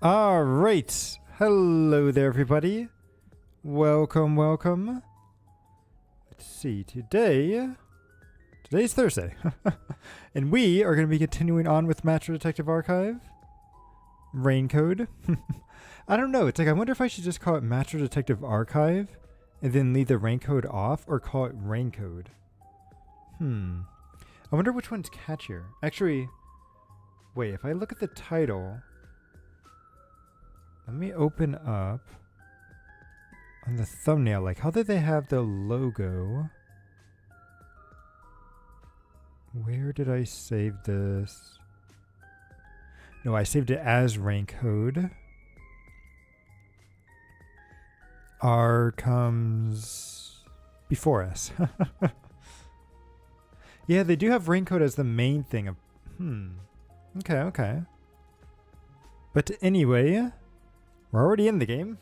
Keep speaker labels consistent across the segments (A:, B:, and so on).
A: All right. Hello there, everybody. Welcome, welcome. Let's see. Today's Thursday. And we are going to be continuing on with Metro Detective Archive. Rain Code. I don't know. It's like, I wonder if I should just call it Metro Detective Archive and then leave the rain code off, or call it Rain Code. I wonder which one's catchier. Actually, wait, if I look at the title, let me open up on the thumbnail. Like, how did they have the logo? Where did I save this? No, I saved it as Rain Code. R comes before S. Yeah, they do have Rain Code as the main thing. Okay, okay. But anyway, we're already in the game.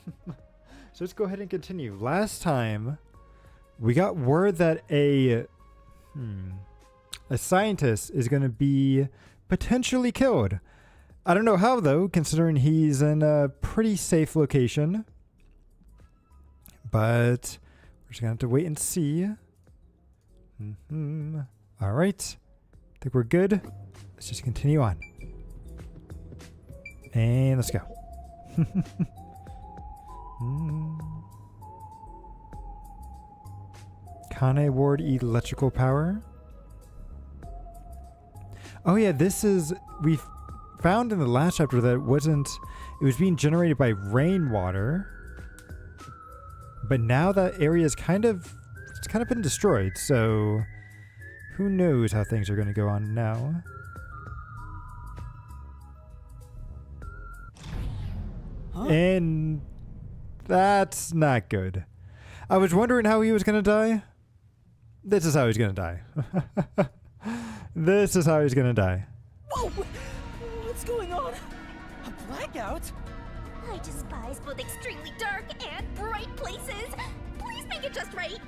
A: So let's go ahead and continue. Last time, we got word that a scientist is going to be potentially killed. I don't know how, though, considering he's in a pretty safe location. But we're just going to have to wait and see. All right. I think we're good. Let's just continue on. And let's go. Kane Ward electrical power. Oh yeah, this is, we found in the last chapter that it was being generated by rainwater. But now that area is it's kind of been destroyed, so who knows how things are going to go on now.
B: Huh?
A: And that's not good. I was wondering how he was going to die. This is how he's going to die. This is how he's going to die.
B: Whoa! What's going on? A blackout?
C: I despise both extremely dark and bright places. Please make it just right.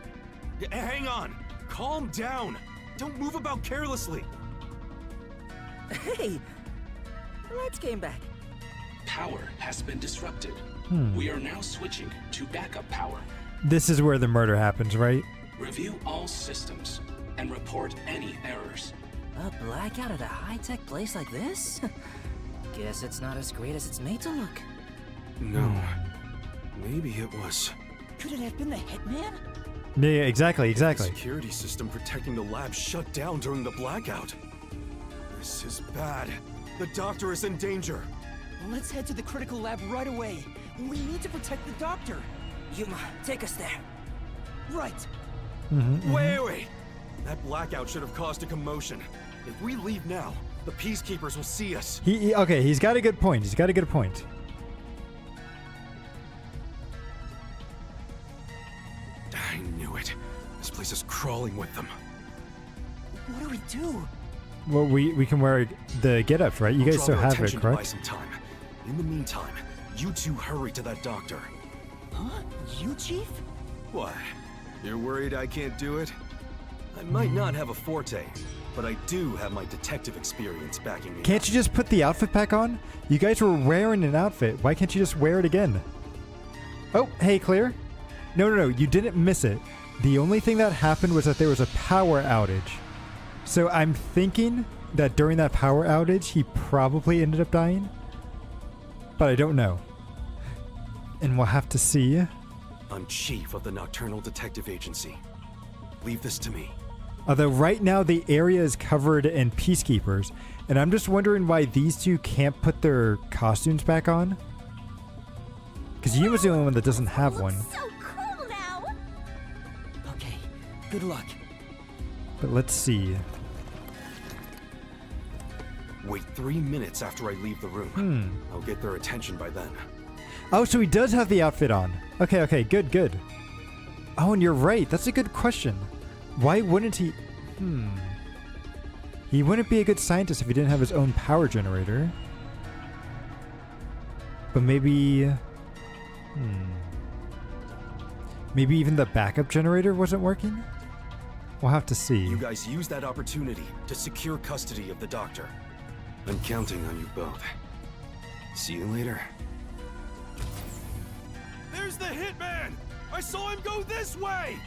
D: Hang on! Calm down! Don't move about carelessly!
B: Hey! The lights came back.
E: Power has been disrupted. We are now switching to backup power.
A: This is where the murder happens, right?
E: Review all systems and report any errors.
B: A blackout at a high-tech place like this? Guess it's not as great as it's made to look.
D: No. Maybe it was.
B: Could it have been the hitman?
A: Yeah, exactly.
D: The security system protecting the lab shut down during the blackout. This is bad. The doctor is in danger.
B: Let's head to the critical lab right away. We need to protect the doctor. Yuma, take us there. Right.
D: Wait! That blackout should have caused a commotion. If we leave now, the peacekeepers will see us.
A: Okay, he's got a good point. He's got a good point.
D: I knew it. This place is crawling with them.
B: What do we do?
A: Well, we can wear the get-ups, right? You
D: I'll
A: guys
D: draw
A: still
D: their
A: have it,
D: attention to buy
A: correct?
D: some time. In the meantime, you two hurry to that doctor.
B: Huh? You, Chief?
D: What? You're worried I can't do it? I might not have a forte, but I do have my detective experience backing me.
A: Can't you just put the outfit back on? You guys were wearing an outfit. Why can't you just wear it again? Oh, hey, Clear. No. You didn't miss it. The only thing that happened was that there was a power outage. So I'm thinking that during that power outage, he probably ended up dying. But I don't know. And we'll have to see.
D: I'm chief of the Nocturnal Detective Agency. Leave this to me.
A: Although right now the area is covered in peacekeepers. And I'm just wondering why these two can't put their costumes back on. Because Yuma's the only one that doesn't have one.
C: Looks so cool now.
B: Okay, good luck.
A: But let's see.
D: Wait 3 minutes after I leave the room. I'll get their attention by then.
A: Oh, so he does have the outfit on. Okay, good. Oh, and you're right. That's a good question. Why wouldn't he... He wouldn't be a good scientist if he didn't have his own power generator. But maybe... Maybe even the backup generator wasn't working? We'll have to see.
D: You guys use that opportunity to secure custody of the doctor. I'm counting on you both. See you later.
F: There's the hitman! I saw him go this way!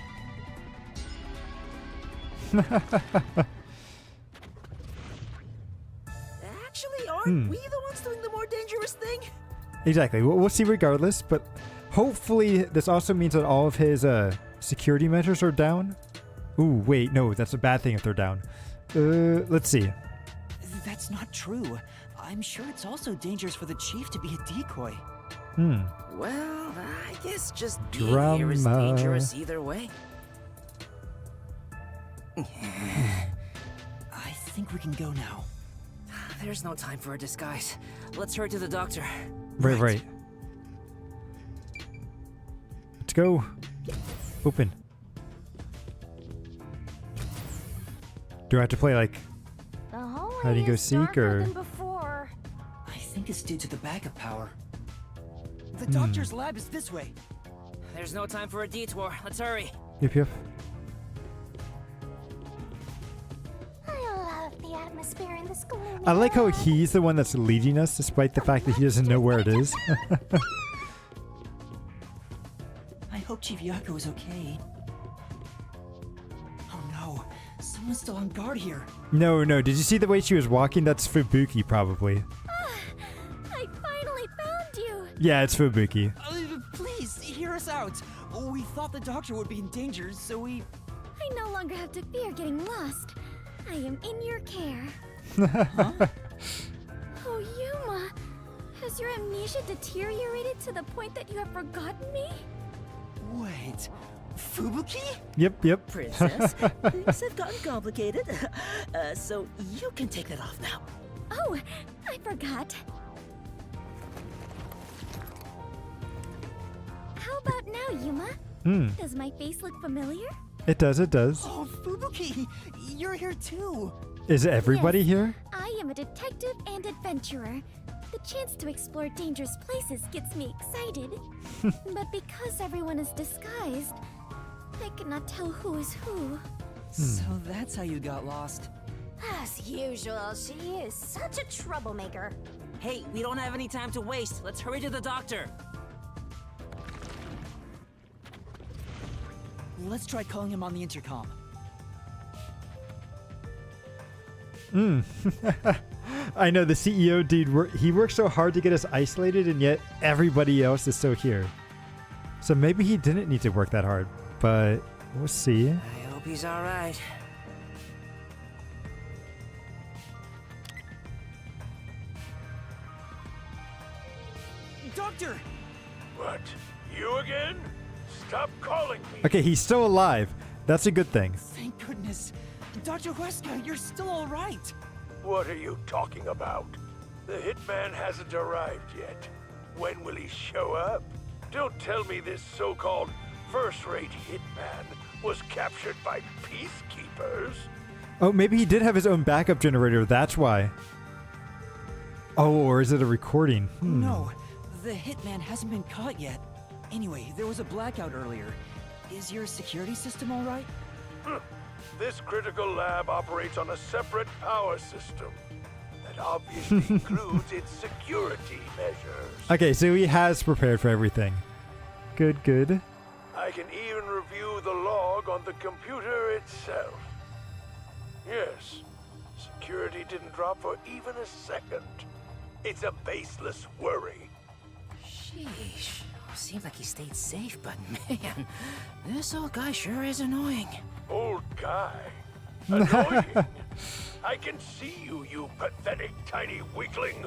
B: Actually, aren't we the ones doing the more dangerous thing?
A: Exactly. We'll see regardless, but hopefully this also means that all of his security measures are down. Ooh, wait, no, that's a bad thing if they're down. Let's see.
B: That's not true. I'm sure it's also dangerous for the chief to be a decoy. Well, I guess just being here is
A: Drama.
B: dangerous either way. I think we can go now. There's no time for a disguise. Let's hurry to the doctor.
A: Right. Let's go. Open. Do I have to play like
C: The hallway
A: hide and go
C: is
A: seek
C: darker
A: or?
C: than before.
B: I think it's due to the backup power.
G: The doctor's lab is this way.
B: There's no time for a detour. Let's hurry.
A: Yep.
C: I love the atmosphere in this gloomy
A: I like how
C: lab.
A: he's the one that's leading us, despite the fact that he doesn't know where it is.
B: I hope Chief Yako is okay. Oh no, someone's still on guard here.
A: No. Did you see the way she was walking? That's Fubuki, probably.
C: I finally found you.
A: Yeah, it's Fubuki.
G: Please, hear us out. We thought the doctor would be in danger, so we...
C: I no longer have to fear getting lost. I am in your care. Oh, Yuma, has your amnesia deteriorated to the point that you have forgotten me?
G: Wait, Fubuki?
A: Yep.
B: Princess, things have gotten complicated. So you can take that off now.
C: Oh, I forgot. How about now, Yuma? Does my face look familiar?
A: It does.
G: Oh, Fubuki, you're here too.
A: Is everybody
C: Yes.
A: here?
C: I am a detective and adventurer. The chance to explore dangerous places gets me excited. But because everyone is disguised, I cannot tell who is who.
G: So that's how you got lost.
C: As usual, she is such a troublemaker.
B: Hey, we don't have any time to waste. Let's hurry to the doctor.
G: Let's try calling him on the intercom.
A: I know the CEO dude. He works so hard to get us isolated, and yet everybody else is still here. So maybe he didn't need to work that hard, but we'll see.
B: I hope he's all right.
G: Doctor!
F: What? You again? Stop calling me.
A: Okay, he's still alive. That's a good thing.
G: Thank goodness. Dr. Huesca, you're still all right.
F: What are you talking about? The hitman hasn't arrived yet. When will he show up? Don't tell me this so-called first-rate hitman was captured by peacekeepers.
A: Oh, maybe he did have his own backup generator. That's why. Oh, or is it a recording?
G: No, the hitman hasn't been caught yet. Anyway, there was a blackout earlier. Is your security system all right?
F: This critical lab operates on a separate power system that obviously includes its security measures.
A: Okay, so he has prepared for everything. Good.
F: I can even review the log on the computer itself. Yes, security didn't drop for even a second. It's a baseless worry.
B: Sheesh. Seems like he stayed safe, but man, this old guy sure is annoying.
F: Old guy. Annoying. I can see you, you pathetic tiny weakling.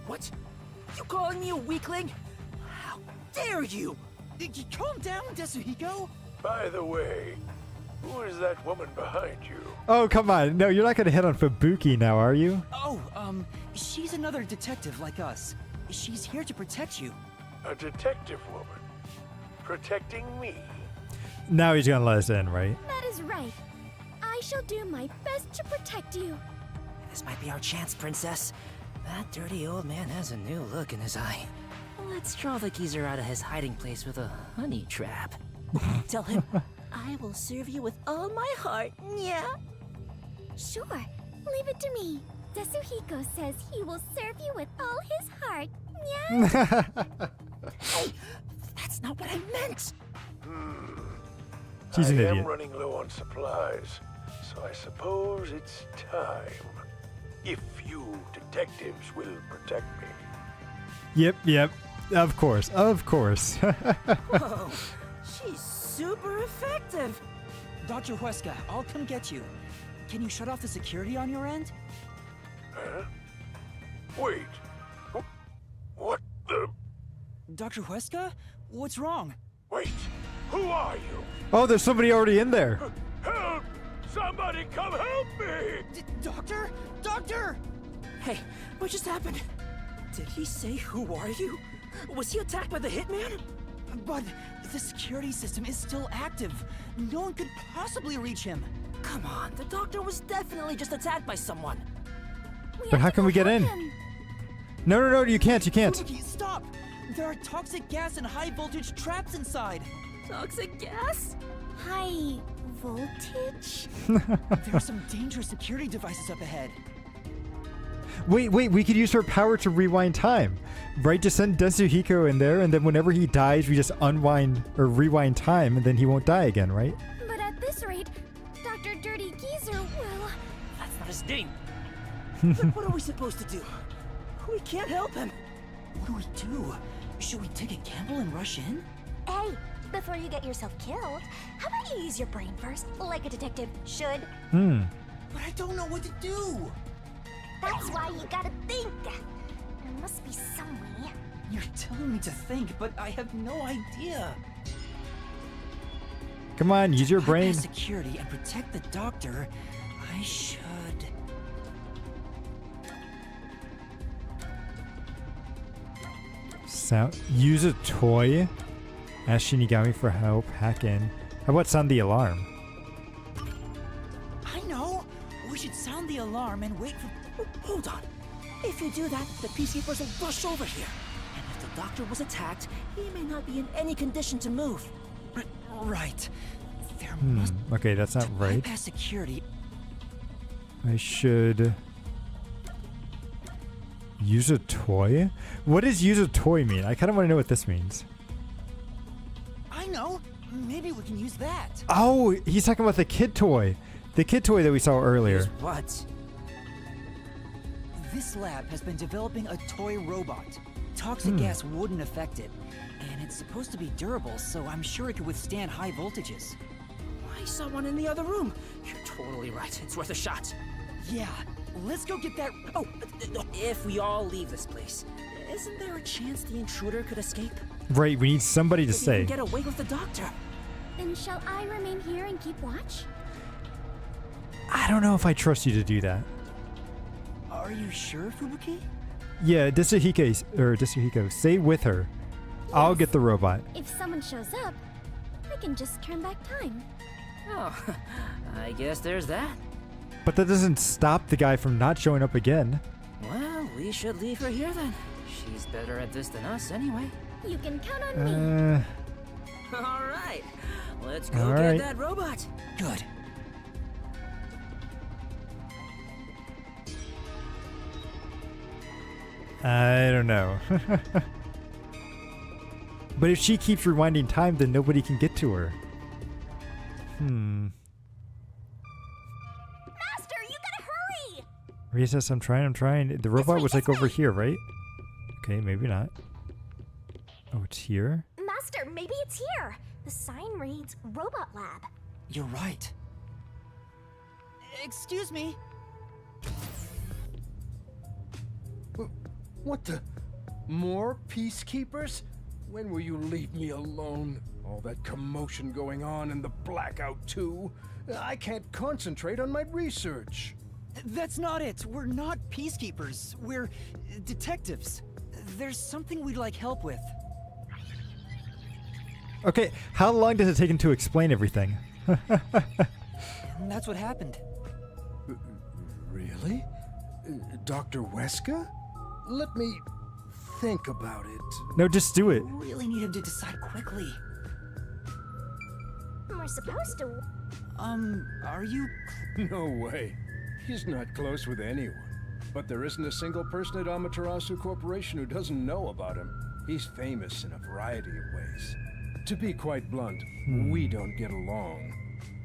B: What? You calling me a weakling? How dare you?
G: Calm down, Desuhiko.
F: By the way, who is that woman behind you?
A: Oh, come on. No, you're not going to hit on Fubuki now, are you?
G: Oh, she's another detective like us. She's here to protect you.
F: A detective woman. Protecting me.
A: Now he's going to let us in, right?
C: That is right. I shall do my best to protect you.
B: This might be our chance, Princess. That dirty old man has a new look in his eye. Let's draw the geezer out of his hiding place with a honey trap. Tell him, I will serve you with all my heart, yeah?
C: Sure, leave it to me. Desuhiko says he will serve you with all his heart.
B: Hey, that's not what I meant.
A: She's an
F: I am
A: idiot.
F: running low on supplies, so I suppose it's time. If you detectives will protect me.
A: Yep. Of course.
B: Whoa, she's super effective.
G: Dr. Huesca, I'll come get you. Can you shut off the security on your end?
F: Huh? Wait. What the?
G: Dr. Huesca? What's wrong?
F: Wait. Who are you?
A: Oh, there's somebody already in there.
F: Help! Somebody come help me!
G: Doctor? Doctor!
B: Hey, what just happened? Did he say who are you? Was he attacked by the hitman?
G: But the security system is still active. No one could possibly reach him.
B: Come on, the doctor was definitely just attacked by someone.
A: But how can we get in? No, you can't.
G: Fubuki, stop! There are toxic gas and high voltage traps inside.
B: Toxic gas?
C: High voltage?
G: There are some dangerous security devices up ahead.
A: Wait, we could use her power to rewind time. Right, just send Densuhiko in there, and then whenever he dies, we just unwind or rewind time, and then he won't die again, right?
C: But at this rate, Dr. Dirty Geezer will...
B: That's not his name. But what are we supposed to do? We can't help him.
G: What do we do? Should we take a gamble and rush in?
H: Hey, before you get yourself killed, how about you use your brain first, like a detective should?
G: But I don't know what to do.
H: That's why you gotta think. There must be some way.
G: You're telling me to think, but I have no idea.
A: Come on, use your brain.
G: Bypass security and protect the doctor. I should.
A: Use a toy. Ask Shinigami for help. Hack in. How about sound the alarm?
G: I know. We should sound the alarm and wait for.
B: Hold on. If you do that, the peacekeepers will rush over here. And if the doctor was attacked, he may not be in any condition to move.
G: Right. There must.
A: Okay, that's not right.
G: Bypass security.
A: I should use a toy? What does use a toy mean? I kind of want to know what this means.
G: I know. Maybe we can use that.
A: Oh, he's talking about the kid toy. The kid toy that we saw earlier.
B: Use what?
G: This lab has been developing a toy robot. Toxic gas wouldn't affect it. And it's supposed to be durable, so I'm sure it could withstand high voltages.
B: I saw one in the other room. You're totally right. It's worth a shot.
G: Yeah, let's go get that.
B: Oh, if we all leave this place, isn't there a chance the intruder could escape?
A: Right, we need somebody to
B: If he
A: say.
B: can get away with the doctor.
C: Then shall I remain here and keep watch?
A: I don't know if I trust you to do that.
G: Are you sure, Fubuki?
A: Yeah, Densuhiko, stay with her. I'll get the robot.
C: If someone shows up, I can just turn back time.
B: Oh, I guess there's that.
A: But that doesn't stop the guy from not showing up again.
B: Well, we should leave her here then. She's better at this than us anyway.
C: You can count on me.
B: All right, let's go
A: All
B: get
A: right.
B: that robot.
G: Good.
A: I don't know. But if she keeps rewinding time, then nobody can get to her.
H: Master, you gotta hurry!
A: Recess, I'm trying. The robot was like over here, right? Okay, maybe not. Oh, it's here?
H: Master, maybe it's here. The sign reads Robot Lab.
G: You're right. Excuse me.
I: What the? More peacekeepers? When will you leave me alone? All that commotion going on and the blackout too. I can't concentrate on my research.
G: That's not it. We're not peacekeepers. We're detectives. There's something we'd like help with.
A: Okay, how long does it take him to explain everything?
G: And that's what happened.
I: Really? Dr. Weska? Let me think about it.
A: No, just do it.
G: Really need him to decide quickly.
H: We're supposed to.
G: Are you...
I: No way. He's not close with anyone. But there isn't a single person at Amaterasu Corporation who doesn't know about him. He's famous in a variety of ways. To be quite blunt, we don't get along.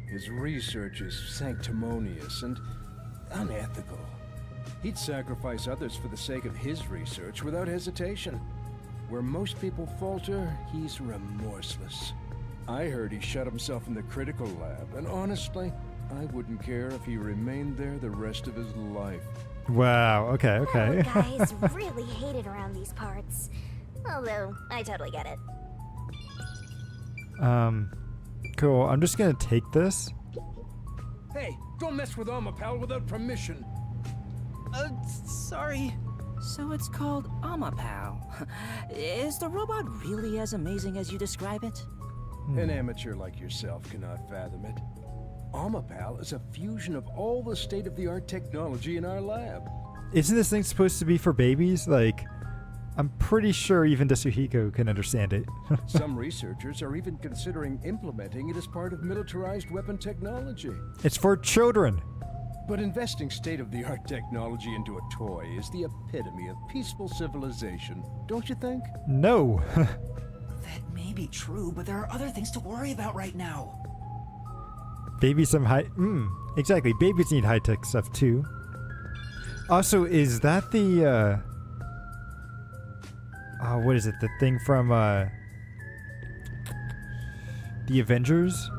I: His research is sanctimonious and unethical. He'd sacrifice others for the sake of his research without hesitation. Where most people falter, he's remorseless. I heard he shut himself in the critical lab, and honestly, I wouldn't care if he remained there the rest of his life.
A: Wow. Okay. Okay.
H: Guys really hate it around these parts. Although, I totally get it.
A: Cool. I'm just gonna take this.
I: Hey, don't mess with Amapal without permission.
G: Sorry.
B: So it's called Amapal. Is the robot really as amazing as you describe it?
I: An amateur like yourself cannot fathom it. Amapal is a fusion of all the state-of-the-art technology in our lab.
A: Isn't this thing supposed to be for babies? Like, I'm pretty sure even Desuhiko can understand it.
I: Some researchers are even considering implementing it as part of militarized weapon technology.
A: It's for children.
I: But investing state-of-the-art technology into a toy is the epitome of peaceful civilization, don't you think?
A: No.
G: That may be true, but there are other things to worry about right now.
A: Babies some high... exactly. Babies need high-tech stuff, too. Also, is that the, what is it? The thing from, the Avengers?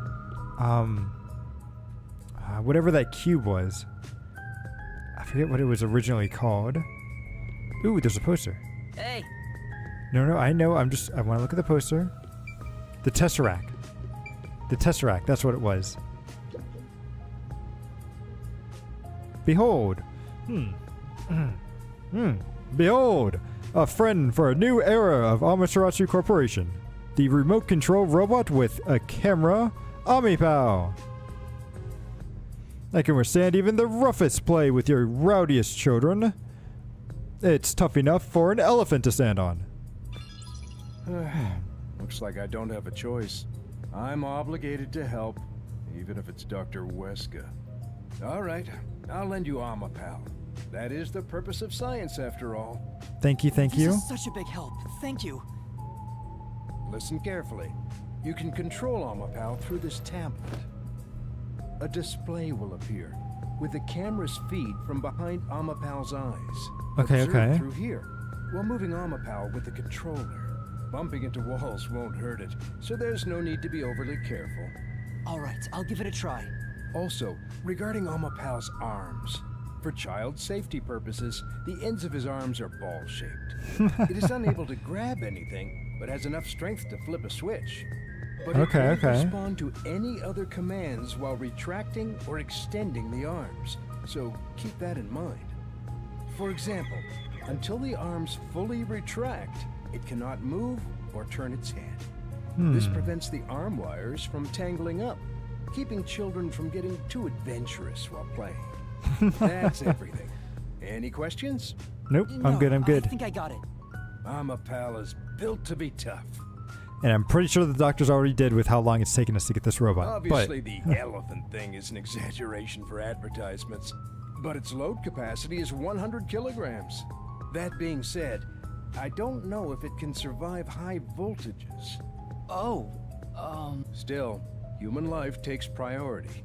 A: Whatever that cube was. I forget what it was originally called. Ooh, there's a poster.
B: Hey!
A: No, I know. I want to look at the poster. The Tesseract. The Tesseract, that's what it was. Behold. Behold, a friend for a new era of Amaterasu Corporation. The remote control robot with a camera, Amipal. I can withstand even the roughest play with your rowdiest children. It's tough enough for an elephant to stand on.
I: Looks like I don't have a choice. I'm obligated to help, even if it's Dr. Weska. All right, I'll lend you Amapal. That is the purpose of science, after all.
A: Thank you.
G: This is such a big help. Thank you.
I: Listen carefully. You can control Amapal through this tablet. A display will appear, with the camera's feed from behind Amapal's eyes.
A: Okay.
I: Observe through here, while moving Amapal with the controller. Bumping into walls won't hurt it, so there's no need to be overly careful.
G: All right, I'll give it a try.
I: Also, regarding Amapal's arms, for child safety purposes, the ends of his arms are ball-shaped. It is unable to grab anything, but has enough strength to flip a switch. But it won't respond to any other commands while retracting or extending the arms, so keep that in mind. For example, until the arms fully retract, it cannot move or turn its head. This prevents the arm wires from tangling up, keeping children from getting too adventurous while playing. That's everything. Any questions?
A: Nope, I'm good.
G: I think I got it.
I: Amapal is built to be tough.
A: And I'm pretty sure the doctors already did with how long it's taken us to get this robot.
I: Obviously, the elephant thing is an exaggeration for advertisements, but its load capacity is 100 kilograms. That being said, I don't know if it can survive high voltages. Still, human life takes priority.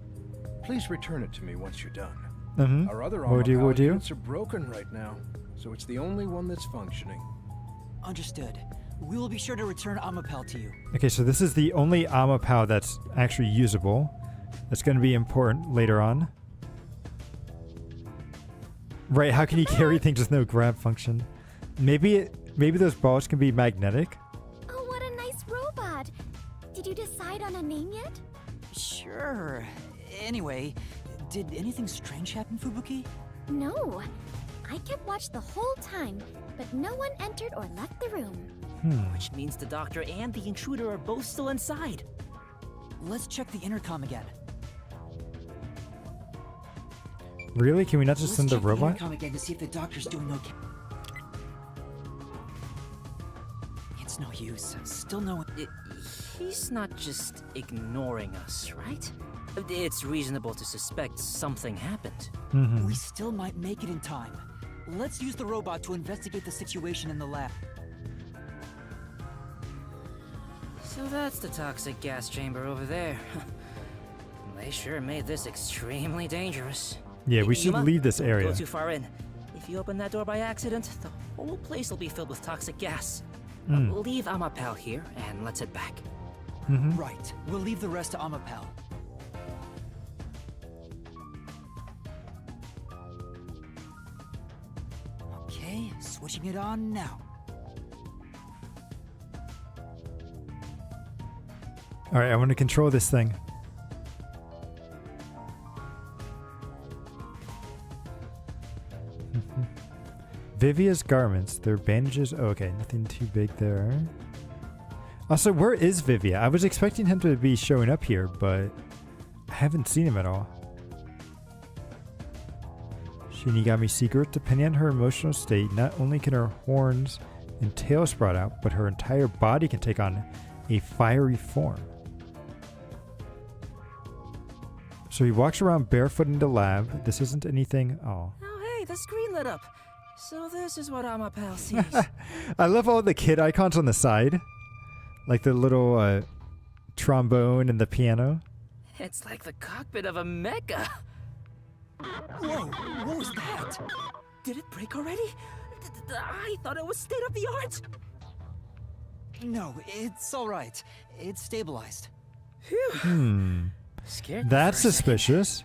I: Please return it to me once you're done. Our other Amapal units are broken right now, so it's the only one that's functioning.
G: Understood. We will be sure to return Amapal to you.
A: Okay, so this is the only Amapal that's actually usable. That's going to be important later on. Right, how can you carry things with no grab function? Maybe those balls can be magnetic?
C: Oh, what a nice robot! Did you decide on a name yet?
G: Sure. Anyway, did anything strange happen, Fubuki?
C: No. I kept watch the whole time, but no one entered or left the room.
B: Which means the doctor and the intruder are both still inside.
G: Let's check the intercom again.
A: Really? Can we not just send the robot?
G: Intercom again to see if the doctor's doing okay. It's no use. Still no.
B: He's not just ignoring us, right? It's reasonable to suspect something happened.
G: We still might make it in time. Let's use the robot to investigate the situation in the lab.
B: So that's the toxic gas chamber over there. They sure made this extremely dangerous.
A: Yeah, we should
B: Yuma,
A: leave this
B: don't
A: area.
B: Go too far in. If you open that door by accident, the whole place will be filled with toxic gas. Leave Amapal here, and let's head back.
G: Right. We'll leave the rest to Amapal. Okay, switching it on now.
A: Alright, I want to control this thing. Vivia's garments, their bandages. Oh, okay, nothing too big there. Also, where is Vivia? I was expecting him to be showing up here, but I haven't seen him at all. Shinigami secret. Depending on her emotional state, not only can her horns and tail sprout out, but her entire body can take on a fiery form. So he walks around barefoot in the lab. This isn't anything. Oh.
B: Oh, hey, the screen lit up. So this is what Amapal sees.
A: I love all the kid icons on the side. Like the little trombone and the piano.
B: It's like the cockpit of a mecha.
G: Whoa, what was that?
B: Did it break already? I thought it was state of the art.
G: No, it's alright. It's stabilized.
B: Scared.
A: That's suspicious.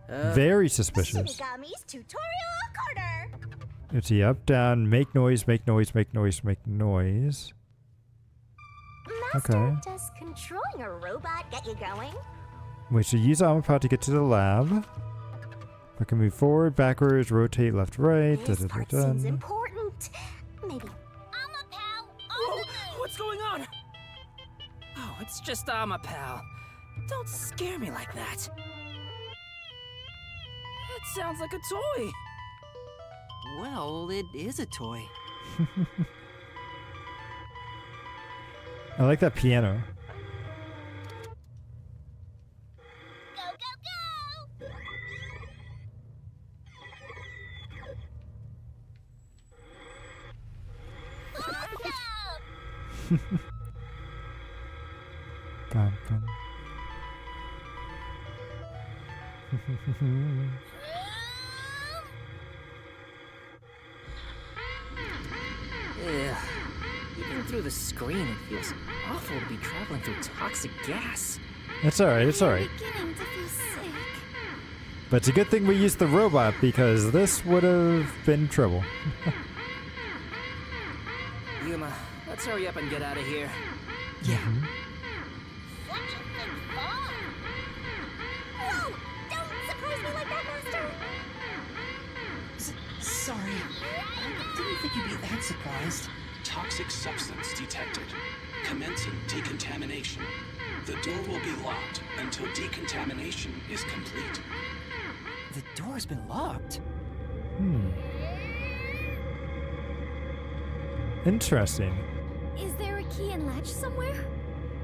A: Very suspicious.
H: Shinigami's tutorial corner.
A: Let's see, up, down, make noise, make noise, make noise, make noise.
H: Master,
A: Okay.
H: does controlling a robot get you going?
A: Wait, so use Amapal to get to the lab. I can move forward, backwards, rotate, left, right.
H: This part seems important. Maybe. Amapal,
B: Whoa, what's going on? Oh, it's just Amapal. Don't scare me like that. It sounds like a toy.
G: Well, it is a toy.
A: I like that piano.
H: Go, go, go! Awesome!
A: Bum, bum.
B: Ugh. Even through the screen, it feels awful to be traveling through toxic gas.
A: It's alright, it's alright.
C: Beginning to feel sick.
A: But it's a good thing we used the robot because this would have been trouble.
B: Yuma, let's hurry up and get out of here.
G: Yeah.
H: Such a big fall! Whoa! Don't surprise me like that, Master!
G: Sorry. I didn't think you'd be that surprised.
E: Toxic substance detected. Commencing decontamination. The door will be locked until decontamination is complete.
G: The door's been locked.
A: Interesting.
C: Is there a key and latch somewhere?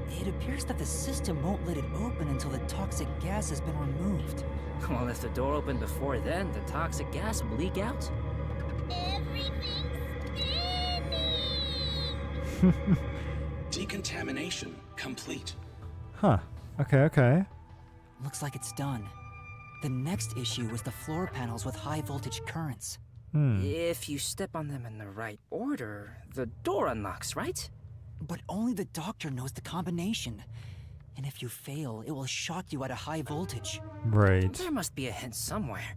G: It appears that the system won't let it open until the toxic gas has been removed.
B: Well, if the door opened before then, the toxic gas will leak out.
H: Everything's spinning!
E: Decontamination complete.
A: Huh. Okay, okay.
G: Looks like it's done. The next issue was the floor panels with high voltage currents.
B: If you step on them in the right order, the door unlocks, right?
G: But only the doctor knows the combination. And if you fail, it will shock you at a high voltage.
A: Right.
B: There must be a hint somewhere.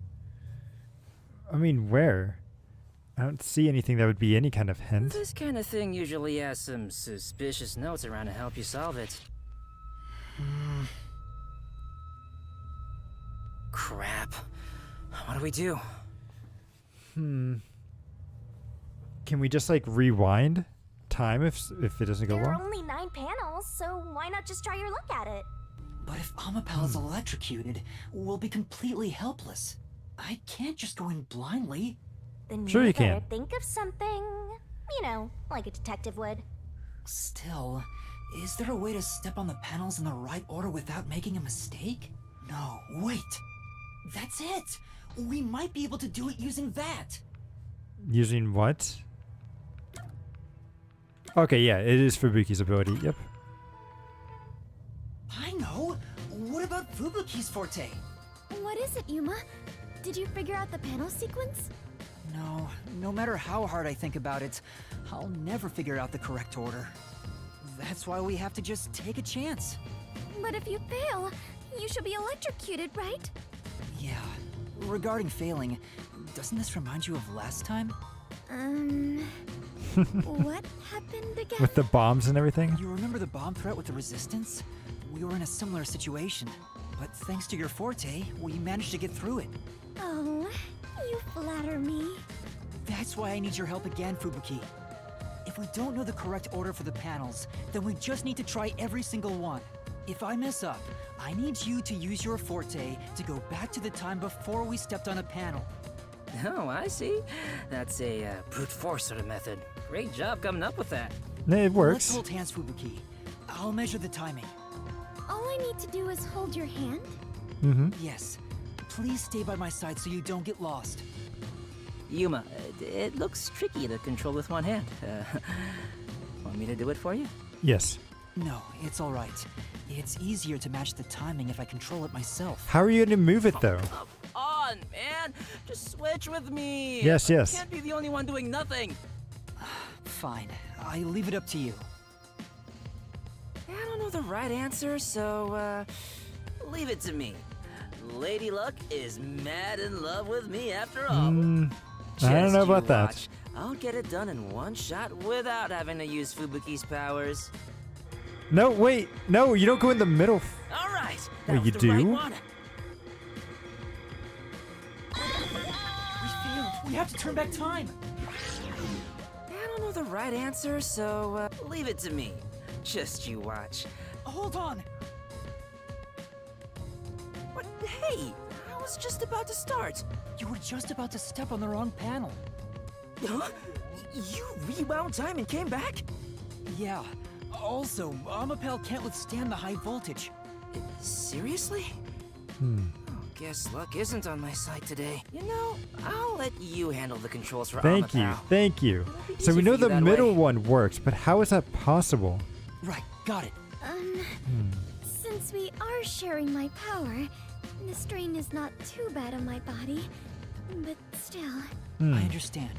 A: I mean, where? I don't see anything that would be any kind of hint.
B: This kind of thing usually has some suspicious notes around to help you solve it. Crap. What do we do?
A: Can we just like rewind time if it doesn't go
H: There are
A: well?
H: only 9 panels, so why not just try your luck at it?
G: But if Amapal is electrocuted, we'll be completely helpless. I can't just go in blindly.
H: Then
A: Sure you
H: better
A: can.
H: think of something, you know, like a detective would.
G: Still, is there a way to step on the panels in the right order without making a mistake? No, wait. That's it! We might be able to do it using that!
A: Using what? Okay, yeah, it is Fubuki's ability. Yep.
G: I know. What about Fubuki's forte?
C: What is it, Yuma? Did you figure out the panel sequence?
G: No, no matter how hard I think about it, I'll never figure out the correct order. That's why we have to just take a chance.
C: But if you fail, you should be electrocuted, right?
G: Yeah. Regarding failing, doesn't this remind you of last time?
C: What happened again?
A: With the bombs and everything?
G: You remember the bomb threat with the Resistance? We were in a similar situation, but thanks to your forte, we managed to get through it.
C: Oh, you flatter me.
G: That's why I need your help again, Fubuki. If we don't know the correct order for the panels, then we just need to try every single one. If I mess up, I need you to use your forte to go back to the time before we stepped on a panel.
B: Oh, I see. That's a brute force sort of method. Great job coming up with that.
A: No, it
G: Let's
A: works.
G: hold hands, Fubuki. I'll measure the timing.
C: All I need to do is hold your hand.
A: Mm-hmm.
G: Yes. Please stay by my side so you don't get lost.
B: Yuma, it looks tricky to control with one hand. Want me to do it for you?
A: Yes.
G: No, it's all right. It's easier to match the timing if I control it myself.
A: How are you going to move it, though?
B: Come on, man. Just switch with me.
A: Yes, yes.
B: I can't be the only one doing nothing.
G: Fine. I leave it up to you.
B: I don't know the right answer, so, leave it to me. Lady Luck is mad in love with me after all.
A: I don't
B: Just
A: know
B: you
A: about that.
B: watch. I'll get it done in one shot without having to use Fubuki's powers.
A: No, wait. No, you don't go in the middle.
B: All right.
A: Wait,
B: that was
A: you
B: the
A: do?
B: right one.
G: We failed. We have to turn back time.
B: I don't know the right answer, so leave it to me. Just you watch.
G: Hold on.
B: But hey, I was just about to start.
G: You were just about to step on the wrong panel.
B: Huh? You rewound time and came back?
G: Yeah. Also, Amapel can't withstand the high voltage.
B: Seriously? Oh, guess luck isn't on my side today. You know, I'll let you handle the controls for
A: Thank you.
B: Amapal.
A: Thank you.
B: be
A: So we
B: easier
A: know
B: for you
A: the
B: that
A: middle
B: way.
A: one works, but how is that possible?
G: Right, got it.
C: Since we are sharing my power, the strain is not too bad on my body. But still.
G: I understand.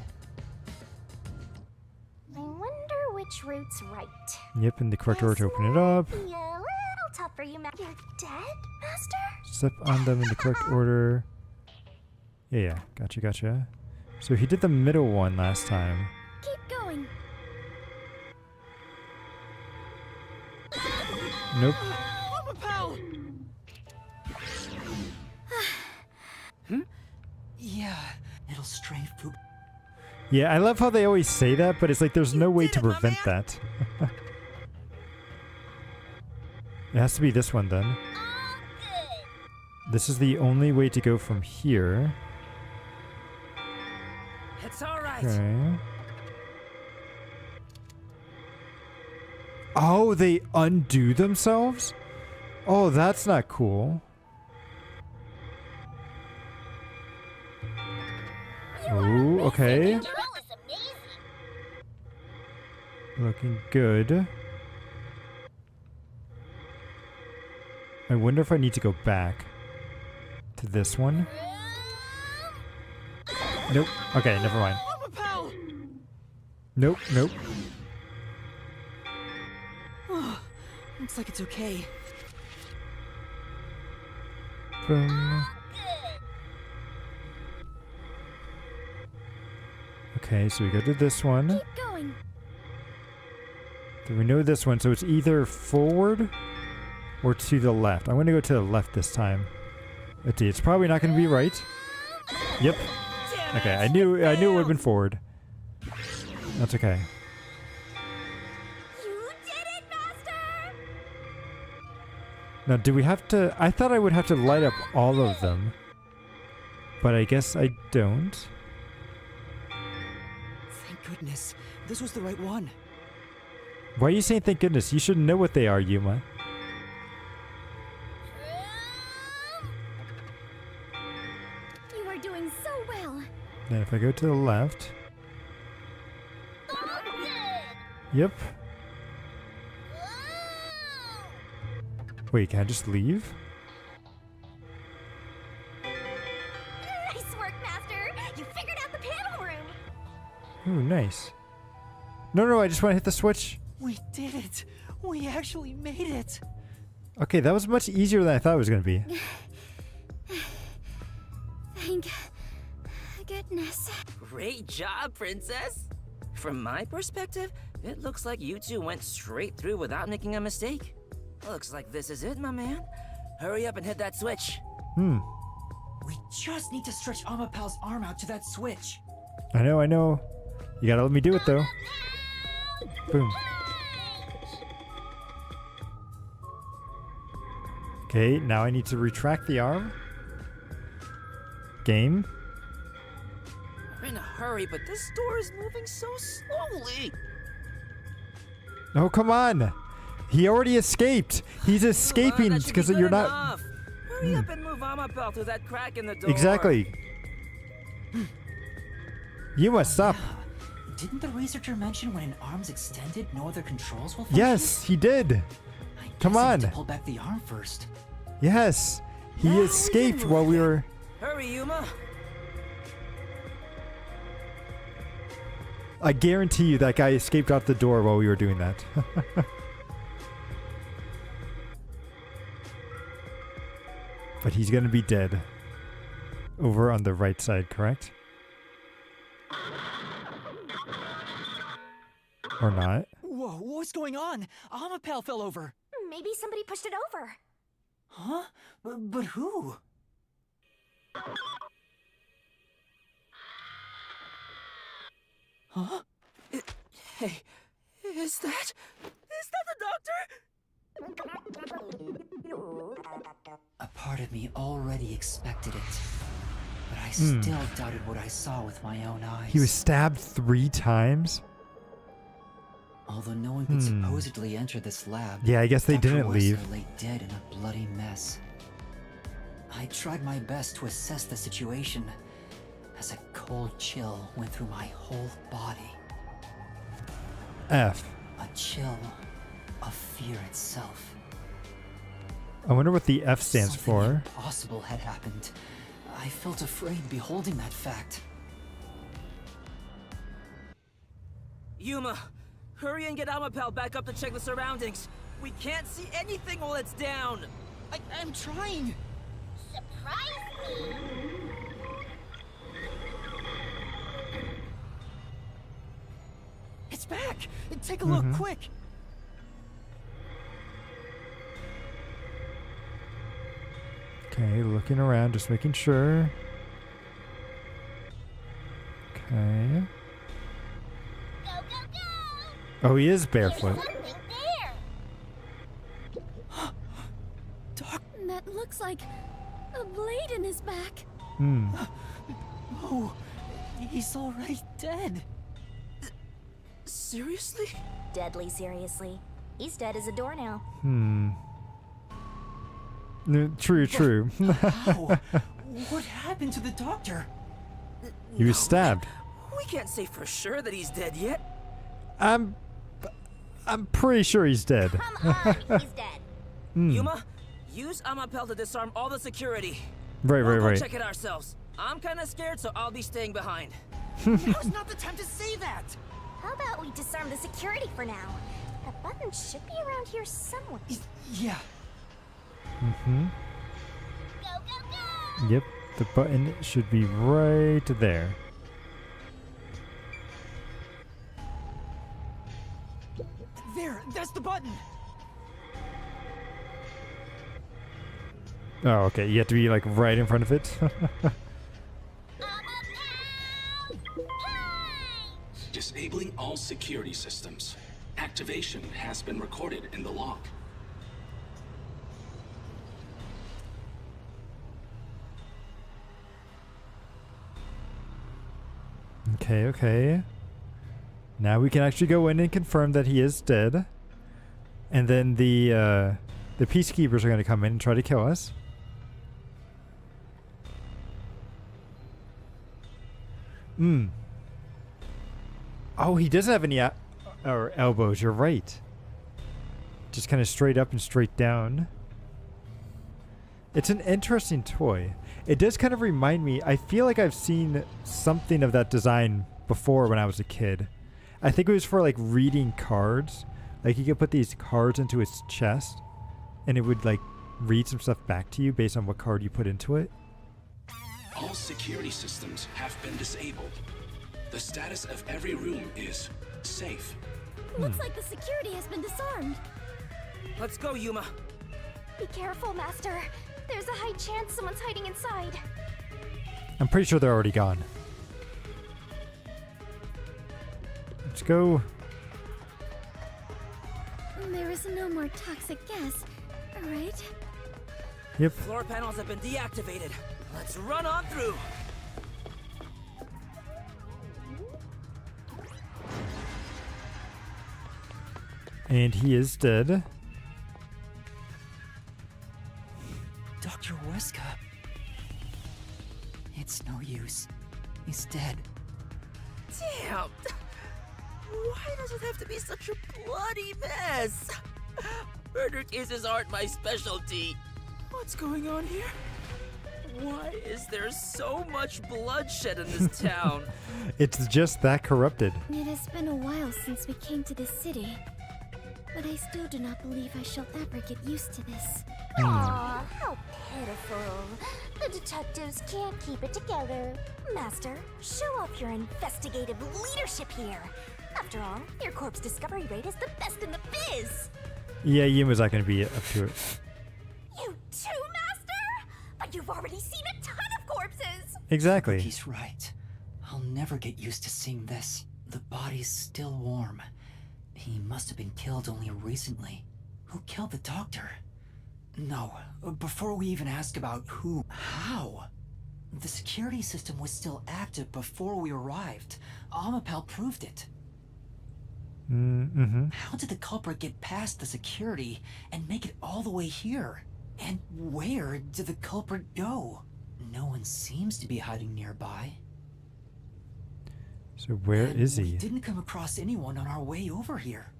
H: I wonder which route's right.
A: Yep, in the correct order to open it up.
H: Be a little tough for you, You're dead, Master?
A: Step on them in the correct order. Yeah, gotcha. So he did the middle one last time.
C: Keep going.
A: Nope.
G: Yeah, it'll strain Fub.
A: Yeah, I love how they always say that, but it's like there's no way to prevent that. It has to be this one then. This is the only way to go from here.
B: It's all right.
A: Okay. Oh, they undo themselves? Oh, that's not cool. Ooh, okay.
H: Control is amazing.
A: Looking good. I wonder if I need to go back to this one. Nope. Okay, never mind. Nope.
G: Looks like it's okay.
A: Boom. Okay, so we go to this one.
C: Keep going.
A: Then we know this one, so it's either forward or to the left. I'm going to go to the left this time. Let's see, it's probably not going to be right. Yep. Okay, I knew it would have been forward. That's okay.
H: You did it, Master!
A: Now, do we have to... I thought I would have to light up all of them. But I guess I don't.
G: Thank goodness. This was the right one.
A: Why are you saying thank goodness? You should know what they are, Yuma.
C: You are doing so well.
A: Then if I go to the left... Yep.
H: Whoa!
A: Wait, can I just leave?
H: Nice work, Master! You figured out the panel room!
A: Ooh, nice. No, I just want to hit the switch.
G: We did it! We actually made it!
A: Okay, that was much easier than I thought it was going to be.
C: Thank goodness.
B: Great job, Princess! From my perspective, it looks like you two went straight through without making a mistake. Looks like this is it, my man. Hurry up and hit that switch.
A: Hmm.
G: We just need to stretch Amapal's arm out to that switch.
A: I know. You gotta let me do it, though. Boom. Okay, now I need to retract the arm. Game.
B: We're in a hurry, but this door is moving so slowly.
A: Oh, come on. He already escaped. He's escaping
B: That should
A: because
B: be good
A: you're not...
B: enough. Hurry up and move Amapel through that crack in the door.
A: Exactly. You must stop.
G: Didn't the researcher mention when an arm's extended, no other controls will function?
A: Yes, he did.
G: I
A: Come
G: guess I
A: on.
G: need to pull back the arm first.
A: Yes. He
B: Now we
A: escaped
B: can
A: while
B: move
A: we
B: it.
A: were...
B: Hurry, Yuma.
A: I guarantee you that guy escaped out the door while we were doing that. But he's gonna be dead. Over on the right side, correct? Or not?
G: Whoa, what's going on? Amapal fell over.
H: Maybe somebody pushed it over.
G: Huh? But who? Huh?
B: Hey, is that the doctor?
G: A part of me already expected it. But I still doubted what I saw with my own eyes.
A: He was stabbed 3 times?
G: Although no one could supposedly enter this lab.
A: Yeah, I guess they
G: Dr.
A: didn't leave.
G: Wesker lay dead in a bloody mess. I tried my best to assess the situation as a cold chill went through my whole body.
A: F.
G: A chill of fear itself.
A: I wonder what the F stands
G: Something
A: for.
G: impossible had happened. I felt afraid beholding that fact.
B: Yuma, hurry and get Amapel back up to check the surroundings. We can't see anything while it's down.
G: I'm trying!
H: Surprise me!
G: It's back! Take a look, quick!
A: Okay, looking around, just making sure. Okay.
H: Go, go, go!
A: Oh, he is
H: There's
A: barefoot.
H: something there!
C: That looks like a blade in his back.
A: Hmm.
G: Oh, he's already dead.
B: Seriously?
H: Deadly seriously. He's dead as a doornail.
A: Hmm. True.
G: How? What happened to the doctor?
A: He was stabbed.
B: We can't say for sure that he's dead yet.
A: I'm pretty sure he's dead.
H: Come on, he's dead.
B: Yuma, use Amapel to disarm all the security.
A: Right.
B: We'll go check it ourselves. I'm kind of scared, so I'll be staying behind.
G: Now's not the time to say that!
H: How about we disarm the security for now? That button should be around here somewhere.
G: Yeah.
A: Mm-hmm.
H: Go, go, go!
A: Yep, the button should be right there.
G: There, that's the button!
A: Oh, okay. You have to be like right in front of it.
E: Disabling all security systems. Activation has been recorded in the log.
A: Okay. Now we can actually go in and confirm that he is dead. And then the peacekeepers are going to come in and try to kill us. Oh, he doesn't have any or elbows. You're right. Just kind of straight up and straight down. It's an interesting toy. It does kind of remind me. I feel like I've seen something of that design before when I was a kid. I think it was for like reading cards. Like you could put these cards into its chest and it would like read some stuff back to you based on what card you put into it.
E: All security systems have been disabled. The status of every room is safe.
C: Looks like the security has been disarmed.
B: Let's go, Yuma.
C: Be careful, Master. There's a high chance someone's hiding inside.
A: I'm pretty sure they're already gone. Let's go.
C: There is no more toxic gas, right?
A: Yep.
B: Floor panels have been deactivated. Let's run on through.
A: And he is dead.
G: Dr. Weska. It's no use. He's dead.
B: Damn. Why does it have to be such a bloody mess? Murder cases aren't my specialty. What's going on here? Why is there so much bloodshed in this town?
A: It's just that corrupted.
C: It has been a while since we came to this city, but I still do not believe I shall ever get used to this.
H: Aw, how pitiful. The detectives can't keep it together. Master, show off your investigative leadership here. After all, your corpse discovery rate is the best in the biz.
A: Yeah, Yuma's not going to be up to it.
H: You too, Master? But you've already seen a ton of corpses.
A: Exactly.
G: He's right. I'll never get used to seeing this. The body's still warm. He must have been killed only recently. Who killed the doctor? No, before we even ask about who, how? The security system was still active before we arrived. Amapal proved it.
A: Mm-hmm.
G: How did the culprit get past the security and make it all the way here? And where did the culprit go? No one seems to be hiding nearby.
A: So where is
G: We
A: he?
G: didn't come across anyone on our way over here.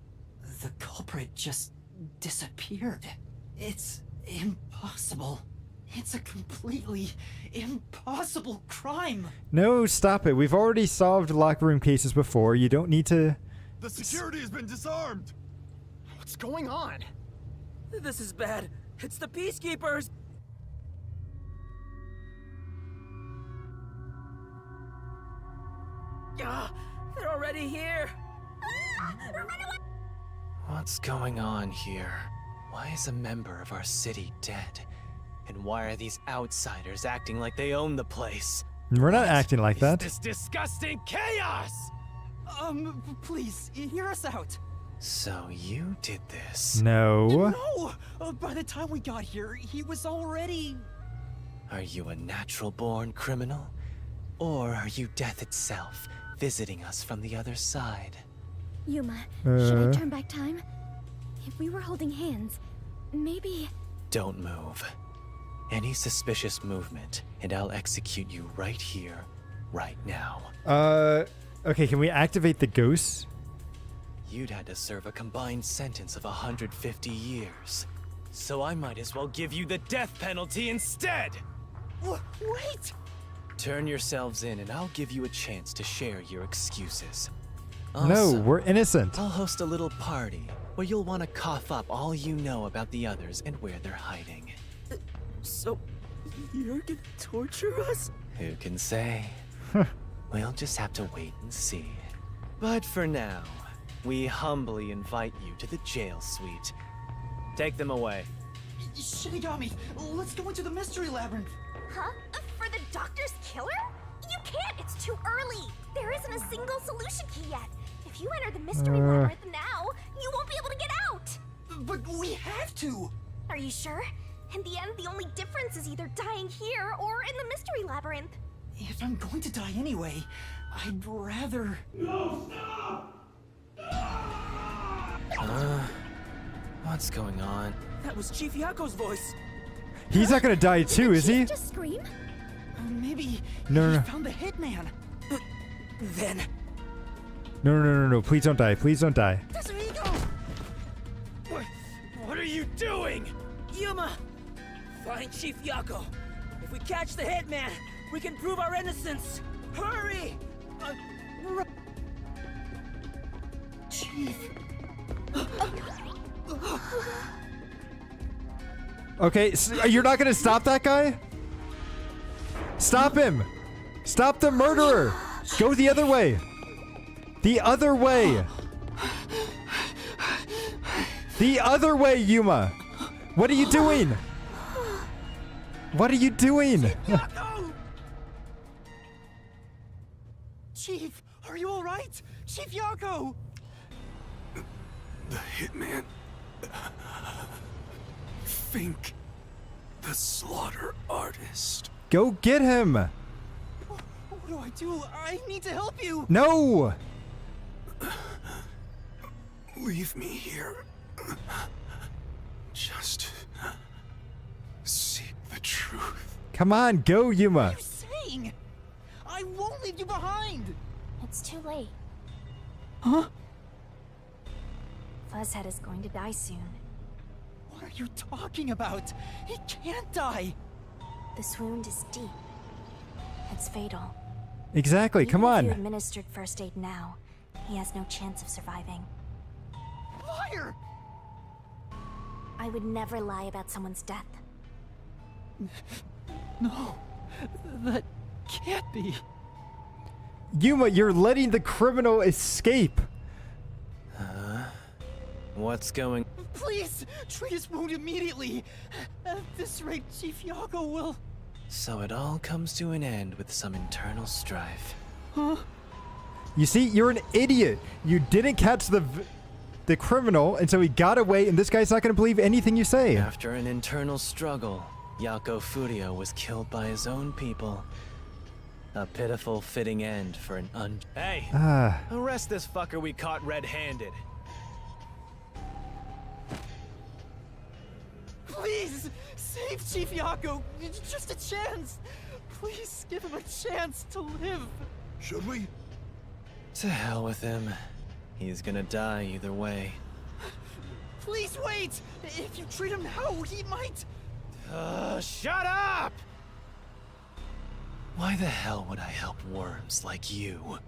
G: The culprit just disappeared. It's impossible. It's a completely impossible crime.
A: No, stop it. We've already solved locker room cases before. You don't need to...
D: The security has been disarmed!
I: What's going on?
B: This is bad. It's the Peacekeepers. Ah, they're already here.
H: Run away!
J: What's going on here? Why is a member of our city dead? And why are these outsiders acting like they own the place?
A: We're not acting like that.
J: This disgusting chaos!
G: Please, hear us out.
J: So you did this.
A: No.
G: No! By the time we got here, he was already...
J: Are you a natural-born criminal? Or are you death itself, visiting us from the other side?
C: Yuma, should I turn back time? If we were holding hands, maybe...
J: Don't move. Any suspicious movement, and I'll execute you right here, right now.
A: Okay, can we activate the ghosts?
J: You'd had to serve a combined sentence of 150 years. So I might as well give you the death penalty instead!
G: Wait!
J: Turn yourselves in and I'll give you a chance to share your excuses.
A: No,
J: Also,
A: we're innocent.
J: I'll host a little party where you'll want to cough up all you know about the others and where they're hiding.
B: So, you're gonna torture us?
J: Who can say? We'll just have to wait and see. But for now, we humbly invite you to the jail suite. Take them away.
G: Shinigami, let's go into the mystery labyrinth.
H: Huh? For the doctor's killer? You can't, it's too early. There isn't a single solution key yet. If you enter the mystery labyrinth now, you won't be able to get out.
G: But we have to.
H: Are you sure? In the end, the only difference is either dying here or in the mystery labyrinth.
G: If I'm going to die anyway, I'd rather...
J: What's going on?
B: That was Chief Yako's voice.
A: He's not gonna die too, is he?
C: Just scream?
G: Maybe
A: No,
G: he
A: no.
G: found the hitman.
B: Then,
A: No, no, no, no, no. Please don't die. Please don't die.
J: What are you doing?
B: Yuma! Find Chief Yako. If we catch the hitman, we can prove our innocence. Hurry!
G: Chief.
A: Okay, so you're not gonna stop that guy? Stop him! Stop the murderer! Go the other way! The other way! The other way, Yuma! What are you doing? What are you doing?
G: Chief, are you alright? Chief Yako!
D: The hitman. Fink. The slaughter artist.
A: Go get him!
G: What do I do? I need to help you!
A: No!
D: Leave me here. Just seek the truth.
A: Come on, go,
G: What
A: Yuma!
G: are you saying? I won't leave you behind!
H: It's too late.
G: Huh?
H: Fuzzhead is going to die soon.
G: What are you talking about? He can't die!
H: This wound is deep. It's fatal.
A: Exactly, come
H: Even if you
A: on!
H: administered first aid now, he has no chance of surviving.
G: Liar!
H: I would never lie about someone's death.
G: No, that can't be.
A: Yuma, you're letting the criminal escape!
J: What's going?
G: Please, treat his wound immediately. At this rate, Chief Yako will...
J: So it all comes to an end with some internal strife.
G: Huh?
A: You see, you're an idiot! You didn't catch the criminal, and so he got away, and this guy's not gonna believe anything you say!
J: After an internal struggle, Yako Furio was killed by his own people. A pitiful, fitting end for an Hey!
A: Ah.
J: Arrest this fucker we caught red-handed.
G: Please, save Chief Yako. Just a chance. Please give him a chance to live.
D: Should we?
J: To hell with him. He's gonna die either way.
G: Please wait. If you treat him now, he might...
J: Shut up! Why the hell would I help worms like you?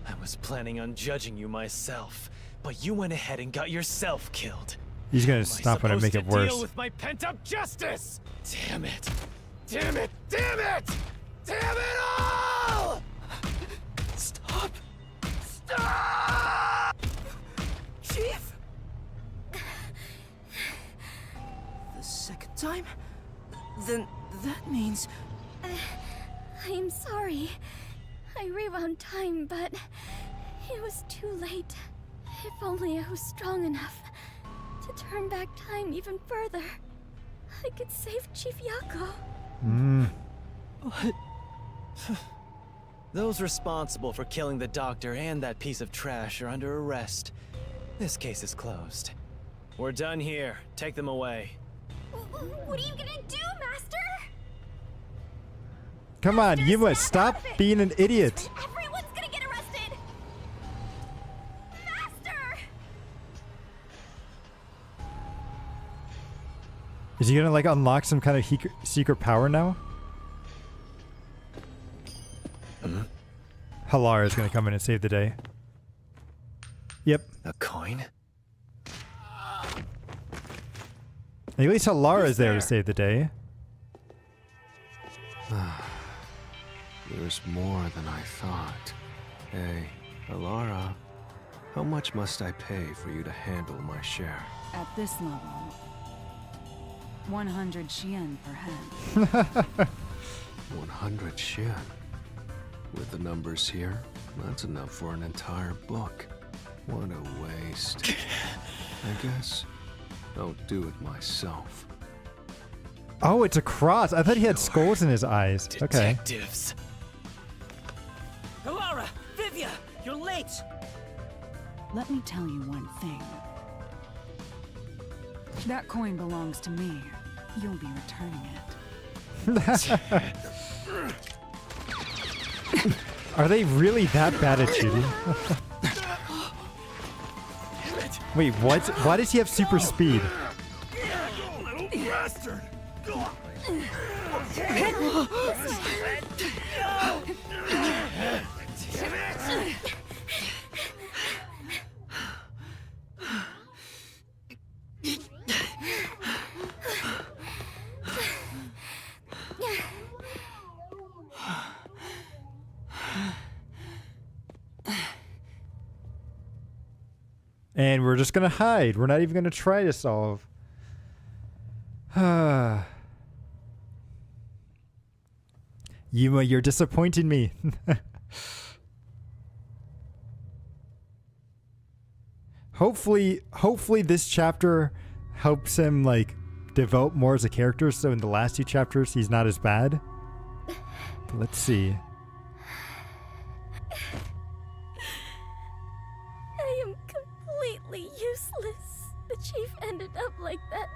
J: I was planning on judging you myself, but you went ahead and got yourself killed.
A: He's gonna
J: Am I
A: stop when I make it
J: supposed to
A: worse.
J: Deal with my pent-up justice! Damn it! Damn it! Damn it! Damn it all!
G: Stop.
B: Stop! Chief? The second time? Then that means...
C: I am sorry. I rewound time, but it was too late. If only I was strong enough to turn back time even further, I could save Chief Yako.
G: But...
J: Those responsible for killing the doctor and that piece of trash are under arrest. This case is closed. We're done here. Take them away.
H: What are you gonna do, Master?
A: Come on, Yuma, stop being an idiot!
H: Everyone's gonna get arrested! Master!
A: Is he gonna like unlock some kind of secret power now? Halara is gonna come in and save the day. Yep.
J: A coin?
A: At least Halara is there to save the day.
K: There's more than I thought. Hey, Alara, how much must I pay for you to handle my share?
L: At this level, 100 Xian per head.
K: 100 Xian. With the numbers here, that's enough for an entire book. What a waste. I guess I'll do it myself.
A: Oh, it's a cross. I thought he had skulls in his eyes. Okay.
J: Detectives.
B: Halara! Vivia! You're late!
L: Let me tell you one thing. That coin belongs to me. You'll be returning it.
A: Are they really that bad at shooting? Wait, what? Why does he have super speed?
F: Little bastard!
A: And we're just gonna hide. We're not even gonna try to solve. Yuma, you're disappointing me. Hopefully this chapter helps him like develop more as a character, so in the last 2 chapters he's not as bad. But let's see.
C: I am completely useless. The chief ended up like that.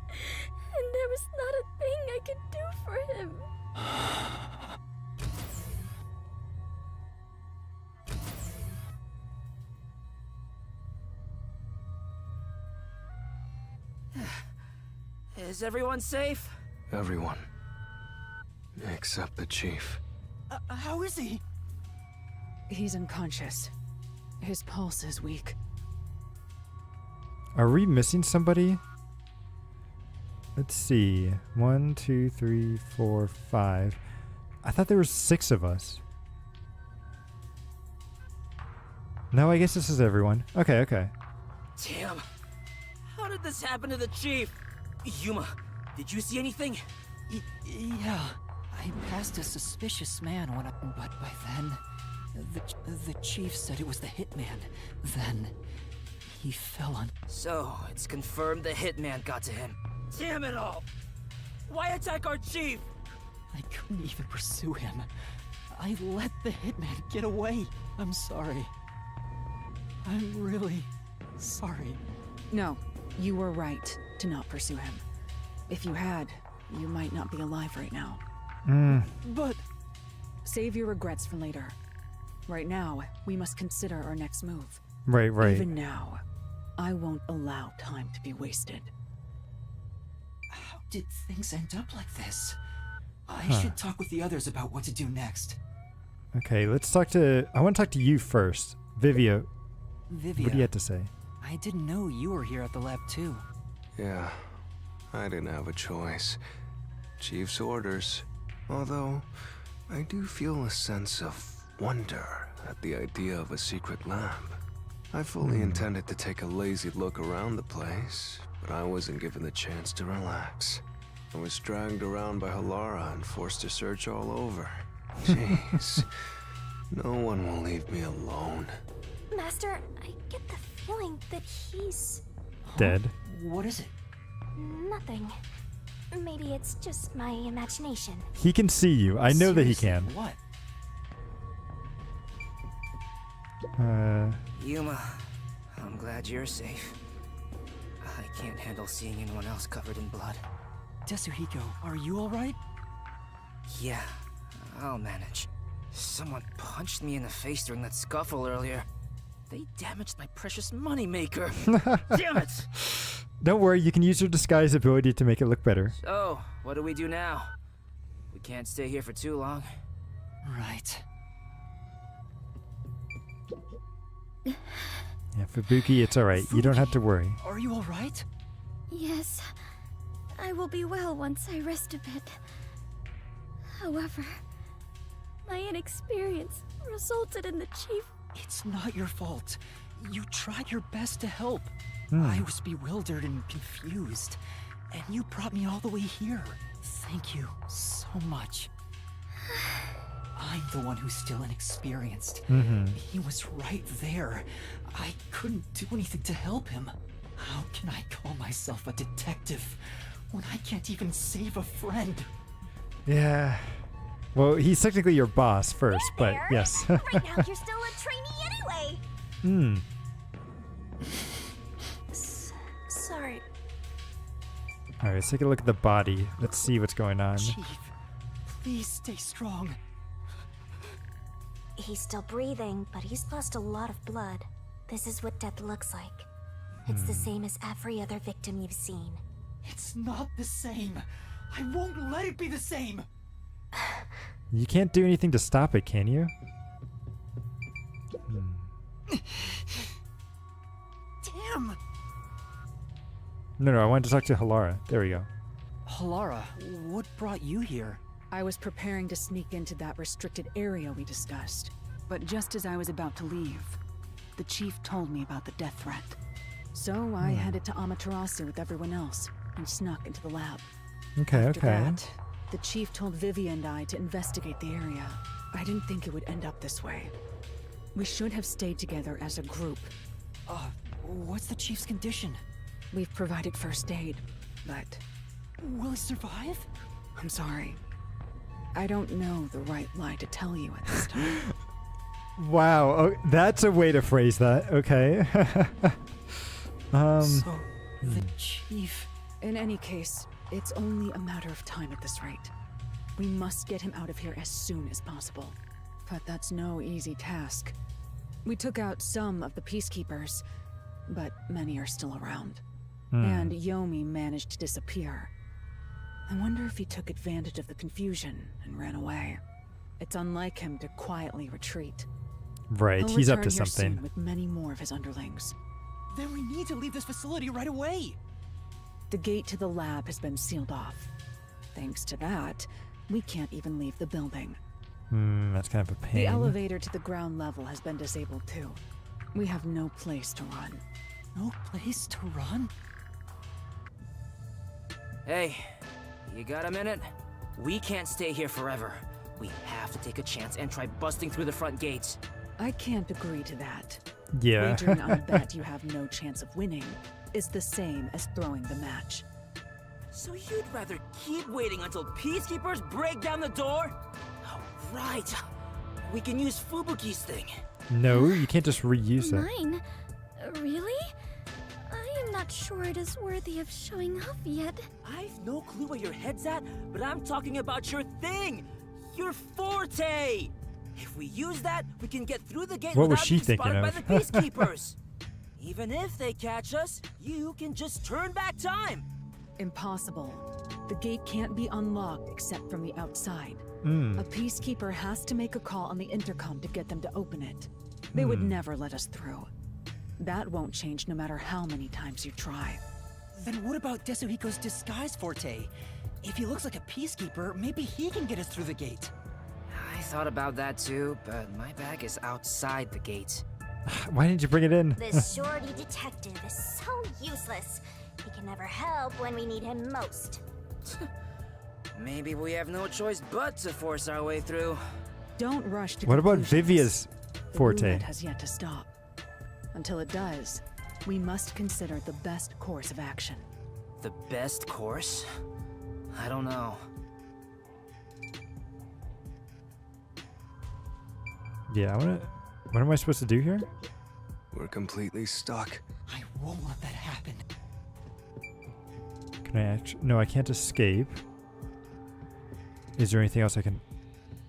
C: And there was not a thing I could do for him.
B: Is everyone safe?
K: Everyone. Except the chief.
G: How is he?
L: He's unconscious. His pulse is weak.
A: Are we missing somebody? Let's see. 1, 2, 3, 4, 5. I thought there were 6 of us. No, I guess this is everyone. Okay, okay.
B: Damn. How did this happen to the chief? Yuma, did you see anything?
G: Yeah. I passed a suspicious man when but by then, the chief said it was the hitman. Then, he fell on...
B: So, it's confirmed the hitman got to him. Damn it all! Why attack our chief?
G: I couldn't even pursue him. I let the hitman get away. I'm sorry. I'm really sorry.
L: No, you were right to not pursue him. If you had, you might not be alive right now.
G: But...
L: Save your regrets for later. Right now, we must consider our next move.
A: Right, right.
L: Even now, I won't allow time to be wasted.
G: How did things end up like this? I should talk with the others about what to do next.
A: Okay, let's talk to... I want to talk to you first. Vivia.
G: Vivia.
A: What do you have to say?
G: I didn't know you were here at the lab too.
K: Yeah, I didn't have a choice. Chief's orders. Although, I do feel a sense of wonder at the idea of a secret lab. I fully intended to take a lazy look around the place, but I wasn't given the chance to relax. I was dragged around by Halara and forced to search all over. Jeez. No one will leave me alone.
H: Master, I get the feeling that he's...
A: Dead.
G: What is it?
H: nothing. Maybe it's just my imagination.
A: He can see you. I know that he can.
G: What?
B: Yuma, I'm glad you're safe. I can't handle seeing anyone else covered in blood.
G: Tetsuhiko, are you alright?
B: Yeah, I'll manage. Someone punched me in the face during that scuffle earlier. They damaged my precious moneymaker. Damn it!
A: Don't worry, you can use your disguise ability to make it look better.
B: So, what do we do now? We can't stay here for too long.
G: Right.
A: Yeah, Fubuki, it's alright. You don't have to worry.
G: Are you alright?
C: Yes, I will be well once I rest a bit. However, my inexperience resulted in the chief.
G: It's not your fault. You tried your best to help. I was bewildered and confused, and you brought me all the way here. Thank you so much. I'm the one who's still inexperienced. He was right there. I couldn't do anything to help him. How can I call myself a detective when I can't even save a friend?
A: Yeah. Well, he's technically your boss first, but
H: There.
A: yes.
H: Right now you're still a trainee anyway. Sorry.
A: Alright, let's take a look at the body. Let's see what's going on.
G: Chief, please stay strong.
H: He's still breathing, but he's lost a lot of blood. This is what death looks like. It's the same as every other victim you've seen.
G: It's not the same. I won't let it be the same.
A: You can't do anything to stop it, can you?
G: Damn!
A: No, I wanted to talk to Halara. There we go.
G: Halara, what brought you here?
L: I was preparing to sneak into that restricted area we discussed. But just as I was about to leave, the chief told me about the death threat. So I headed to Amaterasu with everyone else and snuck into the lab.
A: Okay,
L: After
A: okay.
L: that, the chief told Vivi and I to investigate the area. I didn't think it would end up this way. We should have stayed together as a group.
G: What's the chief's condition?
L: We've provided first aid, but
G: Will he survive?
L: I'm sorry. I don't know the right lie to tell you at this time.
A: Wow, oh, that's a way to phrase that. Okay.
G: So, the chief...
L: In any case, it's only a matter of time at this rate. We must get him out of here as soon as possible. But that's no easy task. We took out some of the peacekeepers, but many are still around. And Yomi managed to disappear. I wonder if he took advantage of the confusion and ran away. It's unlike him to quietly retreat.
A: Right,
L: He'll
A: he's up to
L: return here soon
A: something.
L: with many more of his underlings.
G: Then we need to leave this facility right away!
L: The gate to the lab has been sealed off. Thanks to that, we can't even leave the building.
A: That's kind of a pain.
L: The elevator to the ground level has been disabled too. We have no place to run.
G: No place to run?
B: Hey, you got a minute? We can't stay here forever. We have to take a chance and try busting through the front gates.
L: I can't agree to that.
A: Yeah.
L: Wagering on a bet you have no chance of winning is the same as throwing the match.
B: So you'd rather keep waiting until peacekeepers break down the door? Oh, right. We can use Fubuki's thing.
A: No, you can't just reuse it.
C: Mine? Really? I am not sure it is worthy of showing off yet.
B: I've no clue where your head's at, but I'm talking about your thing! Your forte! If we use that, we can get through the gate
A: What was
B: without
A: she
B: being
A: thinking
B: spotted by
A: of?
B: the peacekeepers. Even if they catch us, you can just turn back time.
L: Impossible. The gate can't be unlocked except from the outside. A peacekeeper has to make a call on the intercom to get them to open it. They would never let us through. That won't change no matter how many times you try.
G: Then what about Desuhiko's disguise forte? If he looks like a peacekeeper, maybe he can get us through the gate.
B: I thought about that too, but my bag is outside the gate.
A: Why didn't you bring it in?
H: This shorty detective is so useless. He can never help when we need him most.
B: Maybe we have no choice but to force our way through.
L: Don't rush to
A: What about
L: conclusions.
A: Vivia's
L: The
A: forte?
L: roulette has yet to stop. Until it does, we must consider the best course of action.
B: The best course? I don't know.
A: Yeah, I wanna... What am I supposed to do here?
K: We're completely stuck.
G: I won't let that happen.
A: Can I actually... No, I can't escape. Is there anything else I can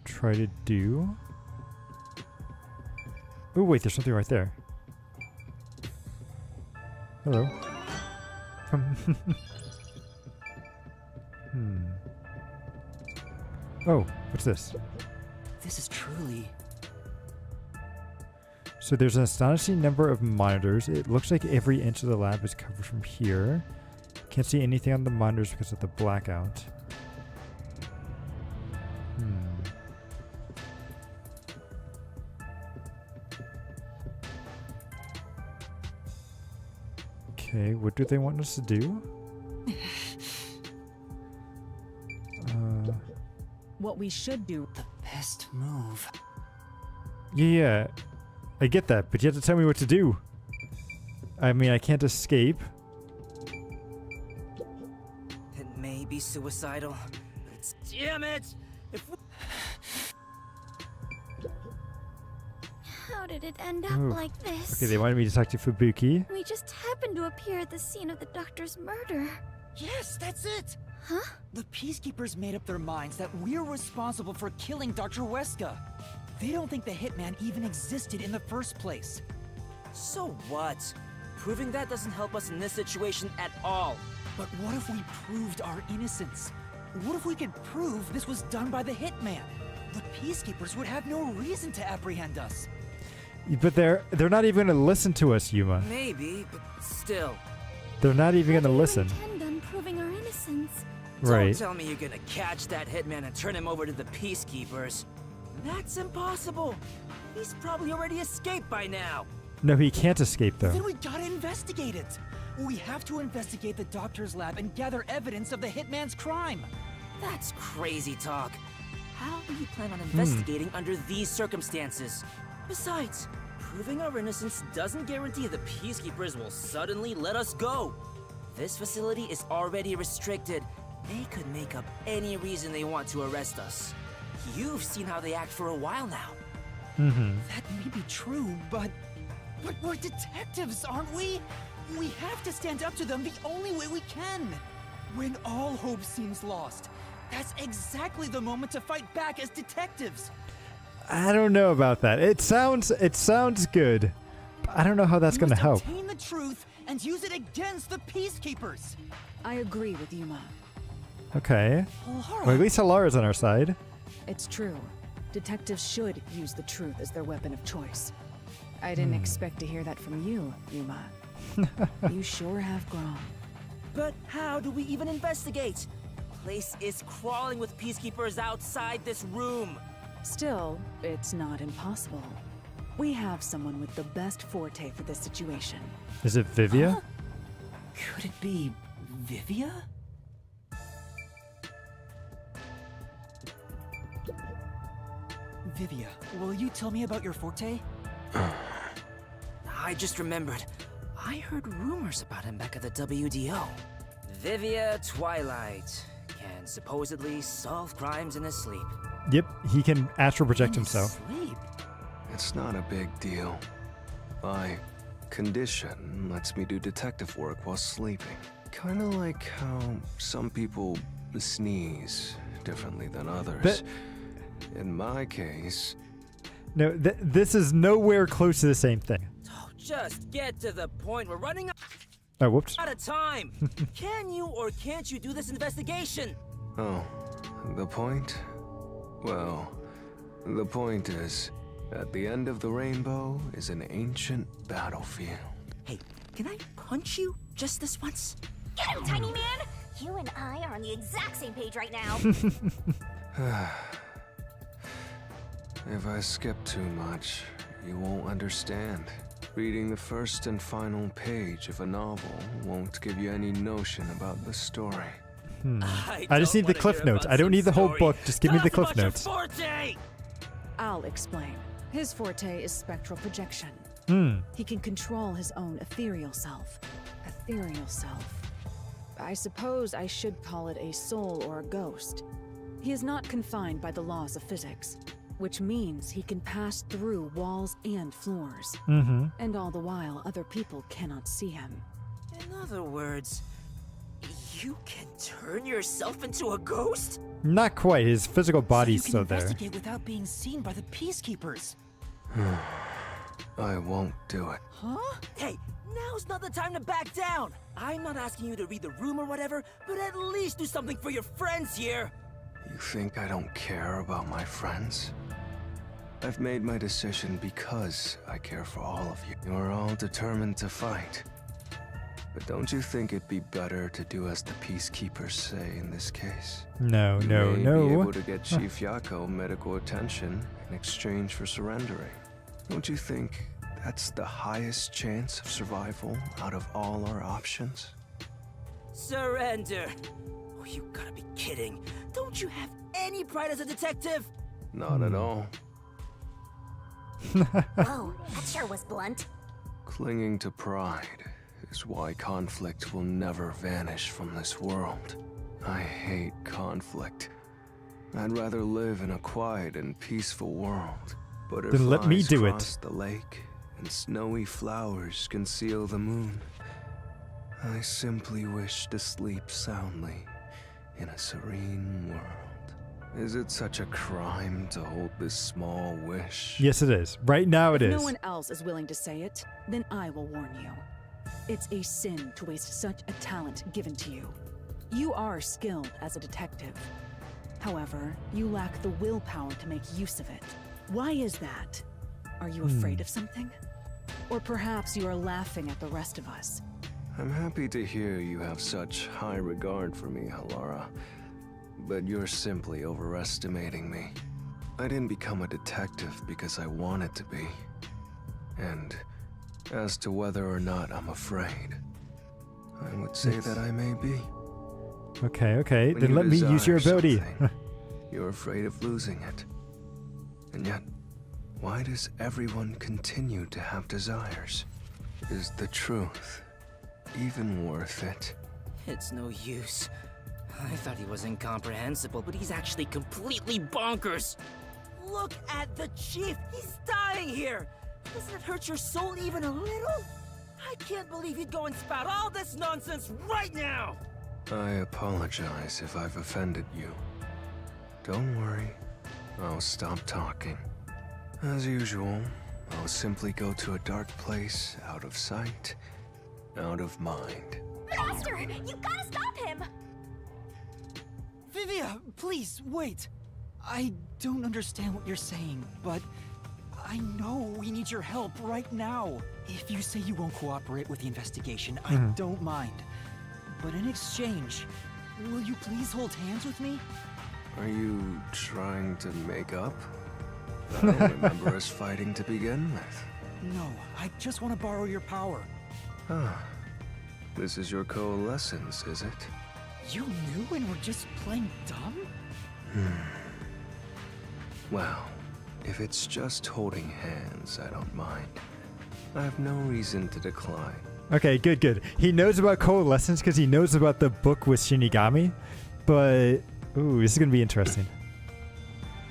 A: try to do? Oh, wait, there's something right there. Hello. Come. Oh, what's this?
G: This is truly...
A: So there's an astonishing number of monitors. It looks like every inch of the lab is covered from here. Can't see anything on the monitors because of the blackout. Okay, what do they want us to do?
L: What we should do...
G: the best move.
A: Yeah, I get that, but you have to tell me what to do. I mean, I can't escape.
B: It may be suicidal, but it's... Damn it! If we...
C: How did it end up
A: Ooh.
C: like this?
A: Okay, they wanted me to talk to Fubuki.
C: We just happened to appear at the scene of the doctor's murder.
G: Yes, that's it!
C: Huh?
G: The peacekeepers made up their minds that we're responsible for killing Dr. Weska. They don't think the hitman even existed in the first place.
B: So what? Proving that doesn't help us in this situation at all.
G: But what if we proved our innocence? What if we could prove this was done by the hitman? The peacekeepers would have no reason to apprehend us.
A: But they're not even going to listen to us, Yuma.
B: Maybe, but still.
A: They're not even going to listen.
C: Intend on proving our innocence.
A: Right.
B: Don't tell me you're gonna catch that hitman and turn him over to the peacekeepers. That's impossible. He's probably already escaped by now.
A: No, he can't escape though.
G: Then we gotta investigate it. We have to investigate the doctor's lab and gather evidence of the hitman's crime.
B: That's crazy talk. How do you plan on investigating under these circumstances? Besides, proving our innocence doesn't guarantee the peacekeepers will suddenly let us go. This facility is already restricted. They could make up any reason they want to arrest us. You've seen how they act for a while now.
G: That may be true, but we're detectives, aren't we? We have to stand up to them the only way we can. When all hope seems lost, that's exactly the moment to fight back as detectives.
A: I don't know about that. It sounds good. I don't know how that's going to help.
G: Obtain the truth and use it against the peacekeepers.
L: I agree with Yuma.
A: Okay. Well, at least Halara's on our side.
L: It's true. Detectives should use the truth as their weapon of choice. I didn't expect to hear that from you, Yuma. You sure have grown.
B: But how do we even investigate? Place is crawling with peacekeepers outside this room.
L: Still, it's not impossible. We have someone with the best forte for this situation.
A: Is it Vivia?
G: Could it be Vivia? Vivia, will you tell me about your forte?
B: I just remembered. I heard rumors about him back at the WDO. Vivia Twilight can supposedly solve crimes in his sleep.
A: Yep, he can astral project
G: In his
A: himself.
G: sleep?
K: It's not a big deal. My condition lets me do detective work while sleeping. Kind of like how some people sneeze differently than others.
A: But-
K: in my case,
A: No, this is nowhere close to the same thing.
B: Oh, just get to the point. We're running
A: Oh, whoops.
B: out of time. Can you or can't you do this investigation?
K: oh, the point? Well, the point is, at the end of the rainbow is an ancient battlefield.
B: Hey, can I punch you just this once?
H: Get him, tiny man! You and I are on the exact same page right now.
K: If I skip too much, you won't understand. Reading the first and final page of a novel won't give you any notion about the story.
A: I just need the cliff notes. I don't need the whole book. Just give me the cliff notes.
B: Forte!
L: I'll explain. His forte is spectral projection. He can control his own ethereal self. Ethereal self. I suppose I should call it a soul or a ghost. He is not confined by the laws of physics, which means he can pass through walls and floors. And all the while, other people cannot see him.
B: In other words, you can turn yourself into a ghost?
A: Not quite. His physical body's
G: so you
A: still
G: can
A: there.
G: investigate without being seen by the peacekeepers.
K: I won't do it.
G: Huh?
B: Hey, now's not the time to back down. I'm not asking you to read the room or whatever, but at least do something for your friends here.
K: You think I don't care about my friends? I've made my decision because I care for all of you. You're all determined to fight. But don't you think it'd be better to do as the peacekeepers say in this case?
A: No,
K: You
A: no,
K: may
A: no.
K: be able to get Chief Yako medical attention in exchange for surrendering. Don't you think that's the highest chance of survival out of all our options?
B: Surrender. Oh, you gotta be kidding. Don't you have any pride as a detective?
K: Not at all.
H: Whoa, that sure was blunt.
K: Clinging to pride is why conflict will never vanish from this world. I hate conflict. I'd rather live in a quiet and peaceful world.
A: Then let me
K: Butterflies
A: do it.
K: cross the lake, and snowy flowers conceal the moon. I simply wish to sleep soundly in a serene world. Is it such a crime to hold this small wish?
A: Yes, it is. Right now it
L: If
A: is.
L: no one else is willing to say it, then I will warn you. It's a sin to waste such a talent given to you. You are skilled as a detective. However, you lack the willpower to make use of it. Why is that? Are you afraid of something? Or perhaps you are laughing at the rest of us.
K: I'm happy to hear you have such high regard for me, Halara. But you're simply overestimating me. I didn't become a detective because I wanted to be. And as to whether or not I'm afraid, I would say that I may be.
A: Okay, okay.
K: When
A: Then
K: you
A: let me use your
K: desire
A: ability.
K: something, you're afraid of losing it. And yet, why does everyone continue to have desires? Is the truth even worth it?
B: It's no use. I thought he was incomprehensible, but he's actually completely bonkers. Look at the chief. He's dying here. Doesn't it hurt your soul even a little? I can't believe he'd go and spout all this nonsense right now.
K: I apologize if I've offended you. Don't worry, I'll stop talking. As usual, I'll simply go to a dark place, out of sight, out of mind.
H: Master, you gotta stop him!
G: Vivia, please, wait. I don't understand what you're saying, but I know we need your help right now. If you say you won't cooperate with the investigation, I don't mind. But in exchange, will you please hold hands with me?
K: Are you trying to make up? I don't remember us fighting to begin with.
G: No, I just want to borrow your power.
K: Ah, this is your coalescence, is it?
G: You knew and were just playing dumb?
K: Well, if it's just holding hands, I don't mind. I have no reason to decline.
A: Okay, good, good. He knows about coalescence because he knows about the book with Shinigami, but ooh, this is gonna be interesting.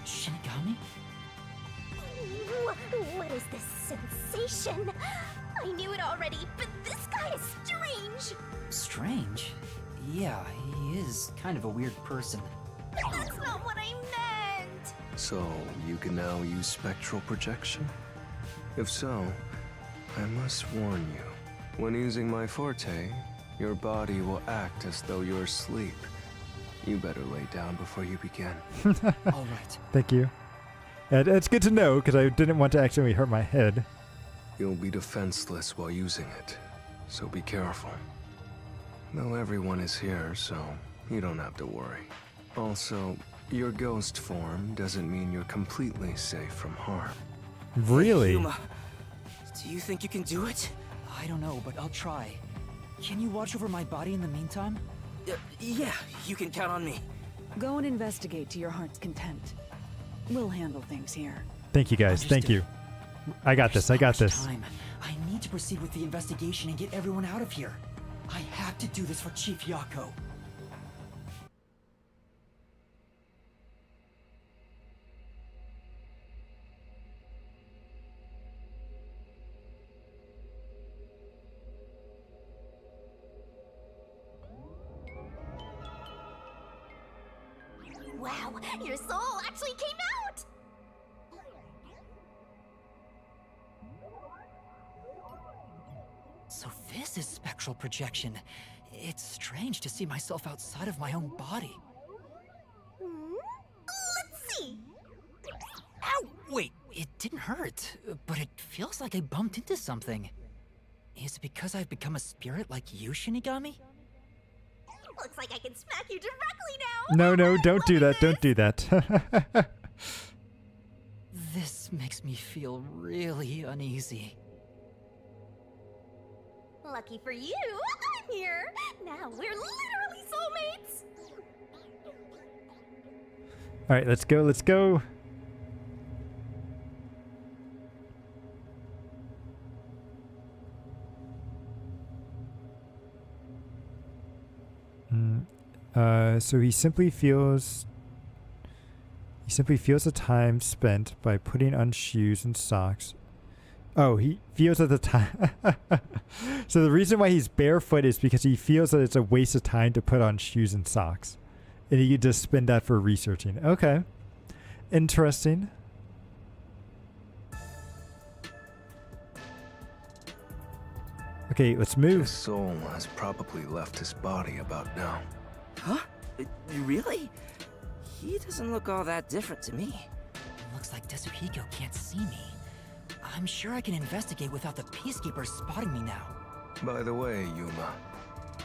G: Shinigami?
H: What is this sensation? I knew it already, but this guy is strange.
G: Strange? Yeah, he is kind of a weird person.
H: That's not what I meant.
K: So, you can now use spectral projection? If so, I must warn you. When using my forte, your body will act as though you're asleep. You better lay down before you begin.
G: All right.
A: Thank you. And it's good to know because I didn't want to accidentally hurt my head.
K: You'll be defenseless while using it, so be careful. Though everyone is here, so you don't have to worry. Also, your ghost form doesn't mean you're completely safe from harm.
A: Really?
B: Yuma, do you think you can do it?
G: I don't know, but I'll try. Can you watch over my body in the meantime?
B: Yeah, you can count on me.
L: Go and investigate to your heart's content. We'll handle things here.
A: Thank you guys. Thank you. I got this. I got this.
G: Time. I need to proceed with the investigation and get everyone out of here. I have to do this for Chief Yako.
H: Wow, your soul actually came out!
G: So this is spectral projection. It's strange to see myself outside of my own body.
H: Let's see.
G: Ow! Wait, it didn't hurt, but it feels like I bumped into something. Is it because I've become a spirit like you, Shinigami?
H: Looks like I can smack you directly now.
A: No, don't do that. Don't do that.
G: This makes me feel really uneasy.
H: Lucky for you, I'm here. Now we're literally soulmates.
A: All right, let's go. Let's go. So he simply feels the time spent by putting on shoes and socks. Oh, he feels that the time. So the reason why he's barefoot is because he feels that it's a waste of time to put on shoes and socks. And you just spend that for researching. Okay. Interesting. Okay, let's move.
K: His soul has probably left his body about now.
B: Huh? Really? He doesn't look all that different to me.
G: Looks like Tetsuhiko can't see me. I'm sure I can investigate without the Peacekeepers spotting me now.
K: By the way, Yuma,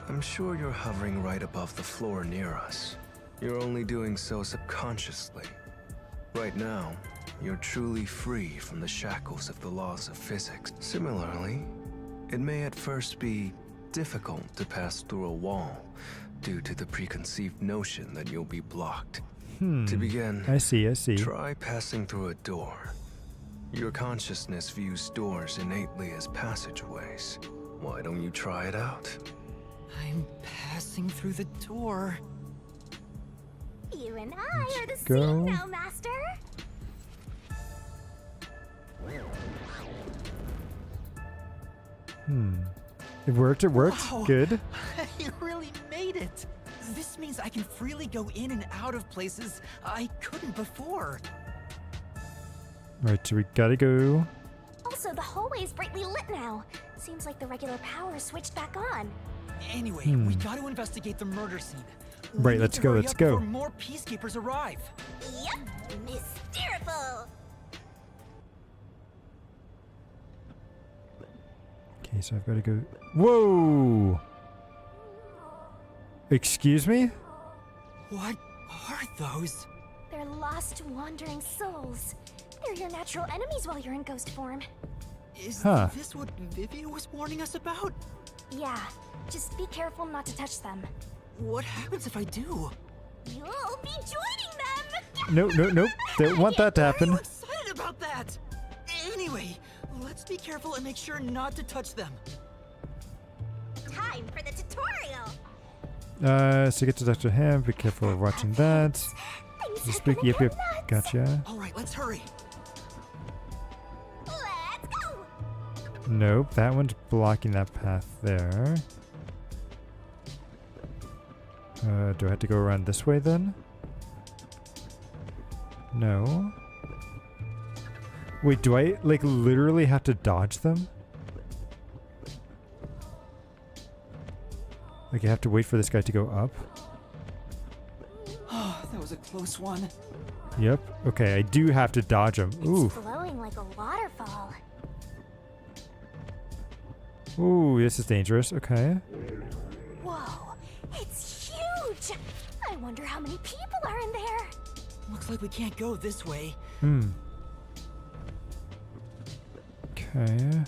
K: I'm sure you're hovering right above the floor near us. You're only doing so subconsciously. Right now, you're truly free from the shackles of the laws of physics. Similarly, it may at first be difficult to pass through a wall due to the preconceived notion that you'll be blocked. To begin,
A: I see.
K: try passing through a door. Your consciousness views doors innately as passageways. Why don't you try it out?
G: I'm passing through the door.
H: You and I are the
A: go.
H: same now, Master.
A: It worked.
G: Wow.
A: Good.
G: You really made it. This means I can freely go in and out of places I couldn't before.
A: Right, so we gotta go.
H: Also, the hallway is brightly lit now. Seems like the regular power switched back on.
G: Anyway, we gotta investigate the murder scene. We
A: Right,
G: need
A: let's
G: to
A: go,
G: hurry
A: let's
G: up
A: go.
G: Before more Peacekeepers arrive.
H: Yep, mysteriful.
A: Okay, so I've gotta go. Whoa! Excuse me?
G: What are those?
H: They're lost, wandering souls. They're your natural enemies while you're in ghost form.
G: Is
A: Huh.
G: this what Vivia was warning us about?
H: Yeah, just be careful not to touch them.
G: What happens if I do?
H: You'll be joining them!
A: Nope. Don't want that to
G: Why are
A: happen.
G: you excited about that? Anyway, let's be careful and make sure not to touch them.
H: Time for the tutorial!
A: So get to Dr. Ham. Be careful of watching that.
H: Things
A: The
H: are
A: spooky.
H: gonna
A: Yep.
H: go nuts.
A: Gotcha.
G: All right, let's hurry.
H: Let's go!
A: Nope, that one's blocking that path there. Do I have to go around this way then? No. Wait, do I like literally have to dodge them? Like I have to wait for this guy to go up?
G: Oh, that was a close one.
A: Yep. Okay, I do have to dodge him. Ooh.
H: It's flowing like a waterfall.
A: Ooh, this is dangerous. Okay.
H: Whoa, it's huge! I wonder how many people are in there.
G: Looks like we can't go this way.
A: Okay.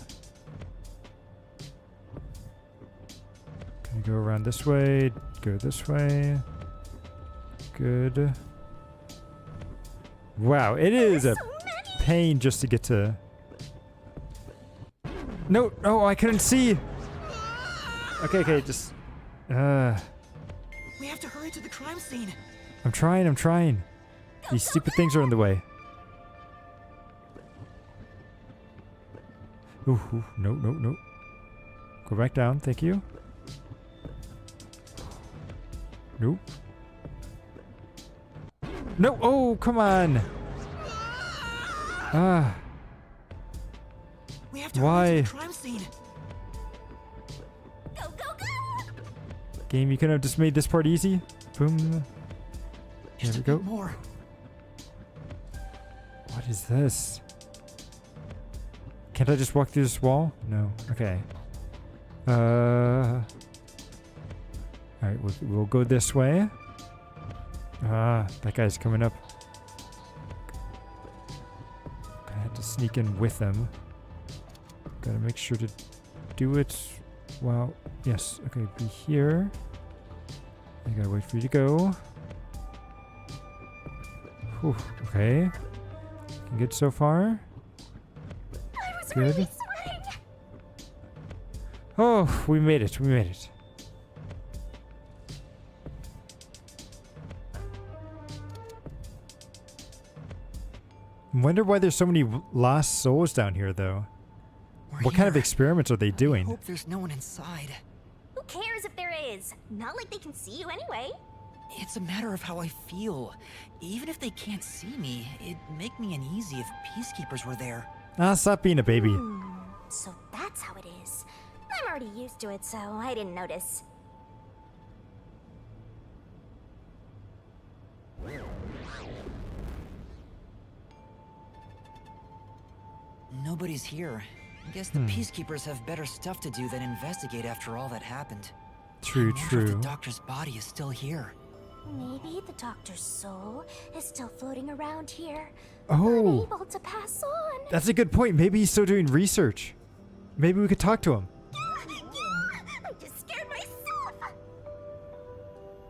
A: Can you go around this way? Go this way. Good. Wow, it is a pain just to get to... No, I couldn't see. Okay, just...
G: We have to hurry to the crime scene.
A: I'm trying. These stupid things are in the way. Ooh, no. Go back down, thank you. Nope. No, oh, come on.
G: We have to
A: Why?
G: hurry to the crime scene.
H: Go!
A: Game, you couldn't have just made this part easy? Boom. There
G: Just
A: we
G: a
A: go.
G: bit more.
A: What is this? Can't I just walk through this wall? No. Okay. Alright, we'll go this way. That guy's coming up. I had to sneak in with him. Gotta make sure to do it while... Yes, okay, be here. I gotta wait for you to go. Whew, okay. Looking good so far.
H: I was
A: Good.
H: really sweating!
A: Oh, we made it. Wonder why there's so many lost souls down here, though. What kind of experiments are they
G: I
A: doing?
G: hope there's no one inside.
H: Who cares if there is? Not like they can see you anyway.
G: It's a matter of how I feel. Even if they can't see me, it'd make me uneasy if peacekeepers were there.
A: Ah, stop being a baby.
H: So that's how it is. I'm already used to it, so I didn't notice.
G: Nobody's here. I guess the peacekeepers have better stuff to do than investigate after all that happened.
A: True,
G: I wonder if
A: true.
G: the doctor's body is still here.
H: Maybe the doctor's soul is still floating around here,
A: Oh,
H: unable to pass on.
A: that's a good point. Maybe he's still doing research. Maybe we could talk to him.
H: I just scared myself.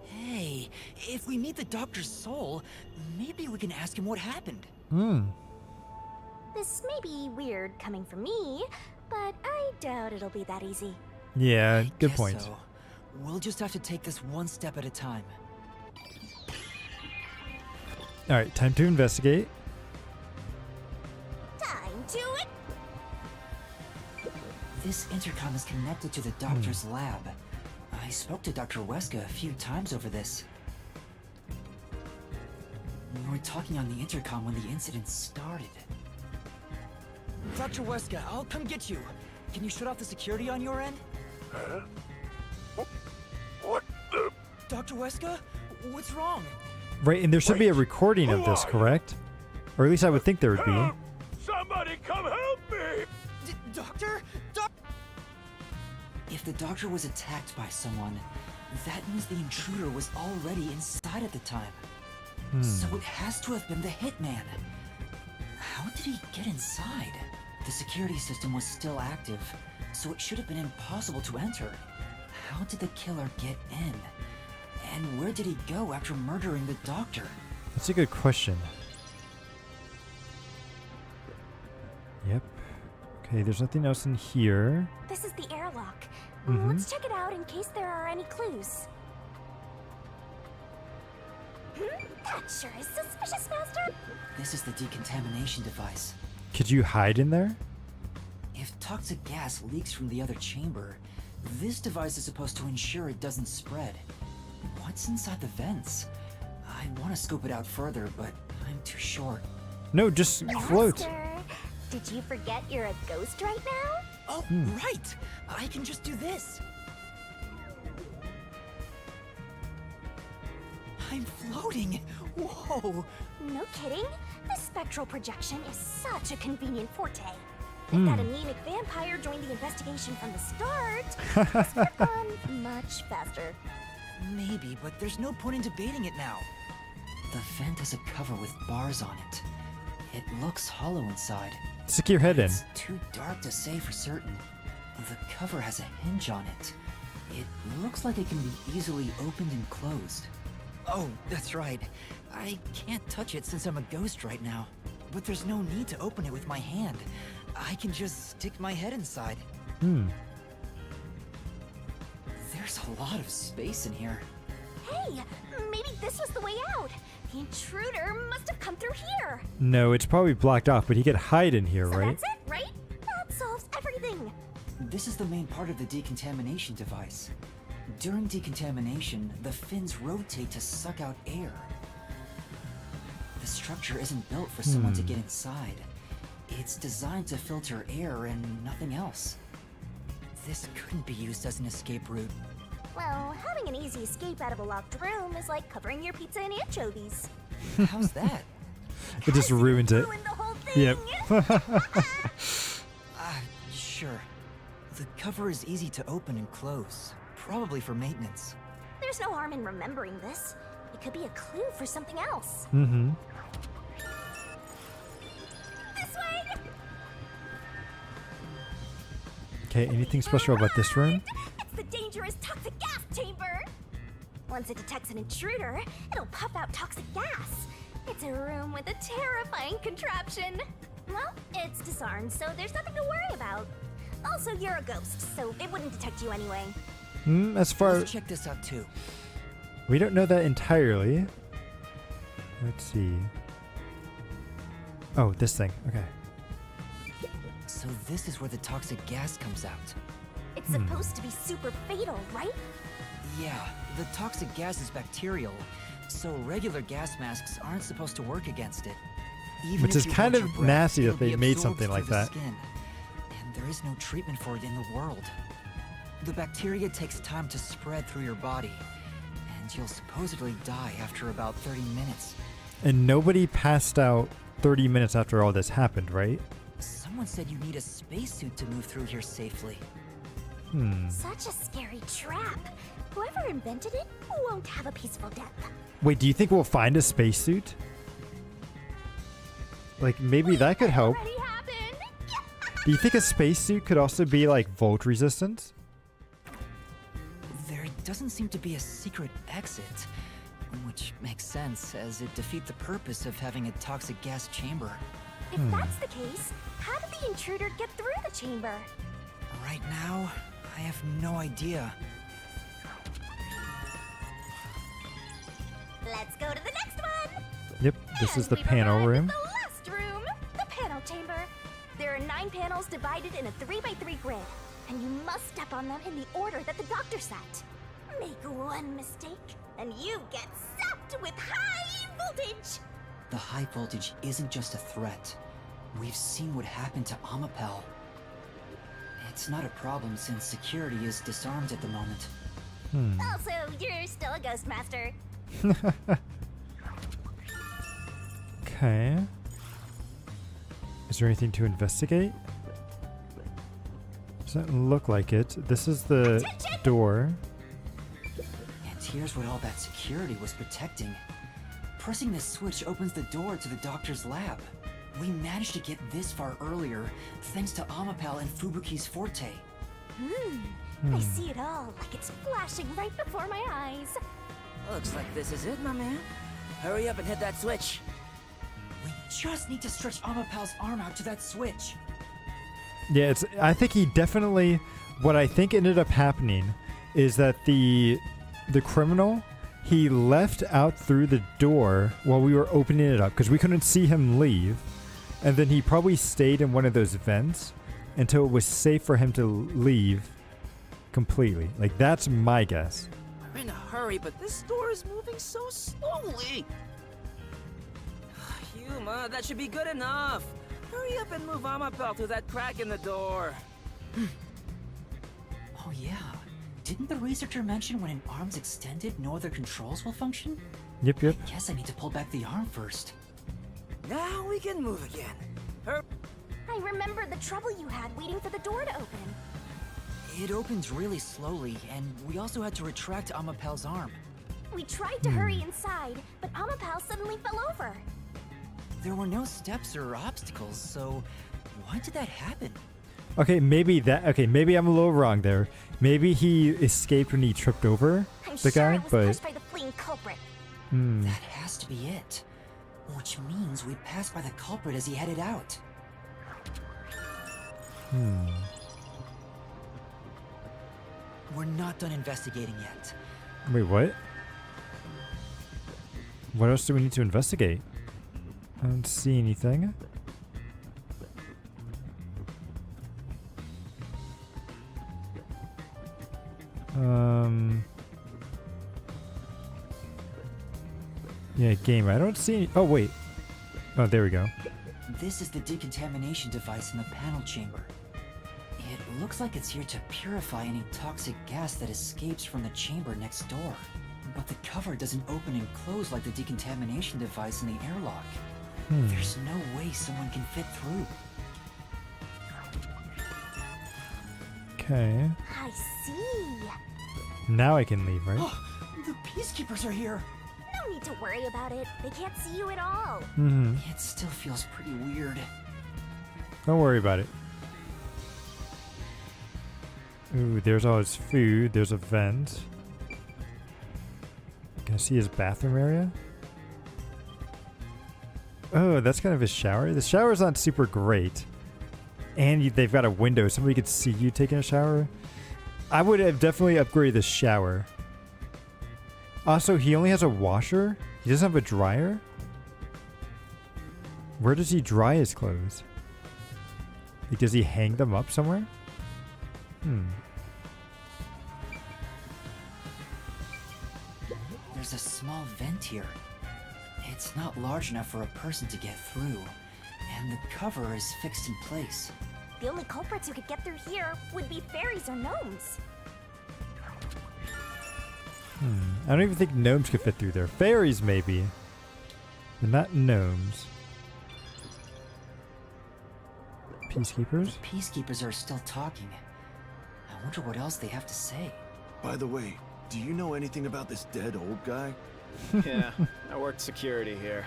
G: Hey, if we meet the doctor's soul, maybe we can ask him what happened.
H: This may be weird coming from me, but I doubt it'll be that easy.
A: Yeah, good
G: Guess
A: point.
G: so. We'll just have to take this one step at a time.
A: All right, time to investigate.
H: Time to it.
G: This intercom is connected to the doctor's lab. I spoke to Dr. Weska a few times over this. We were talking on the intercom when the incident started. Dr. Weska, I'll come get you. Can you shut off the security on your end?
F: Huh? What the?
G: Dr. Weska? What's wrong?
A: Right, and there should be a recording of this, correct? Or at least I would think there would be.
F: Help! Somebody come help me!
G: Doctor? If the doctor was attacked by someone, that means the intruder was already inside at the time. So it has to have been the hitman. How did he get inside? The security system was still active, so it should have been impossible to enter. How did the killer get in? And where did he go after murdering the doctor?
A: That's a good question. Yep. Okay, there's nothing else in here.
H: This is the airlock. Let's check it out in case there are any clues. That sure is suspicious, Master.
G: This is the decontamination device.
A: Could you hide in there?
G: If toxic gas leaks from the other chamber, this device is supposed to ensure it doesn't spread. What's inside the vents? I want to scope it out further, but I'm too short.
A: No, just float.
H: Master, did you forget you're a ghost right now?
G: Oh, right! I can just do this. I'm floating! Whoa!
H: No kidding. This spectral projection is such a convenient forte. If that anemic vampire joined the investigation from the start, this would have gone much faster.
G: Maybe, but there's no point in debating it now. The vent has a cover with bars on it. It looks hollow inside.
A: Stick your head in.
G: It's too dark to say for certain. The cover has a hinge on it. It looks like it can be easily opened and closed. Oh, that's right. I can't touch it since I'm a ghost right now. But there's no need to open it with my hand. I can just stick my head inside. There's a lot of space in here.
H: Hey, maybe this was the way out. The intruder must have come through here.
A: No, it's probably blocked off, but he could hide in here,
H: So
A: right?
H: that's it, right? That solves everything.
G: This is the main part of the decontamination device. During decontamination, the fins rotate to suck out air. The structure isn't built for someone to get inside. It's designed to filter air and nothing else. This couldn't be used as an escape route.
H: Well, having an easy escape out of a locked room is like covering your pizza in anchovies.
G: How's that?
A: It just ruins it.
H: Ruined the whole thing.
A: Yep.
G: Sure. The cover is easy to open and close, probably for maintenance.
H: There's no harm in remembering this. It could be a clue for something else. This way!
A: Okay, anything special about this room?
H: It's the dangerous toxic gas chamber! Once it detects an intruder, it'll puff out toxic gas. It's a room with a terrifying contraption. Well, it's disarmed, so there's nothing to worry about. Also, you're a ghost, so it wouldn't detect you anyway.
A: As far
G: Let's check this out too.
A: we don't know that entirely. Let's see. Oh, this thing. Okay.
G: So this is where the toxic gas comes out.
H: It's supposed to be super fatal, right?
G: Yeah, the toxic gas is bacterial, so regular gas masks aren't supposed to work against it. Even
A: Which
G: if
A: is
G: you
A: kind
G: hold
A: of
G: your breath,
A: nasty that
G: it'll be
A: they made
G: absorbed
A: something like
G: through the
A: that.
G: skin, and there is no treatment for it in the world. The bacteria takes time to spread through your body, and you'll supposedly die after about 30 minutes.
A: And nobody passed out 30 minutes after all this happened, right?
G: Someone said you need a spacesuit to move through here safely.
H: Such a scary trap. Whoever invented it won't have a peaceful death.
A: Wait, do you think we'll find a spacesuit? Like, maybe that could help.
H: Already happened.
A: Do you think a spacesuit could also be, like, volt resistant?
G: There doesn't seem to be a secret exit, which makes sense as it defeats the purpose of having a toxic gas chamber.
H: If that's the case, how did the intruder get through the chamber?
G: Right now, I have no idea.
H: Let's go to the next one.
A: Yep, this is the
H: We've
A: panel
H: arrived
A: room.
H: at the last room, the panel chamber. There are 9 panels divided in a 3x3 grid, and you must step on them in the order that the doctor set. Make one mistake, and you get zapped with high voltage.
G: The high voltage isn't just a threat. We've seen what happened to Amapel. It's not a problem since security is disarmed at the moment.
H: Also, you're still a ghost master.
A: Okay. Is there anything to investigate? Doesn't look like it. This is the
H: Attention!
A: door.
G: And here's what all that security was protecting. Pressing this switch opens the door to the doctor's lab. We managed to get this far earlier thanks to Amapel and Fubuki's forte.
H: I see it all like it's flashing right before my eyes.
B: Looks like this is it, my man. Hurry up and hit that switch.
G: We just need to stretch Amapel's arm out to that switch.
A: Yeah, I think he definitely, what I think ended up happening is that the criminal, he left out through the door while we were opening it up because we couldn't see him leave. And then he probably stayed in one of those vents until it was safe for him to leave completely. Like, that's my guess.
B: We're in a hurry, but this door is moving so slowly. Yuma, that should be good enough. Hurry up and move Amapel through that crack in the door.
G: Oh yeah. Didn't the researcher mention when an arm's extended, no other controls will function?
A: Yep.
G: Guess I need to pull back the arm first.
B: Now we can move again.
H: I remember the trouble you had waiting for the door to open.
G: It opened really slowly, and we also had to retract Amapel's arm.
H: We tried to hurry inside, but Amapel suddenly fell over.
G: There were no steps or obstacles, so why did that happen?
A: Okay, maybe I'm a little wrong there. Maybe he escaped when he tripped over
H: I'm
A: the
H: sure
A: guy,
H: it was
A: but
H: pushed by the fleeing culprit.
G: That has to be it. Which means we passed by the culprit as he headed out. We're not done investigating yet.
A: Wait, what? What else do we need to investigate? I don't see anything. Yeah, game. I don't see any. Oh, wait. Oh, there we go.
G: This is the decontamination device in the panel chamber. It looks like it's here to purify any toxic gas that escapes from the chamber next door. But the cover doesn't open and close like the decontamination device in the airlock. There's no way someone can fit through.
A: Okay.
H: I see.
A: Now I can leave, right?
G: The peacekeepers are here!
H: No need to worry about it. They can't see you at all.
G: It still feels pretty weird.
A: Don't worry about it. Ooh, there's all his food. There's a vent. Can I see his bathroom area? Oh, that's kind of his shower. The shower's not super great. And they've got a window. Somebody could see you taking a shower. I would have definitely upgraded the shower. Also, he only has a washer. He doesn't have a dryer. Where does he dry his clothes? Like, does he hang them up somewhere?
G: There's a small vent here. It's not large enough for a person to get through, and the cover is fixed in place.
H: The only culprits who could get through here would be fairies or gnomes.
A: I don't even think gnomes could fit through there. Fairies, maybe. But not gnomes. Peacekeepers?
G: The peacekeepers are still talking. I wonder what else they have to say.
M: By the way, do you know anything about this dead old guy?
J: Yeah, I worked security here.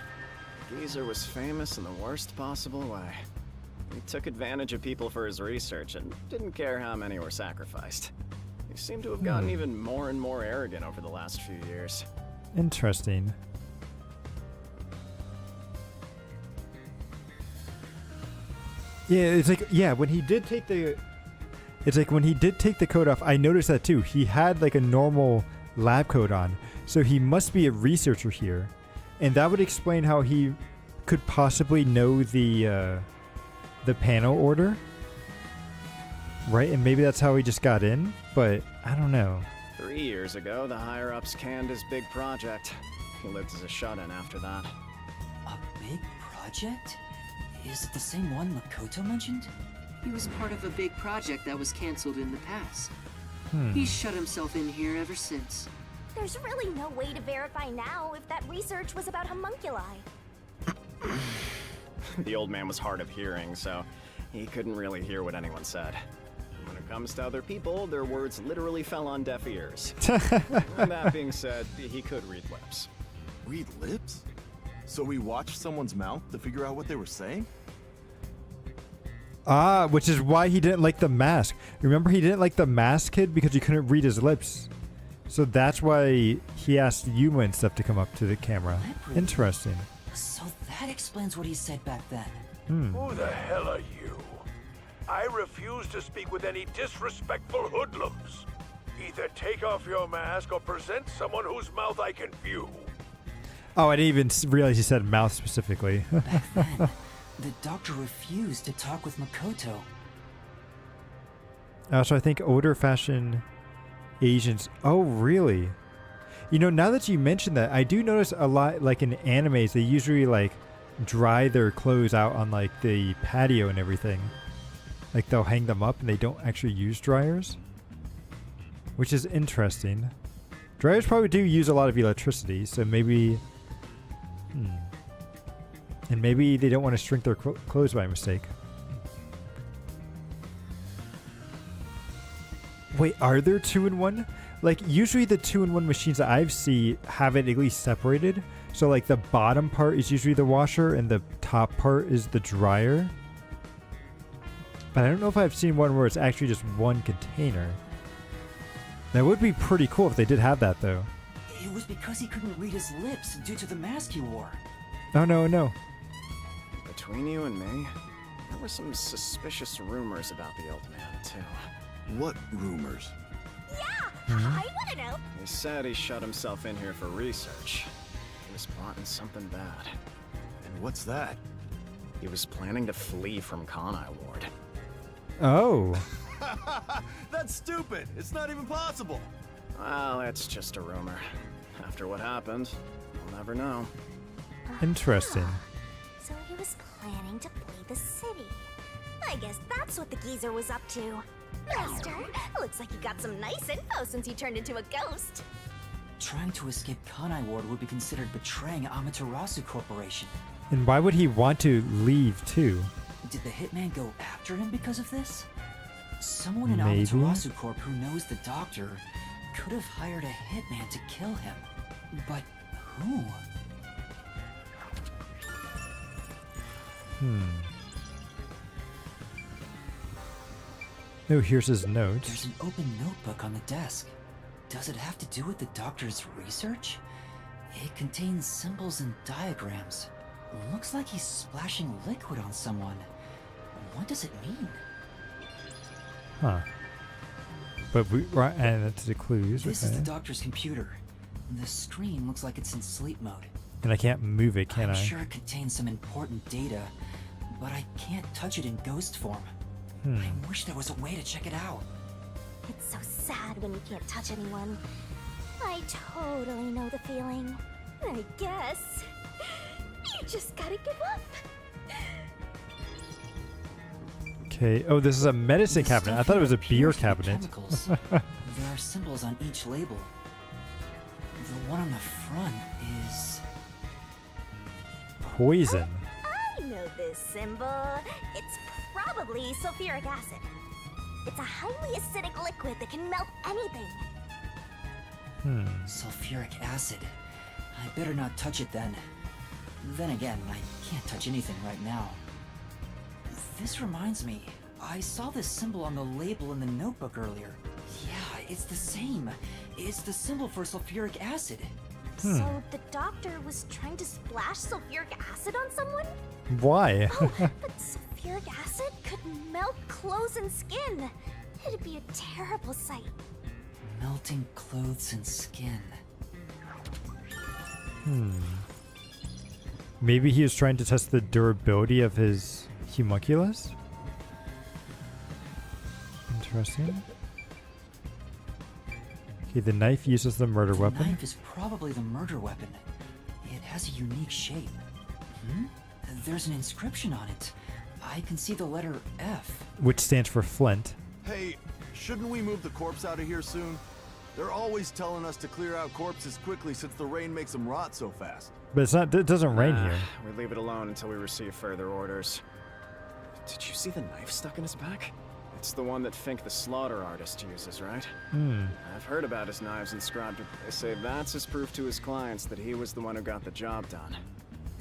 J: Geezer was famous in the worst possible way. He took advantage of people for his research and didn't care how many were sacrificed. He seemed to have gotten even more and more arrogant over the last few years.
A: Interesting. Yeah, it's like, yeah, when he did take the... It's like when he did take the coat off, I noticed that too. He had like a normal lab coat on. So he must be a researcher here. And that would explain how he could possibly know the panel order. Right? And maybe that's how he just got in. But I don't know.
J: 3 years ago, the higher-ups canned his big project. He lived as a shut-in after that.
G: A big project? Is it the same one Makoto mentioned?
N: He was part of a big project that was cancelled in the past. He's shut himself in here ever since.
H: There's really no way to verify now if that research was about homunculi.
J: The old man was hard of hearing, so he couldn't really hear what anyone said. When it comes to other people, their words literally fell on deaf ears. And that being said, he could read lips.
M: Read lips? So we watched someone's mouth to figure out what they were saying?
A: Ah, which is why he didn't like the mask. Remember, he didn't like the mask kid because he couldn't read his lips. So that's why he asked Yuma and stuff to come up to the camera. Interesting.
G: So that explains what he said back then.
F: Who the hell are you? I refuse to speak with any disrespectful hoodlums. Either take off your mask or present someone whose mouth I can view.
A: Oh, I didn't even realize he said mouth specifically.
G: Back then, the doctor refused to talk with Makoto.
A: So I think older fashion Asians. Oh, really? You know, now that you mention that, I do notice a lot, like in animes, they usually like dry their clothes out on like the patio and everything. Like they'll hang them up and they don't actually use dryers, which is interesting. Dryers probably do use a lot of electricity, so maybe... And maybe they don't want to shrink their clothes by mistake. Wait, are there 2-in-1? Like, usually the 2-in-1 machines that I've seen have it at least separated. So, like, the bottom part is usually the washer and the top part is the dryer. But I don't know if I've seen one where it's actually just one container. That would be pretty cool if they did have that, though.
G: It was because he couldn't read his lips due to the mask he wore.
A: Oh, no.
J: Between you and me, there were some suspicious rumors about the old man, too.
M: What rumors?
H: Yeah, I want to know.
J: He said he shut himself in here for research. He was plotting something bad.
M: And what's that?
J: He was planning to flee from Kanai Ward.
A: Oh.
M: That's stupid. It's not even possible.
J: Well, it's just a rumor. After what happened, we'll never know.
A: Interesting.
H: So he was planning to flee the city. I guess that's what the geezer was up to. Master, looks like you got some nice info since you turned into a ghost.
G: Trying to escape Kanai Ward would be considered betraying Amaterasu Corporation.
A: And why would he want to leave, too?
G: Did the hitman go after him because of this? Someone in
A: Maybe.
G: Amaterasu Corp who knows the doctor could have hired a hitman to kill him. But who?
A: Oh, here's his note.
G: There's an open notebook on the desk. Does it have to do with the doctor's research? It contains symbols and diagrams. Looks like he's splashing liquid on someone. What does it mean?
A: Huh. But right, and that's the clues.
G: This
A: okay.
G: is the doctor's computer. The screen looks like it's in sleep mode.
A: And I can't move it, can
G: I'm
A: I?
G: sure it contains some important data, but I can't touch it in ghost form. I wish there was a way to check it out.
H: It's so sad when you can't touch anyone. I totally know the feeling. I guess you just gotta give up.
A: Okay. Oh, this is a medicine cabinet. I thought it was a beer cabinet.
G: Chemicals. There are symbols on each label. The one on the front is
A: Poison.
H: I know this symbol. It's probably sulfuric acid. It's a highly acidic liquid that can melt anything.
G: sulfuric acid. I better not touch it then. Then again, I can't touch anything right now. This reminds me, I saw this symbol on the label in the notebook earlier. Yeah, it's the same. It's the symbol for sulfuric acid.
H: So the doctor was trying to splash sulfuric acid on someone?
A: Why?
H: Oh, but sulfuric acid could melt clothes and skin. It'd be a terrible sight.
G: Melting clothes and skin.
A: Maybe he was trying to test the durability of his homunculus? Interesting. Okay, the knife uses the murder weapon.
G: The knife is probably the murder weapon. It has a unique shape. There's an inscription on it. I can see the letter F.
A: Which stands for Flint.
M: Hey, shouldn't we move the corpse out of here soon? They're always telling us to clear out corpses quickly since the rain makes them rot so fast.
A: But it's not. It doesn't rain here.
J: We leave it alone until we receive further orders. Did you see the knife stuck in his back? It's the one that Fink the slaughter artist uses, right? I've heard about his knives inscribed. They say that's his proof to his clients that he was the one who got the job done.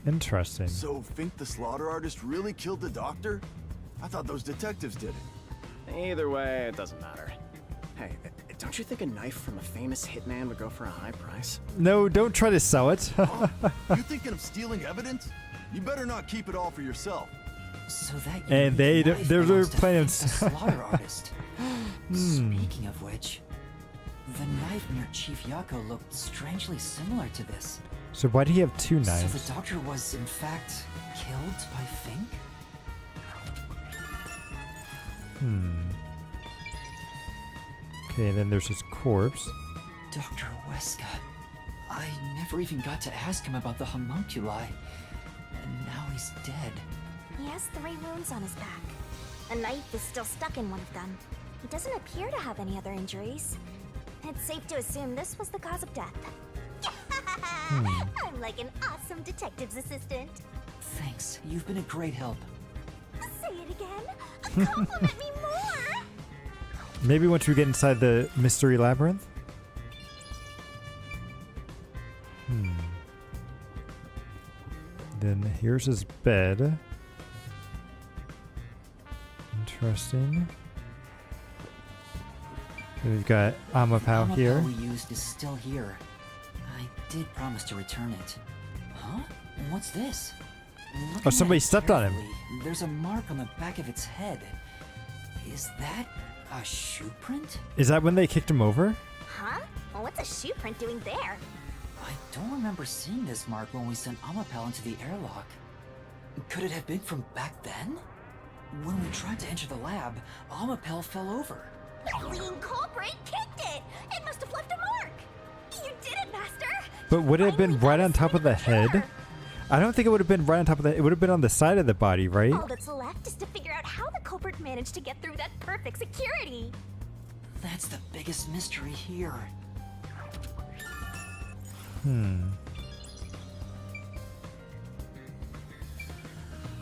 A: Interesting.
M: So Fink the slaughter artist really killed the doctor? I thought those detectives did it.
J: Either way, it doesn't matter. Hey, don't you think a knife from a famous hitman would go for a high price?
A: No, don't try to sell it.
M: You thinking of stealing evidence? You better not keep it all for yourself.
G: So that
A: And they're playing.
G: slaughter artist. Speaking of which, the knife near Chief Yako looked strangely similar to this.
A: So why do he have two
G: So
A: knives?
G: the doctor was in fact killed by Fink?
A: Okay, then there's his corpse.
G: Dr. Weska. I never even got to ask him about the homunculi. And now he's dead.
H: He has 3 wounds on his back. A knife is still stuck in one of them. He doesn't appear to have any other injuries. It's safe to assume this was the cause of death. I'm like an awesome detective's assistant.
G: Thanks. You've been a great help.
H: Say it again. Compliment me more.
A: Maybe once we get inside the mystery labyrinth? Then here's his bed. Interesting. And we've got Amapao
G: The
A: here.
G: we used is still here. I did promise to return it. Huh? What's this? Looking
A: Somebody
G: at it
A: stepped on him.
G: carefully, There's a mark on the back of its head. Is that a shoe print?
A: Is that when they kicked him over?
H: Huh? Well, what's a shoe print doing there?
G: I don't remember seeing this mark when we sent Amapel into the airlock. Could it have been from back then? When we tried to enter the lab, Amapel fell over.
H: The lean culprit kicked it! It must have left a mark! You did it, Master!
A: But would it have been right on top of the head? I don't think it would have been right on top of the. It would have been on the side of the body, right?
H: All that's left is to figure out how the culprit managed to get through that perfect security.
G: That's the biggest mystery here.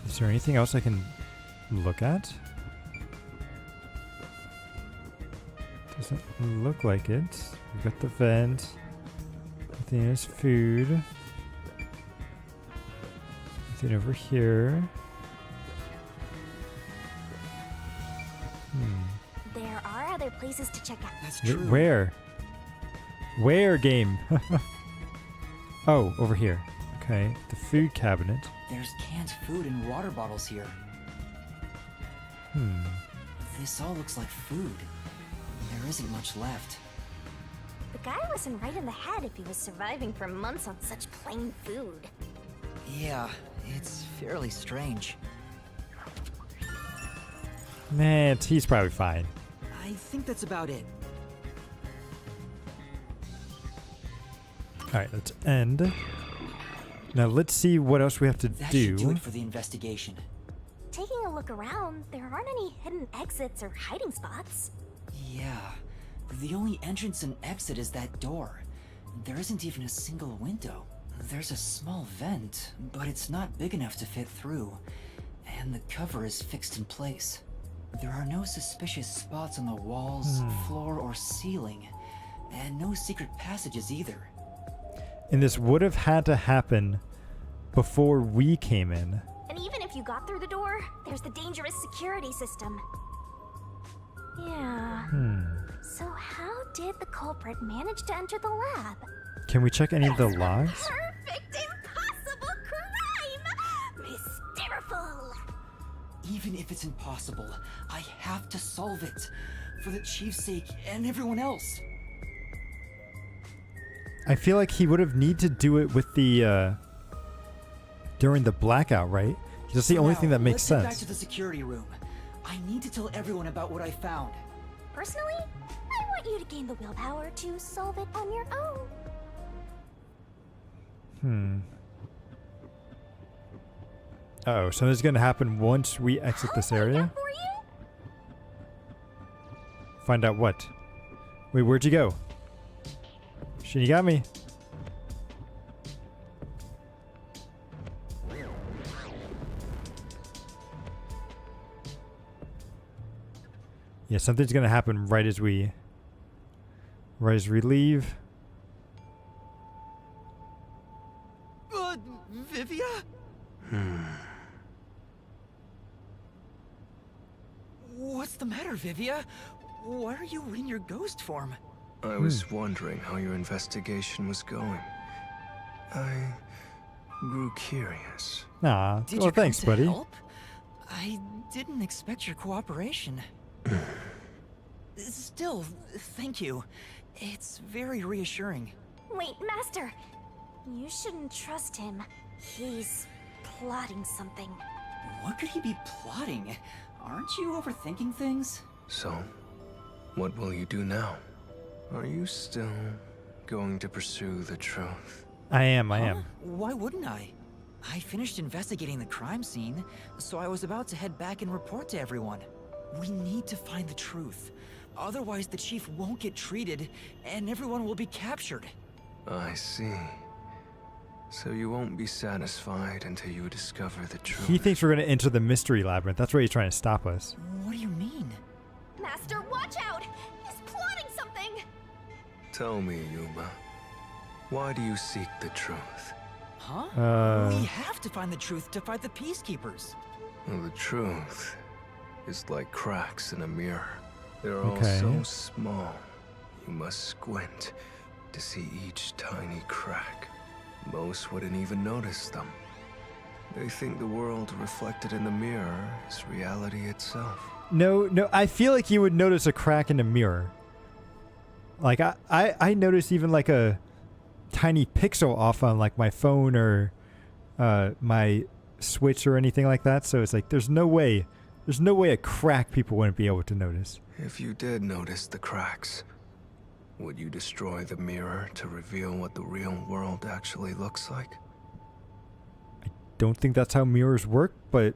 A: Is there anything else I can look at? Doesn't look like it. We've got the vent. Nothing is food. Nothing over here.
H: There are other places to check out.
G: That's
A: Where? Where, game? Oh, over here. Okay, the food cabinet.
G: There's canned food and water bottles here. This all looks like food. There isn't much left.
H: The guy wasn't right in the head if he was surviving for months on such plain food.
G: Yeah, it's fairly strange.
A: Man, he's probably fine.
G: I think that's about it.
A: Alright, let's end. Now let's see what else we have to
G: That
A: do.
G: should do it for the investigation.
H: Taking a look around, there aren't any hidden exits or hiding spots.
G: Yeah. The only entrance and exit is that door. There isn't even a single window. There's a small vent, but it's not big enough to fit through. And the cover is fixed in place. There are no suspicious spots on the walls, floor, or ceiling. And no secret passages either.
A: And this would have had to happen before we came in.
H: And even if you got through the door, there's the dangerous security system. Yeah. So how did the culprit manage to enter the lab?
A: Can we check any of the logs?
H: Perfect impossible crime! Mysteriful!
G: Even if it's impossible, I have to solve it. For the chief's sake and everyone else.
A: I feel like he would have need to do it with the during the blackout, right? That's the only thing that makes
G: let's head back
A: sense.
G: to the security room. I need to tell everyone about what I found.
H: Personally, I want you to gain the willpower to solve it on your own.
A: Oh, something's gonna happen once we exit this area? Find out what? Wait, where'd you go? Shin, you got me. Yeah, something's gonna happen right as we leave.
G: Vivia? What's the matter, Vivia? Why are you in your ghost form?
K: I was wondering how your investigation was going. I grew curious.
A: Nah,
G: Did
A: well,
G: you come
A: thanks,
G: to
A: buddy.
G: help? I didn't expect your cooperation. Still, thank you. It's very reassuring.
H: Wait, Master! You shouldn't trust him. He's plotting something.
G: What could he be plotting? Aren't you overthinking things?
K: So, what will you do now? Are you still going to pursue the truth?
A: I am.
G: Why wouldn't I? I finished investigating the crime scene, so I was about to head back and report to everyone. We need to find the truth. Otherwise, the chief won't get treated, and everyone will be captured.
K: I see. So you won't be satisfied until you discover the truth.
A: He thinks we're gonna enter the mystery labyrinth. That's where he's trying to stop us.
G: What do you mean?
H: Master, watch out! He's plotting something!
K: Tell me, Yuma. Why do you seek the truth?
G: Huh? We have to find the truth to fight the peacekeepers.
K: Well, the truth is like cracks in a mirror. They're all
A: Okay.
K: so small, you must squint to see each tiny crack. Most wouldn't even notice them. They think the world reflected in the mirror is reality itself.
A: No, I feel like you would notice a crack in the mirror. Like, I noticed even like a tiny pixel off on like my phone or my Switch or anything like that. So it's like, there's no way a crack people wouldn't be able to notice.
K: If you did notice the cracks, would you destroy the mirror to reveal what the real world actually looks like?
A: Don't think that's how mirrors work, but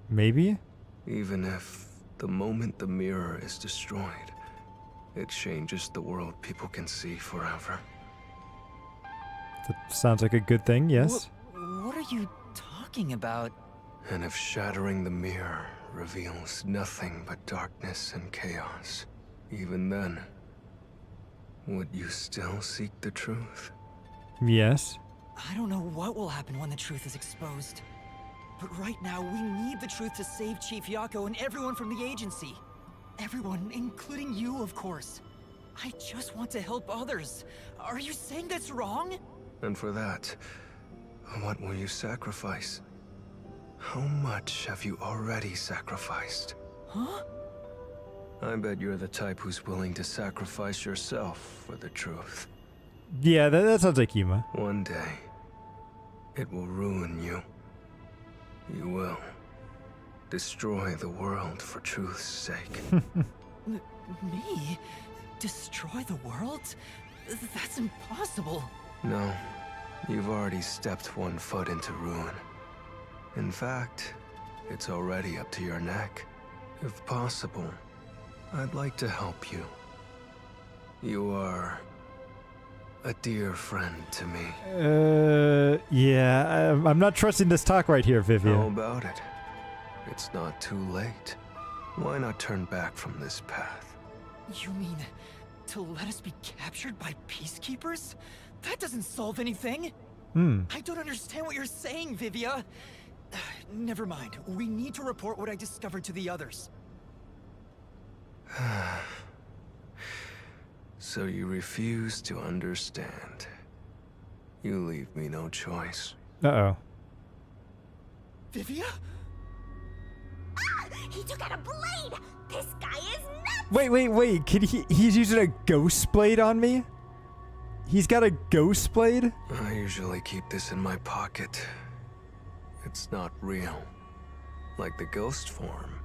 A: maybe?
K: Even if the moment the mirror is destroyed, it changes the world people can see forever.
A: That sounds like a good thing, yes?
G: What are you talking about?
K: And if shattering the mirror reveals nothing but darkness and chaos, even then, would you still seek the truth?
A: Yes.
G: I don't know what will happen when the truth is exposed. But right now, we need the truth to save Chief Yako and everyone from the agency. Everyone, including you, of course. I just want to help others. Are you saying that's wrong?
K: And for that, what will you sacrifice? How much have you already sacrificed?
G: Huh?
K: I bet you're the type who's willing to sacrifice yourself for the truth.
A: Yeah, that sounds like Yuma.
K: One day, it will ruin you. You will destroy the world for truth's sake.
G: Me? Destroy the world? That's impossible.
K: No, you've already stepped one foot into ruin. In fact, it's already up to your neck. If possible, I'd like to help you. You are a dear friend to me.
A: Yeah, I'm not trusting this talk right here, Vivian.
K: How about it? It's not too late. Why not turn back from this path?
G: You mean to let us be captured by peacekeepers? That doesn't solve anything. I don't understand what you're saying, Vivia. Never mind. We need to report what I discovered to the others.
K: So you refuse to understand. You leave me no choice.
A: Uh-oh.
G: Vivia?
H: Ah! He took out a blade! This guy is nuts!
A: Wait. He's using a ghost blade on me? He's got a ghost blade?
K: I usually keep this in my pocket. It's not real. Like the ghost form,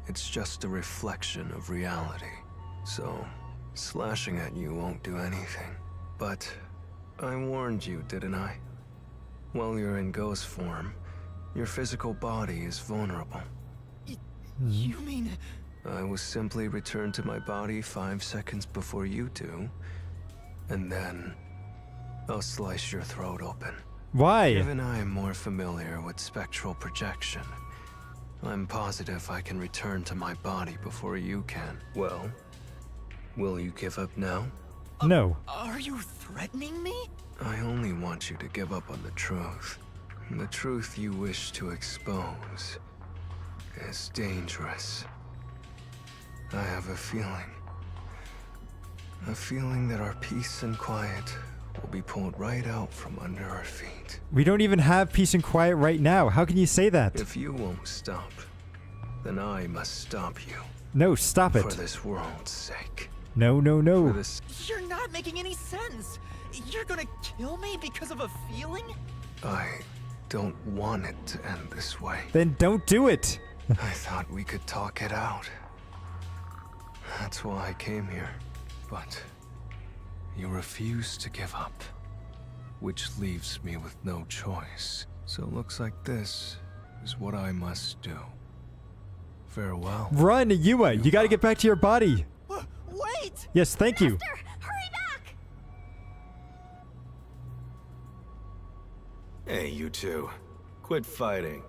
K: it's just a reflection of reality. So, slashing at you won't do anything. But I warned you, didn't I? While you're in ghost form, your physical body is vulnerable.
G: You mean...
K: I will simply return to my body 5 seconds before you do, and then I'll slice your throat open.
A: Why?
K: Even I am more familiar with spectral projection. I'm positive I can return to my body before you can. Well, will you give up now?
A: No.
G: Are you threatening me?
K: I only want you to give up on the truth. The truth you wish to expose is dangerous. I have a feeling that our peace and quiet will be pulled right out from under our feet.
A: We don't even have peace and quiet right now. How can you say that?
K: If you won't stop, then I must stop you.
A: No, stop it.
K: For this world's sake.
A: No.
K: For this...
G: You're not making any sense. You're gonna kill me because of a feeling?
K: I don't want it to end this way.
A: Then don't do it.
K: I thought we could talk it out. That's why I came here. But you refuse to give up, which leaves me with no choice. So it looks like this is what I must do. Farewell.
A: Run, Yuma. You gotta get back to your body.
G: Wait!
A: Yes, thank you.
H: Master, hurry back!
D: Hey, you two. Quit fighting.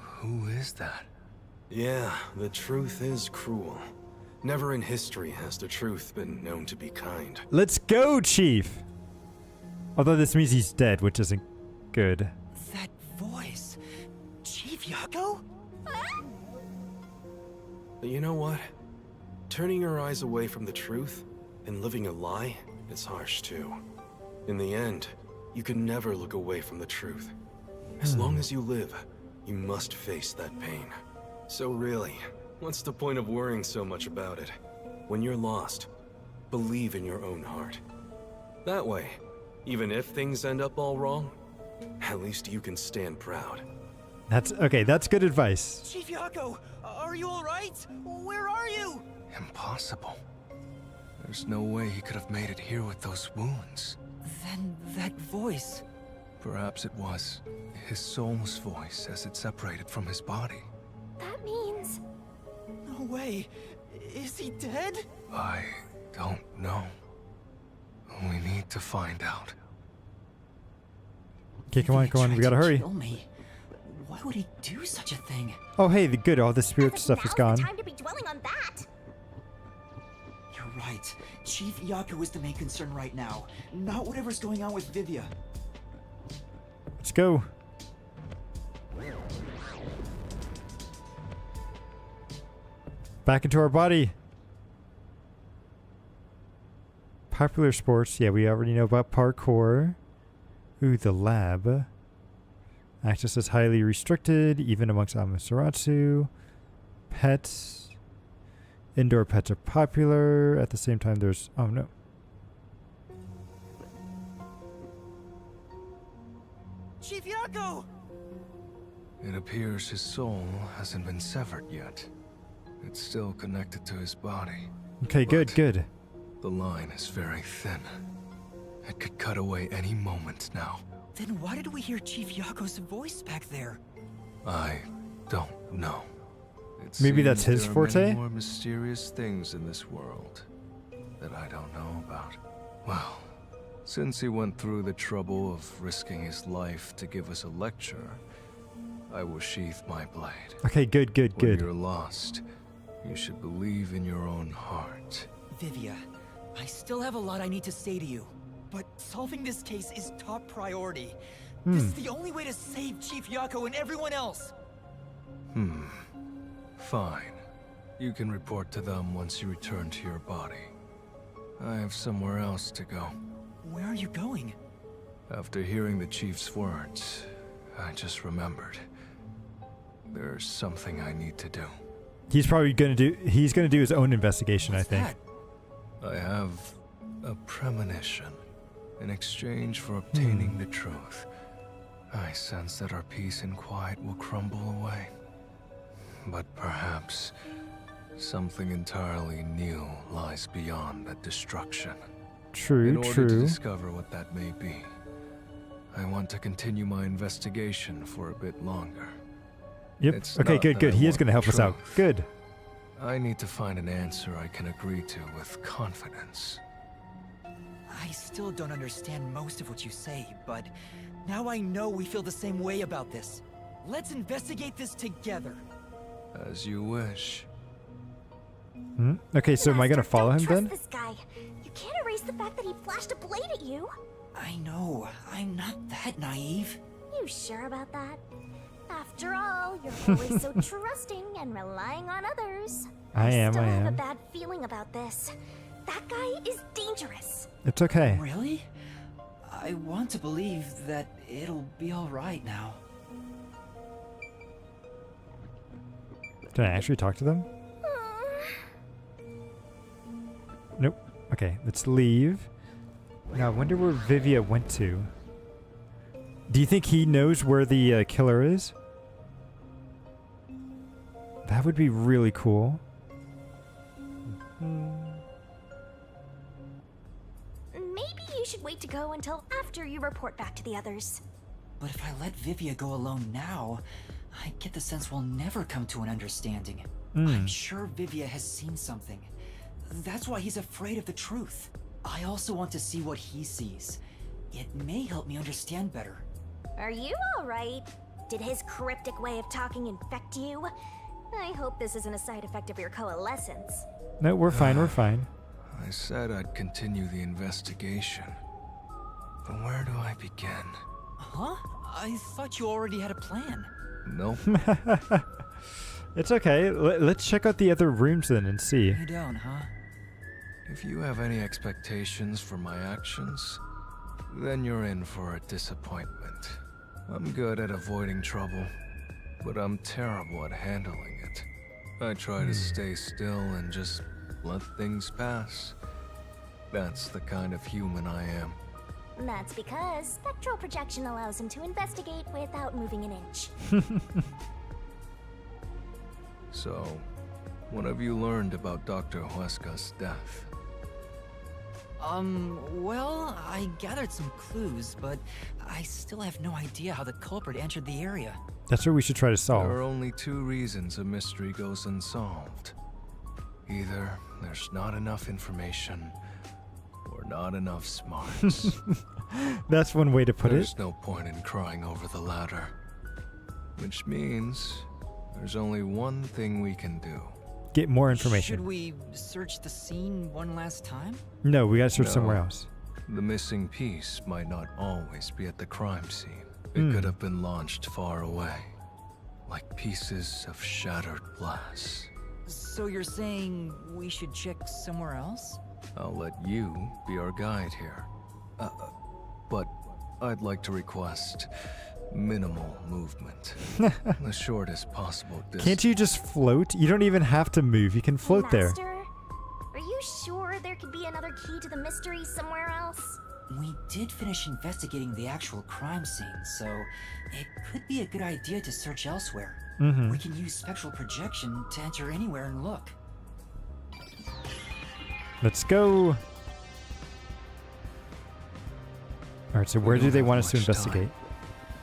K: Who is that?
D: Yeah, the truth is cruel. Never in history has the truth been known to be kind.
A: Let's go, Chief. Although this means he's dead, which isn't good.
G: That voice. Chief Yako?
D: But you know what? Turning your eyes away from the truth and living a lie is harsh too. In the end, you can never look away from the truth. As long as you live, you must face that pain. So really, what's the point of worrying so much about it? When you're lost, believe in your own heart. That way, even if things end up all wrong, at least you can stand proud.
A: That's okay, that's good advice.
G: Chief Yako, are you alright? Where are you?
K: Impossible. There's no way he could have made it here with those wounds.
G: Then that voice...
K: Perhaps it was his soul's voice as it separated from his body.
H: That means...
G: No way. Is he dead?
K: I don't know. We need to find out.
A: Okay, come on, we gotta hurry.
G: Kill me. Why would he do such a thing?
A: Oh, hey, the good, all the spirit stuff is gone.
H: Time to be dwelling on that.
G: You're right. Chief Yako is the main concern right now, not whatever's going on with Vivia.
A: Let's go. Back into our body. Popular sports. Yeah, we already know about parkour. Ooh, the lab. Access is highly restricted, even amongst Amaterasu. Pets. Indoor pets are popular. At the same time, there's... Oh, no.
G: Chief Yako!
K: It appears his soul hasn't been severed yet. It's still connected to his body.
A: Okay, good, good.
K: The line is very thin. It could cut away any moment now.
G: Then why did we hear Chief Yako's voice back there?
K: I don't know. It
A: Maybe that's
K: seems
A: his
K: there are many
A: forte?
K: more mysterious things in this world that I don't know about. Well, since he went through the trouble of risking his life to give us a lecture, I will sheath my blade.
A: Okay, good, good,
K: When
A: good.
K: you're lost, you should believe in your own heart.
G: Vivia, I still have a lot I need to say to you, but solving this case is top priority. This is the only way to save Chief Yako and everyone else.
K: Fine. You can report to them once you return to your body. I have somewhere else to go.
G: Where are you going?
K: After hearing the chief's words, I just remembered. There's something I need to do.
A: He's probably gonna do. He's gonna do his own investigation, I think.
K: I have a premonition. In exchange for obtaining the truth, I sense that our peace and quiet will crumble away. But perhaps something entirely new lies beyond that destruction.
A: True,
K: In order to
A: true.
K: discover what that may be, I want to continue my investigation for a bit longer.
A: Yep.
K: It's
A: Okay,
K: not
A: good,
K: that
A: good.
K: I
A: He is
K: want
A: gonna help us out.
K: truth.
A: Good.
K: I need to find an answer I can agree to with confidence.
G: I still don't understand most of what you say, but now I know we feel the same way about this. Let's investigate this together.
K: As you wish.
A: Okay, so am I gonna follow him
H: Trust
A: then?
H: this guy. You can't erase the fact that he flashed a blade at you.
G: I know, I'm not that naive.
H: You sure about that? After all, you're always so trusting and relying on others.
A: I am,
H: still
A: I
H: have a
A: am.
H: bad feeling about this. That guy is dangerous.
A: It's okay.
G: Really? I want to believe that it'll be alright now.
A: Did I actually talk to them? Nope. Okay, let's leave. Now, I wonder where Vivia went to. Do you think he knows where the killer is? That would be really cool.
H: Maybe you should wait to go until after you report back to the others.
G: But if I let Vivia go alone now, I get the sense we'll never come to an understanding. I'm sure Vivia has seen something. That's why he's afraid of the truth. I also want to see what he sees. It may help me understand better.
H: Are you alright? Did his cryptic way of talking infect you? I hope this isn't a side effect of your coalescence.
A: No, we're fine, we're fine.
K: I said I'd continue the investigation. But where do I begin?
G: Huh? I thought you already had a plan.
K: Nope.
A: It's okay. Let's check out the other rooms then and see.
G: You don't, huh?
K: If you have any expectations for my actions, then you're in for a disappointment. I'm good at avoiding trouble, but I'm terrible at handling it. I try to stay still and just let things pass. That's the kind of human I am.
H: That's because spectral projection allows him to investigate without moving an inch.
K: So, what have you learned about Dr. Huesca's death?
G: Well, I gathered some clues, but I still have no idea how the culprit entered the area.
A: That's what we should try to solve.
K: There are only two reasons a mystery goes unsolved. Either there's not enough information, or not enough smarts.
A: That's one way to put
K: There's
A: it.
K: no point in crying over the latter. Which means there's only one thing we can do.
A: Get more information.
G: Should we search the scene one last time?
A: No, we gotta search somewhere
K: No.
A: else.
K: The missing piece might not always be at the crime scene. It could have been launched far away, like pieces of shattered glass.
G: So you're saying we should check somewhere else?
K: I'll let you be our guide here. But I'd like to request minimal movement. The shortest possible distance.
A: Can't you just float? You don't even have to move. You can float there.
H: Master, are you sure there could be another key to the mystery somewhere else?
G: We did finish investigating the actual crime scene, so it could be a good idea to search elsewhere. We can use spectral projection to enter anywhere and look.
A: Let's go. Alright, so where
K: We
A: do
K: don't
A: they
K: have
A: want us to
K: much time.
A: investigate?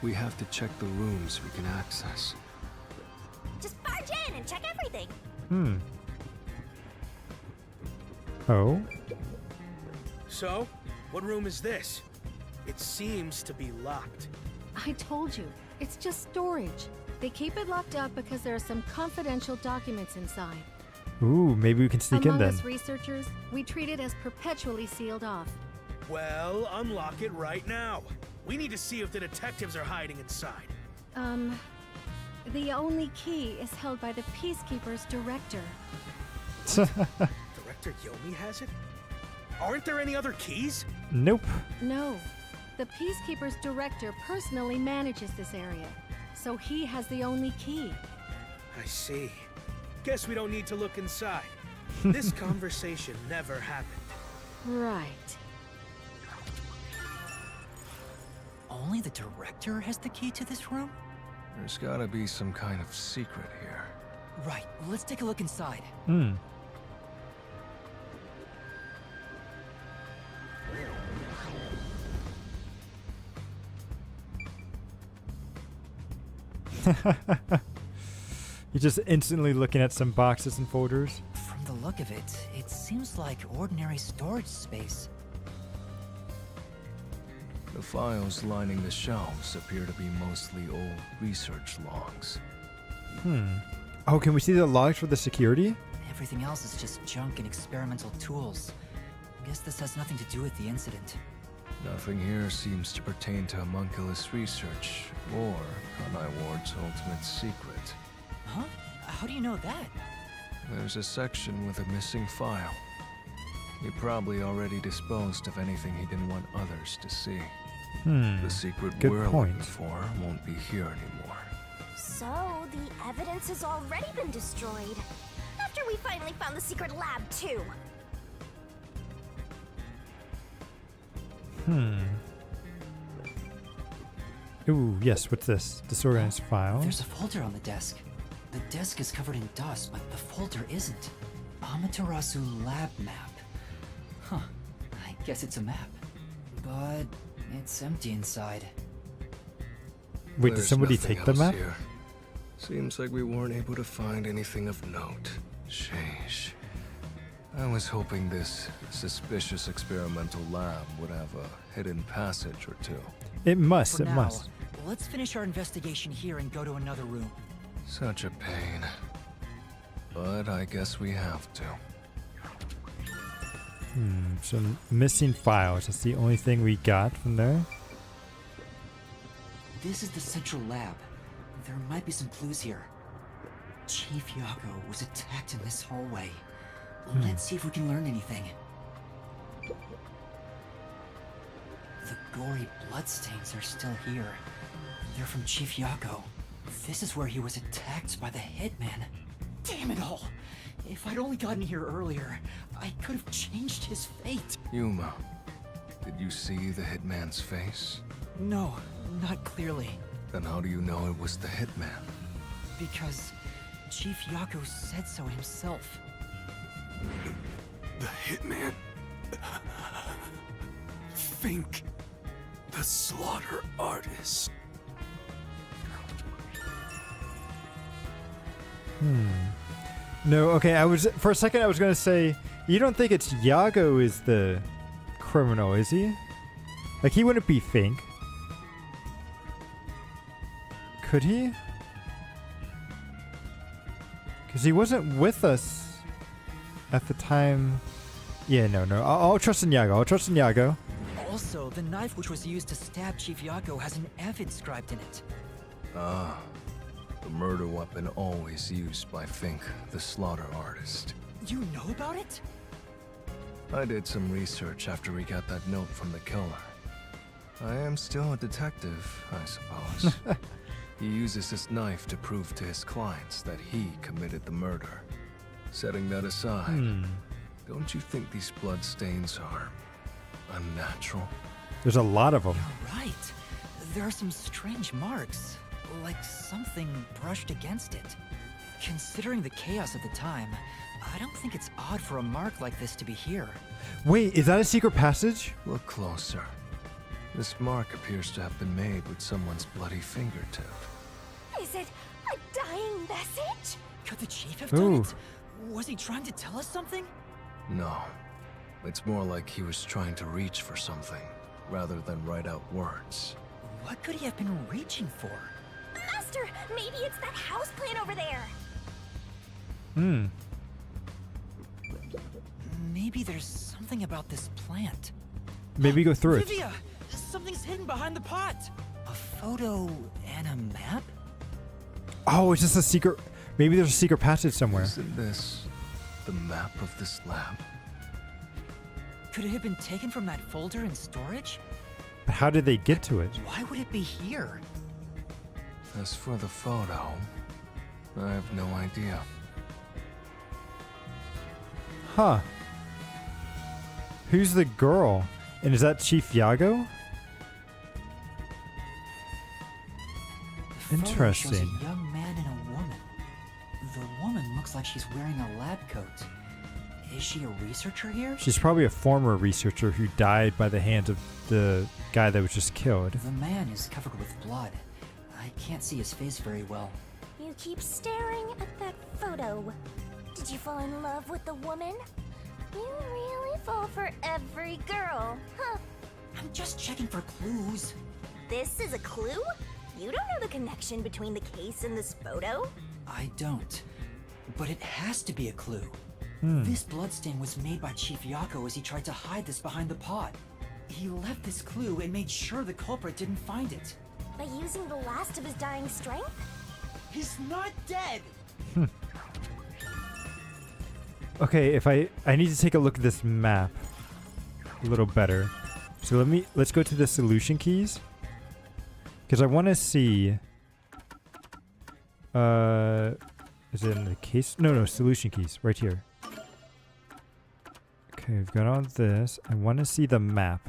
K: We have to check the rooms we can access.
H: Just barge in and check everything.
A: Hmm. Oh?
O: So, what room is this? It seems to be locked.
P: I told you, it's just storage. They keep it locked up because there are some confidential documents inside.
A: Ooh, maybe we can sneak in
P: Among
A: then.
P: us researchers, we treat it as perpetually sealed off.
O: Well, unlock it right now. We need to see if the detectives are hiding inside.
P: The only key is held by the Peacekeeper's director.
O: Director Yomi has it? Aren't there any other keys?
A: Nope.
P: No, the Peacekeeper's director personally manages this area, so he has the only key.
O: I see. Guess we don't need to look inside. This conversation never happened.
P: Right.
G: Only the director has the key to this room?
K: There's gotta be some kind of secret here.
G: Right, let's take a look inside.
A: Hmm. You're just instantly looking at some boxes and folders.
G: From the look of it, it seems like ordinary storage space.
K: The files lining the shelves appear to be mostly old research logs.
A: Hmm. Oh, can we see the logs for the security?
G: Everything else is just junk and experimental tools. Guess this has nothing to do with the incident.
K: Nothing here seems to pertain to homunculus research or Kanai Ward's ultimate secret.
G: Huh? How do you know that?
K: There's a section with a missing file. He probably already disposed of anything he didn't want others to see. The secret
A: Good
K: we're
A: point.
K: looking for won't be here anymore.
H: So, the evidence has already been destroyed. After we finally found the secret lab, too.
A: Ooh, yes, what's this? Disorganized file.
G: There's a folder on the desk. The desk is covered in dust, but the folder isn't. Amaterasu lab map. Huh. I guess it's a map. But it's empty inside.
A: Wait, did
K: There's
A: somebody
K: nothing
A: take the
K: else
A: map?
K: Here. Seems like we weren't able to find anything of note. Sheesh. I was hoping this suspicious experimental lab would have a hidden passage or two.
A: It must,
G: For
A: it
G: now,
A: must.
G: let's finish our investigation here and go to another room.
K: Such a pain. But I guess we have to.
A: So missing files. That's the only thing we got from there.
G: This is the central lab. There might be some clues here. Chief Yago was attacked in this hallway. Let's see if we can learn anything. The gory bloodstains are still here. They're from Chief Yago. This is where he was attacked by the hitman. Damn it all! If I'd only gotten here earlier, I could have changed his fate.
K: Yuma, did you see the hitman's face?
G: No, not clearly.
K: Then how do you know it was the hitman?
G: Because Chief Yago said so himself.
D: The hitman. Fink. The slaughter artist.
A: No, okay, for a second I was gonna say, you don't think it's Yago is the criminal, is he? Like, he wouldn't be Fink. Could he? Because he wasn't with us at the time. Yeah, no. I'll trust in Yago. I'll trust in Yago.
G: Also, the knife which was used to stab Chief Yago has an F inscribed in it.
K: Ah, the murder weapon always used by Fink, the slaughter artist.
G: You know about it?
K: I did some research after we got that note from the killer. I am still a detective, I suppose. He uses this knife to prove to his clients that he committed the murder. Setting that aside, don't you think these bloodstains are unnatural?
A: There's a lot of them.
G: You're right. There are some strange marks, like something brushed against it. Considering the chaos at the time, I don't think it's odd for a mark like this to be here.
A: Wait, is that a secret passage?
K: Look closer. This mark appears to have been made with someone's bloody fingertip.
H: Is it a dying message?
G: Could the chief have done it? Was he trying to tell us something?
K: No. It's more like he was trying to reach for something, rather than write out words.
G: What could he have been reaching for?
H: Master, maybe it's that house plant over there.
G: Maybe there's something about this plant.
A: Maybe go through it.
G: Olivia! Something's hidden behind the pot! A photo and a map?
A: Oh, it's just a secret. Maybe there's a secret passage somewhere.
K: Isn't this the map of this lab?
G: Could it have been taken from that folder in storage?
A: But how did they get to it?
G: Why would it be here?
K: As for the photo, I have no idea.
A: Huh. Who's the girl? And is that Chief Yago?
G: The photo shows
A: Interesting.
G: a young man and a woman. The woman looks like she's wearing a lab coat. Is she a researcher here?
A: She's probably a former researcher who died by the hands of the guy that was just killed.
G: The man is covered with blood. I can't see his face very well.
H: You keep staring at that photo. Did you fall in love with the woman? You really fall for every girl, huh?
G: I'm just checking for clues.
H: This is a clue? You don't know the connection between the case and this photo?
G: I don't. But it has to be a clue. This bloodstain was made by Chief Yako as he tried to hide this behind the pot. He left this clue and made sure the culprit didn't find it.
H: By using the last of his dying strength?
G: He's not dead!
A: Okay, if I need to take a look at this map a little better. So let's go to the solution keys. Because I want to see is it in the case? No, solution keys right here. Okay, we've got all this. I want to see the map.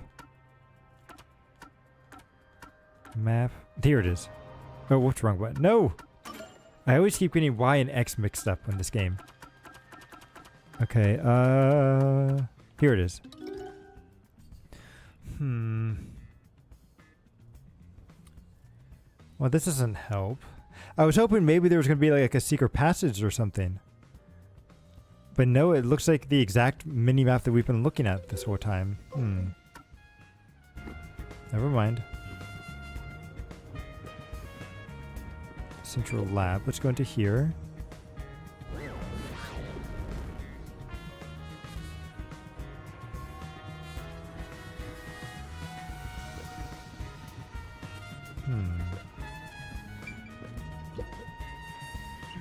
A: Map. There it is. Oh, what's wrong button? No! I always keep getting Y and X mixed up in this game. Okay, here it is. Well, this doesn't help. I was hoping maybe there was going to be like a secret passage or something. But no, it looks like the exact mini-map that we've been looking at this whole time. Never mind. Central lab. Let's go into here.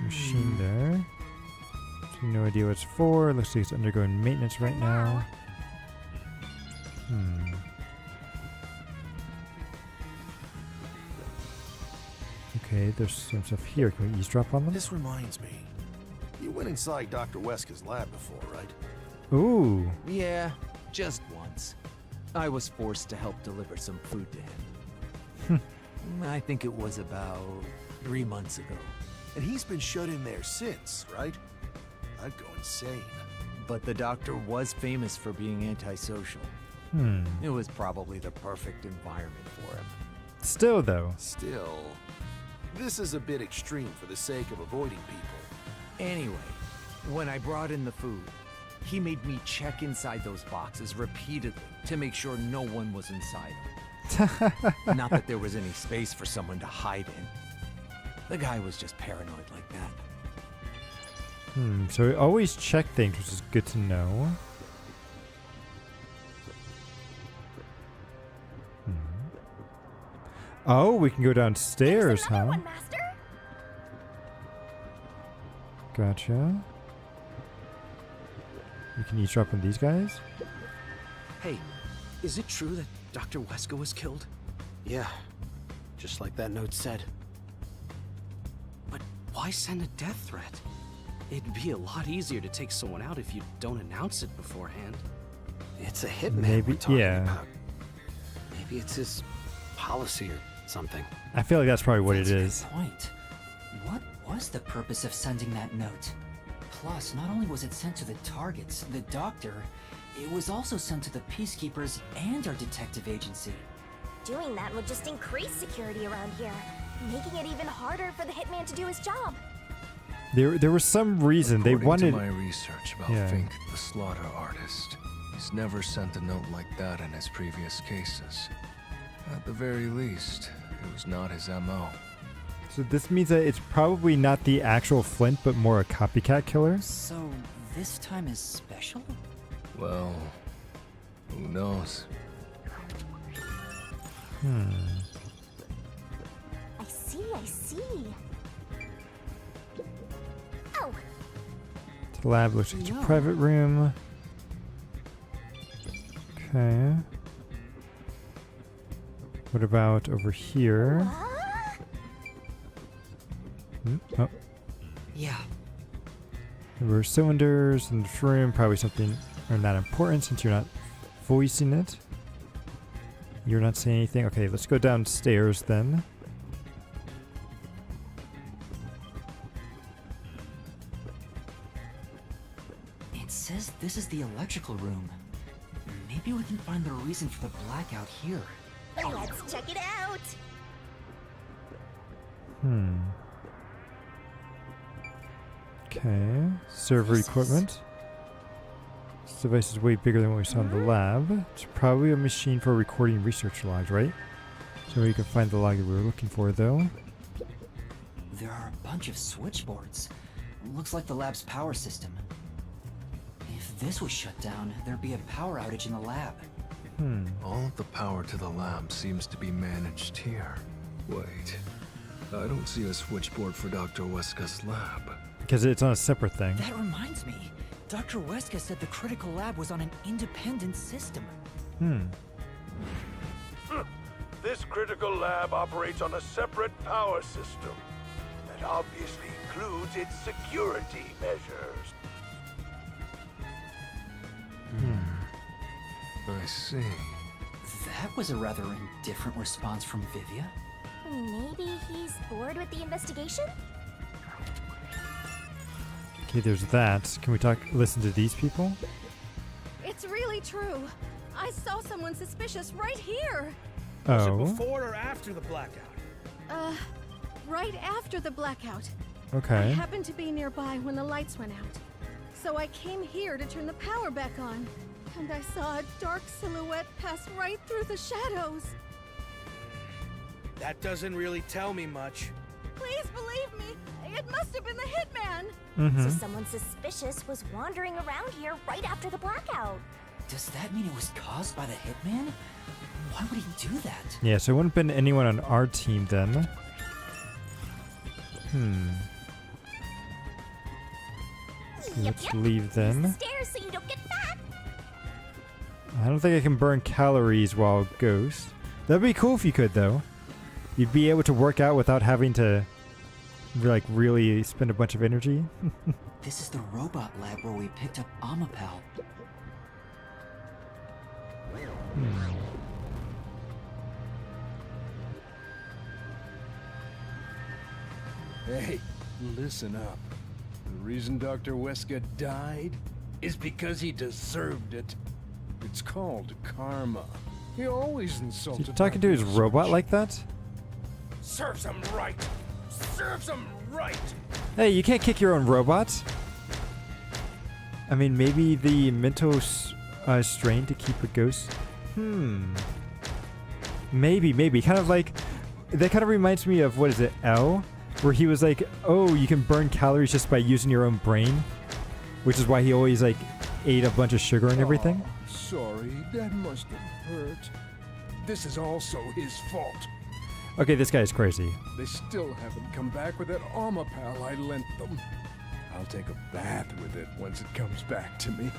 A: Machine there. No idea what it's for. Looks like it's undergoing maintenance right now. Okay, there's some stuff here. Can we eavesdrop on them?
F: This reminds me. You went inside Dr. Weska's lab before, right?
A: Ooh.
Q: Yeah, just once. I was forced to help deliver some food to him. I think it was about 3 months ago.
F: And he's been shut in there since, right? I'd go insane.
Q: But the doctor was famous for being antisocial. It was probably the perfect environment for him.
A: Still, though.
F: Still, this is a bit extreme for the sake of avoiding people.
Q: Anyway, when I brought in the food, he made me check inside those boxes repeatedly to make sure no one was inside them. Not that there was any space for someone to hide in. The guy was just paranoid like that.
A: So we always check things, which is good to know. Oh, we can go downstairs, huh?
H: One, Master?
A: Gotcha. We can eavesdrop on these guys?
E: Hey, is it true that Dr. Weska was killed?
R: Yeah, just like that note said.
E: But why send a death threat? It'd be a lot easier to take someone out if you don't announce it beforehand.
R: It's a hitman
A: Maybe,
R: we're talking
A: yeah.
R: about. Maybe it's his policy or something.
A: I feel like that's probably what it is.
G: Point. What was the purpose of sending that note? Plus, not only was it sent to the targets, the doctor, it was also sent to the peacekeepers and our detective agency.
H: Doing that would just increase security around here, making it even harder for the hitman to do his job.
A: There was some reason they wanted.
K: According to my research about Fink, the slaughter artist, he's never sent a note like that in his previous cases. At the very least, it was not his MO.
A: So this means that it's probably not the actual Flint, but more a copycat killer?
G: So, this time is special?
K: Well, who knows?
H: I see. Oh!
A: The lab looks like it's a private room. Okay. What about over here? Oh.
G: Yeah.
A: There were cylinders in this room, probably something or not important since you're not voicing it. You're not saying anything. Okay, let's go downstairs then.
G: It says this is the electrical room. Maybe we can find the reason for the blackout here.
H: Let's check it out!
A: Okay. Server equipment. This device is way bigger than what we saw in the lab. It's probably a machine for recording research logs, right? So we can find the log that we were looking for, though.
G: There are a bunch of switchboards. Looks like the lab's power system. If this was shut down, there'd be a power outage in the lab.
K: All of the power to the lab seems to be managed here. Wait, I don't see a switchboard for Dr. Weska's lab.
A: Because it's on a separate thing.
G: That reminds me. Dr. Weska said the critical lab was on an independent system.
F: This critical lab operates on a separate power system that obviously includes its security measures.
K: I see.
G: That was a rather indifferent response from Vivia.
H: Maybe he's bored with the investigation?
A: Okay, there's that. Can we listen to these people?
P: It's really true. I saw someone suspicious right here.
O: Was it
A: Oh.
O: before or after the blackout?
P: Right after the blackout. I
A: Okay.
P: happened to be nearby when the lights went out. So I came here to turn the power back on. And I saw a dark silhouette pass right through the shadows.
O: That doesn't really tell me much.
P: Please believe me, it must have been the hitman.
H: So someone suspicious was wandering around here right after the blackout.
G: Does that mean it was caused by the hitman? Why would he do that?
A: Yeah, so it wouldn't have been anyone on our team then. Let's leave then.
H: Stairs so you don't get fat.
A: I don't think I can burn calories while ghost. That'd be cool if you could, though. You'd be able to work out without having to, like, really spend a bunch of energy.
G: This is the robot lab where we picked up Amapal.
I: Hey, listen up. The reason Dr. Weska died is because he deserved it. It's called karma. He always
A: Is
I: insulted
A: he talking to
I: my
A: his robot like that?
F: Serves him right! Serves him right!
A: Hey, you can't kick your own robot. I mean, maybe the mental strain to keep a ghost. Maybe. Kind of like, that kind of reminds me of, what is it, L? Where he was like, oh, you can burn calories just by using your own brain. Which is why he always, like, ate a bunch of sugar and everything.
I: Sorry, that must have hurt. This is also his fault.
A: Okay, this guy's crazy.
I: They still haven't come back with that Amapal I lent them. I'll take a bath with it once it comes back to me.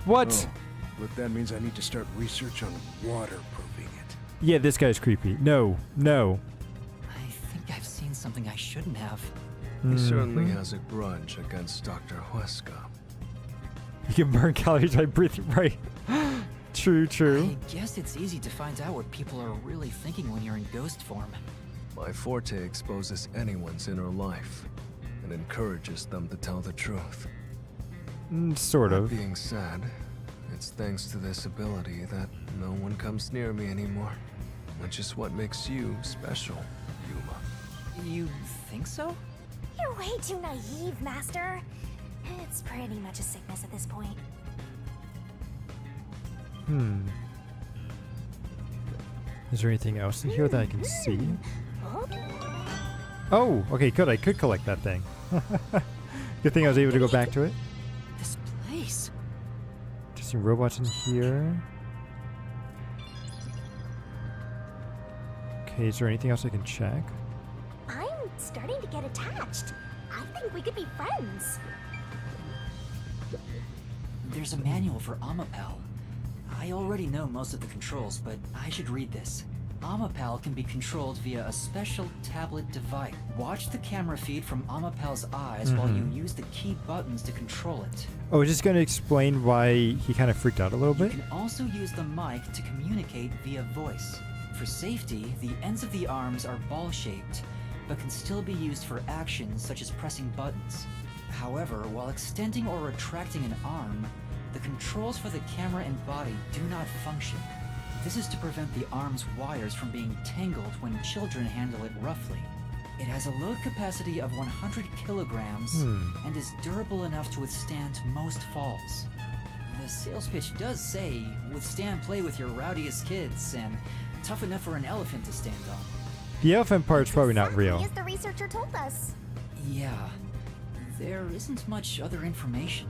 A: What?
I: Oh, but that means I need to start research on waterproofing it.
A: Yeah, this guy's creepy. No.
G: I think I've seen something I shouldn't have.
K: He certainly has a grudge against Dr. Weska.
A: You can burn calories by breathing, right? True.
G: I guess it's easy to find out what people are really thinking when you're in ghost form.
K: My forte exposes anyone's inner life and encourages them to tell the truth.
A: Sort of.
K: That being said, it's thanks to this ability that no one comes near me anymore. which is what makes you special, Yuma.
G: You think so?
H: You're way too naive, Master. It's pretty much a sickness at this point.
A: Is there anything else in here that I can see? Oh, okay, good. I could collect that thing. Good thing I was able to go back to it.
G: This place.
A: Interesting robots in here. Okay, is there anything else I can check?
H: I'm starting to get attached. I think we could be friends.
G: There's a manual for Amapal. I already know most of the controls, but I should read this. Amapal can be controlled via a special tablet device. Watch the camera feed from Amapal's eyes while you use the key buttons to control it.
A: Oh, is this going to explain why he kind of freaked out a little bit?
G: You can also use the mic to communicate via voice. For safety, the ends of the arms are ball-shaped, but can still be used for actions such as pressing buttons. However, while extending or retracting an arm, the controls for the camera and body do not function. This is to prevent the arm's wires from being tangled when children handle it roughly. It has a load capacity of 100 kilograms and is durable enough to withstand most falls. The sales pitch does say, withstand play with your rowdiest kids and tough enough for an elephant to stand on.
A: The elephant part's probably not real.
H: As the researcher told us.
G: Yeah, there isn't much other information.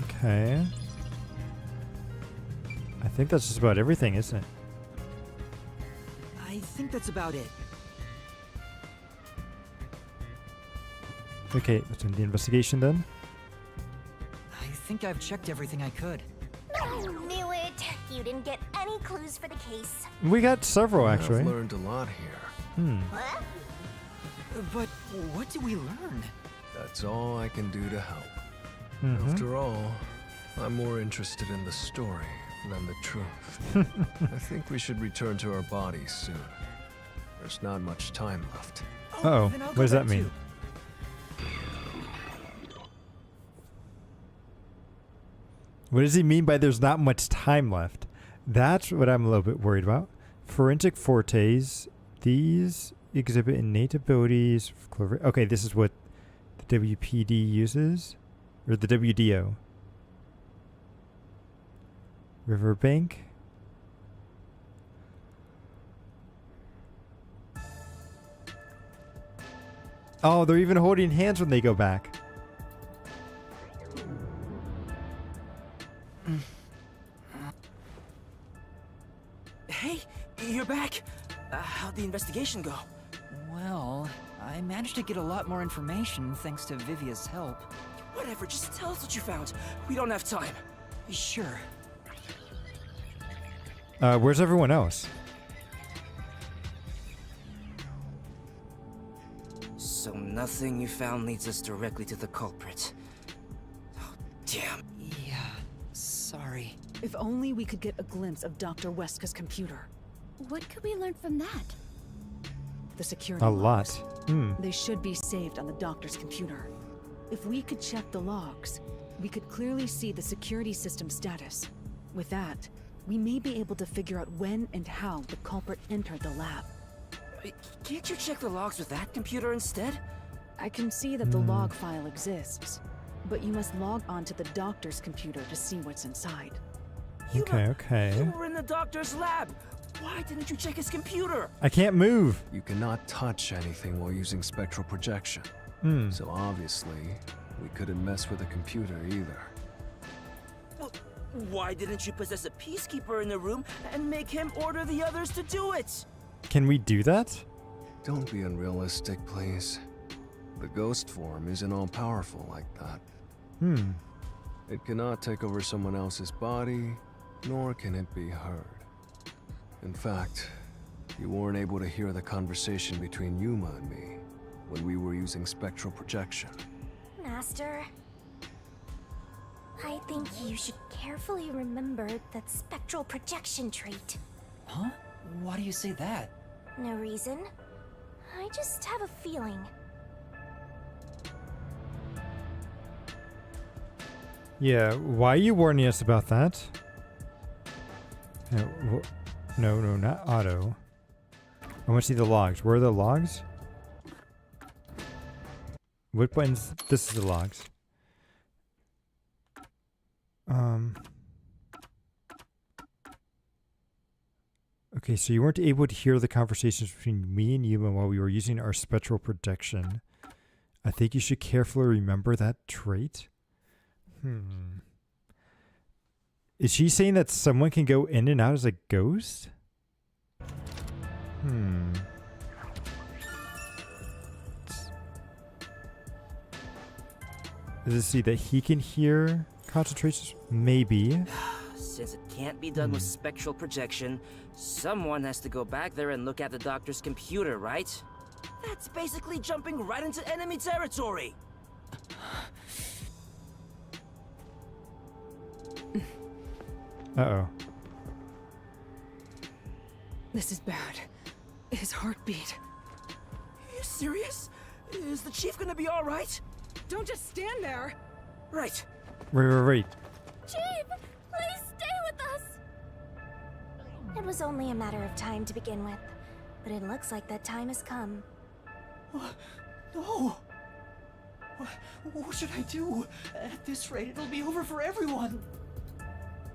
A: Okay. I think that's just about everything, isn't it?
G: I think that's about it.
A: Okay, let's end the investigation then.
G: I think I've checked everything I could.
H: I knew it. You didn't get any clues for the case.
A: We got several, actually.
K: I've learned a lot here.
H: What?
G: But what did we learn?
K: That's all I can do to help. After all, I'm more interested in the story than the truth. I think we should return to our bodies soon. There's not much time left.
A: Uh-oh, what does that mean? What does he mean by there's not much time left? That's what I'm a little bit worried about. Forensic fortes. These exhibit innate abilities. Okay, this is what the WPD uses. Or the WDO. Riverbank. Oh, they're even holding hands when they go back.
B: Hey, you're back. How'd the investigation go?
G: Well, I managed to get a lot more information thanks to Vivia's help.
B: Whatever, just tell us what you found. We don't have time.
G: Sure.
A: Where's everyone else?
B: So nothing you found leads us directly to the culprit. Oh, damn.
G: Yeah, sorry.
L: If only we could get a glimpse of Dr. Weska's computer.
C: What could we learn from that?
L: The security
A: A
L: logs.
A: lot.
L: They should be saved on the doctor's computer. If we could check the logs, we could clearly see the security system status. With that, we may be able to figure out when and how the culprit entered the lab.
B: Can't you check the logs with that computer instead?
L: I can see that the log file exists, but you must log onto the doctor's computer to see what's inside.
A: Okay.
B: You were in the doctor's lab. Why didn't you check his computer?
A: I can't move.
K: You cannot touch anything while using spectral projection. So obviously, we couldn't mess with the computer either.
B: Well, why didn't you possess a peacekeeper in the room and make him order the others to do it?
A: Can we do that?
K: Don't be unrealistic, please. The ghost form isn't all-powerful like that. It cannot take over someone else's body, nor can it be heard. In fact, you weren't able to hear the conversation between Yuma and me when we were using spectral projection.
H: Master, I think you should carefully remember that spectral projection trait.
G: Huh? Why do you say that?
H: No reason. I just have a feeling.
A: Yeah, why are you warning us about that? No, not auto. I want to see the logs. Where are the logs? What buttons? This is the logs. Okay, so you weren't able to hear the conversations between me and Yuma while we were using our spectral projection. I think you should carefully remember that trait. Is she saying that someone can go in and out as a ghost? Does it see that he can hear concentrations? Maybe.
B: Since it can't be done with spectral projection, someone has to go back there and look at the doctor's computer, right? That's basically jumping right into enemy territory!
A: Uh-oh.
L: This is bad. His heartbeat.
B: Are you serious? Is the chief gonna be alright?
L: Don't just stand there!
B: Right.
A: Right.
C: Chief, please stay with us!
H: It was only a matter of time to begin with, but it looks like that time has come.
G: No! What should I do? At this rate, it'll be over for everyone.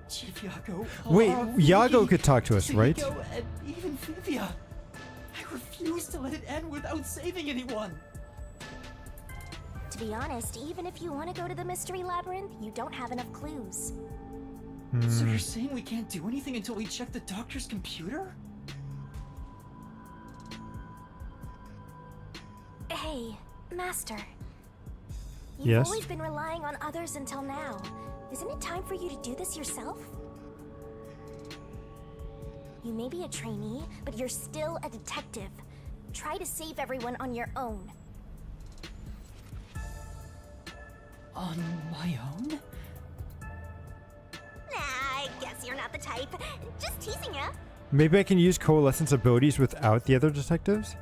G: Chief Yago.
A: Wait, Yago could talk to us, right?
G: Yago and even Vivia. I refuse to let it end without saving anyone.
H: To be honest, even if you want to go to the mystery labyrinth, you don't have enough clues.
G: So you're saying we can't do anything until we check the doctor's computer?
H: Hey, Master. You've
A: Yes?
H: always been relying on others until now. Isn't it time for you to do this yourself? You may be a trainee, but you're still a detective. Try to save everyone on your own.
G: On my own?
H: I guess you're not the type. Just teasing ya.
A: Maybe I can use Coalescence abilities without the other detectives?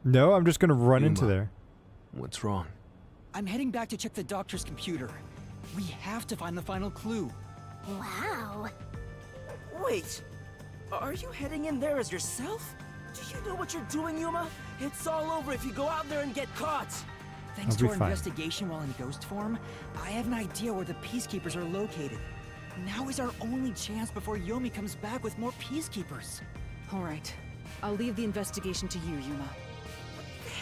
A: No, I'm just gonna run into there.
K: What's wrong?
G: I'm heading back to check the doctor's computer. We have to find the final clue.
H: Wow.
B: Wait, are you heading in there as yourself? Do you know what you're doing, Yuma? It's all over if you go out there and get caught.
G: Thanks
A: I'll
G: to
A: be
G: our
A: fine.
G: investigation while in ghost form, I have an idea where the peacekeepers are located. Now is our only chance before Yomi comes back with more peacekeepers.
L: All right. I'll leave the investigation to you, Yuma.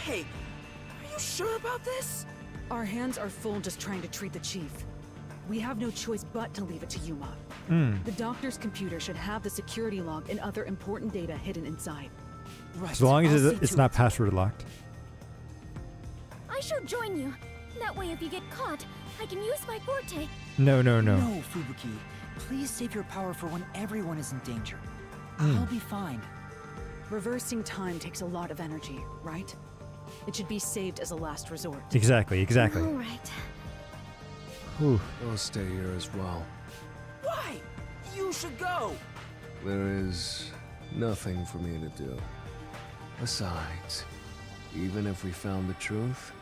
B: Hey, are you sure about this?
L: Our hands are full just trying to treat the chief. We have no choice but to leave it to Yuma. The doctor's computer should have the security log and other important data hidden inside.
G: Right.
A: As long as
G: I'll see
A: it's
G: to
A: not
G: it.
A: password locked.
C: I shall join you. That way, if you get caught, I can use my forte.
A: No.
G: No, Fubuki. Please save your power for when everyone is in danger. I'll be fine.
L: Reversing time takes a lot of energy, right? It should be saved as a last resort.
A: Exactly.
C: All right.
A: Whew.
K: I'll stay here as well.
B: Why? You should go.
K: There is nothing for me to do. Besides, even if we found the truth,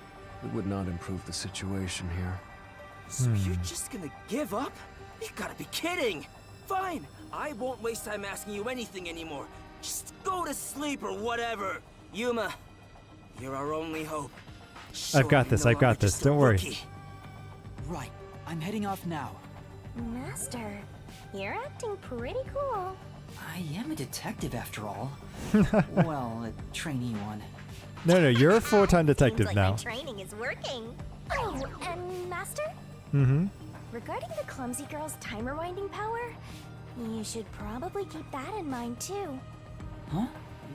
K: it would not improve the situation here.
B: So you're just gonna give up? You gotta be kidding! Fine, I won't waste time asking you anything anymore. Just go to sleep or whatever. Yuma, you're our only hope.
A: I've got this. I've got this. Don't worry.
G: Right. I'm heading off now.
H: Master, you're acting pretty cool.
G: I am a detective after all. Well, a trainee one.
A: No, you're a full-time detective
H: Seems like
A: now.
H: my training is working. Oh, and Master?
A: Mm-hmm.
H: Regarding the clumsy girl's time rewinding power, you should probably keep that in mind too.
G: Huh?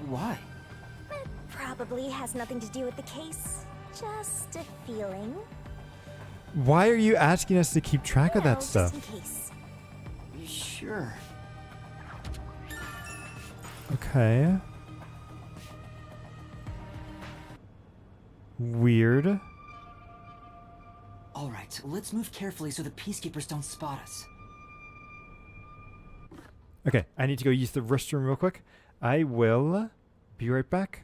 G: Why?
H: It probably has nothing to do with the case. Just a feeling.
A: Why are you asking us to keep track of that stuff?
H: Just in case.
G: Sure.
A: Okay. Weird.
G: All right, let's move carefully so the peacekeepers don't spot us.
A: Okay, I need to go use the restroom real quick. I will be right back.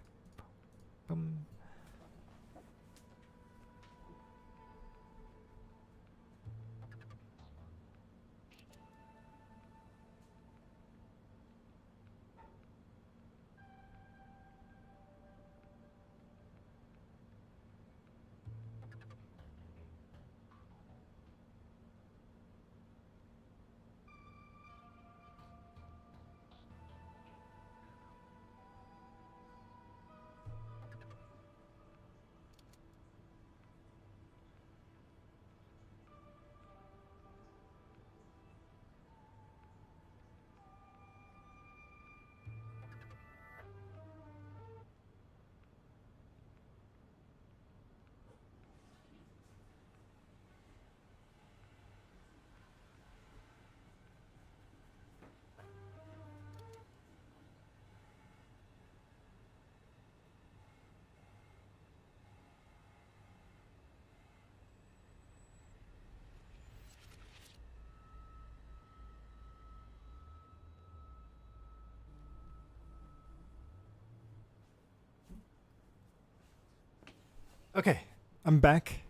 A: Okay, I'm back.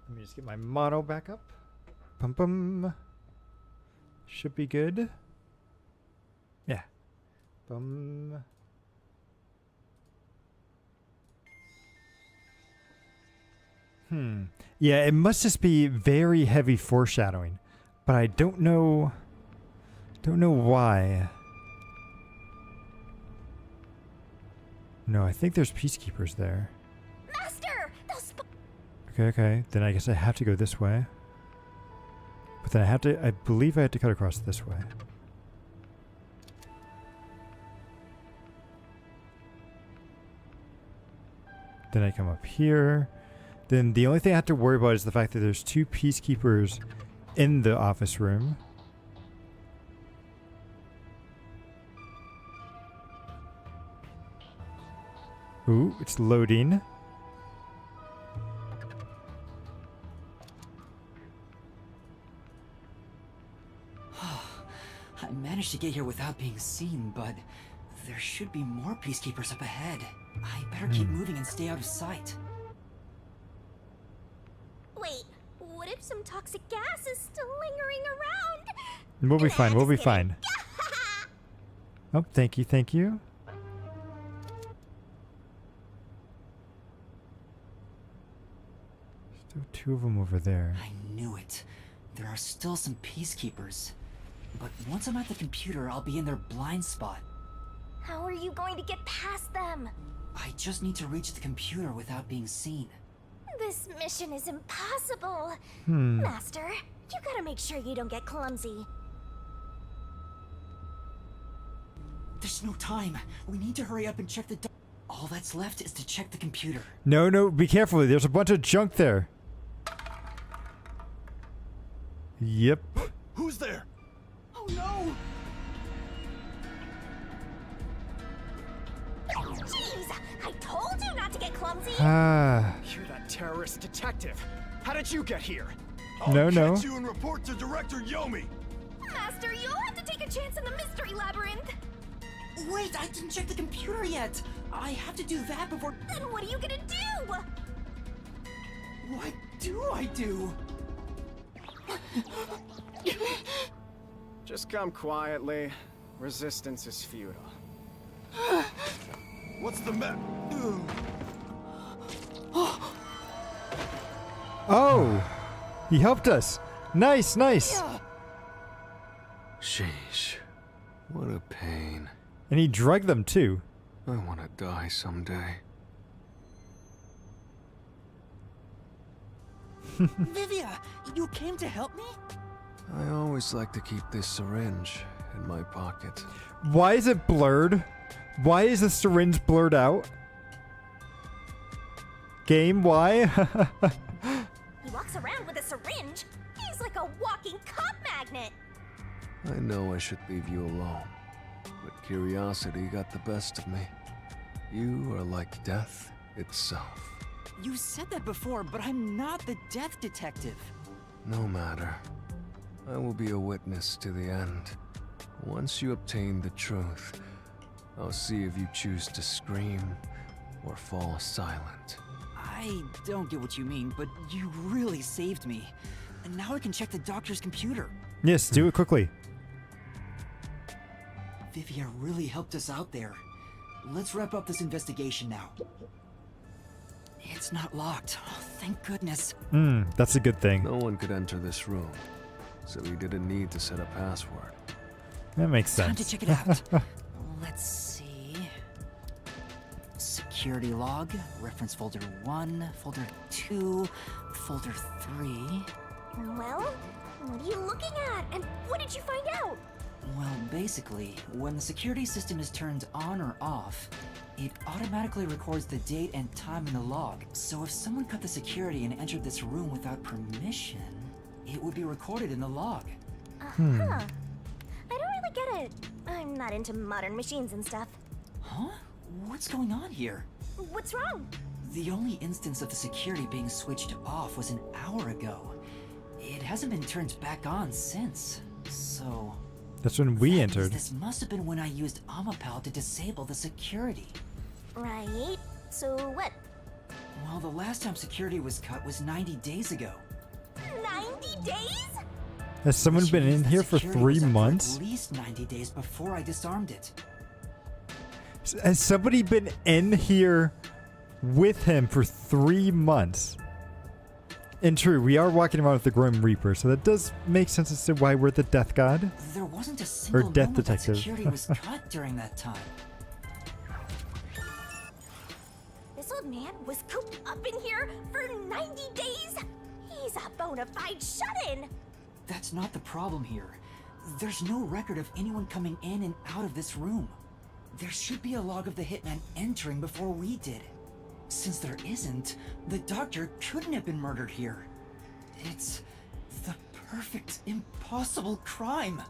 A: Let me just get my model back up. Bum bum. Should be good. Yeah. Bum. Yeah, it must just be very heavy foreshadowing, but I don't know why. No, I think there's peacekeepers there.
H: Master!
A: Okay. Then I guess I have to go this way. But then I believe I have to cut across this way. Then I come up here. Then the only thing I have to worry about is the fact that there's 2 peacekeepers in the office room. Ooh, it's loading.
G: I managed to get here without being seen, but there should be more peacekeepers up ahead. I better keep moving and stay out of sight.
H: Wait, what if some toxic gas is still lingering around?
A: We'll be fine, we'll be fine. Oh, thank you, thank you. Still 2 of them over there.
G: I knew it. There are still some peacekeepers. But once I'm at the computer, I'll be in their blind spot.
H: How are you going to get past them?
G: I just need to reach the computer without being seen.
H: This mission is impossible.
A: Hmm.
H: Master, you gotta make sure you don't get clumsy.
G: There's no time. We need to hurry up and check the all that's left is to check the computer.
A: No, be careful. There's a bunch of junk there. Yep.
M: Who's there?
G: Oh no!
H: Jeez, I told you not to get clumsy.
J: You're that terrorist detective. How did you get here?
M: I'll catch you and report to Director Yomi.
H: Master, you'll have to take a chance in the mystery labyrinth.
G: Wait, I didn't check the computer yet. I have to do that before.
H: Then what are you gonna do?
G: What do I do?
J: Just come quietly. Resistance is futile.
M: What's the matter?
A: Oh! He helped us. Nice.
K: Sheesh. What a pain.
A: And he drugged them too.
K: I want to die someday.
G: Vivia, you came to help me?
K: I always like to keep this syringe in my pocket.
A: Why is it blurred? Why is the syringe blurred out? Game, why?
H: He walks around with a syringe. He's like a walking cop magnet.
K: I know I should leave you alone, but curiosity got the best of me. You are like death itself.
G: You said that before, but I'm not the death detective.
K: No matter. I will be a witness to the end. Once you obtain the truth, I'll see if you choose to scream or fall silent.
G: I don't get what you mean, but you really saved me. And now I can check the doctor's computer.
A: Yes, do it quickly.
G: Vivia really helped us out there. Let's wrap up this investigation now. It's not locked. Oh, thank goodness.
A: That's a good thing.
K: No one could enter this room, so we didn't need to set a password.
A: That makes sense.
G: Time to check it out. Let's see. Security log, reference folder 1, folder 2, folder 3.
H: Well, what are you looking at? And what did you find out?
G: Well, basically, when the security system is turned on or off, it automatically records the date and time in the log. So if someone cut the security and entered this room without permission, it would be recorded in the log.
H: I don't really get it. I'm not into modern machines and stuff.
G: Huh? What's going on here?
H: What's wrong?
G: The only instance of the security being switched off was an hour ago. It hasn't been turned back on since. So...
A: That's when we entered.
G: This must have been when I used Amapal to disable the security.
H: Right. So what?
G: Well, the last time security was cut was 90 days ago.
H: 90 days?
A: Has someone been in here for 3 months?
G: At least 90 days before I disarmed it.
A: Has somebody been in here with him for 3 months? And true, we are walking around with the Grim Reaper, so that does make sense as to why we're the Death God.
G: There wasn't a single
A: Or Death
G: moment that
A: Detective.
G: security was cut during that time.
H: This old man was cooped up in here for 90 days? He's a bona fide shut-in!
G: That's not the problem here. There's no record of anyone coming in and out of this room. There should be a log of the hitman entering before we did. Since there isn't, the doctor couldn't have been murdered here. It's the perfect, impossible crime.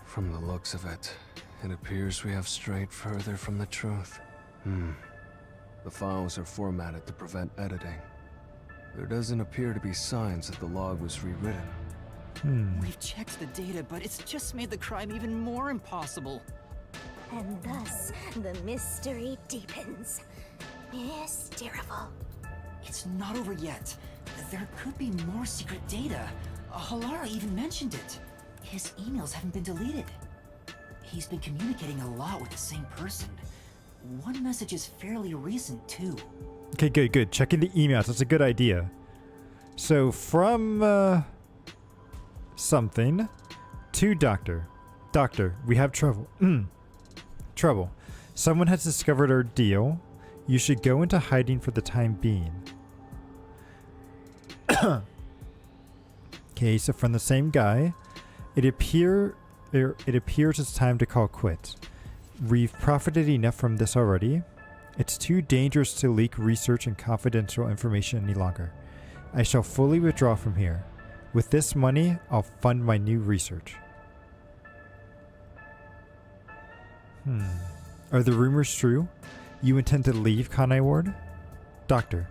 K: From the looks of it, it appears we have strayed further from the truth. The files are formatted to prevent editing. There doesn't appear to be signs that the log was rewritten.
G: We've checked the data, but it's just made the crime even more impossible.
H: And thus, the mystery deepens. Mysterious.
G: It's not over yet. There could be more secret data. Halara even mentioned it. His emails haven't been deleted. He's been communicating a lot with the same person. One message is fairly recent, too.
A: Okay, good. Checking the emails. That's a good idea. So, from something to Doctor. Doctor, we have trouble. Trouble. Someone has discovered our deal. You should go into hiding for the time being. Okay, so from the same guy. It appears it's time to call quits. We've profited enough from this already. It's too dangerous to leak research and confidential information any longer. I shall fully withdraw from here. With this money, I'll fund my new research. Are the rumors true? You intend to leave Kanai Ward? Doctor,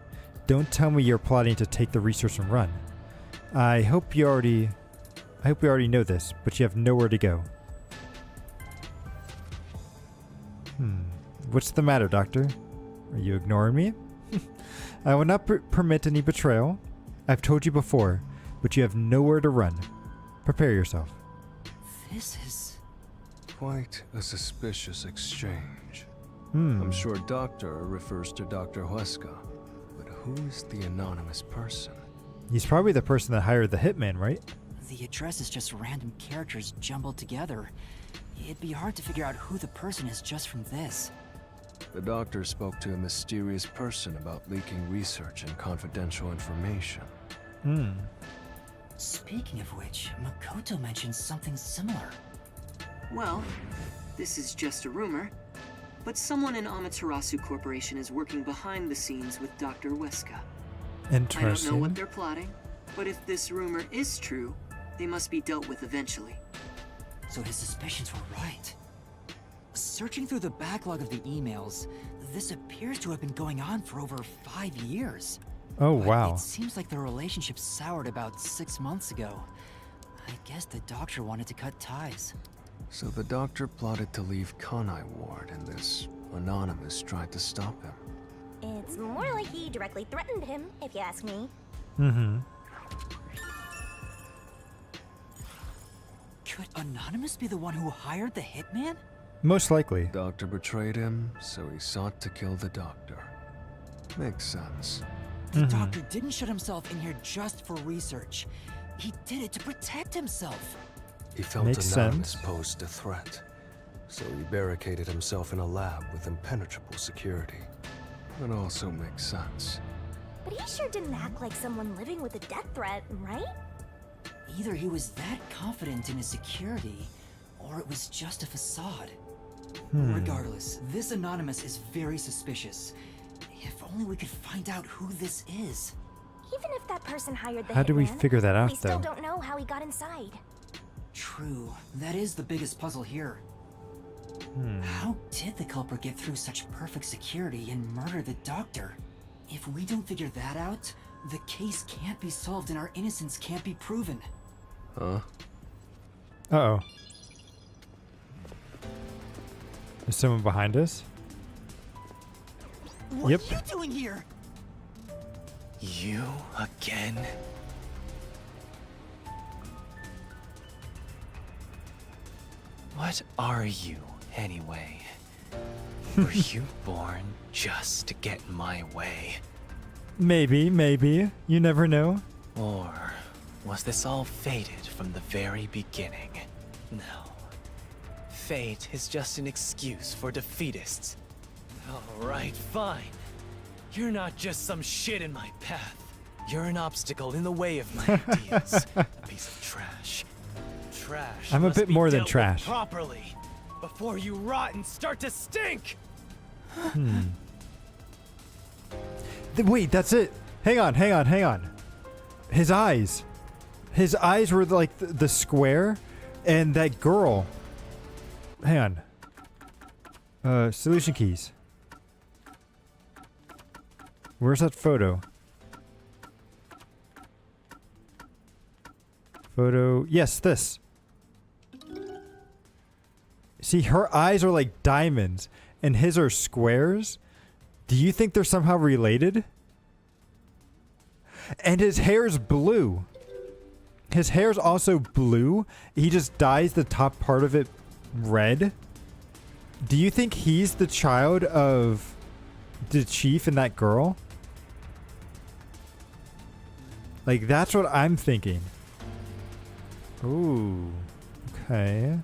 A: don't tell me you're plotting to take the research and run. I hope we already know this, but you have nowhere to go. What's the matter, Doctor? Are you ignoring me? I will not permit any betrayal. I've told you before, but you have nowhere to run. Prepare yourself.
G: This is
K: quite a suspicious exchange. I'm sure Doctor refers to Dr. Huesca, but who is the anonymous person?
A: He's probably the person that hired the hitman, right?
G: The address is just random characters jumbled together. It'd be hard to figure out who the person is just from this.
K: The doctor spoke to a mysterious person about leaking research and confidential information.
G: Speaking of which, Makoto mentioned something similar.
N: Well, this is just a rumor, but someone in Amaterasu Corporation is working behind the scenes with Dr. Huesca.
A: Interesting.
N: I don't know what they're plotting, but if this rumor is true, they must be dealt with eventually.
G: So his suspicions were right. Searching through the backlog of the emails, this appears to have been going on for over 5 years.
A: Oh,
G: But
A: wow.
G: It seems like the relationship soured about 6 months ago. I guess the doctor wanted to cut ties.
K: So the doctor plotted to leave Kanai Ward, and this anonymous tried to stop him.
H: It's more like he directly threatened him, if you ask me.
G: Could Anonymous be the one who hired the hitman?
A: Most likely.
K: Doctor betrayed him, so he sought to kill the doctor. Makes sense.
G: The doctor didn't shut himself in here just for research. He did it to protect himself.
K: He felt
A: Makes
K: Anonymous
A: sense.
K: posed a threat, so he barricaded himself in a lab with impenetrable security. It also makes sense.
H: But he sure didn't act like someone living with a death threat, right?
G: Either he was that confident in his security, or it was just a facade. Regardless, this Anonymous is very suspicious. If only we could find out who this is.
H: Even if that person hired the
A: How do we
H: hitman,
A: figure that out,
H: we still
A: though?
H: don't know how he got inside.
G: True, that is the biggest puzzle here. How did the culprit get through such perfect security and murder the doctor? If we don't figure that out, the case can't be solved and our innocence can't be proven.
K: Huh?
A: Uh-oh. Is someone behind us?
G: What
A: Yep.
G: are you doing here?
S: You again? What are you, anyway? Were you born just to get in my way?
A: Maybe, maybe. You never know.
S: Or was this all fated from the very beginning? No. Fate is just an excuse for defeatists. Alright, fine. You're not just some shit in my path. You're an obstacle in the way of my ideas. A piece of trash. Trash.
A: I'm a
S: must
A: bit
S: be
A: more than
S: dealt with
A: trash.
S: properly, before you rot and start to stink.
A: Wait, that's it. Hang on. His eyes. His eyes were like the square, and that girl. Hang on. Solution keys. Where's that photo? Photo. Yes, this. See, her eyes are like diamonds, and his are squares. Do you think they're somehow related? And his hair's blue. His hair's also blue. He just dyes the top part of it red. Do you think he's the child of the chief and that girl? Like, that's what I'm thinking. Ooh. Okay.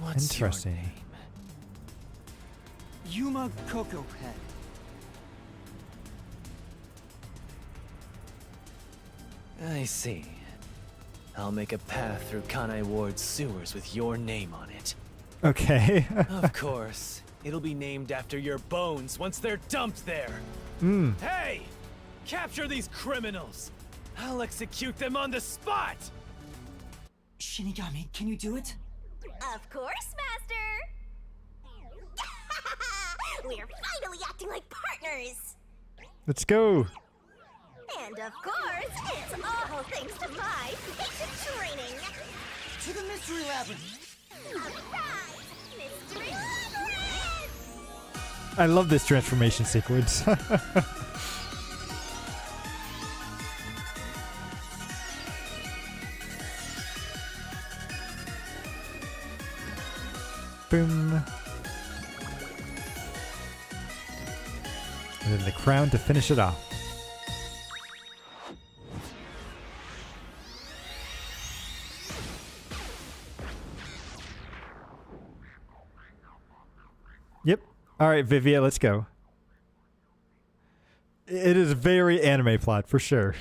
S: What's
A: interesting.
S: your name?
G: Yuma Cocoa Head.
S: I see. I'll make a path through Kanai Ward's sewers with your name on it.
A: Okay.
S: Of course. It'll be named after your bones once they're dumped there. Hey! Capture these criminals! I'll execute them on the spot!
G: Shinigami, can you do it?
H: Of course, Master! We're finally acting like partners!
A: Let's go.
H: And of course, it's all thanks to my basic training!
G: To the Mystery Labyrinth!
H: Alright! Mystery Labyrinth!
A: I love this transformation sequence. Boom. And then the crown to finish it off. Yep. All right, Vivia, let's go. It is very anime plot for sure.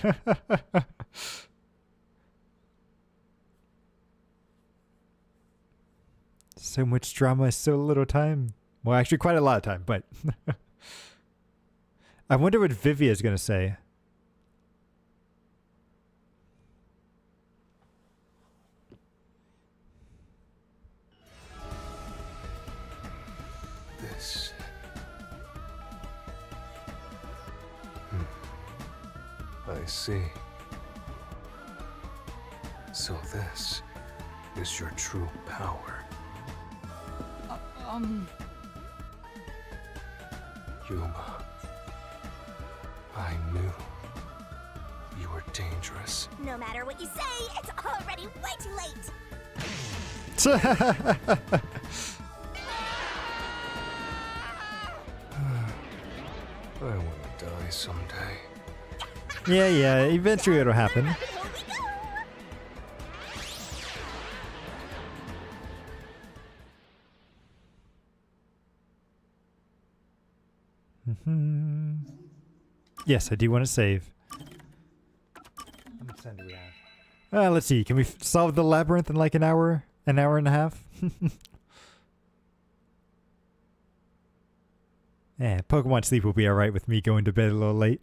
A: So much drama, so little time. Well, actually, quite a lot of time, but I wonder what Vivia is going to say.
K: This. I see. So this is your true power. Yuma, I knew you were dangerous.
H: No matter what you say, it's already way too late!
K: I want to die someday.
A: Yeah, eventually it'll happen. Yes, I do want to save. Let's see. Can we solve the labyrinth in like an hour and a half? Yeah, Pokemon Sleep will be alright with me going to bed a little late.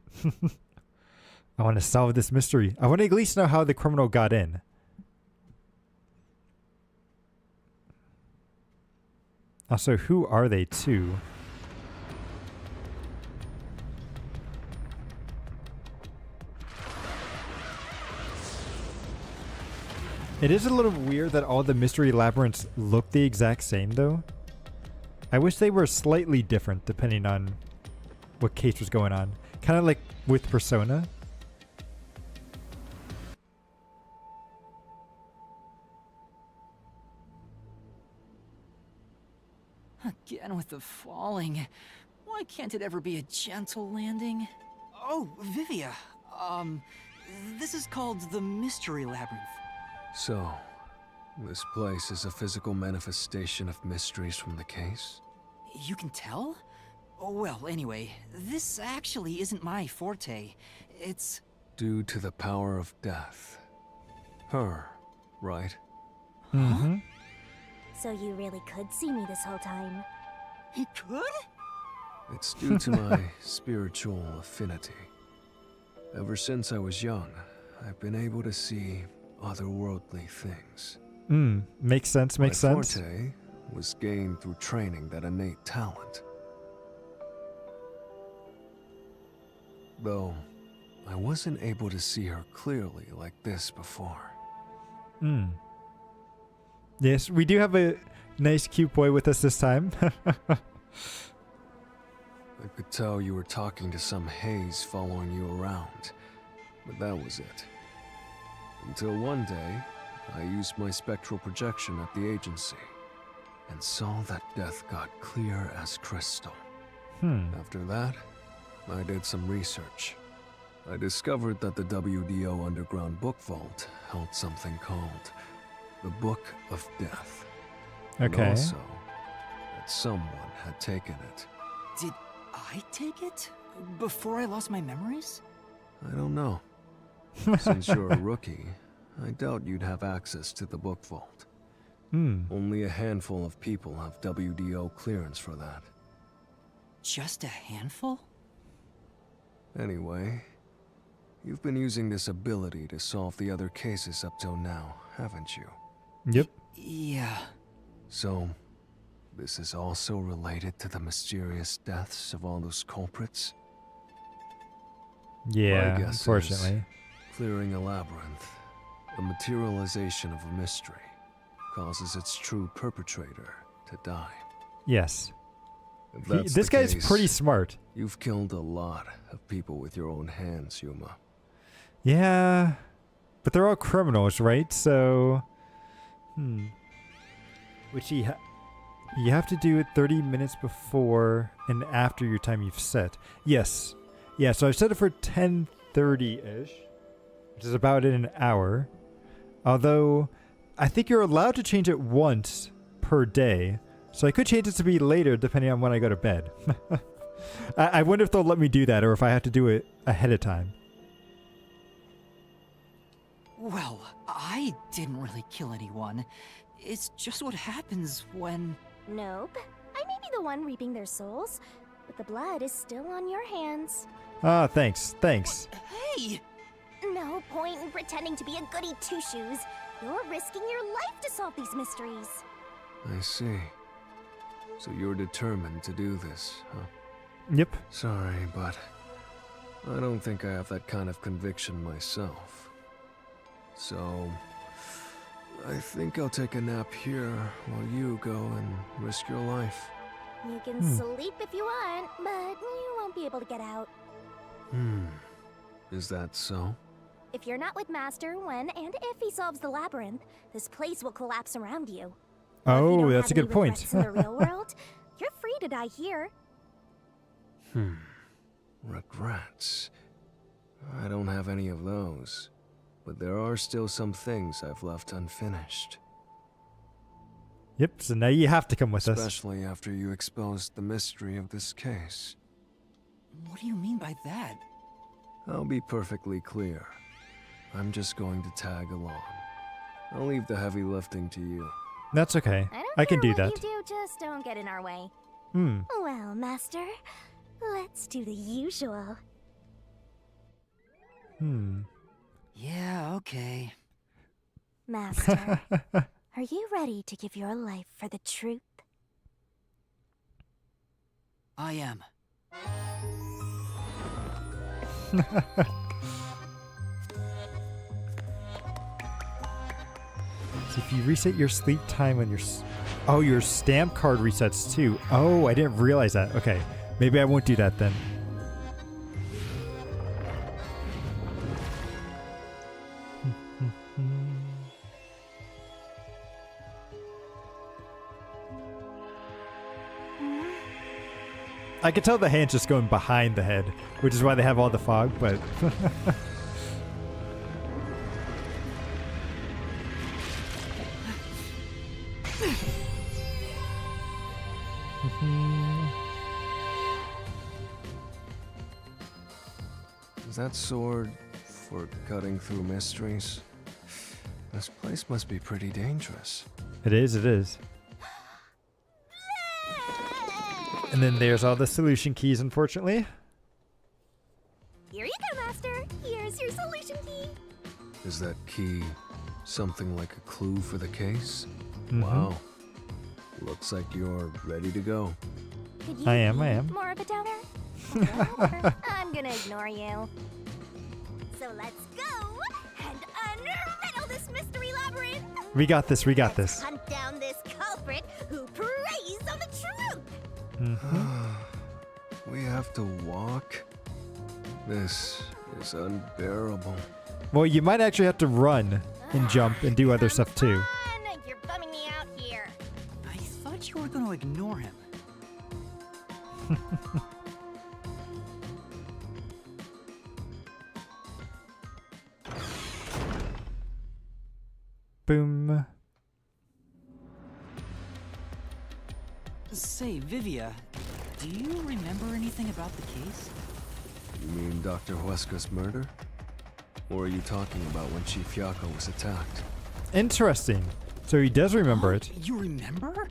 A: I want to solve this mystery. I want to at least know how the criminal got in. Also, who are they too? It is a little weird that all the mystery labyrinths look the exact same, though. I wish they were slightly different depending on what case was going on. Kind of like with Persona.
G: Again with the falling. Why can't it ever be a gentle landing? Oh, Vivia. This is called the Mystery Labyrinth.
K: So, this place is a physical manifestation of mysteries from the case?
G: You can tell? Oh, well, anyway, this actually isn't my forte. It's...
K: Due to the power of death. Her, right?
A: Mm-hmm.
H: So you really could see me this whole time.
G: He could?
K: It's due to my spiritual affinity. Ever since I was young, I've been able to see otherworldly things.
A: Makes sense, makes sense.
K: My forte was gained through training that innate talent. Though, I wasn't able to see her clearly like this before.
A: Yes, we do have a nice cute boy with us this time.
K: I could tell you were talking to some haze following you around, but that was it. Until one day, I used my spectral projection at the agency, and saw that death god clear as crystal. After that, I did some research. I discovered that the WDO Underground Book Vault held something called the Book of Death.
A: Okay.
K: And also, that someone had taken it.
G: Did I take it? Before I lost my memories?
K: I don't know. Since you're a rookie, I doubt you'd have access to the book vault. Only a handful of people have WDO clearance for that.
G: Just a handful?
K: Anyway, you've been using this ability to solve the other cases up till now, haven't you?
A: Yep.
G: Yeah.
K: So, this is also related to the mysterious deaths of all those culprits?
A: Yeah,
K: My guess
A: unfortunately.
K: is clearing a labyrinth, the materialization of a mystery, causes its true perpetrator to die.
A: Yes.
K: If that's
A: This
K: the
A: guy's
K: case,
A: pretty smart.
K: You've killed a lot of people with your own hands, Yuma.
A: Yeah, but they're all criminals, right? So, which you have to do it 30 minutes before and after your time you've set. Yes. Yeah, so I've set it for 10:30-ish, which is about in an hour. Although, I think you're allowed to change it once per day. So I could change it to be later depending on when I go to bed. I wonder if they'll let me do that or if I have to do it ahead of time.
G: Well, I didn't really kill anyone. It's just what happens when...
H: Nope. I may be the one reaping their souls, but the blood is still on your hands.
A: Ah, thanks. Thanks.
G: Hey!
H: No point in pretending to be a goody two-shoes. You're risking your life to solve these mysteries.
K: I see. So you're determined to do this, huh?
A: Yep.
K: Sorry, but I don't think I have that kind of conviction myself. So, I think I'll take a nap here while you go and risk your life.
H: You can sleep if you want, but you won't be able to get out.
K: Is that so?
H: If you're not with Master when and if he solves the labyrinth, this place will collapse around you.
A: Oh, that's a good point.
H: In the real world, you're free to die here.
K: Regrets. I don't have any of those, but there are still some things I've left unfinished.
A: Yep, so now you have to come with us.
K: Especially after you exposed the mystery of this case.
G: What do you mean by that?
K: I'll be perfectly clear. I'm just going to tag along. I'll leave the heavy lifting to you.
A: That's okay. I can do that.
H: You do, just don't get in our way.
A: Hmm.
H: Well, Master, let's do the usual.
G: Yeah, okay.
H: Master, are you ready to give your life for the truth?
G: I am.
A: So if you reset your sleep time when oh, your stamp card resets too. Oh, I didn't realize that. Okay, maybe I won't do that then. I could tell the hand's just going behind the head, which is why they have all the fog, but...
K: Is that sword for cutting through mysteries? This place must be pretty dangerous.
A: It is, it is. And then there's all the solution keys, unfortunately.
H: Here you go, Master. Here's your solution key.
K: Is that key something like a clue for the case?
A: Mhm.
K: Wow. Looks like you're ready to go.
H: Could you
A: I am.
H: be more of a doubter? Whatever. I'm gonna ignore you. So let's go and unriddle this mystery labyrinth.
A: We got this, we got
H: Let's
A: this.
H: hunt down this culprit who preys on the truth.
K: We have to walk? This is unbearable.
A: Well, you might actually have to run and jump and do other stuff too.
H: You're bumming me out here.
G: I thought you were going to ignore him.
A: Boom.
G: Say, Vivia, do you remember anything about the case?
K: You mean Dr. Huesca's murder? Or are you talking about when Chief Yako was attacked?
A: Interesting. So he does remember it.
G: You remember?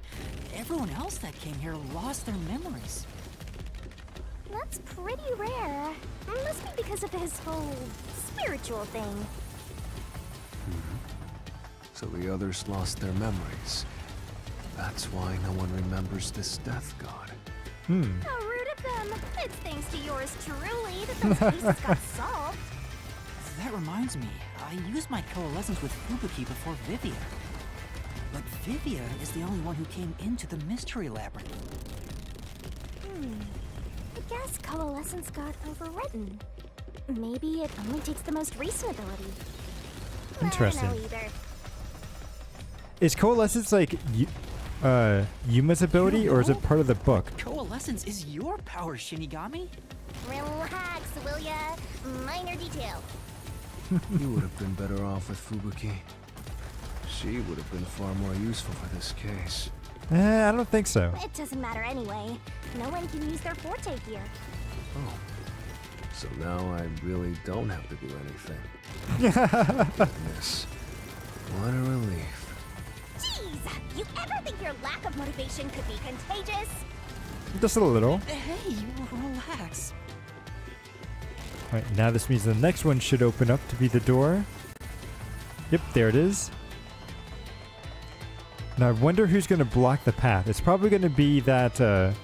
G: Everyone else that came here lost their memories.
H: That's pretty rare. Must be because of his whole spiritual thing.
K: So the others lost their memories. That's why no one remembers this death god.
H: How rude of them. It's thanks to yours truly that those cases got solved.
G: That reminds me, I used my coalescence with Fubuki before Vivia. But Vivia is the only one who came into the mystery labyrinth.
H: I guess coalescence got overwritten. Maybe it only takes the most recent ability.
A: Interesting.
H: I don't know either.
A: Is coalescence like Yuma's ability, or is it part of the book?
G: Coalescence is your power, Shinigami.
H: Relax, will ya? Minor detail.
K: You would have been better off with Fubuki. She would have been far more useful for this case.
A: I don't think so.
H: It doesn't matter anyway. No one can use their forte here.
K: Oh. So now I really don't have to do anything. Goodness. What a relief.
H: Jeez, you ever think your lack of motivation could be contagious?
A: Just a little.
G: Hey, relax.
A: Alright, now this means the next one should open up to be the door. Yep, there it is. Now I wonder who's going to block the path. It's probably going to be that, the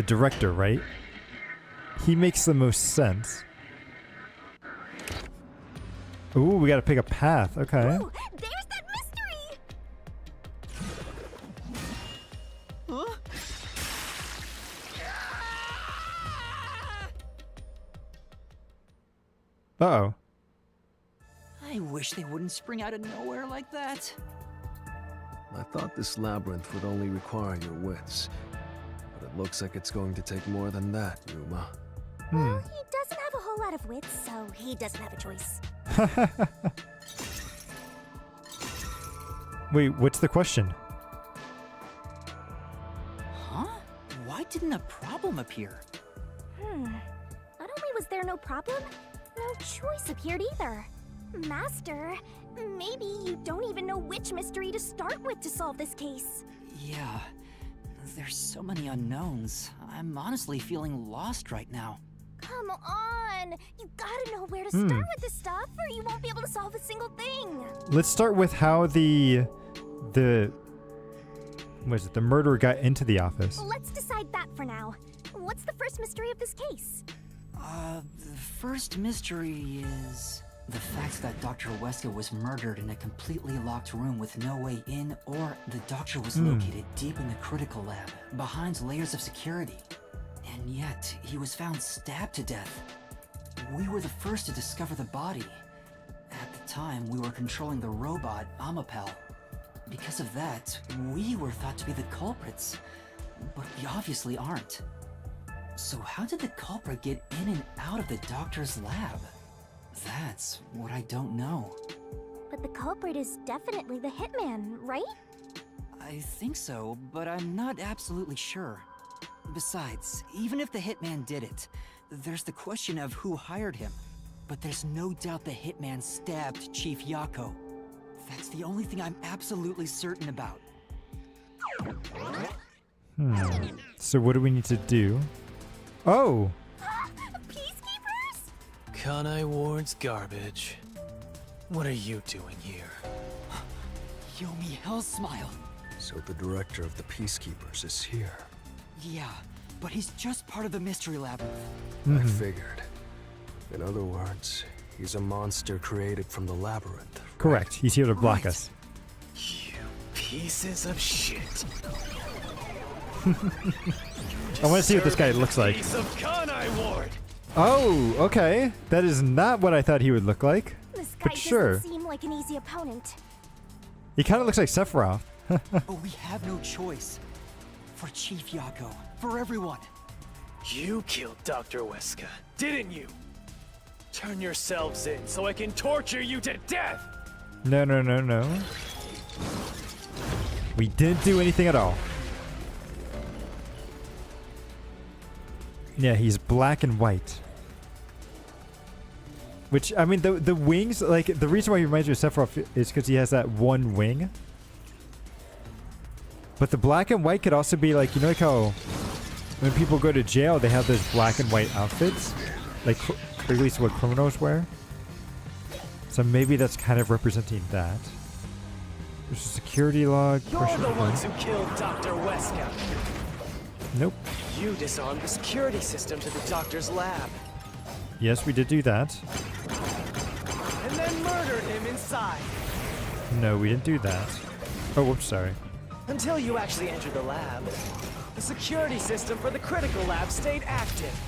A: director, right? He makes the most sense. Ooh, we got to pick a path. Okay.
H: Ooh, there's that mystery!
G: Huh?
A: Uh-oh.
G: I wish they wouldn't spring out of nowhere like that.
K: I thought this labyrinth would only require your wits. But it looks like it's going to take more than that, Yuma.
H: Well, he doesn't have a whole lot of wits, so he doesn't have a choice.
A: Wait, what's the question?
G: Huh? Why didn't a problem appear?
H: Not only was there no problem, no choice appeared either. Master, maybe you don't even know which mystery to start with to solve this case.
G: Yeah, there's so many unknowns. I'm honestly feeling lost right now.
H: Come on! You gotta know where to start with this stuff, or you won't be able to solve a single thing!
A: Let's start with how the murderer got into the office.
H: Let's decide that for now. What's the first mystery of this case?
G: The first mystery is the fact that Dr. Huesca was murdered in a completely locked room with no way in, or the doctor was located deep in the critical lab, behind layers of security. And yet, he was found stabbed to death.
N: We were the first to discover the body. At the time, we were controlling the robot, Amapel. Because of that, we were thought to be the culprits. But we obviously aren't. So how did the culprit get in and out of the doctor's lab? That's what I don't know.
H: But the culprit is definitely the hitman, right?
N: I think so, but I'm not absolutely sure. Besides, even if the hitman did it, there's the question of who hired him. But there's no doubt the hitman stabbed Chief Yako. That's the only thing I'm absolutely certain about.
A: So what do we need to do? Oh!
H: Peacekeepers?
S: Kanai Ward's garbage. What are you doing here?
N: Yomi Hell's smile.
K: So the director of the Peacekeepers is here.
N: Yeah, but he's just part of the mystery labyrinth.
K: I figured. In other words, he's a monster created from the labyrinth.
A: Correct. He's here to block us.
S: You pieces of shit.
A: I want to see what this guy looks like.
S: Piece of Kanai Ward.
A: Oh, okay. That is not what I thought he would look like.
H: This guy
A: But sure.
H: doesn't seem like an easy opponent.
A: He kind of looks like Sephiroth.
N: But we have no choice. For Chief Yako. For everyone.
S: You killed Dr. Weska, didn't you? Turn yourselves in so I can torture you to death!
A: No, no, no, no. We didn't do anything at all. Yeah, he's black and white. Which, I mean, the wings, like, the reason why he reminds me of Sephiroth is because he has that one wing. But the black and white could also be like, you know, like how when people go to jail, they have those black and white outfits? Like, at least what criminals wear. So maybe that's kind of representing that. There's a security log.
S: You're the ones who killed Dr. Weska.
A: Nope.
S: You disarmed the security systems at the doctor's lab.
A: Yes, we did do that.
S: And then murdered him inside.
A: No, we didn't do that. Oh, whoops, sorry.
S: Until you actually entered the lab, the security system for the critical lab stayed active.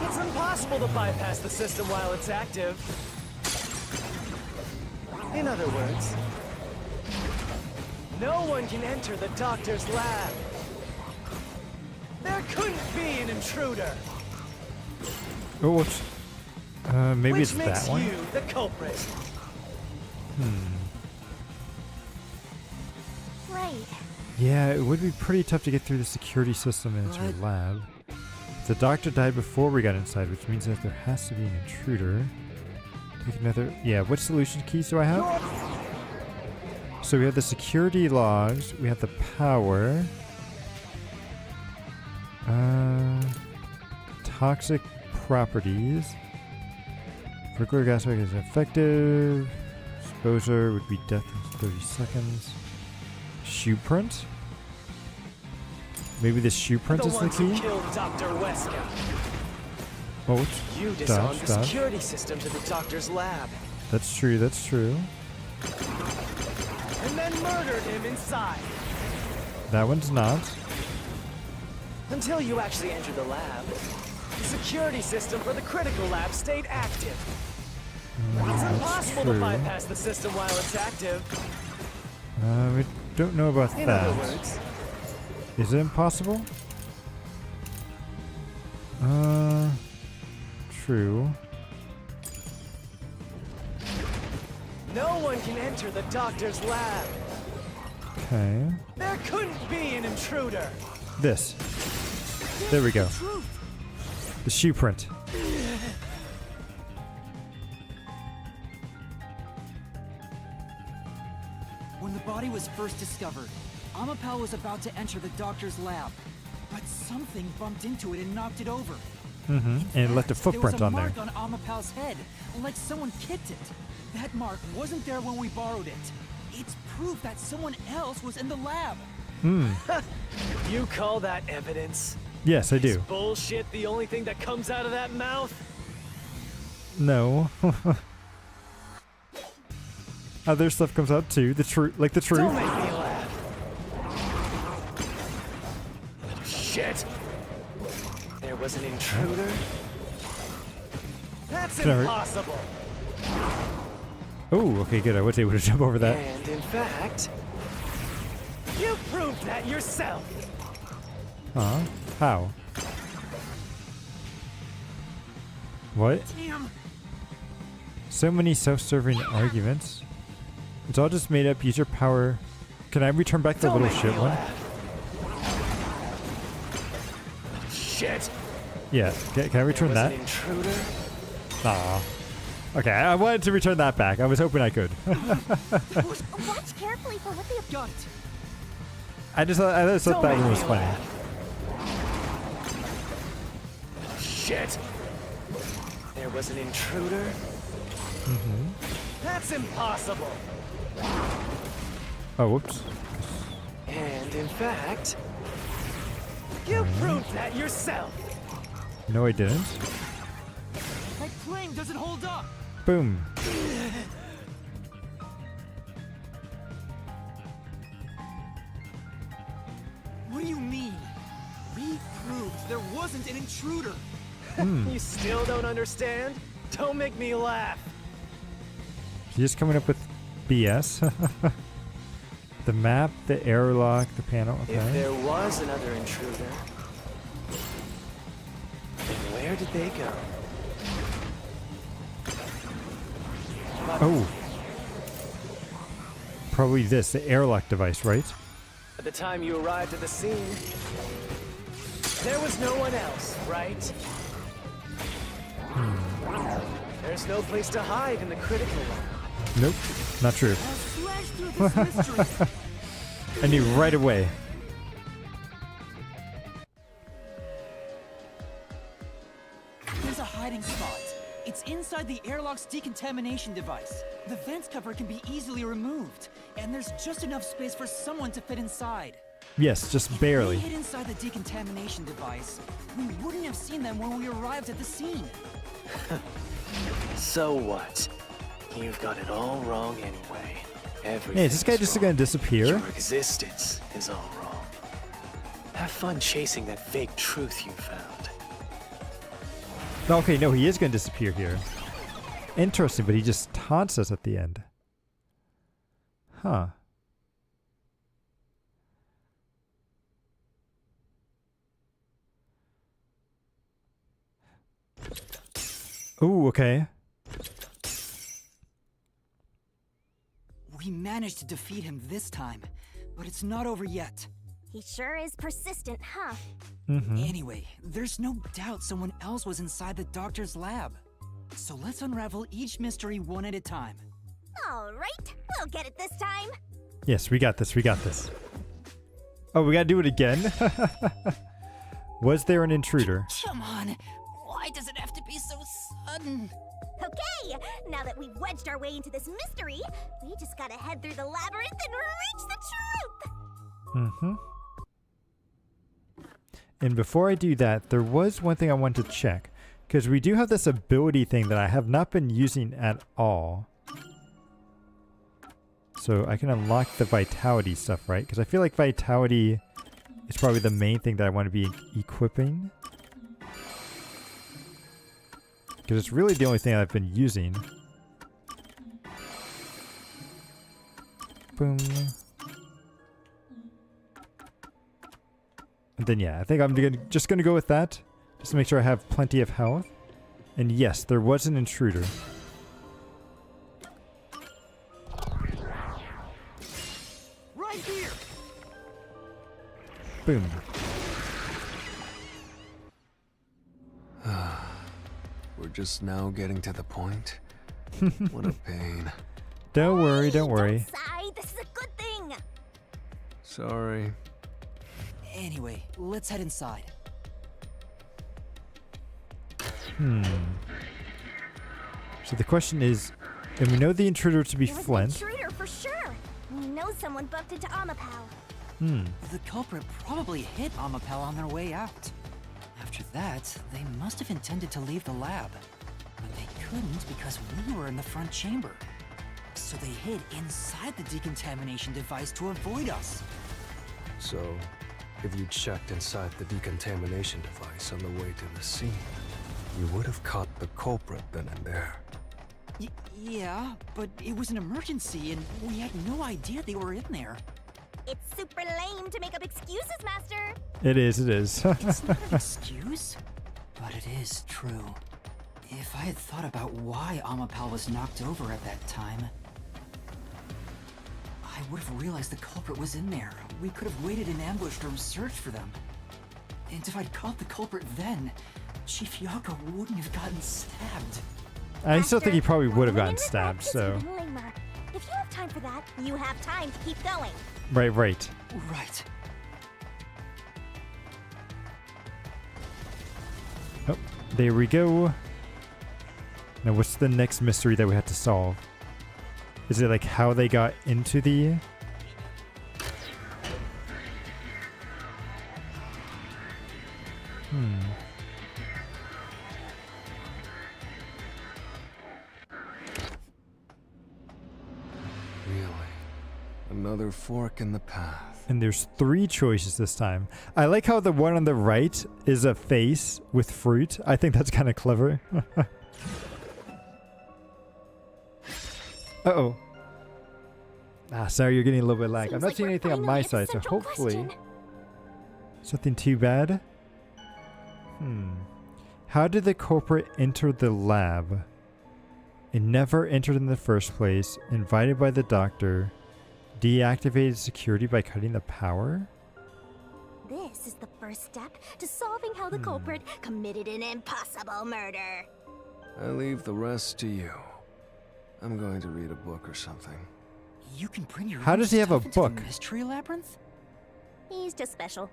S: It's impossible to bypass the system while it's active. In other words, no one can enter the doctor's lab. There couldn't be an intruder.
A: Oh, whoops. Maybe it's
S: Which
A: that
S: makes
A: one.
S: you the culprit.
H: Right.
A: Yeah, it would be pretty tough to get through the security system into a lab. The doctor died before we got inside, which means that there has to be an intruder. Take another... Yeah, what solution keys do I have? So we have the security logs, we have the power. Toxic properties. Nuclear gas mask is effective. Exposure would be death in 30 seconds. Shoe print? Maybe the shoe print is the
S: ones who
A: key?
S: killed Dr. Weska.
A: Oh, it's
S: You disarmed the
A: dodge.
S: security systems at the doctor's lab.
A: That's true, that's true.
S: And then murdered him inside.
A: That one's not.
S: Until you actually entered the lab, the security system for the critical lab stayed active. It's
A: That's
S: impossible to
A: true.
S: bypass the system while it's active.
A: We don't know about
S: In
A: that.
S: other words,
A: Is it impossible? True.
S: no one can enter the doctor's lab.
A: Okay.
S: There couldn't be an intruder.
A: This. There we go. The shoe print.
N: When the body was first discovered, Amapel was about to enter the doctor's lab. But something bumped into it and knocked it over.
A: And it left a footprint on there.
N: There was a mark on Amapel's head, like someone kicked it. That mark wasn't there when we borrowed it. It's proof that someone else was in the lab.
S: You call that evidence?
A: Yes, I
S: Is
A: do.
S: bullshit the only thing that comes out of that mouth?
A: No. Other stuff comes out too. The truth, like the truth.
S: Don't make me laugh. Shit. There was an intruder. That's
A: Can I hurt?
S: impossible.
A: Oh, okay, good. I was able to jump over that.
S: And in fact, you proved that yourself.
A: Huh? How? What?
S: Damn.
A: So many self-serving arguments. It's all just made up. Use your power. Can I return back the
S: Don't
A: little
S: make
A: shit
S: me
A: one?
S: laugh. Shit.
A: Yeah. Can I return
S: There
A: that?
S: was an intruder.
A: Aw. Okay, I wanted to return that back. I was hoping I could.
H: Watch carefully for what the
G: Got it.
A: I just thought that one was funny.
S: Shit. There was an intruder. That's impossible.
A: Oh, whoops.
S: And in fact, you proved that yourself.
A: No, I didn't.
G: My plane doesn't hold up.
A: Boom.
G: What do you mean? We proved there wasn't an intruder.
S: You still don't understand? Don't make me laugh.
A: You're just coming up with BS. The map, the airlock, the panel.
S: If
A: Okay.
S: there was another intruder, then where did they go?
A: Oh. Probably this, the airlock device, right?
S: At the time you arrived at the scene, there was no one else, right? There's no place to hide in the critical one.
A: Nope, not true.
G: Slash through this mystery.
A: I knew right away.
G: There's a hiding spot. It's inside the airlock's decontamination device. The vents cover can be easily removed, and there's just enough space for someone to fit inside.
A: Yes, just
G: If
A: barely.
G: we hid inside the decontamination device, we wouldn't have seen them when we arrived at the scene.
S: So what? You've got it all wrong anyway. Everything.
A: Hey, is this guy just gonna disappear?
S: Your existence is all wrong. Have fun chasing that fake truth you found.
A: Okay, no, he is gonna disappear here. Interesting, but he just taunts us at the end. Huh. Ooh, okay.
G: We managed to defeat him this time, but it's not over yet.
H: He sure is persistent, huh?
G: Anyway, there's no doubt someone else was inside the doctor's lab. So let's unravel each mystery one at a time.
H: All right, we'll get it this time.
A: Yes, we got this, we got this. Oh, we gotta do it again? Was there an intruder?
G: Come on, why does it have to be so sudden?
H: Okay, now that we've wedged our way into this mystery, we just gotta head through the labyrinth and reach the truth!
A: And before I do that, there was one thing I wanted to check. Because we do have this ability thing that I have not been using at all. So I can unlock the vitality stuff, right? Because I feel like vitality is probably the main thing that I want to be equipping. Because it's really the only thing I've been using. Boom. And then yeah, I think I'm just gonna go with that. Just to make sure I have plenty of health. And yes, there was an intruder.
G: Right here!
A: Boom.
K: We're just now getting to the point. What a pain.
A: Don't worry, don't worry.
H: Sigh, this is a good thing!
K: Sorry.
G: Anyway, let's head inside.
A: So the question is, and we know the intruder to be
H: It was an
A: Flint.
H: intruder for sure! We know someone bumped into Amapal.
G: The culprit probably hit Amapel on their way out. After that, they must have intended to leave the lab. But they couldn't because we were in the front chamber. So they hid inside the decontamination device to avoid us.
K: So, if you checked inside the decontamination device on the way to the scene, You would have caught the culprit then and there.
G: Yeah, but it was an emergency and we had no idea they were in there.
H: It's super lame to make up excuses, Master.
A: It is, it is.
N: It's not an excuse, but it is true. If I had thought about why Amapal was knocked over at that time, I would have realized the culprit was in there. We could have waited in ambush to search for them. And if I'd caught the culprit then, Chief Yako wouldn't have gotten stabbed.
A: I still think he probably would have gotten
H: Women
A: stabbed,
H: regret is
A: so.
H: even lamer. If you have time for that, you have time to keep going.
A: Right, right.
N: Right.
A: Oh, there we go. Now, what's the next mystery that we have to solve? Is it like how they got into the...
K: Really? Another fork in the path.
A: And there's 3 choices this time. I like how the one on the right is a face with fruit. I think that's kind of clever. Uh-oh. Ah, sorry, you're getting a little bit lag. I'm not seeing anything on my side, so hopefully... Something too bad? How did the culprit enter the lab? It never entered in the first place. Invited by the doctor. Deactivated security by cutting the power?
H: This is the first step to solving how the culprit committed an impossible murder.
K: I leave the rest to you. I'm going to read a book or something.
N: You can bring your
A: How
N: own
A: does he have a
N: stuff into the
A: book?
N: Mystery labyrinth?
H: He's just special.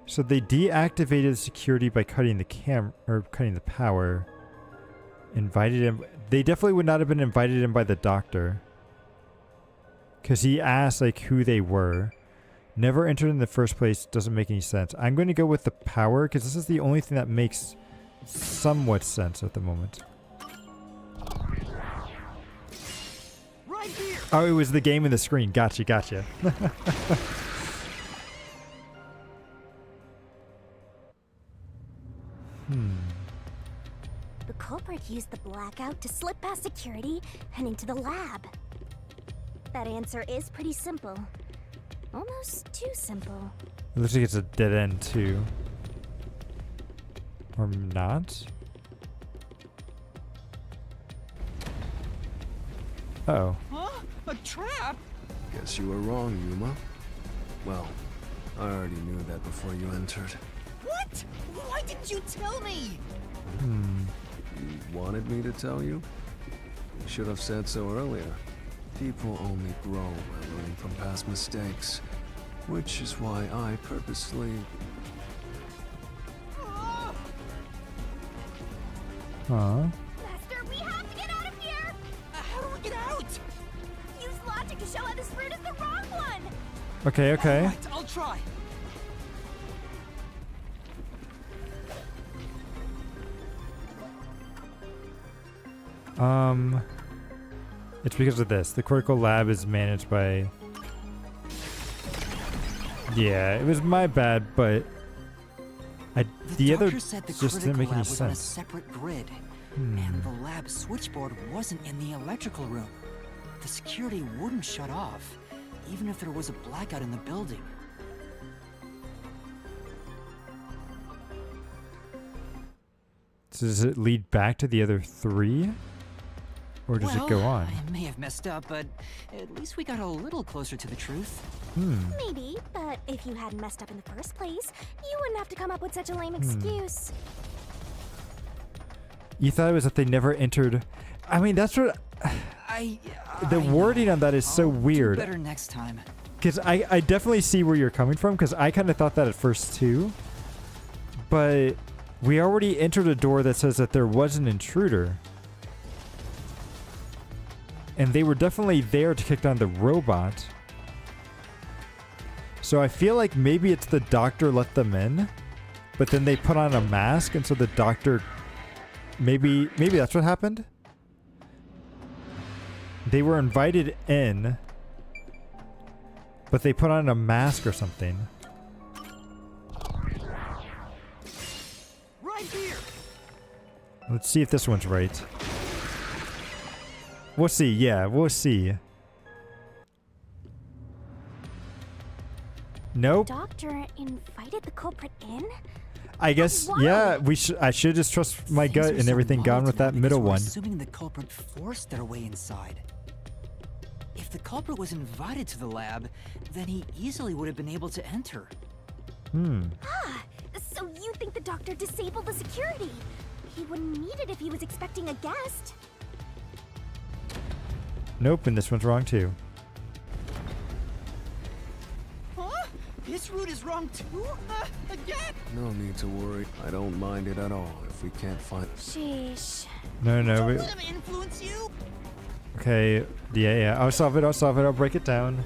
A: So they deactivated security by cutting the cutting the power. Invited him. They definitely would not have been invited in by the doctor. Because he asked like who they were. Never entered in the first place. Doesn't make any sense. I'm going to go with the power because this is the only thing that makes somewhat sense at the moment.
G: Right here.
A: Oh, it was the game in the screen. Gotcha, gotcha.
H: The culprit used the blackout to slip past security and into the lab. That answer is pretty simple. Almost too simple.
A: It looks like it's a dead end too. Or not? Uh-oh.
G: Huh? A trap?
K: Guess you were wrong, Yuma. Well, I already knew that before you entered.
G: What? Why didn't you tell me?
K: You wanted me to tell you? You should have said so earlier. People only grow by learning from past mistakes. Which is why I purposely...
A: Huh?
H: Master, we have to get out of here!
G: How do we get out?
H: Use logic to show how this route is the wrong one!
A: Okay, okay.
G: All right, I'll try.
A: It's because of this. The cortical lab is managed by... Yeah, it was my bad, but... The other
N: doctor said the
A: just didn't
N: critical
A: make any
N: lab was on a
A: sense.
N: separate grid, and the lab switchboard wasn't in the electrical room. The security wouldn't shut off, even if there was a blackout in the building.
A: So does it lead back to the other 3? Or does it go on?
N: I may have messed up, but at least we got a little closer to the truth.
H: Maybe, but if you hadn't messed up in the first place, you wouldn't have to come up with such a lame excuse.
A: You thought it was that they never entered... I mean, that's what... The wording on that is so weird.
N: Better next time.
A: Because I definitely see where you're coming from, because I kind of thought that at first too. But we already entered a door that says that there was an intruder. And they were definitely there to kick down the robot. So I feel like maybe it's the doctor let them in, but then they put on a mask, and so the doctor... Maybe that's what happened? They were invited in, but they put on a mask or something. Let's see if this one's right. We'll see. Yeah, we'll see. Nope.
H: The doctor invited the culprit in?
A: I guess, yeah, I should just trust my
N: Things
A: gut
N: are
A: and
N: so
A: everything gone with
N: volatile
A: that
N: because
A: middle
N: we're
A: one.
N: Assuming the culprit forced their way inside. If the culprit was invited to the lab, then he easily would have been able to enter.
H: Ah, so you think the doctor disabled the security? He wouldn't need it if he was expecting a guest.
A: Nope, and this one's wrong too.
G: Huh? This route is wrong too? Again?
K: No need to worry. I don't mind it at all if we can't find...
H: Sheesh.
A: No.
G: Don't let him influence you.
A: Okay, yeah. I'll solve it. I'll break it down.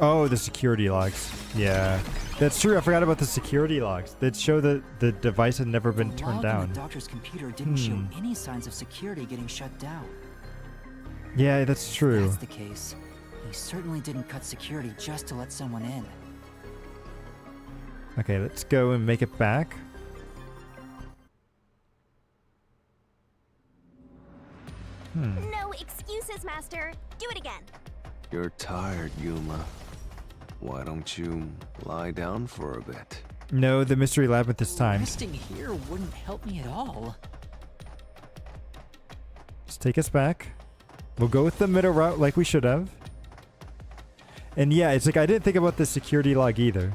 A: Oh, the security logs. Yeah. That's true. I forgot about the security logs. That show that the device had never been turned
N: log
A: down.
N: on the doctor's computer didn't show any signs of security getting shut down.
A: Yeah, that's true.
N: If that's the case, he certainly didn't cut security just to let someone in.
A: Okay, let's go and make it back.
H: No excuses, Master. Do it again.
K: You're tired, Yuma. Why don't you lie down for a bit?
A: No, the mystery labyrinth this time.
N: Resting here wouldn't help me at all.
A: Just take us back. We'll go with the middle route like we should have. And yeah, it's like I didn't think about the security log either.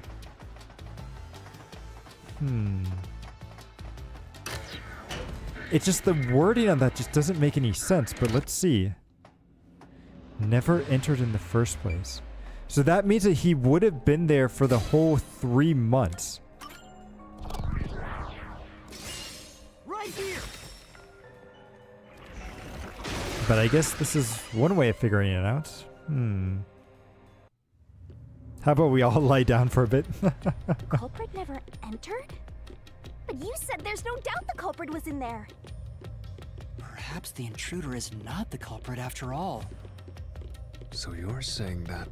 A: It's just the wording on that just doesn't make any sense, but let's see. Never entered in the first place. So that means that he would have been there for the whole 3 months.
G: Right here.
A: But I guess this is one way of figuring it out. How about we all lie down for a bit?
H: The culprit never entered? But you said there's no doubt the culprit was in there.
N: Perhaps the intruder is not the culprit after all.
K: So you're saying that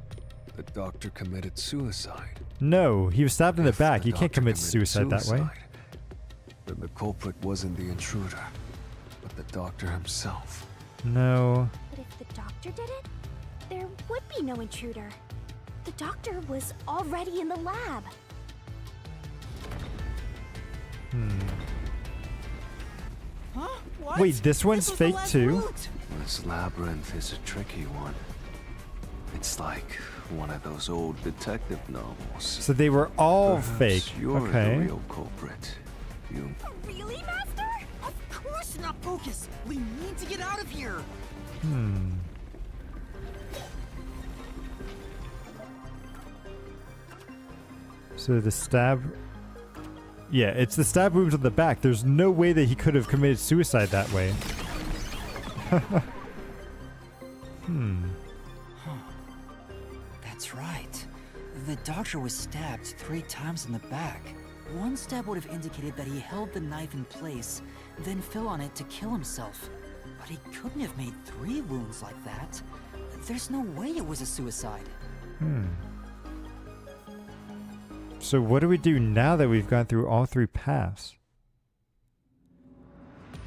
K: the doctor committed suicide?
A: No, he was stabbed in the back.
K: The
A: You can't
K: doctor
A: commit
K: committed
A: suicide that way.
K: Then the culprit wasn't the intruder, but the doctor himself.
A: No.
H: But if the doctor did it, there would be no intruder. The doctor was already in the lab.
G: Huh? What?
A: Wait, this one's
G: was the
A: fake
G: last
A: too?
G: route.
K: This labyrinth is a tricky one. It's like one of those old detective novels.
A: So they were all
K: Perhaps
A: fake.
K: You're
A: Okay.
K: the real culprit. You.
H: Really, Master?
G: Of course not, Focus. We need to get out of here.
A: So the stab... Yeah, it's the stab wounds on the back. There's no way that he could have committed suicide that way.
N: That's right. The doctor was stabbed 3 times in the back. One stab would have indicated that he held the knife in place, then fell on it to kill himself. But he couldn't have made 3 wounds like that. There's no way it was a suicide.
A: So what do we do now that we've gone through all 3 paths?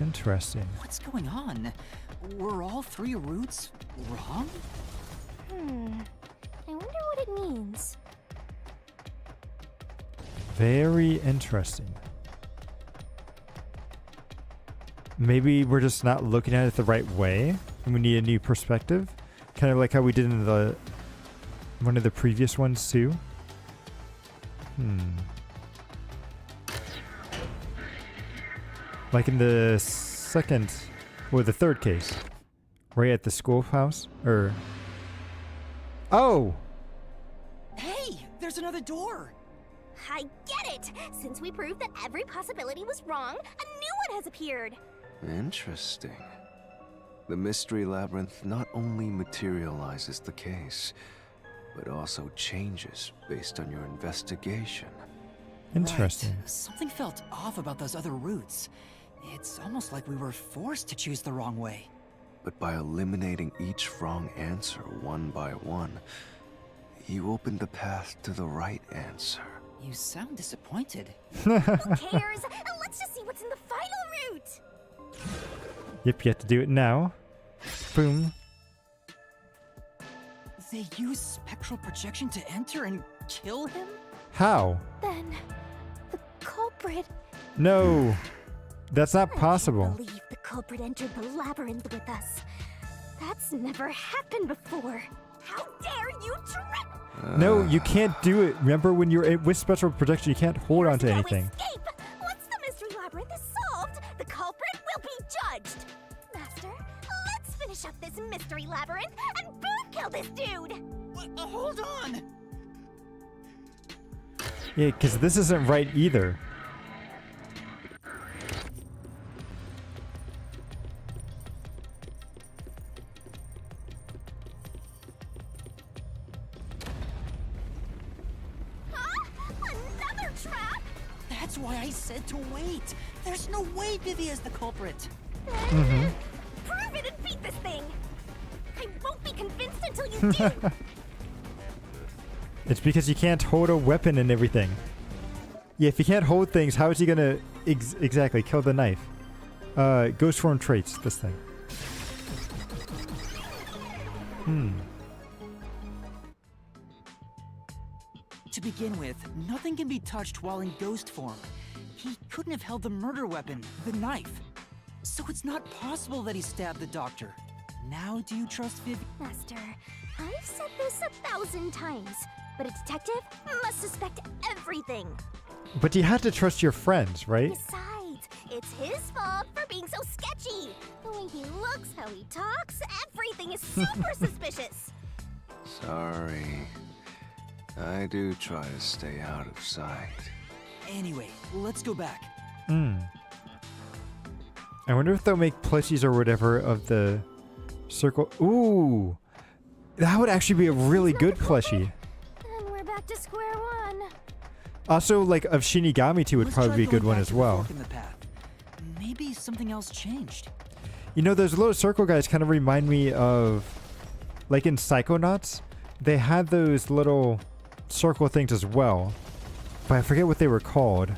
A: Interesting.
N: What's going on? Were all 3 routes wrong?
H: I wonder what it means.
A: Very interesting. Maybe we're just not looking at it the right way, and we need a new perspective. Kind of like how we did in the one of the previous ones too. Like in the second, or the third case, right at the schoolhouse, or... Oh!
G: Hey, there's another door.
H: I get it! Since we proved that every possibility was wrong, a new one has appeared.
K: Interesting. The mystery labyrinth not only materializes the case, but also changes based on your investigation.
A: Interesting.
N: Right. Something felt off about those other routes. It's almost like we were forced to choose the wrong way.
K: But by eliminating each wrong answer one by one, you opened the path to the right answer.
N: You sound disappointed.
H: Who cares? Let's just see what's in the final route.
A: Yep, you have to do it now. Boom.
N: They use spectral projection to enter and kill him?
A: How?
H: Then, the culprit.
A: No. That's not
H: I
A: possible.
H: can't believe the culprit entered the labyrinth with us. That's never happened before. How dare you try?
A: No, you can't do it. Remember when you're with special protection, you can't hold on to anything.
H: Escape! Once the mystery labyrinth is solved, the culprit will be judged. Master, let's finish up this mystery labyrinth and boom kill this dude.
N: Hold on.
A: Yeah, because this isn't right either.
H: Another trap?
N: That's why I said to wait. There's no way Vivi is the culprit.
A: Mm-hmm.
H: Prove it and beat this thing. I won't be convinced until you do.
A: It's because you can't hold a weapon and everything. Yeah, if you can't hold things, how is he gonna exactly kill the knife? Ghost form traits, this thing.
N: To begin with, nothing can be touched while in ghost form. He couldn't have held the murder weapon, the knife. So it's not possible that he stabbed the doctor. Now do you trust Vivi?
H: Master, I've said this 1,000 times, but a detective must suspect everything.
A: But you have to trust your friends, right?
H: Besides, it's his fault for being so sketchy. The way he looks, how he talks, everything is super suspicious.
K: Sorry. I do try to stay out of sight.
N: Anyway, let's go back.
A: I wonder if they'll make plushies or whatever of the circle. Ooh, that would actually be a really good plushie.
H: And we're back to square one.
A: Also, like of Shinigami 2 would
N: Let's
A: probably
N: try
A: be a good
N: going
A: one
N: back
A: as
N: to the
A: well.
N: fork in the path. Maybe something else changed.
A: You know, those little circle guys kind of remind me of, like in Psychonauts, they had those little circle things as well, but I forget what they were called.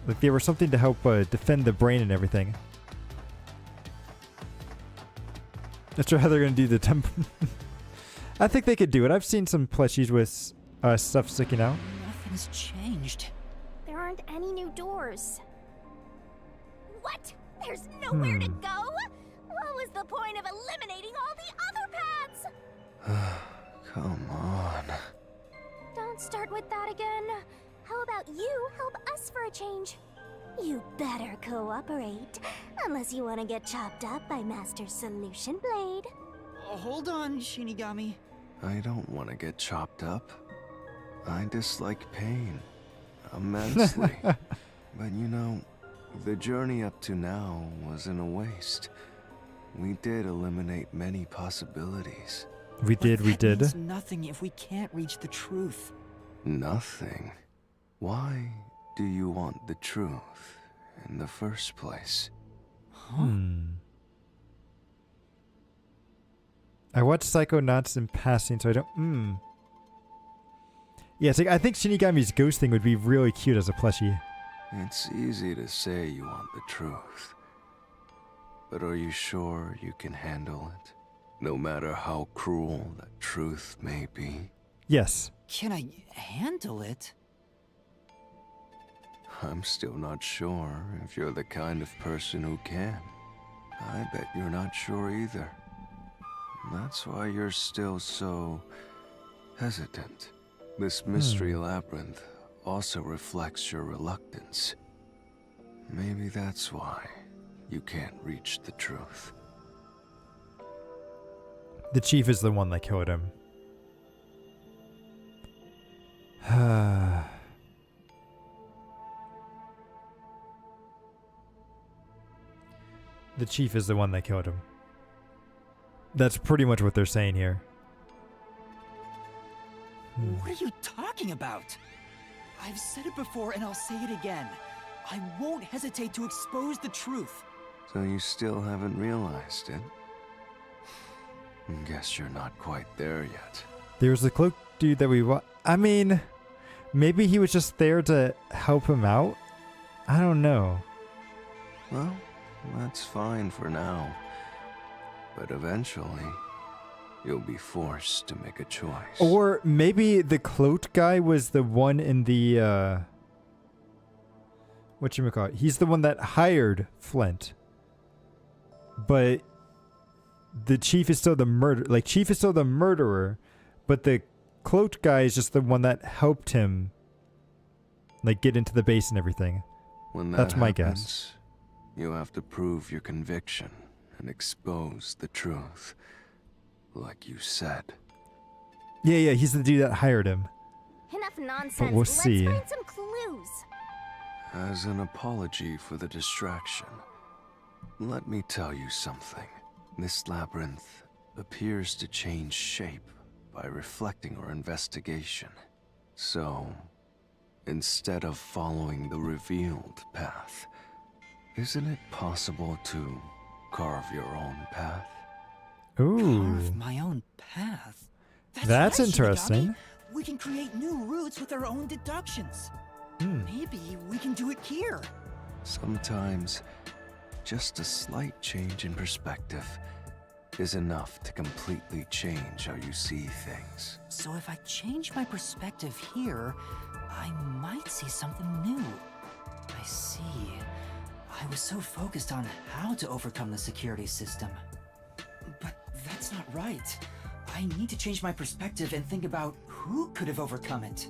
A: Like they were something to help defend the brain and everything. Not sure how they're gonna do the temp. I think they could do it. I've seen some plushies with stuff sticking out.
N: Nothing's changed.
H: There aren't any new doors. What? There's nowhere to go? What was the point of eliminating all the other paths?
K: Come on.
H: Don't start with that again. How about you help us for a change? You better cooperate, unless you want to get chopped up by Master Solution Blade.
N: Hold on, Shinigami.
K: I don't want to get chopped up. I dislike pain immensely. But you know, the journey up to now wasn't a waste. We did eliminate many possibilities.
A: We did.
N: That means nothing if we can't reach the truth.
K: Nothing? Why do you want the truth in the first place?
A: I watched Psychonauts in passing, so I don't. Yeah, it's like, I think Shinigami's ghost thing would be really cute as a plushie.
K: It's easy to say you want the truth. But are you sure you can handle it? No matter how cruel that truth may be?
A: Yes.
N: Can I handle it?
K: I'm still not sure if you're the kind of person who can. I bet you're not sure either. That's why you're still so hesitant. This mystery labyrinth also reflects your reluctance. Maybe that's why you can't reach the truth.
A: The chief is the one that killed him. The chief is the one that killed him. That's pretty much what they're saying here.
N: What are you talking about? I've said it before and I'll say it again. I won't hesitate to expose the truth.
K: So you still haven't realized it? Guess you're not quite there yet.
A: There's the cloak dude that we I mean, maybe he was just there to help him out? I don't know.
K: Well, that's fine for now. But eventually, you'll be forced to make a choice.
A: Or maybe the cloaked guy was the one in the, whatchamacallit? He's the one that hired Flint. But the chief is still the Chief is still the murderer, but the cloaked guy is just the one that helped him, like, get into the base and everything.
K: When
A: That's my
K: happens,
A: guess.
K: You have to prove your conviction and expose the truth. Like you said.
A: Yeah, he's the dude that hired him.
H: Enough nonsense.
A: But we'll see.
H: Let's find some clues.
K: As an apology for the distraction, let me tell you something. This labyrinth appears to change shape by reflecting our investigation. So, instead of following the revealed path, isn't it possible to carve your own path?
A: Ooh.
N: Carve my own path?
A: That's
N: right,
A: interesting.
N: Shinigami. We can create new routes with our own deductions. Maybe we can do it here.
K: Sometimes, just a slight change in perspective is enough to completely change how you see things.
N: So if I change my perspective here, I might see something new. I see. I was so focused on how to overcome the security system. But that's not right. I need to change my perspective and think about who could have overcome it.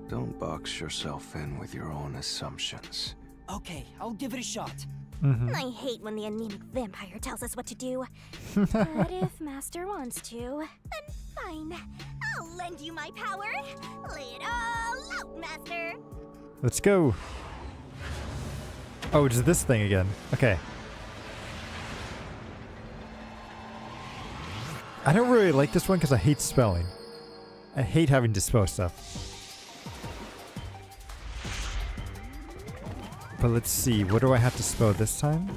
K: Don't box yourself in with your own assumptions.
N: Okay, I'll give it a shot.
H: I hate when the anemic vampire tells us what to do. But if Master wants to, then fine. I'll lend you my power. Lay it all out, Master.
A: Let's go. Oh, it's this thing again. Okay. I don't really like this one because I hate spelling. I hate having to spell stuff. But let's see, what do I have to spell this time?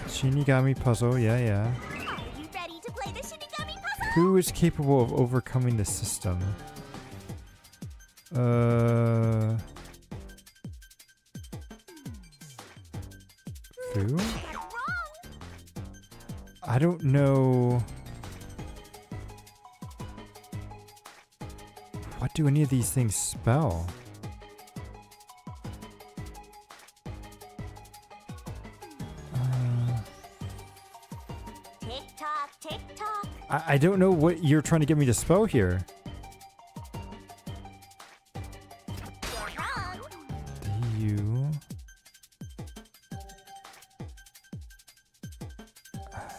A: Shinigami puzzle, yeah.
H: Are you ready to play the Shinigami puzzle?
A: Who is capable of overcoming the system? Who? I don't know. What do any of these things spell?
H: Tick tock, tick tock.
A: I don't know what you're trying to get me to spell here.
H: You're wrong.
A: D-U.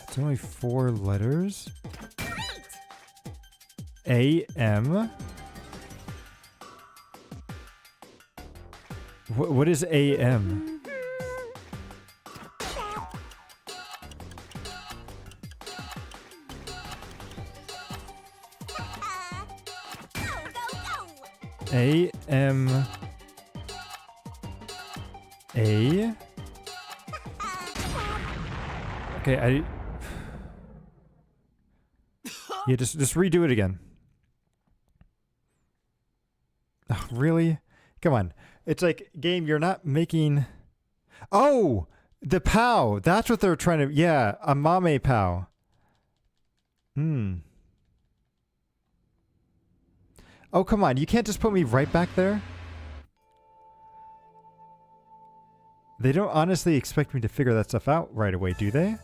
A: It's only 4 letters. A-M. What is A-M? A-M. A? Okay, yeah, just redo it again. Oh, really? Come on. It's like, game, you're not making... Oh! The POW! That's what they're trying to... Yeah, a Mame POW. Oh, come on. You can't just put me right back there? They don't honestly expect me to figure that stuff out right away, do they?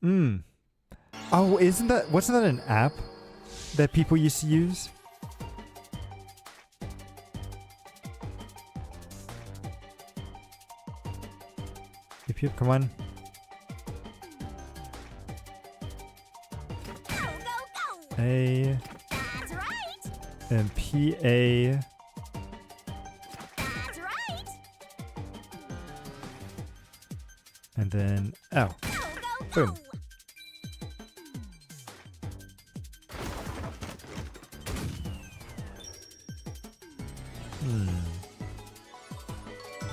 A: Oh, wasn't that an app that people used to use? Yep, come on. A.
H: That's right.
A: And P-A.
H: That's right.
A: And then L. Boom.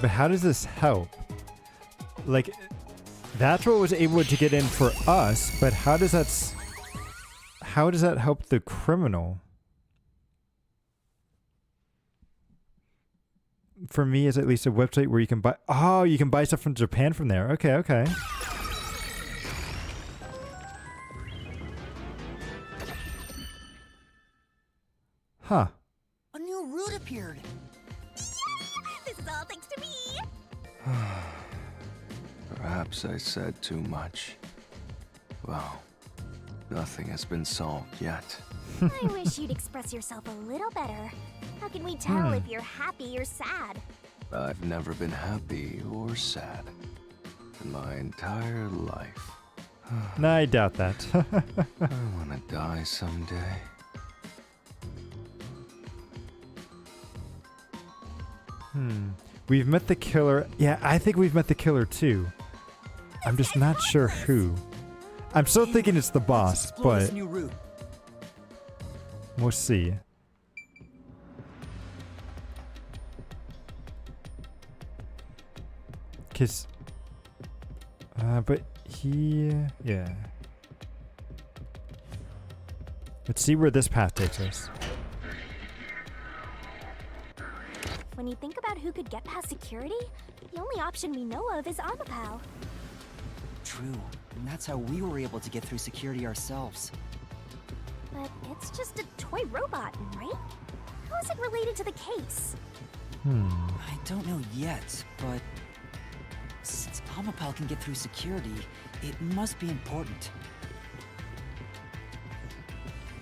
A: but how does this help? Like, that's what was able to get in for us, but how does that help the criminal? For me, is at least a website where you can buy. Oh, you can buy stuff from Japan from there. Okay, okay. Huh.
G: A new route appeared.
H: This is all thanks to me.
K: Perhaps I said too much. Well, nothing has been solved yet.
H: I wish you'd express yourself a little better. How can we tell if you're happy or sad?
K: I've never been happy or sad in my entire life.
A: No, I doubt that.
K: I want to die someday.
A: We've met the killer. Yeah, I think we've met the killer too. I'm just not sure who. I'm still thinking it's the boss, but we'll see. Cause, but yeah. Let's see where this path takes us.
H: When you think about who could get past security, the only option we know of is Amapao.
N: True, and that's how we were able to get through security ourselves.
H: But it's just a toy robot, right? How is it related to the case?
N: I don't know yet, but since Amapao can get through security, it must be important.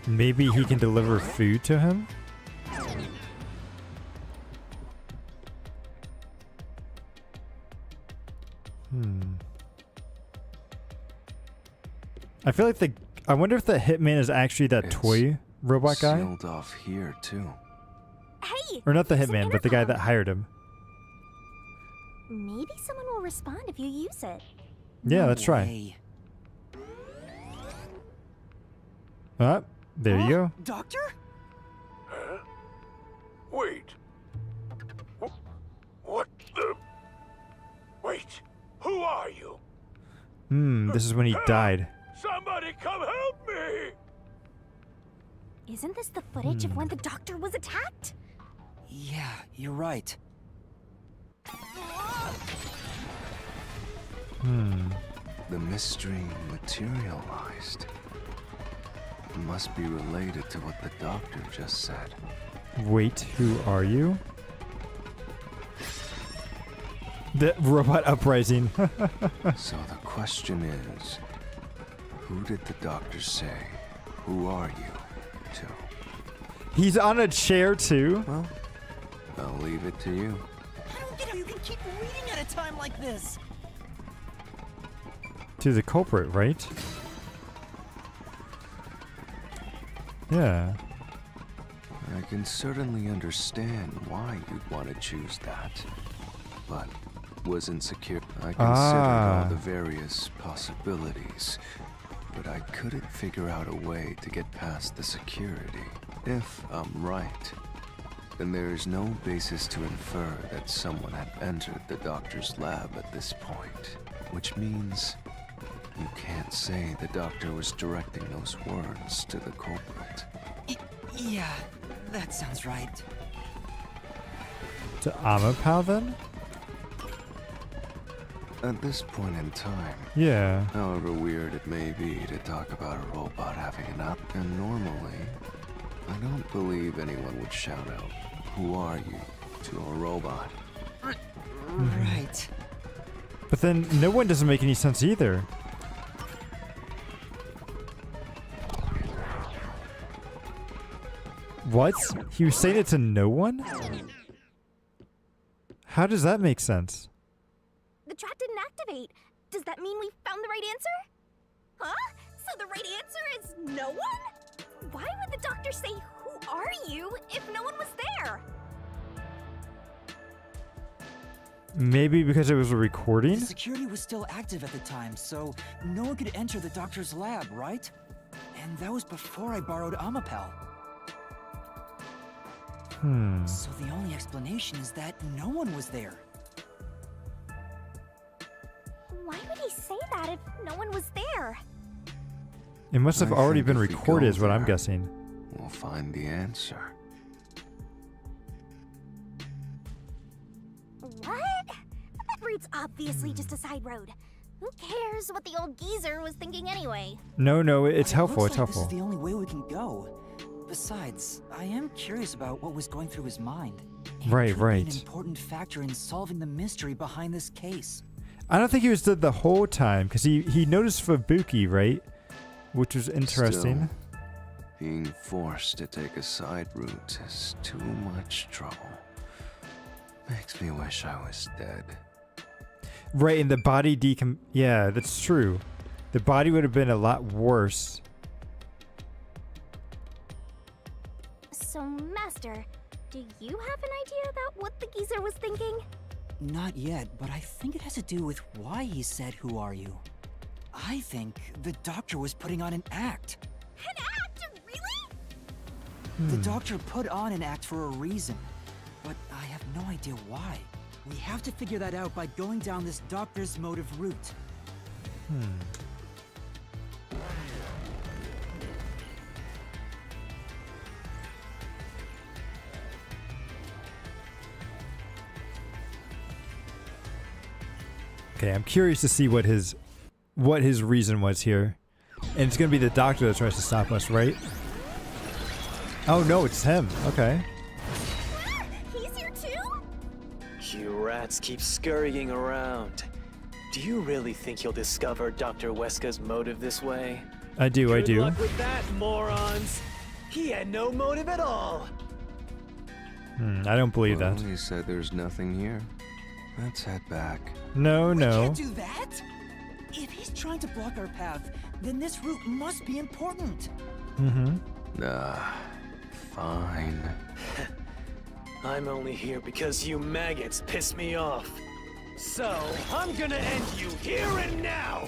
A: Maybe he can deliver food to him? I feel like I wonder if the hitman is actually that toy robot guy?
K: Sealed off here too.
H: Hey!
A: Or not the hitman, but the guy that hired him.
H: Maybe someone will respond if you use it.
A: Yeah, let's try. There you go.
G: Doctor?
F: Huh? Wait. What the? Wait. Who are you?
A: This is when he died.
F: Somebody come help me!
H: Isn't this the footage of when the doctor was attacked?
N: Yeah, you're right.
K: The mystery materialized. It must be related to what the doctor just said.
A: Wait, who are you? The robot uprising.
K: So the question is, who did the doctor say, who are you, to?
A: He's on a chair too.
K: Well, I'll leave it to you.
G: I don't get how you can keep reading at a time like this.
A: To the culprit, right? Yeah.
K: I can certainly understand why you'd want to choose that, but wasn't secure. I considered all the various possibilities, but I couldn't figure out a way to get past the security. If I'm right, then there is no basis to infer that someone had entered the doctor's lab at this point, which means you can't say the doctor was directing those words to the culprit.
N: Yeah, that sounds right.
A: To Amapao then?
K: At this point in time,
A: Yeah.
K: however weird it may be to talk about a robot having an up, and normally, I don't believe anyone would shout out, "Who are you?" to a robot.
N: Right.
A: But then no one doesn't make any sense either. What? He was saying it to no one? How does that make sense?
H: The trap didn't activate. Does that mean we found the right answer? Huh? So the right answer is no one? Why would the doctor say, "Who are you?" if no one was there?
A: Maybe because it was a recording?
N: The security was still active at the time, so no one could enter the doctor's lab, right? And that was before I borrowed Amapao. So the only explanation is that no one was there.
H: Why would he say that if no one was there?
A: It must have
K: I
A: already
K: think
A: been
K: if we
A: recorded,
K: go
A: is what I'm
K: there,
A: guessing.
K: We'll find the answer.
H: What? That route's obviously just a side road. Who cares what the old geezer was thinking anyway?
A: No, it's helpful.
N: Looks
A: It's
N: like
A: helpful.
N: This is the only way we can go. Besides, I am curious about what was going through his mind. It
A: Right,
N: could be
A: right.
N: an important factor in solving the mystery behind this case.
A: I don't think he was dead the whole time, because he noticed Fubuki, right? Which was interesting.
K: Still, being forced to take a side route is too much trouble. Makes me wish I was dead.
A: Right, and the body yeah, that's true. The body would have been a lot worse.
H: So, Master, do you have an idea about what the geezer was thinking?
N: Not yet, but I think it has to do with why he said, "Who are you?" I think the doctor was putting on an act.
H: An act? Really?
N: The doctor put on an act for a reason, but I have no idea why. We have to figure that out by going down this doctor's motive route.
A: Okay, I'm curious to see what his reason was here. And it's gonna be the doctor that tries to stop us, right? Oh no, it's him. Okay.
H: He's here too?
S: You rats keep scurrying around. Do you really think you'll discover Dr. Weska's motive this way?
A: I do.
S: Good luck with that, morons! He had no motive at all!
A: I don't believe
K: Well,
A: that.
K: he said there's nothing here. Let's head back.
A: No.
N: We can't do that! If he's trying to block our path, then this route must be important.
K: Fine.
S: I'm only here because you maggots piss me off. So, I'm gonna end you here and now!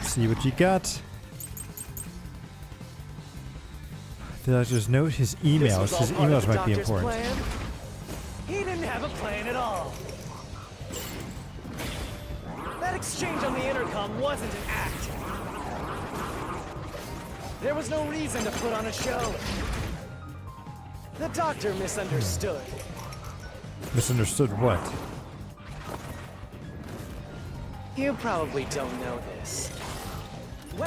A: See what you got. Did I just note his emails? His emails might be important.
S: Plan. He didn't have a plan at all. That exchange on the intercom wasn't an act. There was no reason to put on a show. The doctor misunderstood.
A: Misunderstood what?
S: You probably don't know this.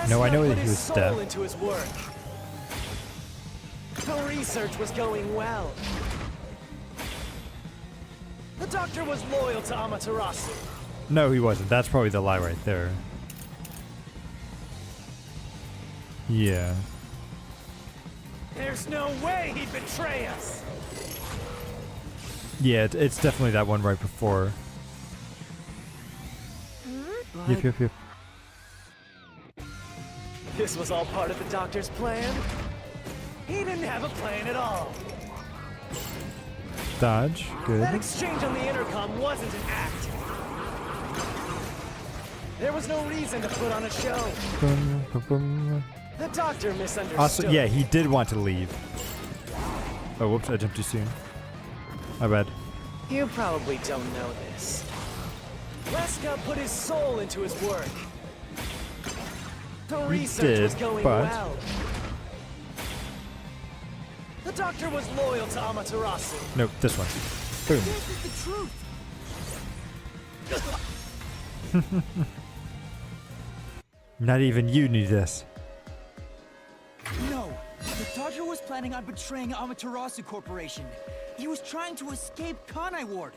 A: No, I know
S: Wesker
A: that
S: put
A: he
S: his
A: was
S: soul
A: dead.
S: into his work. The research was going well. The doctor was loyal to Amaterasu.
A: No, he wasn't. That's probably the lie right there. Yeah.
S: There's no way he'd betray us.
A: Yeah, it's definitely that one right before. Yep.
S: This was all part of the doctor's plan. He didn't have a plan at all.
A: Dodge. Good.
S: That exchange on the intercom wasn't an act. There was no reason to put on a show. The doctor misunderstood.
A: Also, yeah, he did want to leave. Oh, whoops, I jumped too soon. My bad.
S: You probably don't know this. Weska put his soul into his work. The research was going well. The doctor was loyal to Amaterasu.
A: Nope, this one. Boom.
N: This is the truth.
A: Not even you knew this.
N: No, the doctor was planning on betraying Amaterasu Corporation. He was trying to escape Kanai Ward.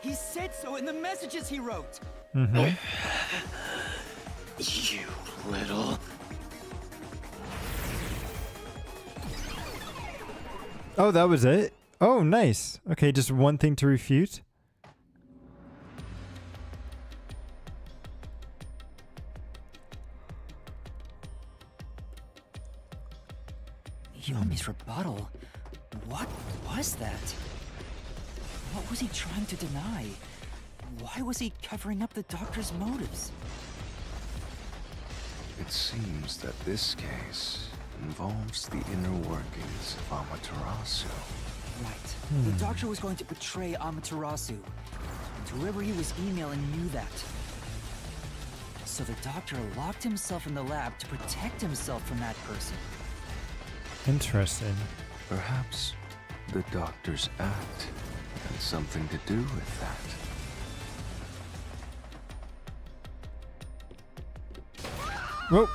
N: He said so in the messages he wrote.
S: You little...
A: Oh, that was it? Oh, nice. Okay, just one thing to refute.
N: Yomi's rebuttal? What was that? What was he trying to deny? Why was he covering up the doctor's motives?
K: It seems that this case involves the inner workings of Amaterasu.
G: Right. The doctor was going to betray Amaterasu. And whoever he was emailing knew that. So the doctor locked himself in the lab to protect himself from that person.
A: Interesting.
K: Perhaps the doctor's act had something to do with that.
A: Whoa.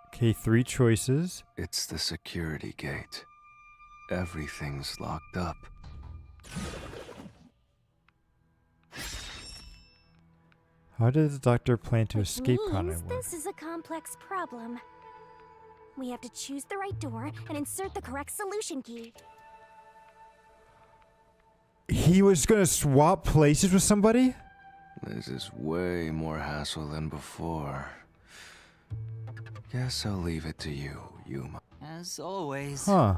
A: Okay, 3 choices.
K: It's the security gate. Everything's locked up.
A: How did the doctor plan to escape Conway?
H: Means this is a complex problem. We have to choose the right door and insert the correct solution key.
A: He was gonna swap places with somebody?
K: This is way more hassle than before. Guess I'll leave it to you, Yuma.
N: As always.
A: Huh.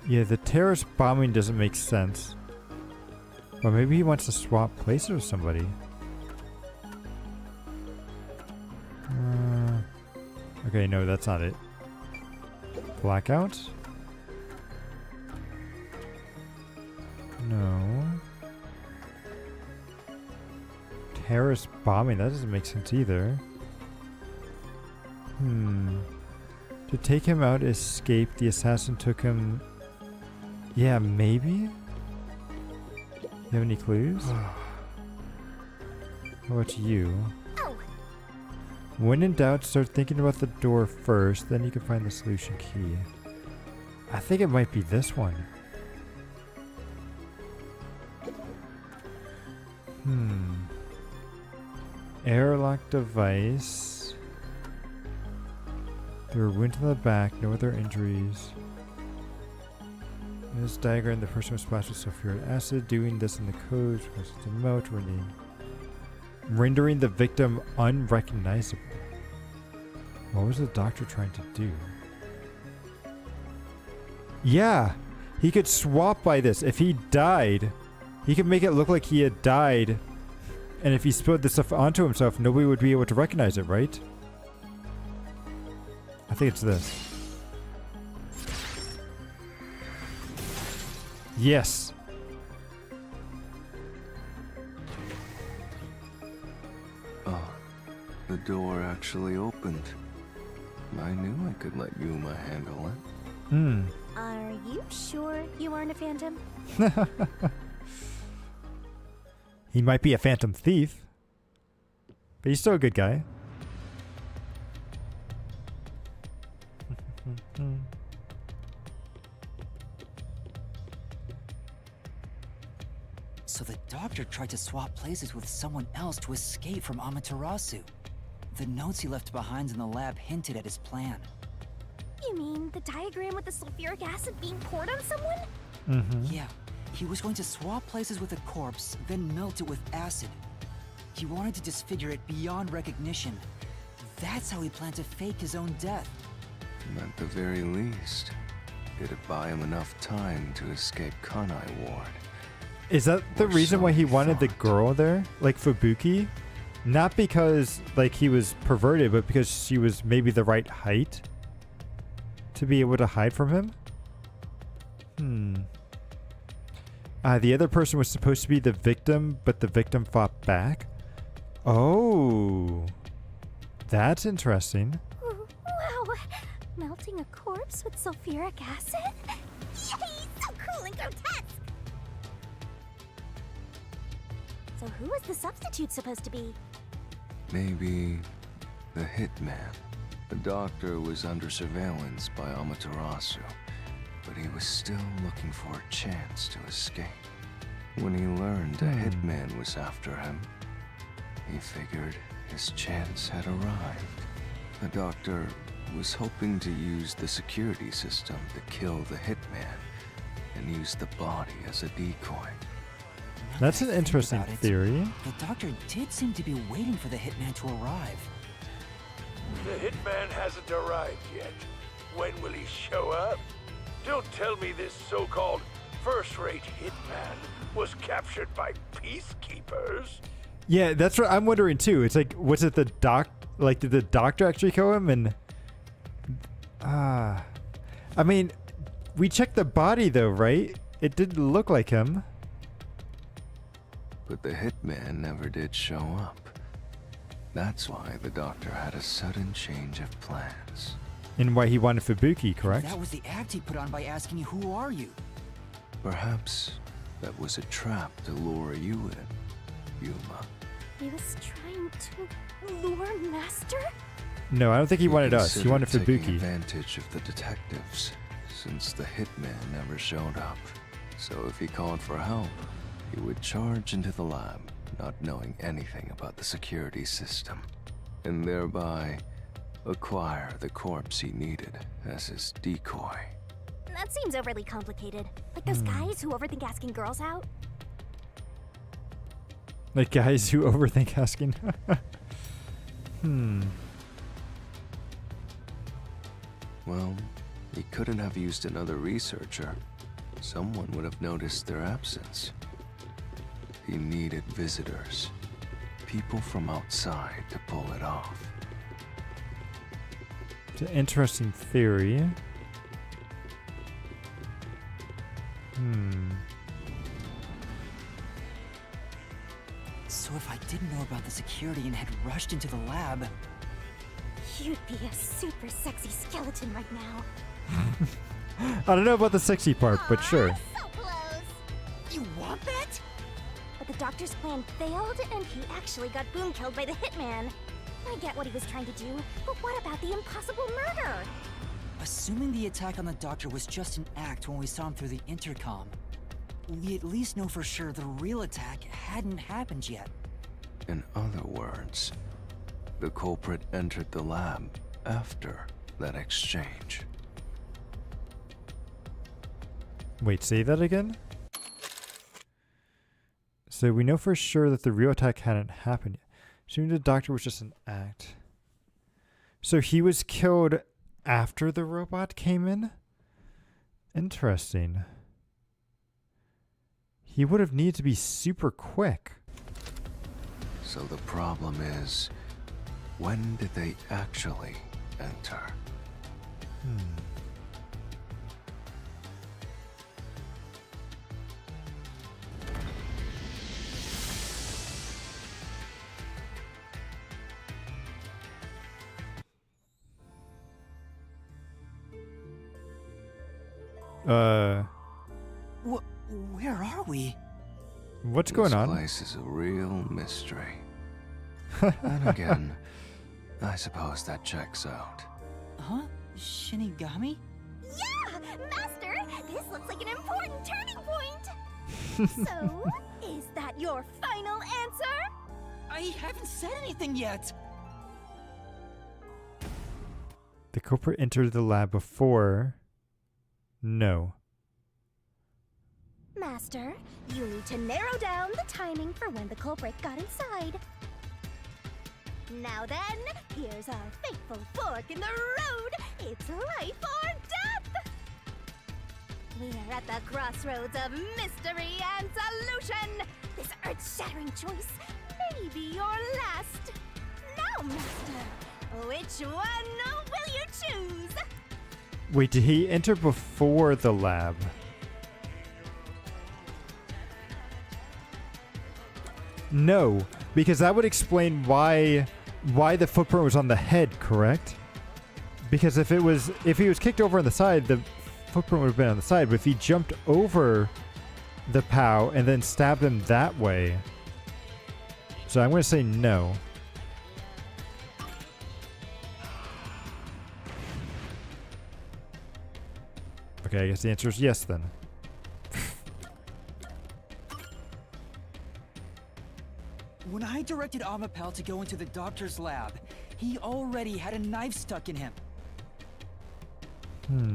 A: Yeah, the terrorist bombing doesn't make sense. But maybe he wants to swap places with somebody. Okay, no, that's not it. Blackout? No. Terrorist bombing, that doesn't make sense either. To take him out, escape, the assassin took him... Yeah, maybe? You have any clues? How about you? When in doubt, start thinking about the door first, then you can find the solution key. I think it might be this one. Airlock device. There were wounds on the back, no other injuries. In this diagram, the person was splashed with sulfuric acid. Doing this in the code, the mouth, rendering the victim unrecognizable. What was the doctor trying to do? Yeah, he could swap by this. If he died, he could make it look like he had died. And if he spilled this stuff onto himself, nobody would be able to recognize it, right? I think it's this. Yes.
K: Oh, the door actually opened. I knew I could let Yuma handle it.
H: Are you sure you aren't a phantom?
A: He might be a phantom thief, but he's still a good guy.
N: So the doctor tried to swap places with someone else to escape from Amaterasu. The notes he left behind in the lab hinted at his plan.
H: You mean the diagram with the sulfuric acid being poured on someone?
N: Yeah, he was going to swap places with a corpse, then melt it with acid. He wanted to disfigure it beyond recognition. That's how he planned to fake his own death.
K: At the very least, it'd buy him enough time to escape Kanai Ward.
A: Is that the reason why he wanted the girl there? Like Fubuki? Not because like he was perverted, but because she was maybe the right height to be able to hide from him? The other person was supposed to be the victim, but the victim fought back? Oh. That's interesting.
H: Wow. Melting a corpse with sulfuric acid? Yay! So cool and grotesque! So who is the substitute supposed to be?
K: Maybe the hitman. The doctor was under surveillance by Amaterasu, but he was still looking for a chance to escape. When he learned a hitman was after him, he figured his chance had arrived. The doctor was hoping to use the security system to kill the hitman and use the body as a decoy.
A: That's an interesting theory.
N: The doctor did seem to be waiting for the hitman to arrive.
F: The hitman hasn't arrived yet. When will he show up? Don't tell me this so-called first-rate hitman was captured by peacekeepers?
A: Yeah, that's what I'm wondering too. It's like, was it the like, did the doctor actually kill him? And I mean, we checked the body though, right? It didn't look like him.
K: But the hitman never did show up. That's why the doctor had a sudden change of plans.
A: And why he wanted Fubuki, correct?
N: That was the act he put on by asking you, who are you?
K: Perhaps that was a trap to lure you in, Yuma.
H: He was trying to lure Master?
A: No, I don't think he wanted us. He wanted
K: Taking
A: Fubuki.
K: advantage of the detectives, since the hitman never showed up. So if he called for help, he would charge into the lab, not knowing anything about the security system, and thereby acquire the corpse he needed as his decoy.
H: That seems overly complicated. Like those guys who overthink asking girls out.
A: Like guys who overthink asking.
K: Well, he couldn't have used another researcher. Someone would have noticed their absence. He needed visitors. People from outside to pull it off.
A: It's an interesting theory.
N: So if I didn't know about the security and had rushed into the lab...
H: You'd be a super sexy skeleton right now.
A: I don't know about the sexy part, but sure.
H: So close. You want that? But the doctor's plan failed, and he actually got boom killed by the hitman. I get what he was trying to do, but what about the impossible murder?
N: Assuming the attack on the doctor was just an act when we saw him through the intercom, we at least know for sure the real attack hadn't happened yet.
K: In other words, the culprit entered the lab after that exchange.
A: Wait, say that again? So we know for sure that the real attack hadn't happened yet. Assuming the doctor was just an act. So he was killed after the robot came in? Interesting. He would have needed to be super quick.
K: So the problem is, when did they actually enter?
N: Where are we?
A: What's going on?
K: This place is a real mystery. And again, I suppose that checks out.
N: Huh? Shinigami?
H: Yeah! Master! This looks like an important turning point! So, is that your final answer?
N: I haven't said anything yet!
A: The culprit entered the lab before... No.
H: Master, you need to narrow down the timing for when the culprit got inside. Now then, here's our fateful fork in the road. It's life or death! We're at the crossroads of mystery and solution. This earth-shattering choice may be your last. Now, Master, which one will you choose?
A: Wait, did he enter before the lab? No, because that would explain why the footprint was on the head, correct? Because if he was kicked over on the side, the footprint would have been on the side. But if he jumped over the POW and then stabbed him that way, so I'm going to say no. Okay, I guess the answer is yes then.
N: When I directed Amapel to go into the doctor's lab, he already had a knife stuck in him.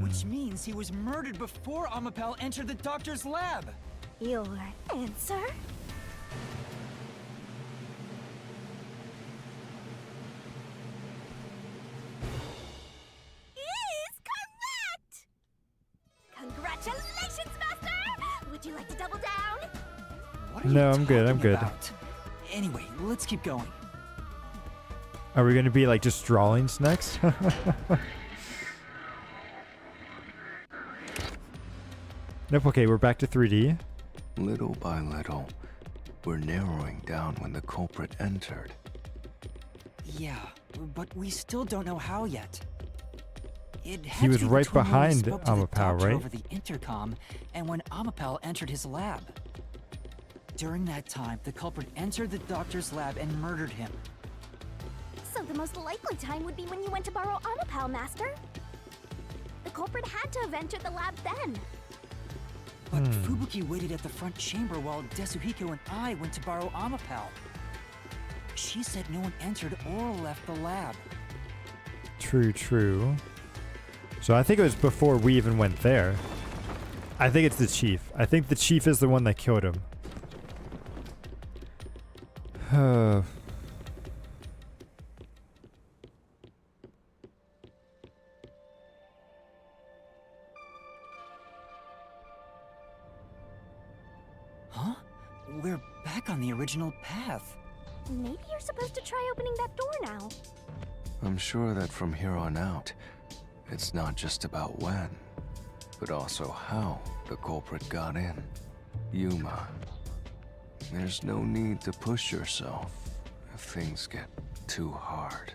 N: Which means he was murdered before Amapel entered the doctor's lab.
H: Your answer? Is correct! Congratulations, Master!
G: What are
A: No,
G: you
A: I'm good. I'm
G: talking
A: good.
G: about? Anyway, let's keep going.
A: Are we gonna be like just drawings next? Nope. Okay, we're back to 3D.
K: Little by little, we're narrowing down when the culprit entered.
G: Yeah, but we still don't know how yet. It
A: He
G: had
A: was
G: to be
A: right
G: between when we
A: behind
G: spoke to the
A: Amapao,
G: doctor
A: right?
G: over the intercom and when Amapao entered his lab. During that time, the culprit entered the doctor's lab and murdered him.
H: So the most likely time would be when you went to borrow Amapao, Master. The culprit had to have entered the lab then.
G: But Fubuki waited at the front chamber while Desuhiko and I went to borrow Amapao. She said no one entered or left the lab.
A: True, true. So I think it was before we even went there. I think it's the chief. I think the chief is the one that killed him.
G: Huh? We're back on the original path.
H: Maybe you're supposed to try opening that door now.
K: I'm sure that from here on out, it's not just about when, but also how the culprit got in. Yuma, there's no need to push yourself if things get too hard.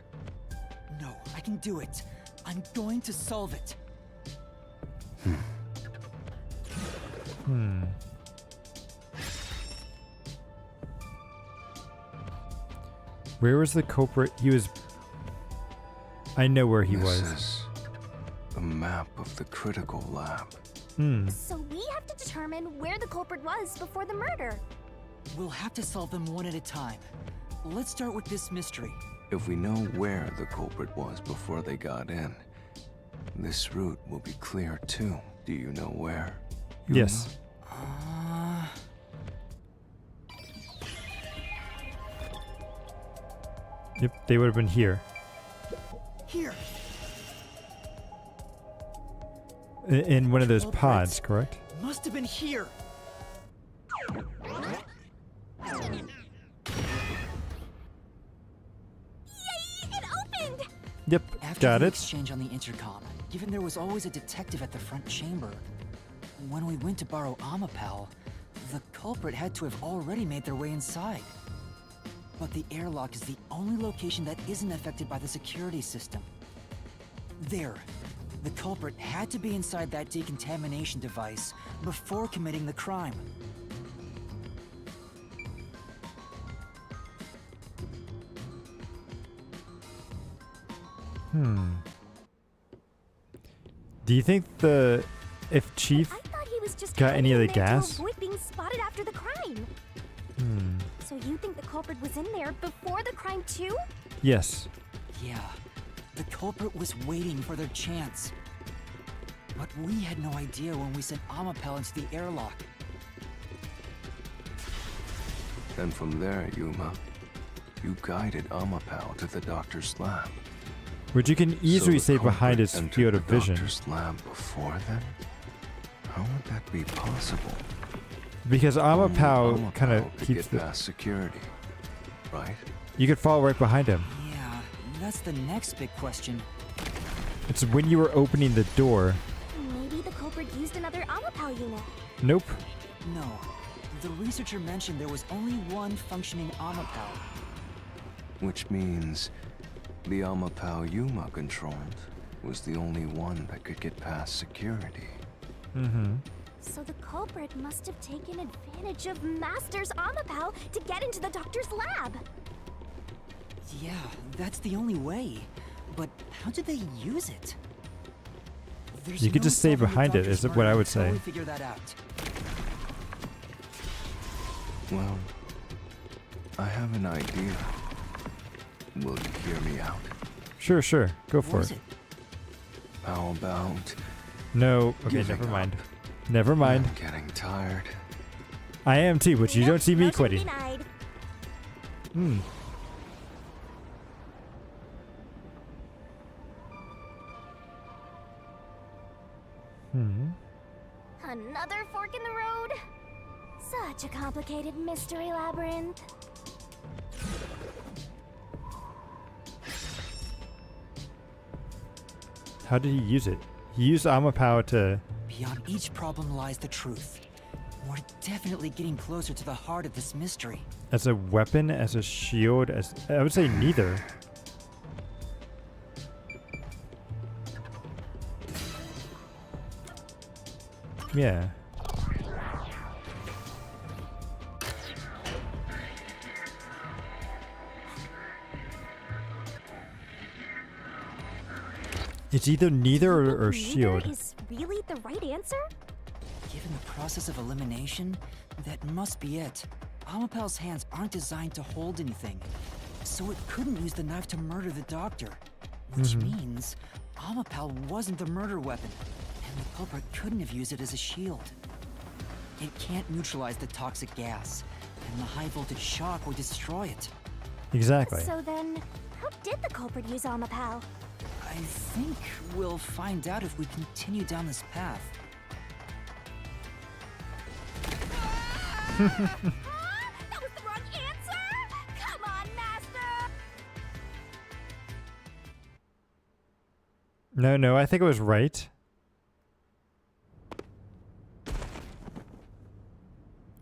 G: No, I can do it. I'm going to solve it.
A: Where was the culprit? He was... I know where he was.
K: This is a map of the critical lab.
H: So we have to determine where the culprit was before the murder.
G: We'll have to solve them one at a time. Let's start with this mystery.
K: If we know where the culprit was before they got in, this route will be clear too. Do you know where?
A: Yes. Yep, they would have been here.
G: Here.
A: In one of those
G: Culprits.
A: pods, correct?
G: Must have been here.
H: It opened!
A: Yep,
G: After
A: got
G: the
A: it.
G: exchange on the intercom, given there was always a detective at the front chamber, when we went to borrow Amapao, the culprit had to have already made their way inside. But the airlock is the only location that isn't affected by the security system. There. The culprit had to be inside that decontamination device before committing the crime.
A: Do you think if Chief
H: I thought he was just
A: got any of the
H: hiding in there
A: gas?
H: to avoid being spotted after the crime. So you think the culprit was in there before the crime too?
A: Yes.
G: Yeah, the culprit was waiting for their chance. But we had no idea when we sent Amapao into the airlock.
K: And from there, Yuma, you guided Amapao to the doctor's lab.
A: Which you can easily
K: So the
A: say behind
K: culprit
A: his
K: entered
A: field
K: the
A: of vision.
K: doctor's lab before then? How would that be possible?
A: Because Amapao
K: Amapao
A: kind of
K: could
A: keeps
K: get
A: the...
K: past security, right?
A: You could fall right behind him.
G: Yeah, that's the next big question.
A: It's when you were opening the door.
H: Maybe the culprit used another Amapao unit.
A: Nope.
G: No, the researcher mentioned there was only one functioning Amapao.
K: Which means the Amapao Yuma controlled was the only one that could get past security.
H: So the culprit must have taken advantage of Master's Amapao to get into the doctor's lab.
G: Yeah, that's the only way. But how did they use it? There's
A: You could
G: no
A: just stay
G: solving the
A: behind it,
G: doctor's
A: is what
G: murder
A: I would
G: until
A: say.
G: we figure that out.
K: Well, I have an idea. Will you hear me out?
A: Sure, sure. Go for
G: What is
A: it.
K: How about...
A: No. Okay,
K: giving
A: never mind.
K: up?
A: Never mind.
K: I'm getting tired.
A: I am too, but you don't see me
H: Motion
A: quitting.
H: denied. Another fork in the road? Such a complicated mystery labyrinth.
A: How did he use it? He used Amapow to...
N: Beyond each problem lies the truth. We're definitely getting closer to the heart of this mystery.
A: As a weapon, as a shield, as... I would say neither. Yeah. It's either neither or shield.
H: Neither is really the right answer?
N: Given the process of elimination, that must be it. Amapel's hands aren't designed to hold anything, so it couldn't use the knife to murder the doctor. Which means Amapel wasn't the murder weapon, and the culprit couldn't have used it as a shield. It can't neutralize the toxic gas, and the high voltage shock would destroy it.
A: Exactly.
H: So then, how did the culprit use Amapel?
N: I think we'll find out if we continue down this path.
H: That was the wrong answer! Come on, Master!
A: No, I think it was right.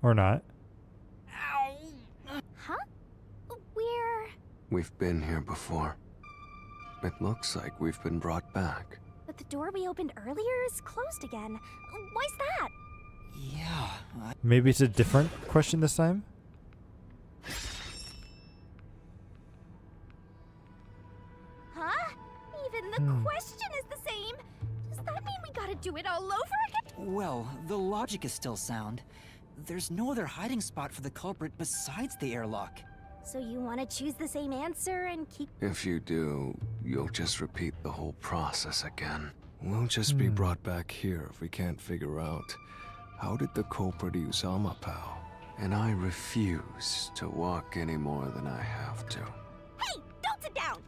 A: Or not.
H: Huh?
K: We've been here before. It looks like we've been brought back.
H: But the door we opened earlier is closed again. Why's that?
N: Yeah.
A: Maybe it's a different question this time?
H: Huh? Even the question is the same. Does that mean we gotta do it all over again?
N: Well, the logic is still sound. There's no other hiding spot for the culprit besides the airlock.
H: So you want to choose the same answer and keep...
K: If you do, you'll just repeat the whole process again. We'll just be brought back here if we can't figure out how did the culprit use Amapow. And I refuse to walk any more than I have to.
H: Hey! Don't sit down!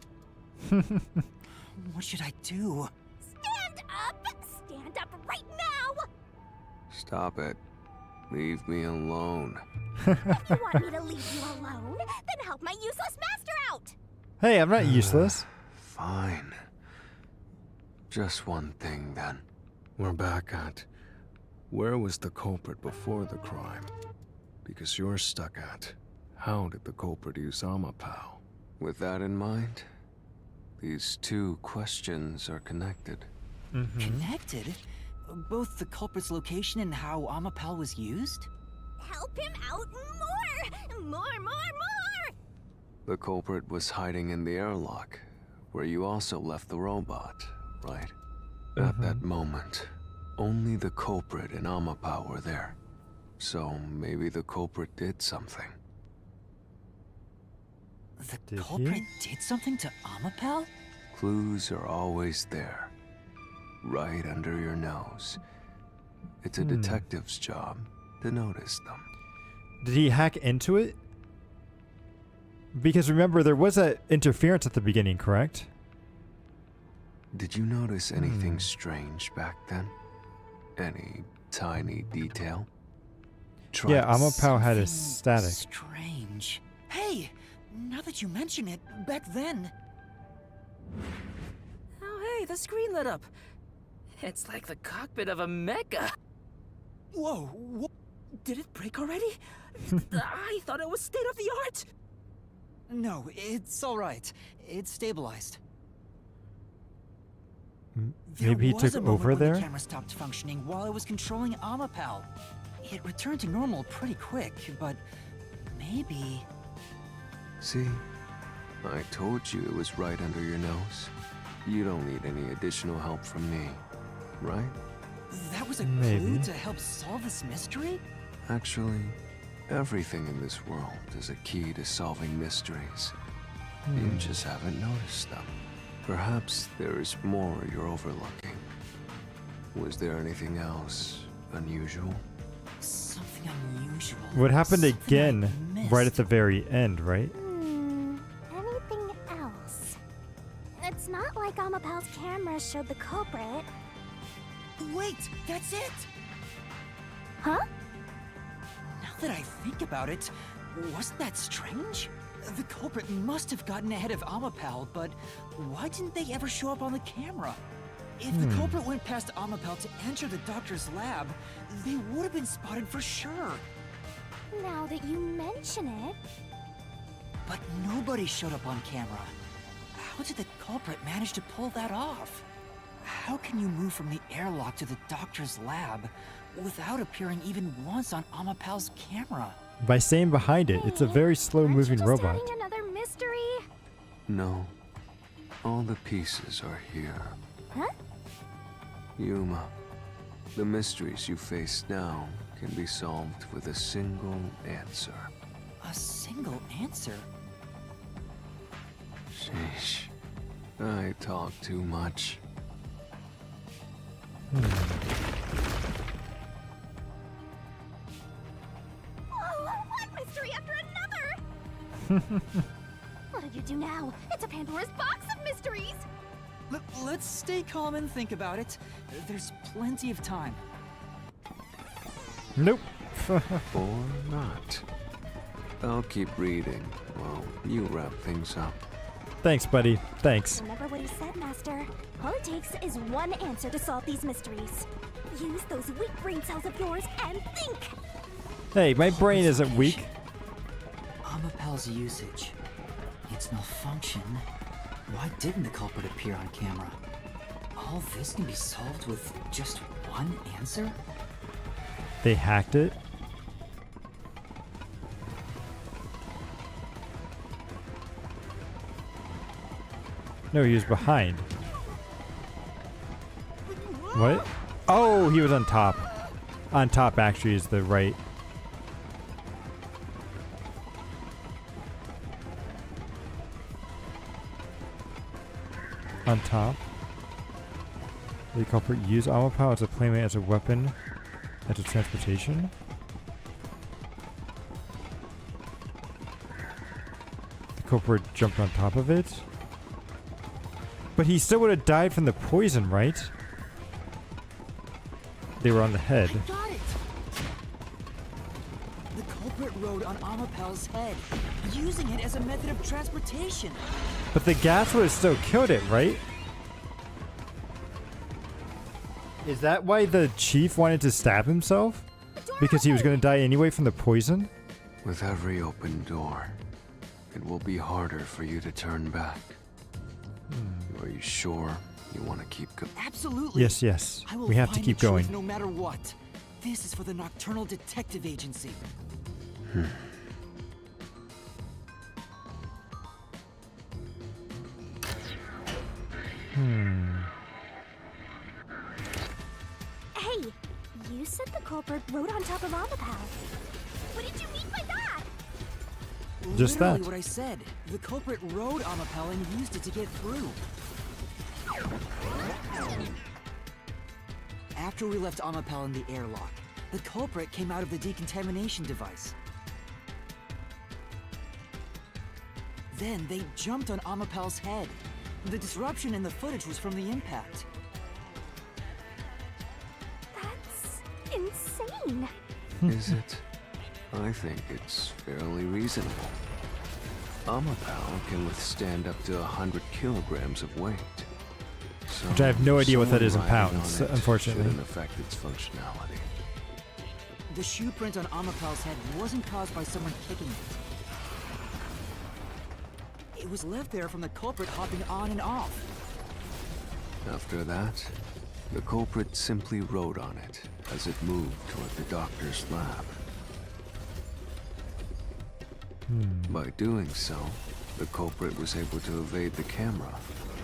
N: What should I do?
H: Stand up! Stand up right now!
K: Stop it. Leave me alone.
H: If you want me to leave you alone, then help my useless master out!
A: Hey, I'm not useless.
K: Fine. Just one thing then. We're back at... Where was the culprit before the crime? Because you're stuck at... How did the culprit use Amapow? With that in mind, these two questions are connected.
N: Connected? Both the culprit's location and how Amapel was used?
H: Help him out more! More!
K: The culprit was hiding in the airlock, where you also left the robot, right? At that moment, only the culprit and Amapow were there. So maybe the culprit did something.
N: The culprit did something to Amapel?
K: Clues are always there, right under your nose. It's a detective's job to notice them.
A: Did he hack into it? Because remember, there was that interference at the beginning, correct?
K: Did you notice anything strange back then? Any tiny detail?
A: Yeah, Amapow had a static.
N: Strange. Hey, now that you mention it, back then...
B: Oh, hey, the screen lit up. It's like the cockpit of a mecha.
N: Whoa, did it break already?
B: I thought it was state of the art.
N: No, it's all right. It's stabilized.
A: Maybe he took over there?
N: The camera stopped functioning while I was controlling Amapel. It returned to normal pretty quick, but maybe...
K: See? I told you it was right under your nose. You don't need any additional help from me, right?
N: That was a clue to help solve this mystery?
K: Actually, everything in this world is a key to solving mysteries. You just haven't noticed them. Perhaps there is more you're overlooking. Was there anything else unusual?
N: Something unusual.
A: What happened again right at the very end, right?
H: Anything else? It's not like Amapel's camera showed the culprit.
N: Wait, that's it!
H: Huh?
N: Now
G: that I think about it, wasn't that strange? The culprit must have gotten ahead of Amapel, but why didn't they ever show up on the camera? If the culprit went past Amapel to enter the doctor's lab, they would have been spotted for sure.
H: Now that you mention it...
G: But nobody showed up on camera. How did the culprit manage to pull that off? How can you move from the airlock to the doctor's lab without appearing even once on Amapel's camera?
A: By staying behind it. It's a very slow-moving robot.
H: Adding another mystery?
K: No. All the pieces are here.
H: Huh?
K: Yuma, the mysteries you face now can be solved with a single answer.
G: A single answer?
K: Sheesh. I talk too much.
H: One mystery after another! What did you do now? It's a Pandora's box of mysteries!
G: Let's stay calm and think about it. There's plenty of time.
A: Nope.
K: Or not. I'll keep reading while you wrap things up.
A: Thanks, buddy. Thanks.
H: Remember what he said, Master. All it takes is one answer to solve these mysteries. Use those weak brain cells of yours and think!
A: Hey, my brain isn't weak.
N: Amapel's usage. Its malfunction. Why didn't the culprit appear on camera? All this can be solved with just one answer?
A: They hacked it. No, he was behind. What? Oh, he was on top. On top actually is the right. On top. The culprit used Amapel as a playmate as a weapon, as a transportation. The culprit jumped on top of it. But he still would have died from the poison, right? They were on the head.
G: I got it! The culprit rode on Amapel's head, using it as a method of transportation.
A: But the gas would have still killed it, right? Is that why the chief wanted to stab himself? Because he was going to die anyway from the poison?
K: With every open door, it will be harder for you to turn back. Are you sure you want to keep going?
G: Absolutely.
A: Yes, yes.
G: I will
A: We have to
G: find
A: keep
G: the truth
A: going.
G: no matter what. This is for the Nocturnal Detective Agency.
H: Hey, you said the culprit rode on top of Amapel. What did you mean by that?
A: Just
G: Literally
A: that.
G: what I said. The culprit rode Amapel and used it to get through. After we left Amapel in the airlock, the culprit came out of the decontamination device. Then they jumped on Amapel's head. The disruption in the footage was from the impact.
H: That's insane.
K: Is it? I think it's fairly reasonable. Amapel can withstand up to 100 kilograms of weight. So
A: Which I have no idea what that is in
K: someone riding
A: pounds,
K: on it
A: unfortunately.
K: shouldn't affect its functionality.
G: The shoe print on Amapel's head wasn't caused by someone kicking it. It was left there from the culprit hopping on and off.
K: After that, the culprit simply rode on it as it moved toward the doctor's lab. By doing so, the culprit was able to evade the camera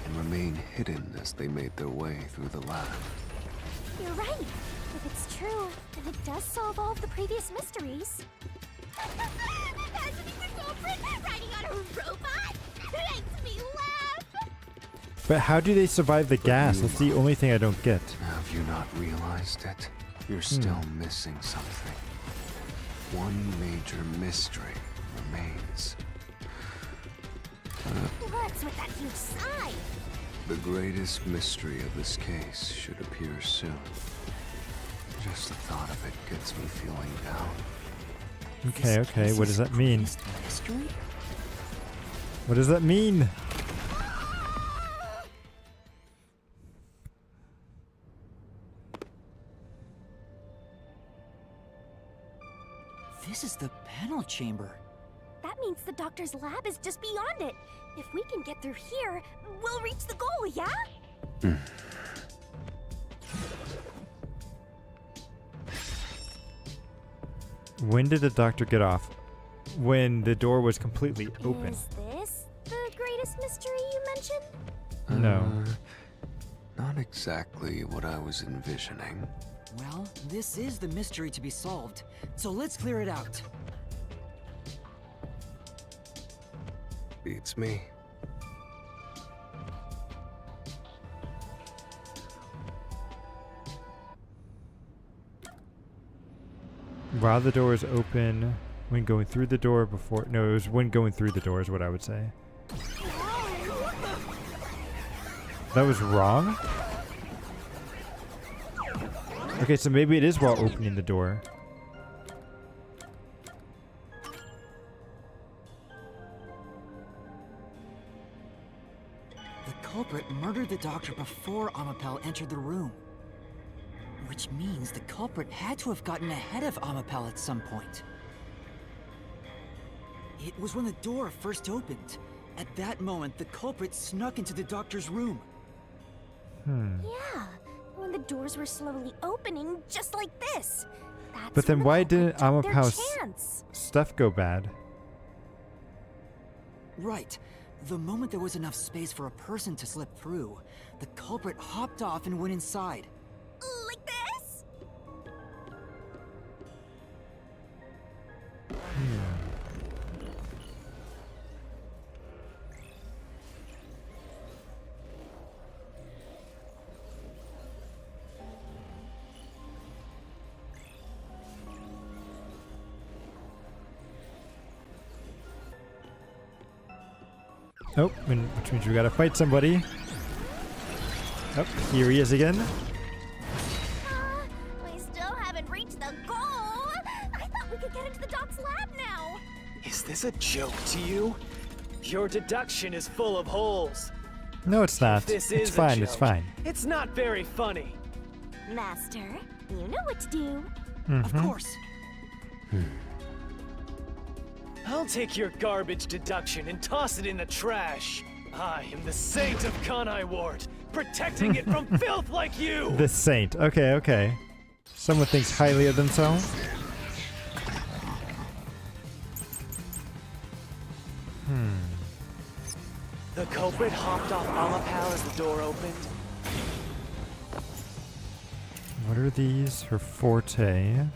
K: and remain hidden as they made their way through the lab.
H: You're right. If it's true, then it does solve all of the previous mysteries. Has to be the culprit riding on a robot? Makes me laugh!
A: But how do they survive the gas? That's the only thing I don't get.
K: Have you not realized it? You're still missing something. One major mystery remains.
H: What's with that huge sigh?
K: The greatest mystery of this case should appear soon. Just the thought of it gets me feeling down.
A: Okay, okay. What does that mean? What does that mean?
N: This is the panel chamber.
H: That means the doctor's lab is just beyond it. If we can get through here, we'll reach the goal, yeah?
A: When did the doctor get off? When the door was completely open.
H: Is this the greatest mystery you mentioned?
A: No.
K: Not exactly what I was envisioning.
N: Well, this is the mystery to be solved, so let's clear it out.
K: Beats me.
A: While the door is open, when going through the door before... No, it was when going through the door is what I would say. That was wrong? Okay, so maybe it is while opening the door.
N: The culprit murdered the doctor before Amapel entered the room. Which means the culprit had to have gotten ahead of Amapel at some point. It was when the door first opened. At that moment, the culprit snuck into the doctor's room.
H: Yeah, when the doors were slowly opening, just like this. That's
A: But then
H: when the
A: why
H: culprit
A: didn't
H: took their
A: Amapel's
H: chance.
A: stuff go bad?
N: Right. The moment there was enough space for a person to slip through, the culprit hopped off and went inside.
H: Like this?
A: Oh, which means we gotta fight somebody. Oh, here he is again.
H: We still haven't reached the goal. I thought we could get into the doc's lab now.
S: Is this a joke to you? Your deduction is full of holes.
A: No, it's not.
S: This
A: It's
S: is a
A: fine, it's
S: joke.
A: fine.
S: It's not very funny.
H: Master, you know what to do.
N: Of course.
S: I'll take your garbage deduction and toss it in the trash. I am the saint of Kanai Ward, protecting it from filth like you!
A: The saint. Okay, okay. Someone thinks highly of themselves.
S: The culprit hopped off Amapal as the door opened.
A: What are these? Her forte.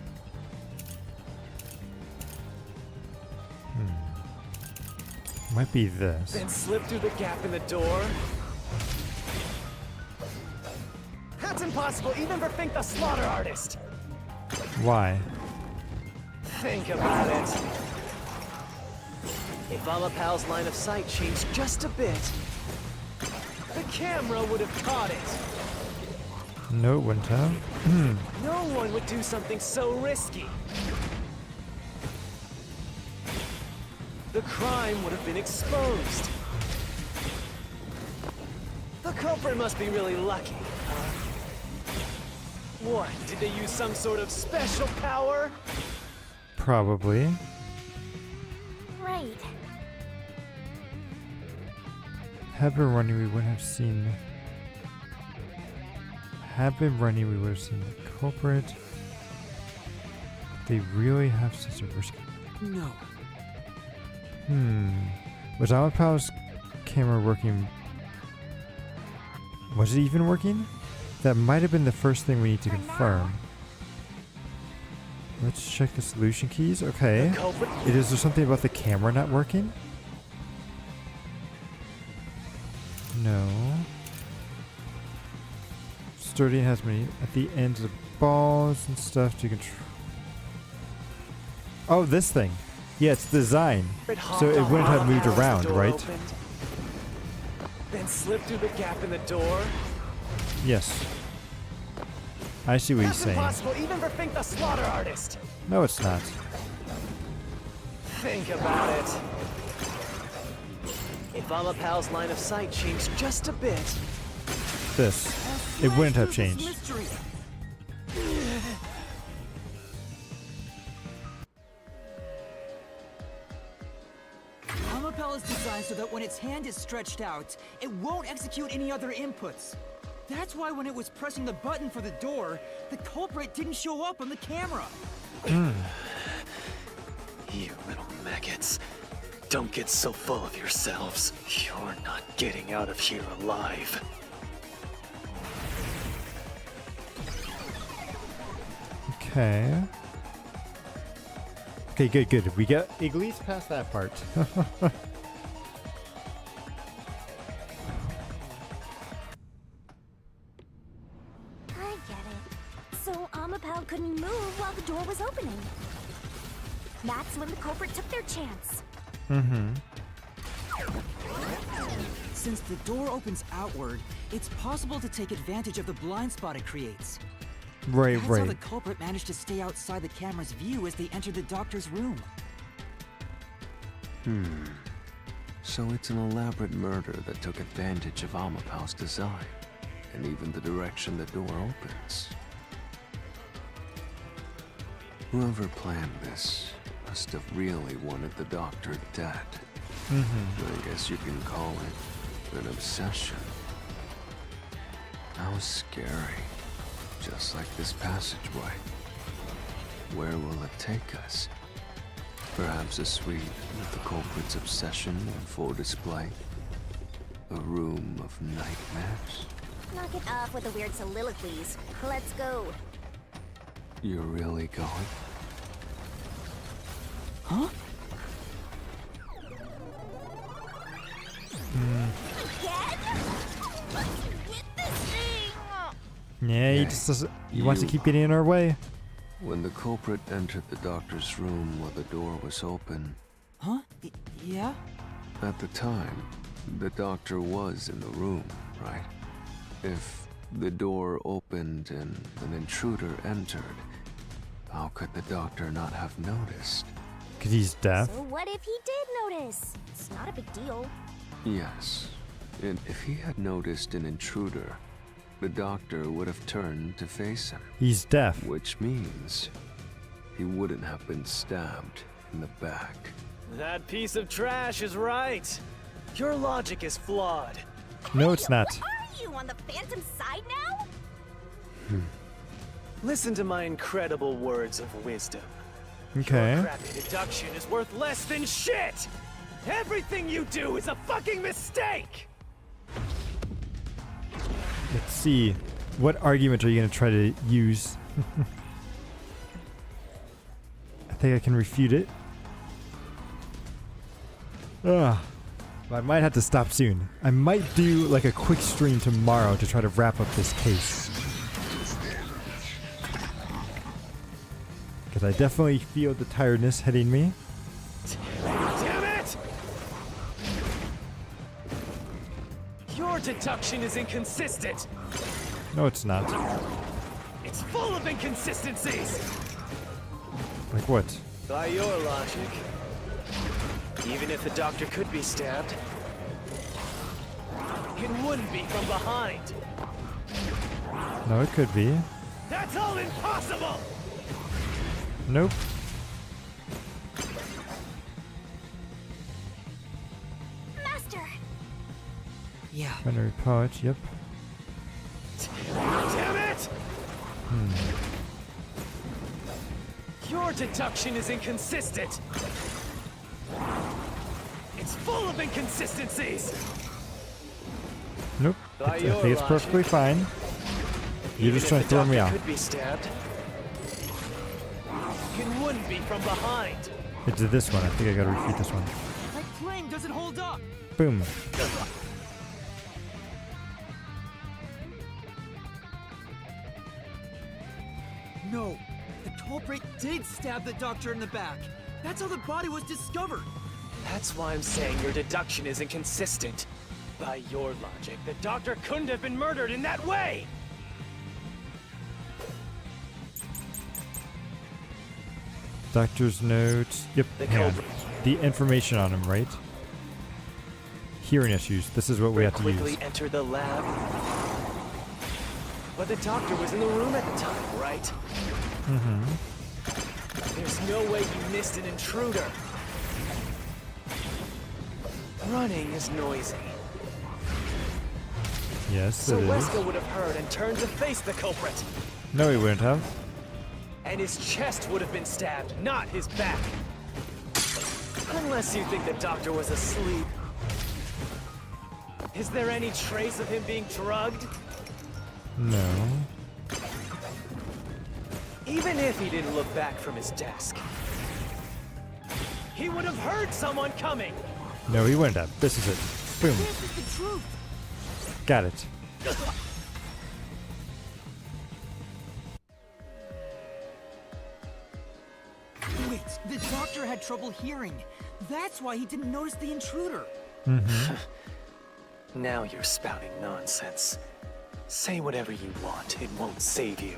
A: Might be this.
S: Then slipped through the gap in the door. That's impossible even for Fink the Slaughter Artist!
A: Why?
S: Think about it. If Amapal's line of sight changed just a bit, the camera would have caught it.
A: No, it wouldn't have.
S: No one would do something so risky. The crime would have been exposed. The culprit must be really lucky, huh? What, did they use some sort of special power?
A: Probably.
H: Right.
A: Had been running, we wouldn't have seen. Had been running, we would have seen the culprit. They really have such a risk.
N: No.
A: Was Amapal's camera working? Was it even working? That might have been the first thing we need to confirm. Let's check the solution keys. Okay. Is there something about the camera not working? No. Sturdy has many at the ends of balls and stuff to control. Oh, this thing. Yeah, it's design. So it wouldn't have moved around, right?
S: Then slipped through the gap in the door.
A: Yes. I see what he's
S: That's
A: saying.
S: impossible even for Fink the Slaughter Artist.
A: No, it's not.
S: Think about it. If Amapal's line of sight changed just a bit,
A: This. It wouldn't have changed.
G: Mystery. Amapel is designed so that when its hand is stretched out, it won't execute any other inputs. That's why when it was pressing the button for the door, the culprit didn't show up on the camera.
S: You little maggots. Don't get so full of yourselves. You're not getting out of here alive.
A: Okay. Okay, good. We get at least past that part.
H: I get it. So Amapel couldn't move while the door was opening. That's when the culprit took their chance.
A: Mm-hmm.
G: Since the door opens outward, it's possible to take advantage of the blind spot it creates.
A: Right,
G: That's
A: right.
G: how the culprit managed to stay outside the camera's view as they entered the doctor's room.
K: So it's an elaborate murder that took advantage of Amapal's design, and even the direction the door opens. Whoever planned this must have really wanted the doctor dead. I guess you can call it an obsession. How scary. Just like this passageway. Where will it take us? Perhaps a suite with the culprit's obsession in full display? A room of nightmares?
H: Knock it off with the weird soliloquies. Let's go.
K: You're really going?
G: Huh?
A: Yeah, he just doesn't. He wants to keep getting in our way.
K: When the culprit entered the doctor's room while the door was open,
G: Huh? Yeah?
K: at the time, the doctor was in the room, right? If the door opened and an intruder entered, how could the doctor not have noticed?
A: Because he's deaf.
H: So what if he did notice? It's not a big deal.
K: Yes. And if he had noticed an intruder, the doctor would have turned to face him.
A: He's deaf.
K: Which means he wouldn't have been stabbed in the back.
S: That piece of trash is right. Your logic is flawed.
A: No, it's not.
H: Are you on the Phantom side now?
S: Listen to my incredible words of wisdom.
A: Okay.
S: Your crappy deduction is worth less than shit! Everything you do is a fucking mistake!
A: Let's see. What argument are you going to try to use? I think I can refute it. Ugh. Well, I might have to stop soon. I might do like a quick stream tomorrow to try to wrap up this case. Because I definitely feel the tiredness hitting me.
S: Damn it! Your deduction is inconsistent.
A: No, it's not.
S: It's full of inconsistencies.
A: Like what?
S: By your logic, even if the doctor could be stabbed, it wouldn't be from behind.
A: No, it could be.
S: That's all impossible!
A: Nope.
H: Master!
G: Yeah.
A: Binary pouch, yep.
S: Damn it! Your deduction is inconsistent. It's full of inconsistencies.
A: Nope.
S: By
A: I
S: your
A: think it's
S: logic,
A: perfectly fine. You're
S: even
A: just
S: if
A: trying
S: the
A: to throw me
S: doctor
A: off.
S: could be stabbed, it wouldn't be from behind.
A: It's this one. I think I gotta refute this one.
G: My claim doesn't hold up!
A: Boom.
G: No, the culprit did stab the doctor in the back. That's how the body was discovered.
S: That's why I'm saying your deduction is inconsistent. By your logic, the doctor couldn't have been murdered in that way!
A: Doctor's notes. Yep.
S: The
A: hang on.
S: culprit
A: the information on him, right? Hearing issues. This is what we have to use.
S: Quickly enter the lab. But the doctor was in the room at the time, right?
A: Mm-hmm.
S: There's no way you missed an intruder. Running is noisy.
A: Yes,
S: So
A: it is.
S: Wesker would have heard and turned to face the culprit.
A: No, he wouldn't have.
S: And his chest would have been stabbed, not his back. Unless you think the doctor was asleep. Is there any trace of him being drugged?
A: No.
S: Even if he didn't look back from his desk, he would have heard someone coming.
A: No, he wouldn't have. This is it. Boom.
G: This is the truth.
A: Got it.
G: Wait, the doctor had trouble hearing. That's why he didn't notice the intruder.
A: Mm-hmm.
S: Now you're spouting nonsense. Say whatever you want, it won't save you.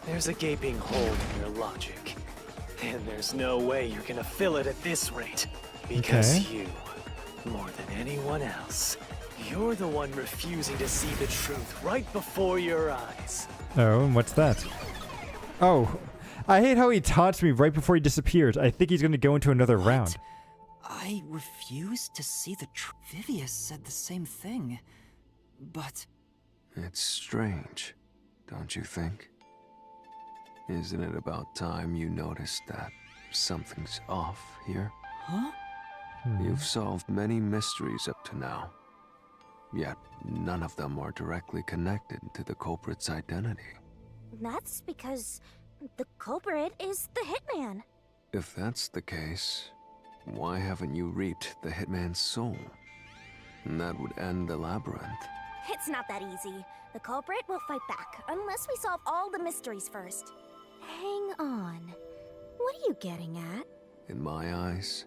S: There's a gaping hole in your logic. And there's no way you're gonna fill it at this rate. Because
A: Okay.
S: you, more than anyone else, you're the one refusing to see the truth right before your eyes.
A: Oh, and what's that? Oh, I hate how he taunts me right before he disappears. I think he's going to go into another round.
N: I refuse to see the truth. Vivius said the same thing. But
K: It's strange, don't you think? Isn't it about time you noticed that something's off here?
N: Huh?
K: You've solved many mysteries up to now, yet none of them are directly connected to the culprit's identity.
H: That's because the culprit is the hitman.
K: If that's the case, why haven't you reaped the hitman's soul? And that would end the labyrinth.
H: It's not that easy. The culprit will fight back, unless we solve all the mysteries first. Hang on. What are you getting at?
K: In my eyes,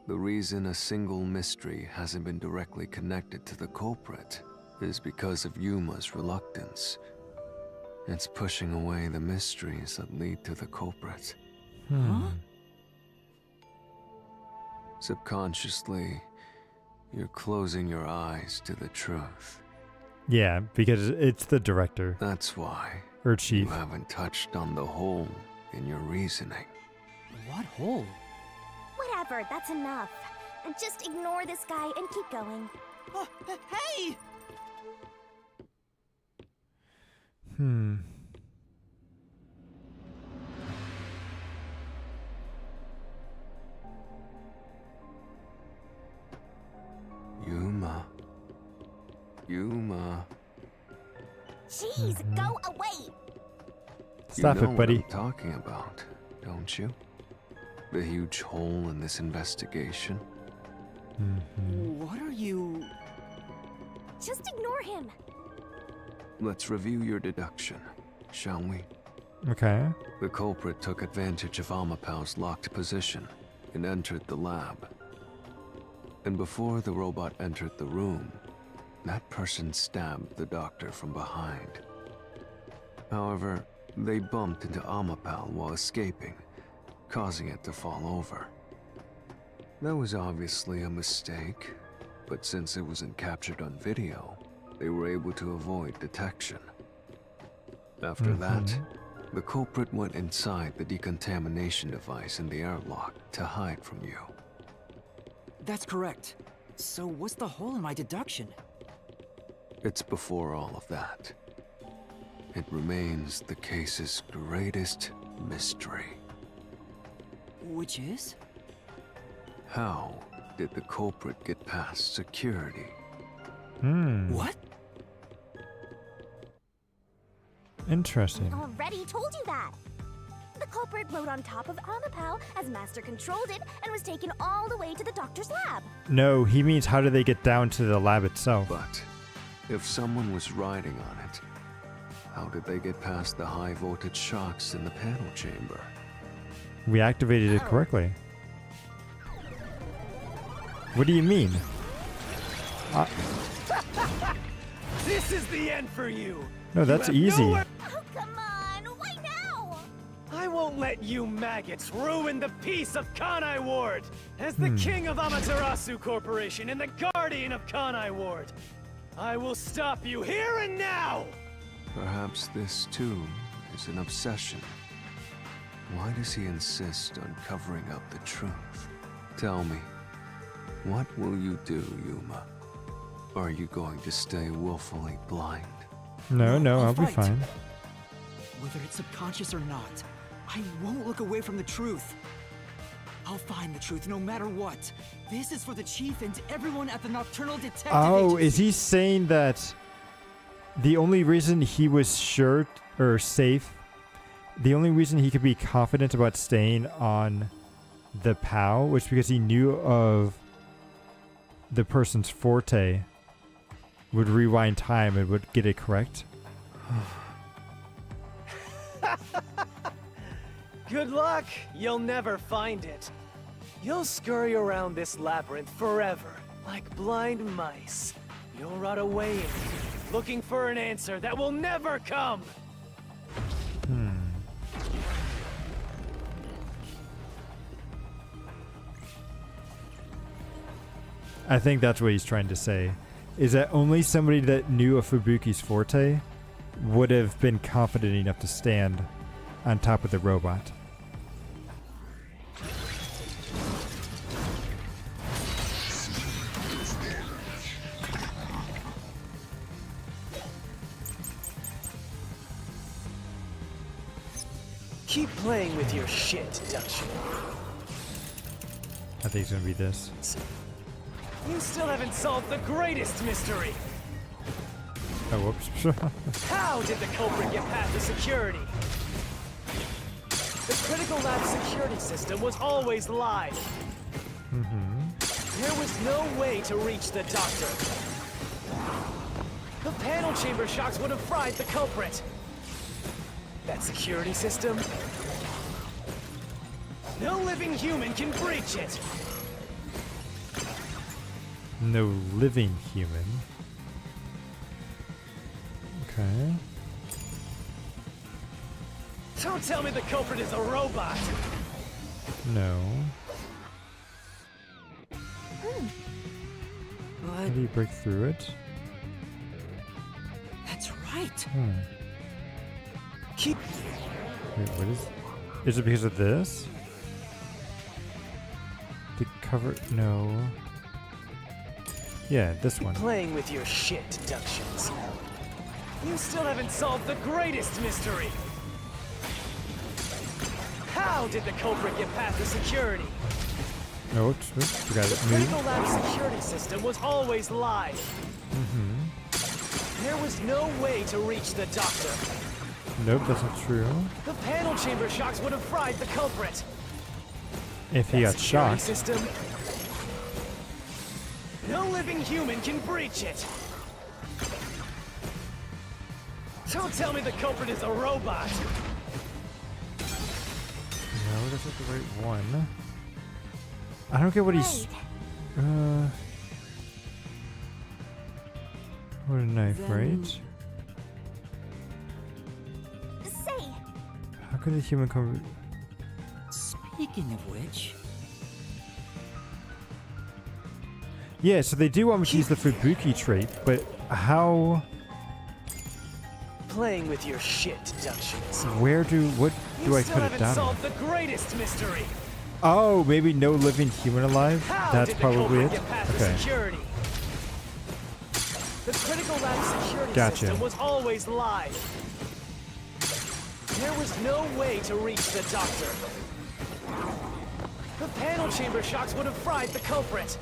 K: the reason a single mystery hasn't been directly connected to the culprit is because of Yuma's reluctance. It's pushing away the mysteries that lead to the culprit.
A: Huh?
K: Subconsciously, you're closing your eyes to the truth.
A: Yeah, because it's the director.
K: That's why
A: Or chief.
K: you haven't touched on the hole in your reasoning.
N: What hole?
H: Whatever, that's enough. And just ignore this guy and keep going.
G: Hey!
K: Yuma.
H: Jeez, go away!
A: Stop
K: you know
A: it, buddy.
K: What I'm talking about, don't you? The huge hole in this investigation.
N: What are you...
H: Just ignore him.
K: Let's review your deduction, shall we?
A: Okay.
K: The culprit took advantage of Amapal's locked position and entered the lab. And before the robot entered the room, that person stabbed the doctor from behind. However, they bumped into Amapal while escaping, causing it to fall over. That was obviously a mistake, but since it wasn't captured on video, they were able to avoid detection. After that, the culprit went inside the decontamination device in the airlock to hide from you.
N: That's correct. So what's the hole in my deduction?
K: It's before all of that. It remains the case's greatest mystery.
N: Which is?
K: How did the culprit get past security?
N: What?
A: Interesting.
H: Already told you that. The culprit rode on top of Amapal as Master controlled it and was taken all the way to the doctor's lab.
A: No, he means how did they get down to the lab itself?
K: But if someone was riding on it, how did they get past the high voltage shocks in the panel chamber?
A: We activated it correctly. What do you mean?
S: This is the end for you.
A: No, that's
S: You have
A: easy.
S: nowhere-
H: Oh, come on! Why now?
S: I won't let you maggots ruin the peace of Kanai Ward! As the king of Amaterasu Corporation and the guardian of Kanai Ward, I will stop you here and now!
K: Perhaps this, too, is an obsession. Why does he insist on covering up the truth? Tell me, what will you do, Yuma? Are you going to stay willfully blind?
A: No, I'll be fine.
G: Whether it's subconscious or not, I won't look away from the truth. I'll find the truth no matter what. This is for the chief and everyone at the Nocturnal Detective Agency.
A: Is he saying that the only reason he was sure or safe, the only reason he could be confident about staying on the POW was because he knew of the person's forte, would rewind time and would get it correct?
S: Good luck. You'll never find it. You'll scurry around this labyrinth forever, like blind mice. You'll rot away in it, looking for an answer that will never come.
A: I think that's what he's trying to say, is that only somebody that knew of Fubuki's forte would have been confident enough to stand on top of the robot.
S: Keep playing with your shit, Dutch.
A: I think it's gonna be this.
S: You still haven't solved the greatest mystery.
A: Oh, whoops.
S: How did the culprit get past the security? The critical lab security system was always live. There was no way to reach the doctor. The panel chamber shocks would have fried the culprit. That security system? No living human can breach it.
A: No living human. Okay.
S: Don't tell me the culprit is a robot.
A: No. How do you break through it?
G: That's right.
S: Keep.
A: Wait, what is it because of this? To cover? No. Yeah, this one.
S: Playing with your shit deductions. You still haven't solved the greatest mystery. How did the culprit get past the security?
A: No, oops, forgot it.
S: The critical lab security system was always live. There was no way to reach the doctor.
A: Nope, that's not true.
S: The panel chamber shocks would have fried the culprit.
A: If he got shocked.
S: System. No living human can breach it. Don't tell me the culprit is a robot.
A: No, that's not the right one. I don't get what he's. What a knife, right?
H: Say.
A: How could a human come?
G: Speaking of which.
A: Yeah, so they do want me to use the Fubuki trait, but how?
S: Playing with your shit deductions.
A: What do I put it down on?
S: Solved the greatest mystery.
A: Oh, maybe no living human alive?
S: How
A: That's
S: did the
A: probably
S: culprit
A: it.
S: get past
A: Okay.
S: the security? The critical lab security
A: Gotcha.
S: system was always live. There was no way to reach the doctor. The panel chamber shocks would have fried the culprit.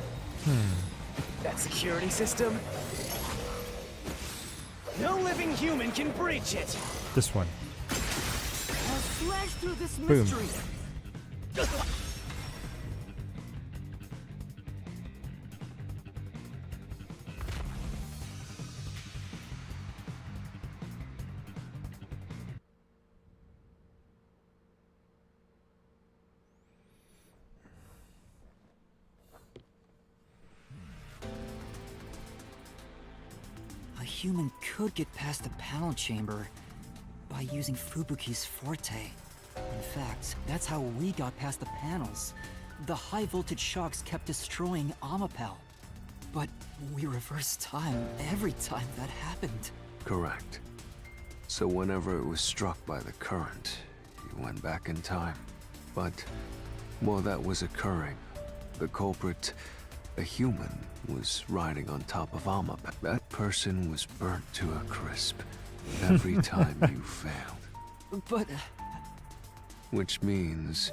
S: That security system? No living human can breach it.
A: This one.
G: I'll slash through this
A: Boom.
G: mystery. A human could get past the panel chamber by using Fubuki's forte.
N: In fact, that's how we got past the panels. The high voltage shocks kept destroying Amapel. But we reversed time every time that happened.
K: Correct. So whenever it was struck by the current, you went back in time. But while that was occurring, the culprit, a human, was riding on top of Amapel. That person was burnt to a crisp every time you failed.
N: But...
K: Which means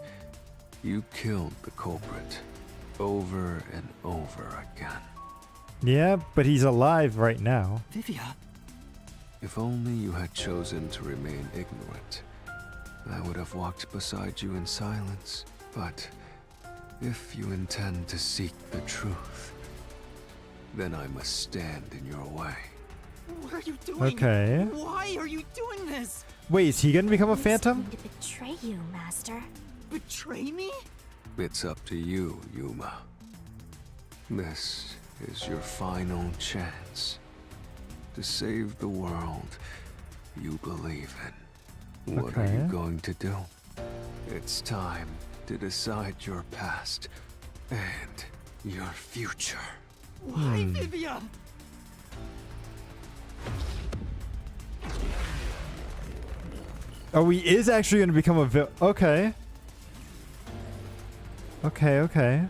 K: you killed the culprit over and over again.
A: Yeah, but he's alive right now.
N: Vivia.
K: If only you had chosen to remain ignorant, I would have walked beside you in silence. But if you intend to seek the truth, then I must stand in your way.
N: What are you doing?
A: Okay.
N: Why are you doing this?
A: Wait, is he gonna become a phantom?
H: To betray you, Master.
N: Betray me?
K: It's up to you, Yuma. This is your final chance to save the world you believe in. What are you
A: Okay.
K: going to do? It's time to decide your past and your future.
N: Why, Vivia?
A: Oh, he is actually gonna become a okay. Okay, okay.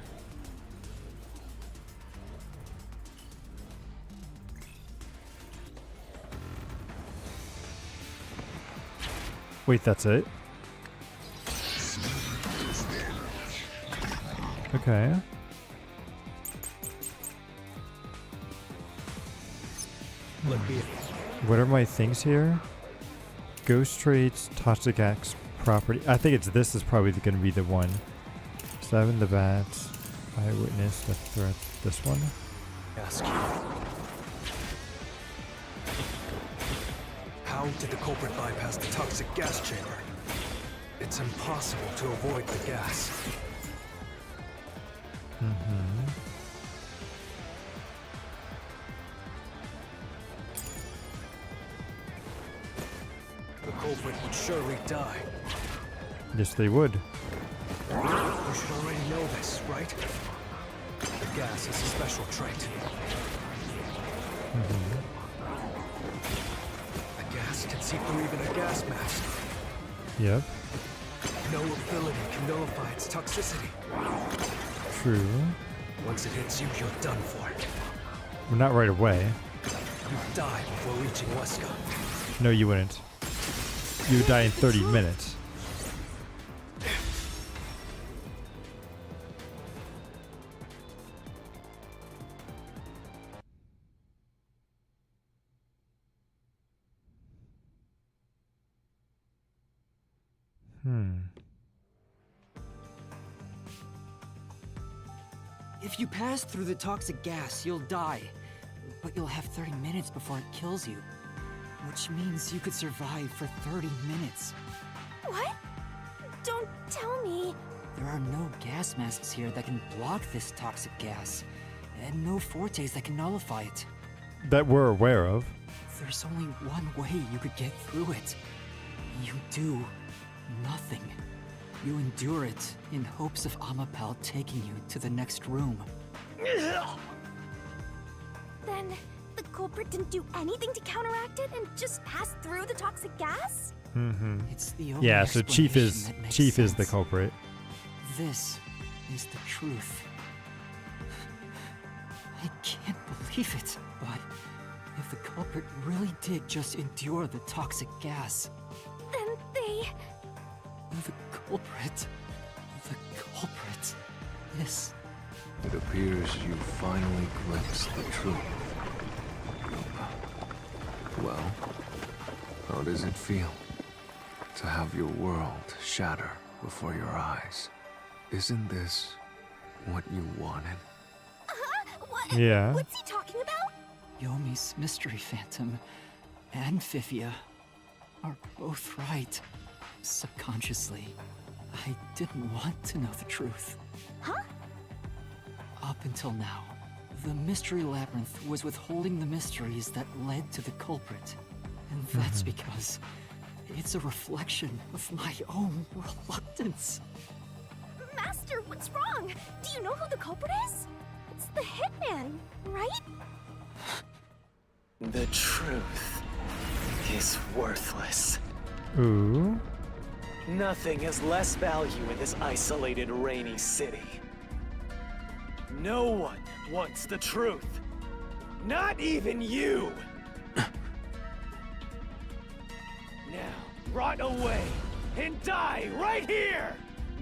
A: Wait, that's it? Okay. What are my things here? Ghost traits, toxic acts, property. I think it's this is probably going to be the one. Seven the bats, eyewitness, the threat. This one.
I: Ask you. How did the culprit bypass the toxic gas chamber? It's impossible to avoid the gas.
A: Mm-hmm.
I: The culprit would surely die.
A: Yes, they would.
I: You should already know this, right? The gas is a special trait.
A: Mm-hmm.
I: The gas can see through even a gas mask.
A: Yep.
I: No ability can nullify its toxicity.
A: True.
I: Once it hits you, you're done for.
A: Well, not right away.
I: You'd die before reaching Weska.
A: No, you wouldn't. You would die in 30 minutes.
N: If you pass through the toxic gas, you'll die. But you'll have 30 minutes before it kills you. Which means you could survive for 30 minutes.
H: What? Don't tell me.
N: There are no gas masks here that can block this toxic gas. And no fortes that can nullify it.
A: That we're aware of.
N: There's only one way you could get through it. You do nothing. You endure it in hopes of Amapel taking you to the next room.
H: Then the culprit didn't do anything to counteract it and just passed through the toxic gas?
A: Mm-hmm.
N: It's the only
A: Yeah, so Chief is the culprit.
N: This is the truth. I can't believe it, but if the culprit really did just endure the toxic gas,
H: Then they...
N: the culprit, this.
K: It appears you finally glimpsed the truth. Well, how does it feel to have your world shatter before your eyes? Isn't this what you wanted?
H: What?
A: Yeah.
H: What's he talking about?
N: Yomi's mystery phantom and Fifia are both right. Subconsciously, I didn't want to know the truth.
H: Huh?
N: Up until now, the Mystery Labyrinth was withholding the mysteries that led to the culprit. And that's because
G: It's a reflection of my own reluctance.
H: Master, what's wrong? Do you know who the culprit is? It's the hitman, right?
S: The truth is worthless.
A: Ooh.
S: Nothing has less value in this isolated, rainy city. No one wants the truth. Not even you! Now, rot away and die right here!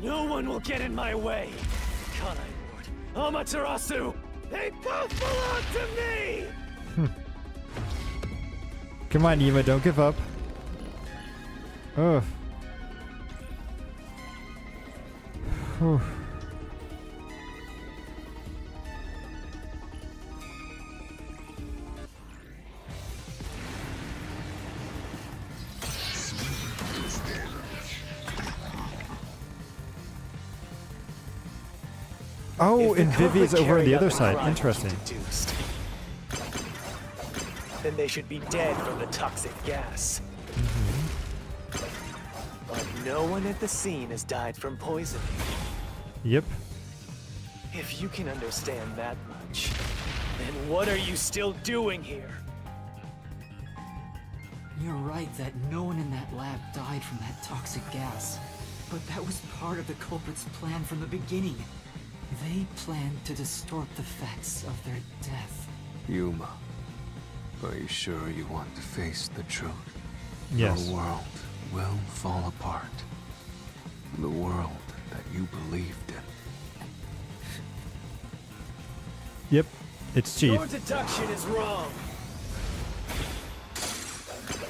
S: No one will get in my way. Kanai Lord, Amaterasu, they both belong to me!
A: Come on, Yuma, don't give up. Ugh. Whew. Oh, and Vivi's over on the other side. Interesting.
S: Then they should be dead from the toxic gas. But no one at the scene has died from poisoning.
A: Yep.
S: If you can understand that much, then what are you still doing here?
G: You're right that no one in that lab died from that toxic gas. But that was part of the culprit's plan from the beginning. They planned to distort the facts of their death.
K: Yuma, are you sure you want to face the truth?
A: Yes.
K: The world will fall apart. The world that you believed in.
A: Yep. It's Chief.
S: Your deduction is wrong.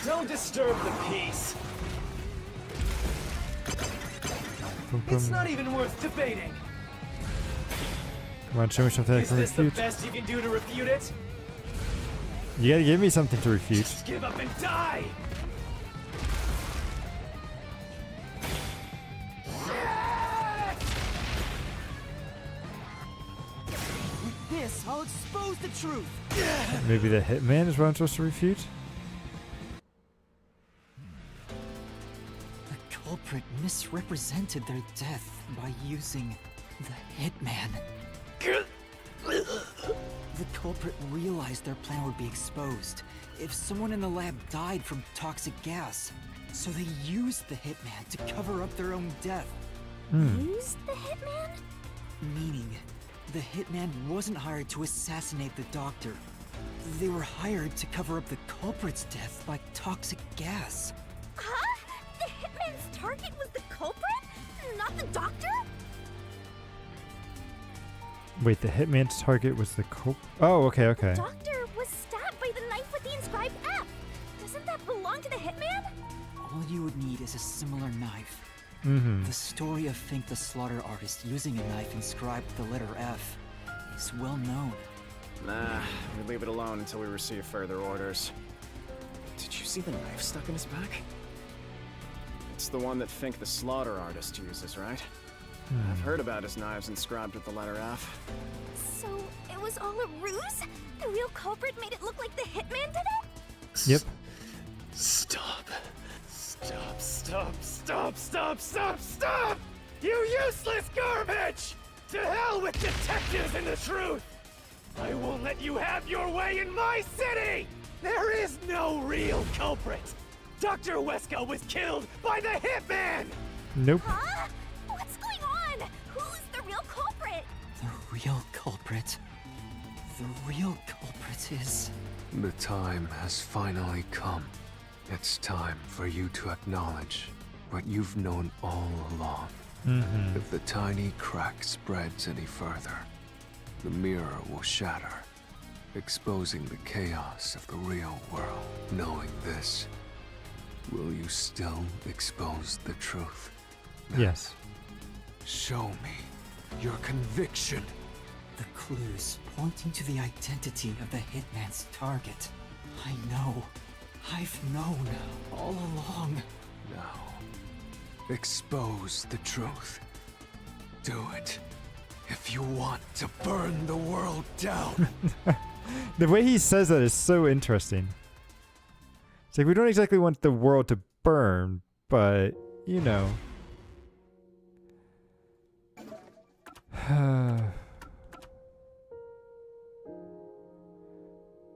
S: Don't disturb the peace. It's not even worth debating.
A: Come on, show me something I
S: Is
A: can
S: this the
A: refute.
S: best you can do to refute it?
A: You gotta give me something to refute.
S: Just give up and die!
G: With this, I'll expose the truth.
A: Maybe the hitman is what I'm supposed to refute?
G: The culprit misrepresented their death by using the hitman. The culprit realized their plan would be exposed if someone in the lab died from toxic gas. So they used the hitman to cover up their own death.
H: Used the hitman?
G: Meaning, the hitman wasn't hired to assassinate the doctor. They were hired to cover up the culprit's death by toxic gas.
H: Huh? The hitman's target was the culprit? Not the doctor?
A: Wait, the hitman's target was the Oh, okay, okay.
H: The doctor was stabbed by the knife with the inscribed F. Doesn't that belong to the hitman?
G: All you would need is a similar knife.
A: Mm-hmm.
G: The story of Fink the Slaughter Artist using a knife inscribed with the letter F is well known.
J: Nah, we leave it alone until we receive further orders. Did you see the knife stuck in his back? It's the one that Fink the Slaughter Artist uses, right? I've heard about his knives inscribed with the letter F.
H: So, it was all a ruse? The real culprit made it look like the hitman did it?
A: Yep.
S: Stop. Stop, stop, stop, stop, stop, stop! You useless garbage! To hell with detectives and the truth! I won't let you have your way in my city! There is no real culprit! Dr. Wesker was killed by the hitman!
A: Nope.
H: Huh? What's going on? Who's the real culprit?
G: The real culprit. The real culprit is...
K: The time has finally come. It's time for you to acknowledge what you've known all along.
A: Mm-hmm.
K: If the tiny crack spreads any further, the mirror will shatter, exposing the chaos of the real world. Knowing this, will you still expose the truth?
A: Yes.
K: Show me your conviction.
G: The clues pointing to the identity of the hitman's target. I know. I've known all along.
K: Now, expose the truth. Do it. If you want to burn the world down.
A: The way he says that is so interesting. It's like we don't exactly want the world to confirmed, but you know.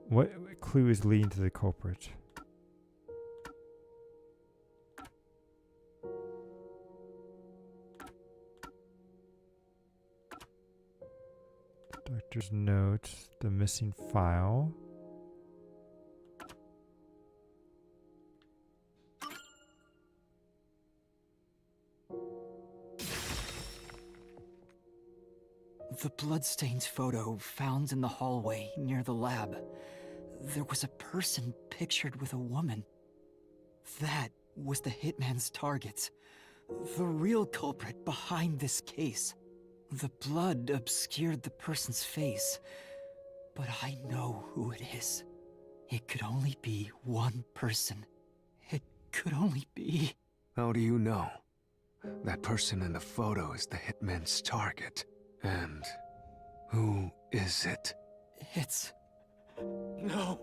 A: What clue is leading to the culprit? Doctor's note, the missing file.
G: The bloodstained photo found in the hallway near the lab. There was a person pictured with a woman. That was the hitman's target. The real culprit behind this case. The blood obscured the person's face, but I know who it is. It could only be one person. It could only be...
K: How do you know? That person in the photo is the hitman's target. And who is it?
G: It's...
Q: No.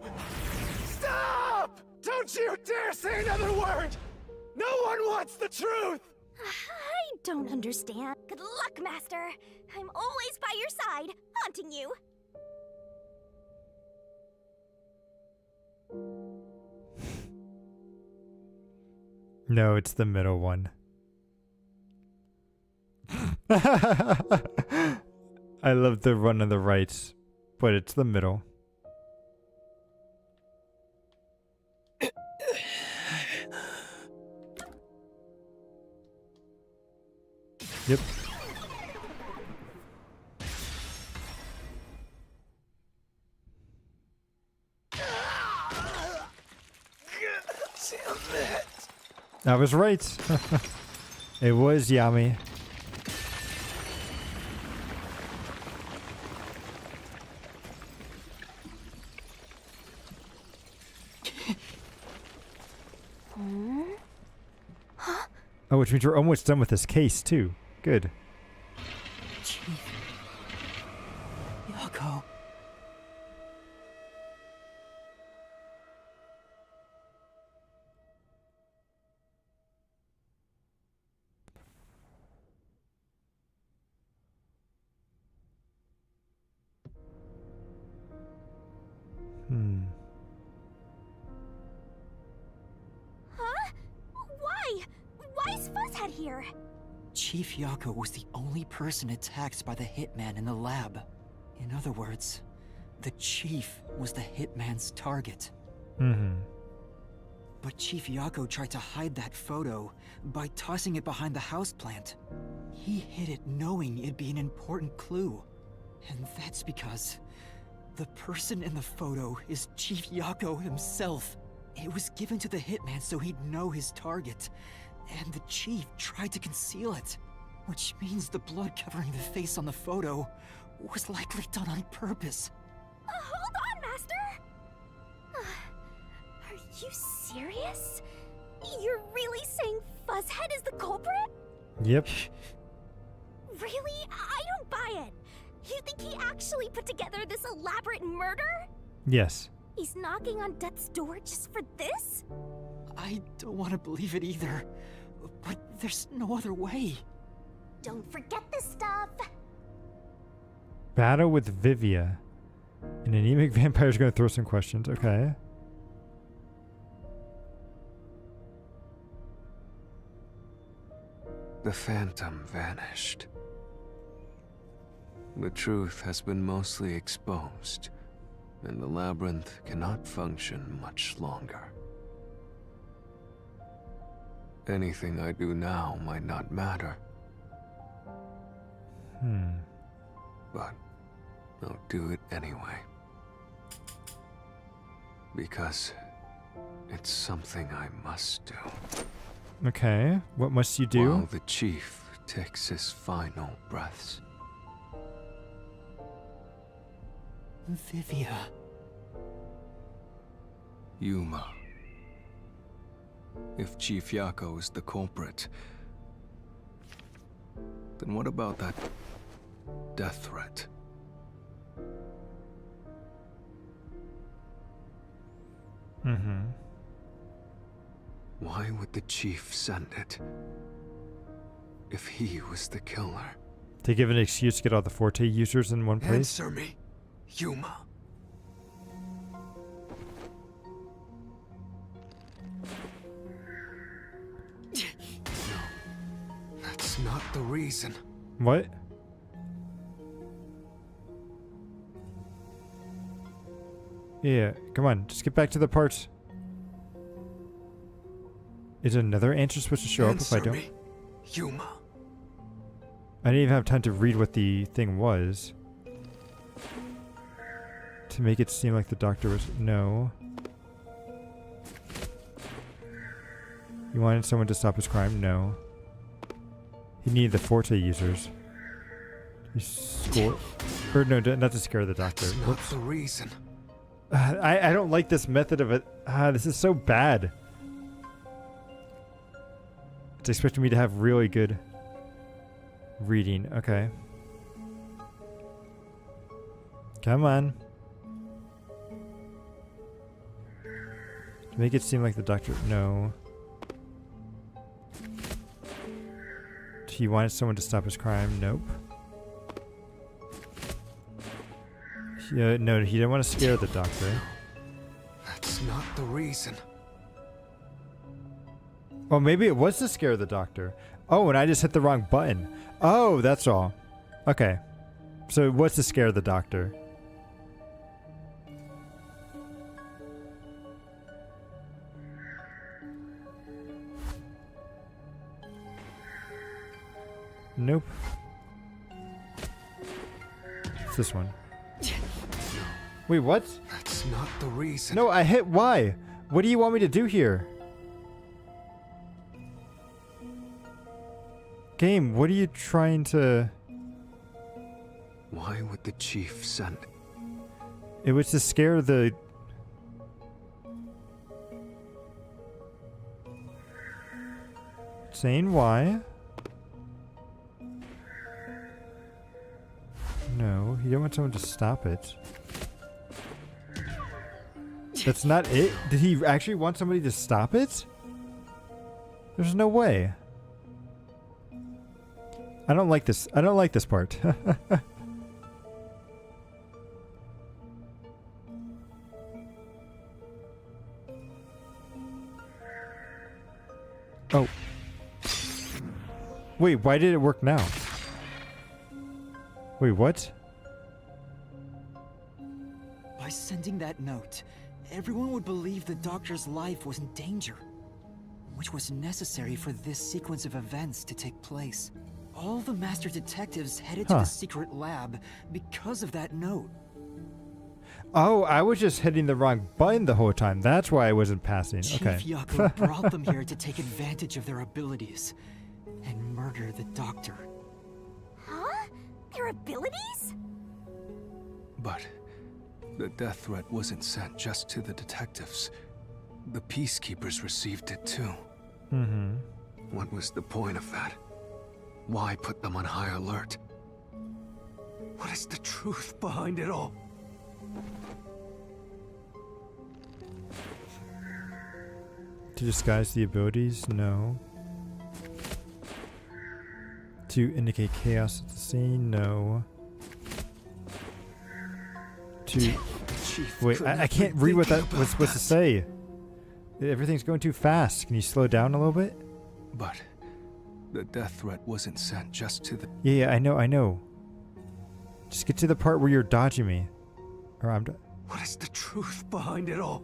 Q: Stop! Don't you dare say another word! No one wants the truth!
H: I don't understand. Good luck, Master. I'm always by your side, haunting you.
A: No, it's the middle one. I love the run on the right, but it's the middle. Yep. I was right. It was Yami. Oh, which means we're almost done with this case, too. Good.
G: Chief. Yako.
H: Huh? Why? Why is Fuzzhead here?
G: Chief Yako was the only person attacked by the hitman in the lab. In other words, the chief was the hitman's target. But Chief Yako tried to hide that photo by tossing it behind the houseplant. He hid it knowing it'd be an important clue. And that's because the person in the photo is Chief Yako himself. It was given to the hitman so he'd know his target. And the chief tried to conceal it. Which means the blood covering the face on the photo was likely done on purpose.
H: Hold on, Master! Are you serious? You're really saying Fuzzhead is the culprit?
A: Yep.
H: Really? I don't buy it. You think he actually put together this elaborate murder?
A: Yes.
H: He's knocking on death's door just for this?
G: I don't want to believe it either. But there's no other way.
H: Don't forget this stuff.
A: Battle with Vivia. An anemic vampire's gonna throw some questions. Okay.
K: The phantom vanished. The truth has been mostly exposed, and the labyrinth cannot function much longer. Anything I do now might not matter. But I'll do it anyway. Because it's something I must do.
A: Okay. What must you do?
K: While the chief takes his final breaths.
G: Vivia.
K: Yuma. If Chief Yako is the culprit, then what about that death threat? Why would the chief send it? If he was the killer.
A: To give an excuse to get all the Forte users in one place?
K: Answer me, Yuma. No, that's not the reason.
A: What? Yeah, come on, just get back to the parts. Is another answer supposed to show up if I don't?
K: Me, Yuma.
A: I didn't even have time to read what the thing was. To make it seem like the doctor was... No. You wanted someone to stop his crime? No. He needed the Forte users. He scored... Or no, not to scare the doctor.
K: That's not the reason.
A: I don't like this method of it. This is so bad. It's expecting me to have really good reading. Okay. Come on. To make it seem like the doctor... No. He wanted someone to stop his crime. Nope. No, he didn't want to scare the doctor.
K: That's not the reason.
A: Oh, maybe it was to scare the doctor. Oh, and I just hit the wrong button. Oh, that's all. Okay. So it was to scare the doctor. Nope. It's this one. Wait, what?
K: That's not the reason.
A: No, I hit Y. What do you want me to do here? Game, what are you trying to...
K: Why would the chief send...
A: It was to scare the... Saying why? No, he didn't want someone to stop it. That's not it? Did he actually want somebody to stop it? There's no way. I don't like this. I don't like this part. Oh. Wait, why did it work now? Wait, what?
G: By sending that note, everyone would believe the doctor's life was in danger, which was necessary for this sequence of events to take place. All the master detectives headed to the secret lab because of that note.
A: Oh, I was just hitting the wrong button the whole time. That's why I wasn't passing. Okay.
G: Chief Yaku brought them here to take advantage of their abilities and murder the doctor.
H: Huh? Their abilities?
K: But the death threat wasn't sent just to the detectives. The peacekeepers received it too.
A: Mm-hmm.
K: What was the point of that? Why put them on high alert? What is the truth behind it all?
A: To disguise the abilities? No. To indicate chaos at the scene? No. To... Wait, I can't read what that was supposed to say. Everything's going too fast. Can you slow down a little bit?
K: But the death threat wasn't sent just to the...
A: Yeah, I know. Just get to the part where you're dodging me. Or I'm...
K: What is the truth behind it all?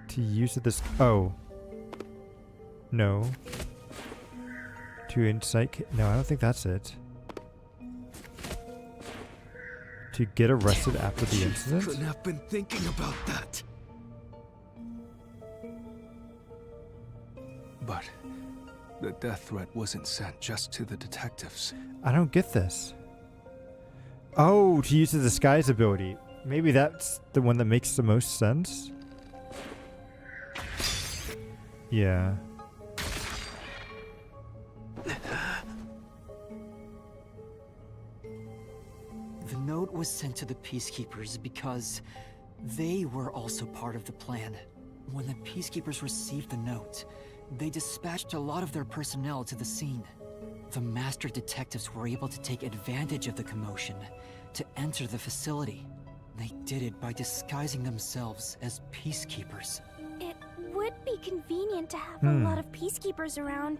A: To use this... Oh. No. To incite... No, I don't think that's it. To get arrested after the incident?
K: Couldn't have been thinking about that. But the death threat wasn't sent just to the detectives.
A: I don't get this. Oh, to use the disguise ability. Maybe that's the one that makes the most sense? Yeah.
G: The note was sent to the peacekeepers because
N: They were also part of the plan. When the Peacekeepers received the note, they dispatched a lot of their personnel to the scene. The master detectives were able to take advantage of the commotion to enter the facility. They did it by disguising themselves as Peacekeepers.
H: It would be convenient to have a lot of Peacekeepers around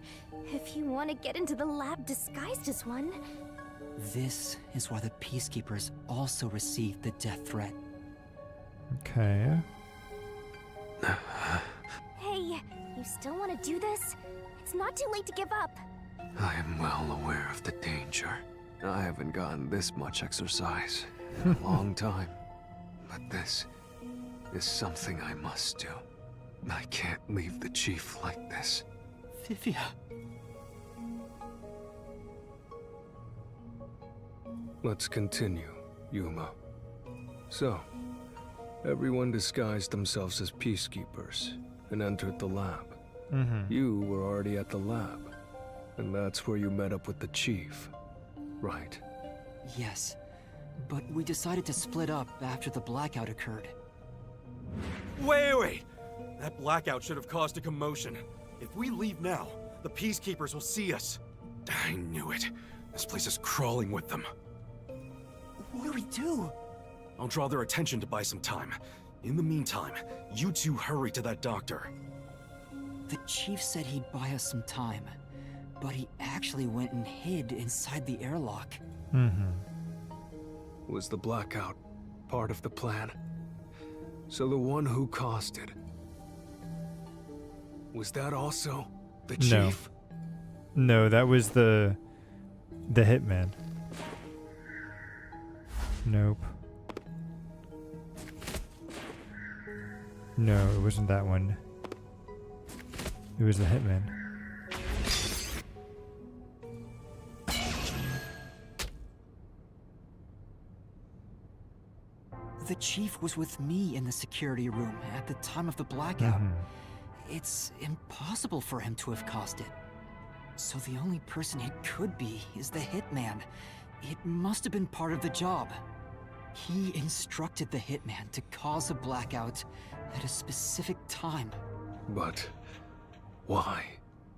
H: if you want to get into the lab disguised as one.
N: This is why the Peacekeepers also received the death threat.
A: Okay.
H: Hey, you still want to do this? It's not too late to give up.
K: I am well aware of the danger. I haven't gotten this much exercise in a long time. But this is something I must do. I can't leave the chief like this.
N: Vivia.
K: Let's continue, Yuma. So, everyone disguised themselves as peacekeepers and entered the lab. You were already at the lab, and that's where you met up with the chief, right?
N: Yes, but we decided to split up after the blackout occurred.
D: Wait! That blackout should have caused a commotion. If we leave now, the Peacekeepers will see us. I knew it. This place is crawling with them.
N: What do we do?
D: I'll draw their attention to buy some time. In the meantime, you two hurry to that doctor.
N: The chief said he'd buy us some time, but he actually went and hid inside the airlock.
K: Was the blackout part of the plan? So the one who caused it, was that also the chief?
A: No, that was the hitman. Nope. No, it wasn't that one. It was the hitman.
N: The chief was with me in the security room at the time of the blackout. It's impossible for him to have caused it. So the only person it could be is the hitman. It must have been part of the job. He instructed the hitman to cause a blackout at a specific time.
K: But why?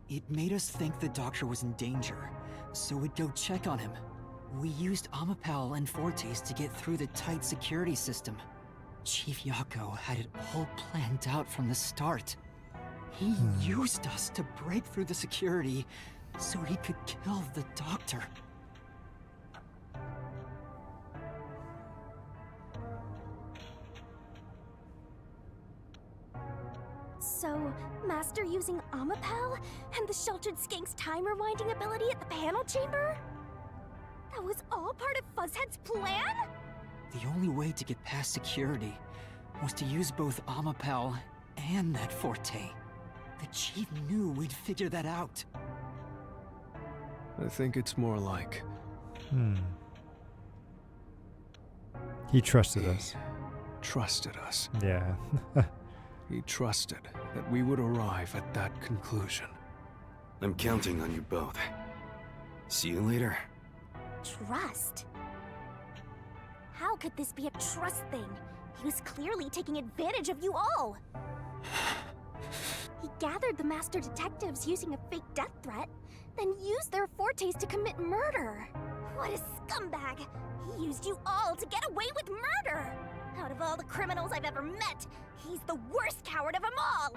N: It made us think the doctor was in danger, so we'd go check on him. We used Amapel and Fortes to get through the tight security system. Chief Yako had it all planned out from the start. He used us to break through the security so he could kill the doctor.
H: So, Master using Amapel and the Sheltered Skank's time rewinding ability at the panel chamber? That was all part of Fuzzhead's plan?
N: The only way to get past security was to use both Amapel and that Forte. The chief knew we'd figure that out.
K: I think it's more like...
A: He trusted us.
K: Trusted us.
A: Yeah.
K: He trusted that we would arrive at that conclusion.
D: I'm counting on you both. See you later.
H: Trust? How could this be a trust thing? He was clearly taking advantage of you all. He gathered the master detectives using a fake death threat, then used their Fortes to commit murder. What a scumbag! He used you all to get away with murder! Out of all the criminals I've ever met, he's the worst coward of them all!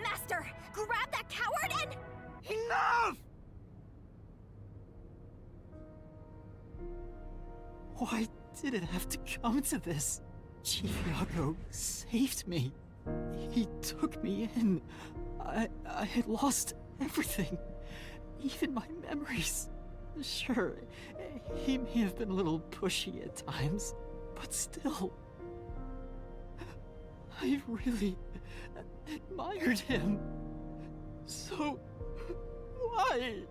H: Master, grab that coward and...
F: Enough!
N: Why did it have to come to this? Chief Yako saved me. He took me in. I had lost everything. Even my memories. Sure, he may have been a little pushy at times, but still. I really admired him. So, why?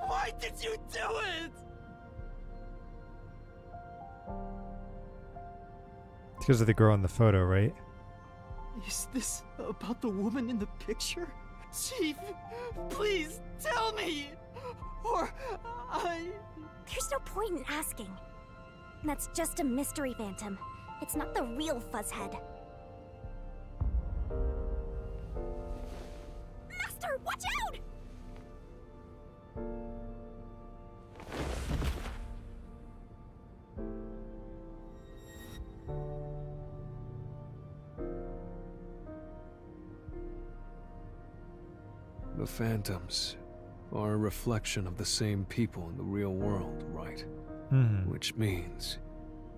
N: Why did you do it?
A: It's because of the girl in the photo, right?
N: Is this about the woman in the picture? Chief, please tell me! Or
H: There's no point in asking. That's just a mystery, Phantom. It's not the real Fuzzhead. Master, watch out!
K: The phantoms are a reflection of the same people in the real world, right? Which means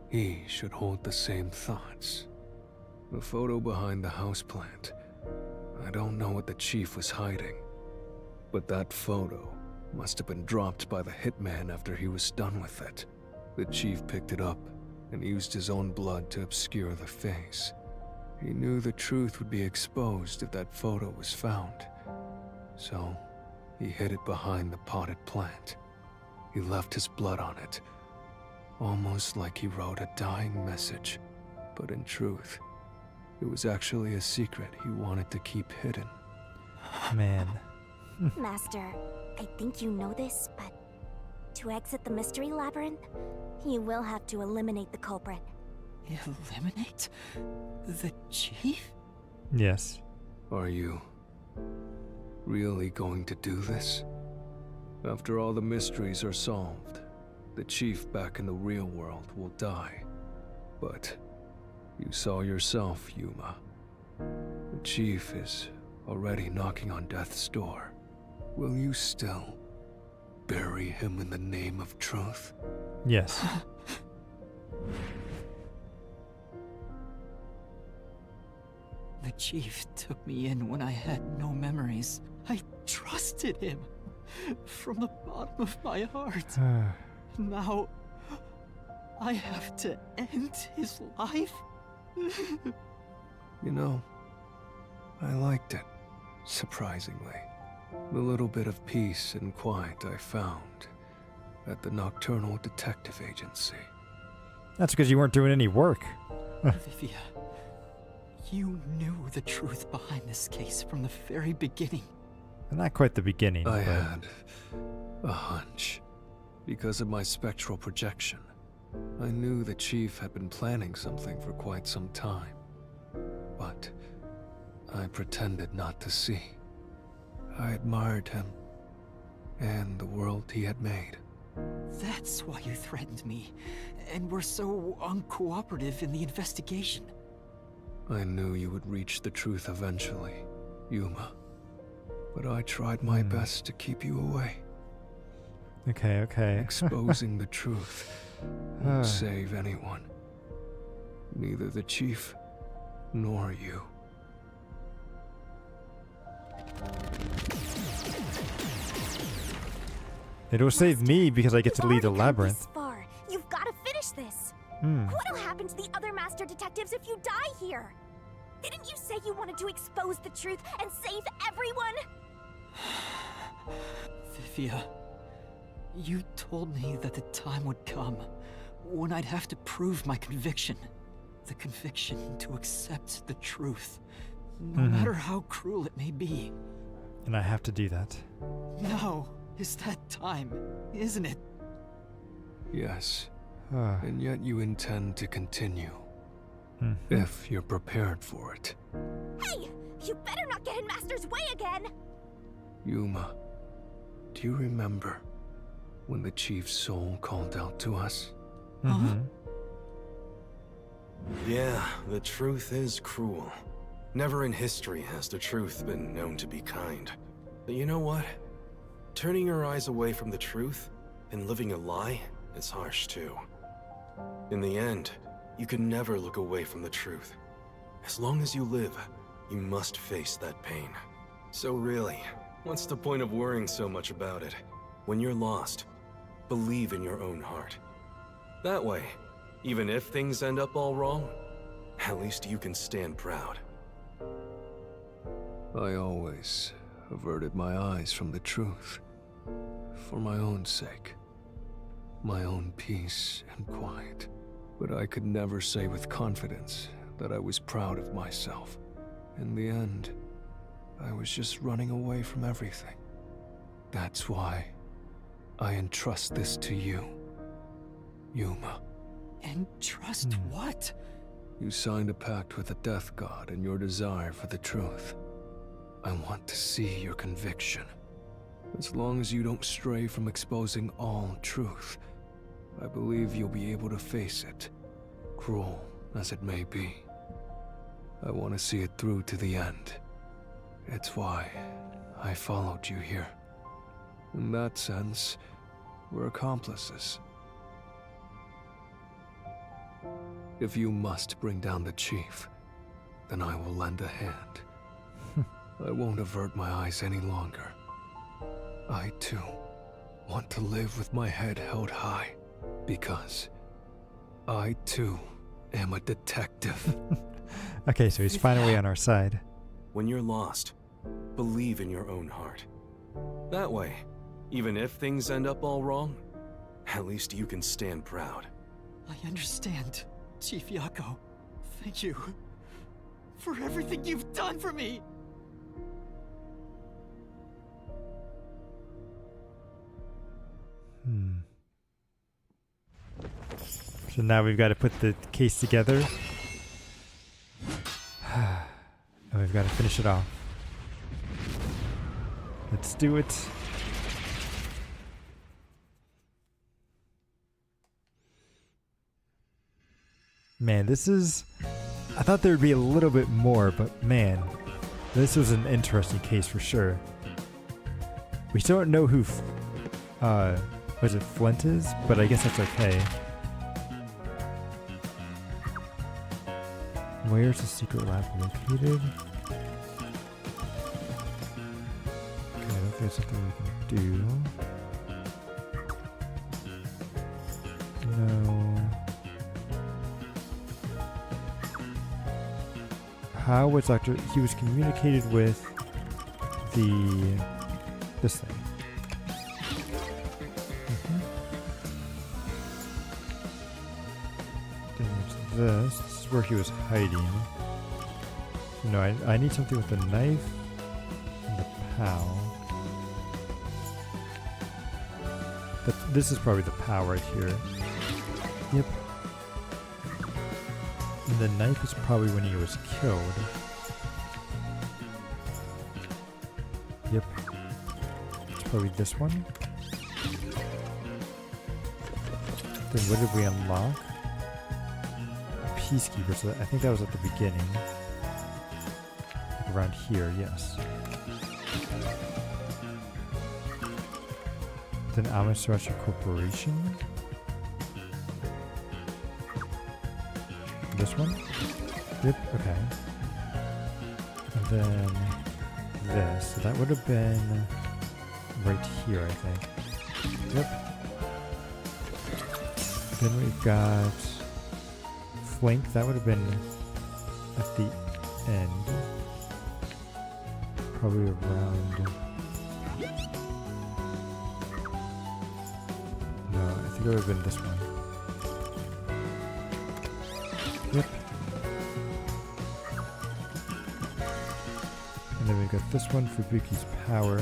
K: he should hold the same thoughts. The photo behind the houseplant. I don't know what the chief was hiding, but that photo must have been dropped by the hitman after he was done with it. The chief picked it up and used his own blood to obscure the face. He knew the truth would be exposed if that photo was found. So, he hid it behind the potted plant. He left his blood on it, almost like he wrote a dying message. But in truth, it was actually a secret he wanted to keep hidden.
A: Man.
H: Master, I think you know this, but to exit the mystery labyrinth, you will have to eliminate the culprit.
G: Eliminate? The chief?
A: Yes.
K: Are you really going to do this? After all the mysteries are solved, the chief back in the real world will die. But you saw yourself, Yuma. The chief is already knocking on death's door. Will you still bury him in the name of truth?
A: Yes.
G: The chief took me in when I had no memories. I trusted him from the bottom of my heart. Now, I have to end his life?
K: You know, I liked it, surprisingly. The little bit of peace and quiet I found at the Nocturnal Detective Agency.
A: That's because you weren't doing any work.
G: Olivia, you knew the truth behind this case from the very beginning.
A: Not quite the beginning.
K: I had a hunch. Because of my spectral projection, I knew the chief had been planning something for quite some time. But I pretended not to see. I admired him and the world he had made.
G: That's why you threatened me, and were so uncooperative in the investigation.
K: I knew you would reach the truth eventually, Yuma. But I tried my best to keep you away.
A: Okay.
K: Exposing the truth won't save anyone. Neither the chief nor you.
A: It'll save me because I get to lead the labyrinth.
H: This far. You've got to finish this.
A: Hmm.
H: What'll happen to the other master detectives if you die here? Didn't you say you wanted to expose the truth and save everyone?
G: Vivia, you told me that the time would come when I'd have to prove my conviction. The conviction to accept the truth, no matter how cruel it may be.
A: And I have to do that.
G: Now is that time, isn't it?
K: Yes. And yet you intend to continue. If you're prepared for it.
H: Hey! You better not get in Master's way again!
K: Yuma, do you remember when the chief's soul called out to us?
D: Yeah, the truth is cruel. Never in history has the truth been known to be kind. But you know what? Turning your eyes away from the truth and living a lie is harsh too. In the end, you can never look away from the truth. As long as you live, you must face that pain. So really, what's the point of worrying so much about it? When you're lost, believe in your own heart. That way, even if things end up all wrong, at least you can stand proud.
K: I always averted my eyes from the truth. For my own sake. My own peace and quiet. But I could never say with confidence that I was proud of myself. In the end, I was just running away from everything. That's why I entrust this to you, Yuma.
G: Entrust what?
K: You signed a pact with the Death God and your desire for the truth. I want to see your conviction. As long as you don't stray from exposing all truth, I believe you'll be able to face it, cruel as it may be. I want to see it through to the end. It's why I followed you here. In that sense, we're accomplices. If you must bring down the chief, then I will lend a hand. I won't avert my eyes any longer. I, too, want to live with my head held high, because I, too, am a detective.
A: Okay, so he's finally on our side.
D: When you're lost, believe in your own heart. That way, even if things end up all wrong, at least you can stand proud.
G: I understand, Chief Yako. Thank you for everything you've done for me.
A: So now we've got to put the case together. And we've got to finish it off. Let's do it. Man, this is... I thought there would be a little bit more, but man, this was an interesting case for sure. We still don't know who... was it Flint is? But I guess that's okay. Where's the secret lab located? Okay, I don't think that's something we can do. No. How was Dr. He was communicated with this thing. This is where he was hiding. No, I need something with the knife and the POW. This is probably the POW right here. Yep. And the knife is probably when he was killed. Yep. It's probably this one. Then what did we unlock? Peacekeeper, so I think that was at the beginning. Like around here, yes. Then Amaterasu Corporation. This one? Yep, okay. And then this. So that would have been right here, I think. Yep. Then we've got Flink. That would have been at the end. Probably around... No, I think it would have been this one. Yep. And then we've got this one, Fubuki's Power.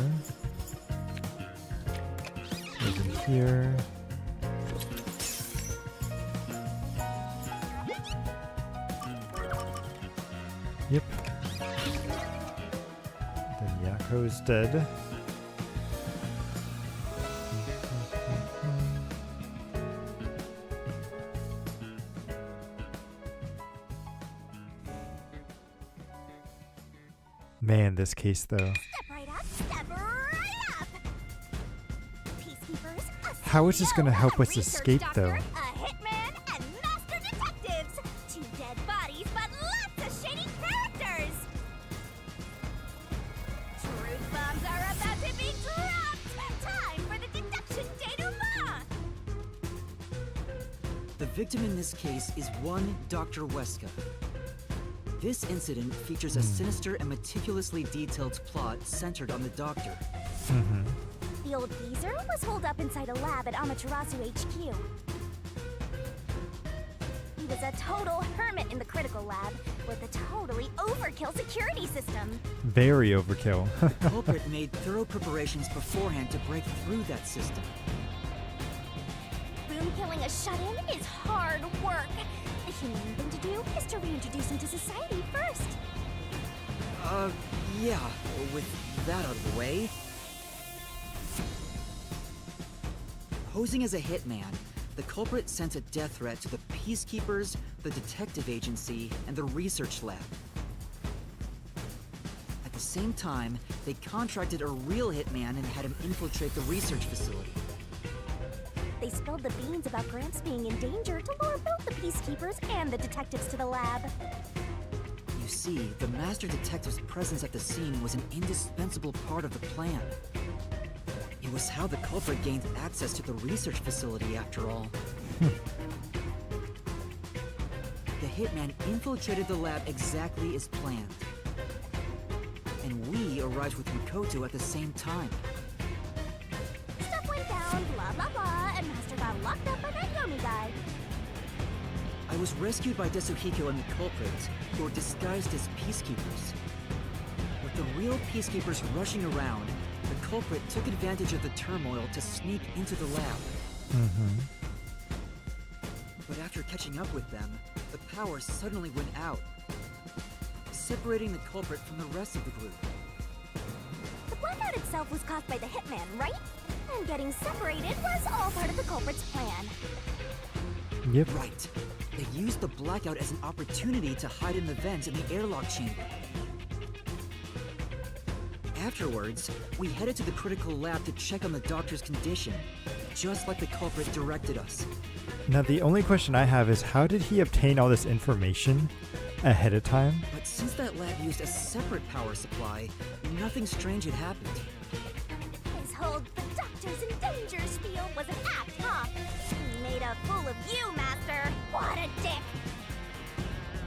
A: Over here. Yep. Then Yako's dead. Man, this case though.
H: Step right up, step right up. Peacekeepers,
A: How is this going to help us escape though?
H: a hitman, and master detectives. 2 dead bodies, but lots of shady characters. Truth bombs are about to be dropped. Time for the deduction denouement.
N: The victim in this case is one Dr. Weska. This incident features a sinister and meticulously detailed plot centered on the doctor.
H: The old geezer was holed up inside a lab at Amaterasu HQ. He was a total hermit in the critical lab with a totally overkill security system.
A: Very overkill.
N: The culprit made thorough preparations beforehand to break through that system.
H: Boom killing a shut-in is hard work. humane thing to do is to reintroduce him to society first.
N: Yeah, with that out of the way. Posing as a hitman, the culprit sent a death threat to the Peacekeepers, the detective agency, and the research lab. At the same time, they contracted a real hitman and had him infiltrate the research facility.
H: They spilled the beans about Gramps being in danger to lure both the Peacekeepers and the detectives to the lab.
N: You see, the Master Detective's presence at the scene was an indispensable part of the plan. It was how the culprit gained access to the research facility, after all. The hitman infiltrated the lab exactly as planned. And we arrived with Mikoto at the same time.
H: Stuff went down, blah blah blah, and Master got locked up by that Yomi guy.
N: I was rescued by Desuhiko and the culprit, who were disguised as peacekeepers. With the real peacekeepers rushing around, the culprit took advantage of the turmoil to sneak into the lab. But after catching up with them, the power suddenly went out, separating the culprit from the rest of the group.
H: The blackout itself was caused by the hitman, right? And getting separated was all part of the culprit's plan.
A: Yep.
N: Right. They used the blackout as an opportunity to hide in the vents in the airlock chamber. Afterwards, we headed to the critical lab to check on the doctor's condition, just like the culprit directed us.
A: Now, the only question I have is how did he obtain all this information ahead of time?
N: But since that lab used a separate power supply, nothing strange had happened.
H: His whole "the doctor's in danger" spiel was an act, huh? He made a fool of you, Master. What a dick!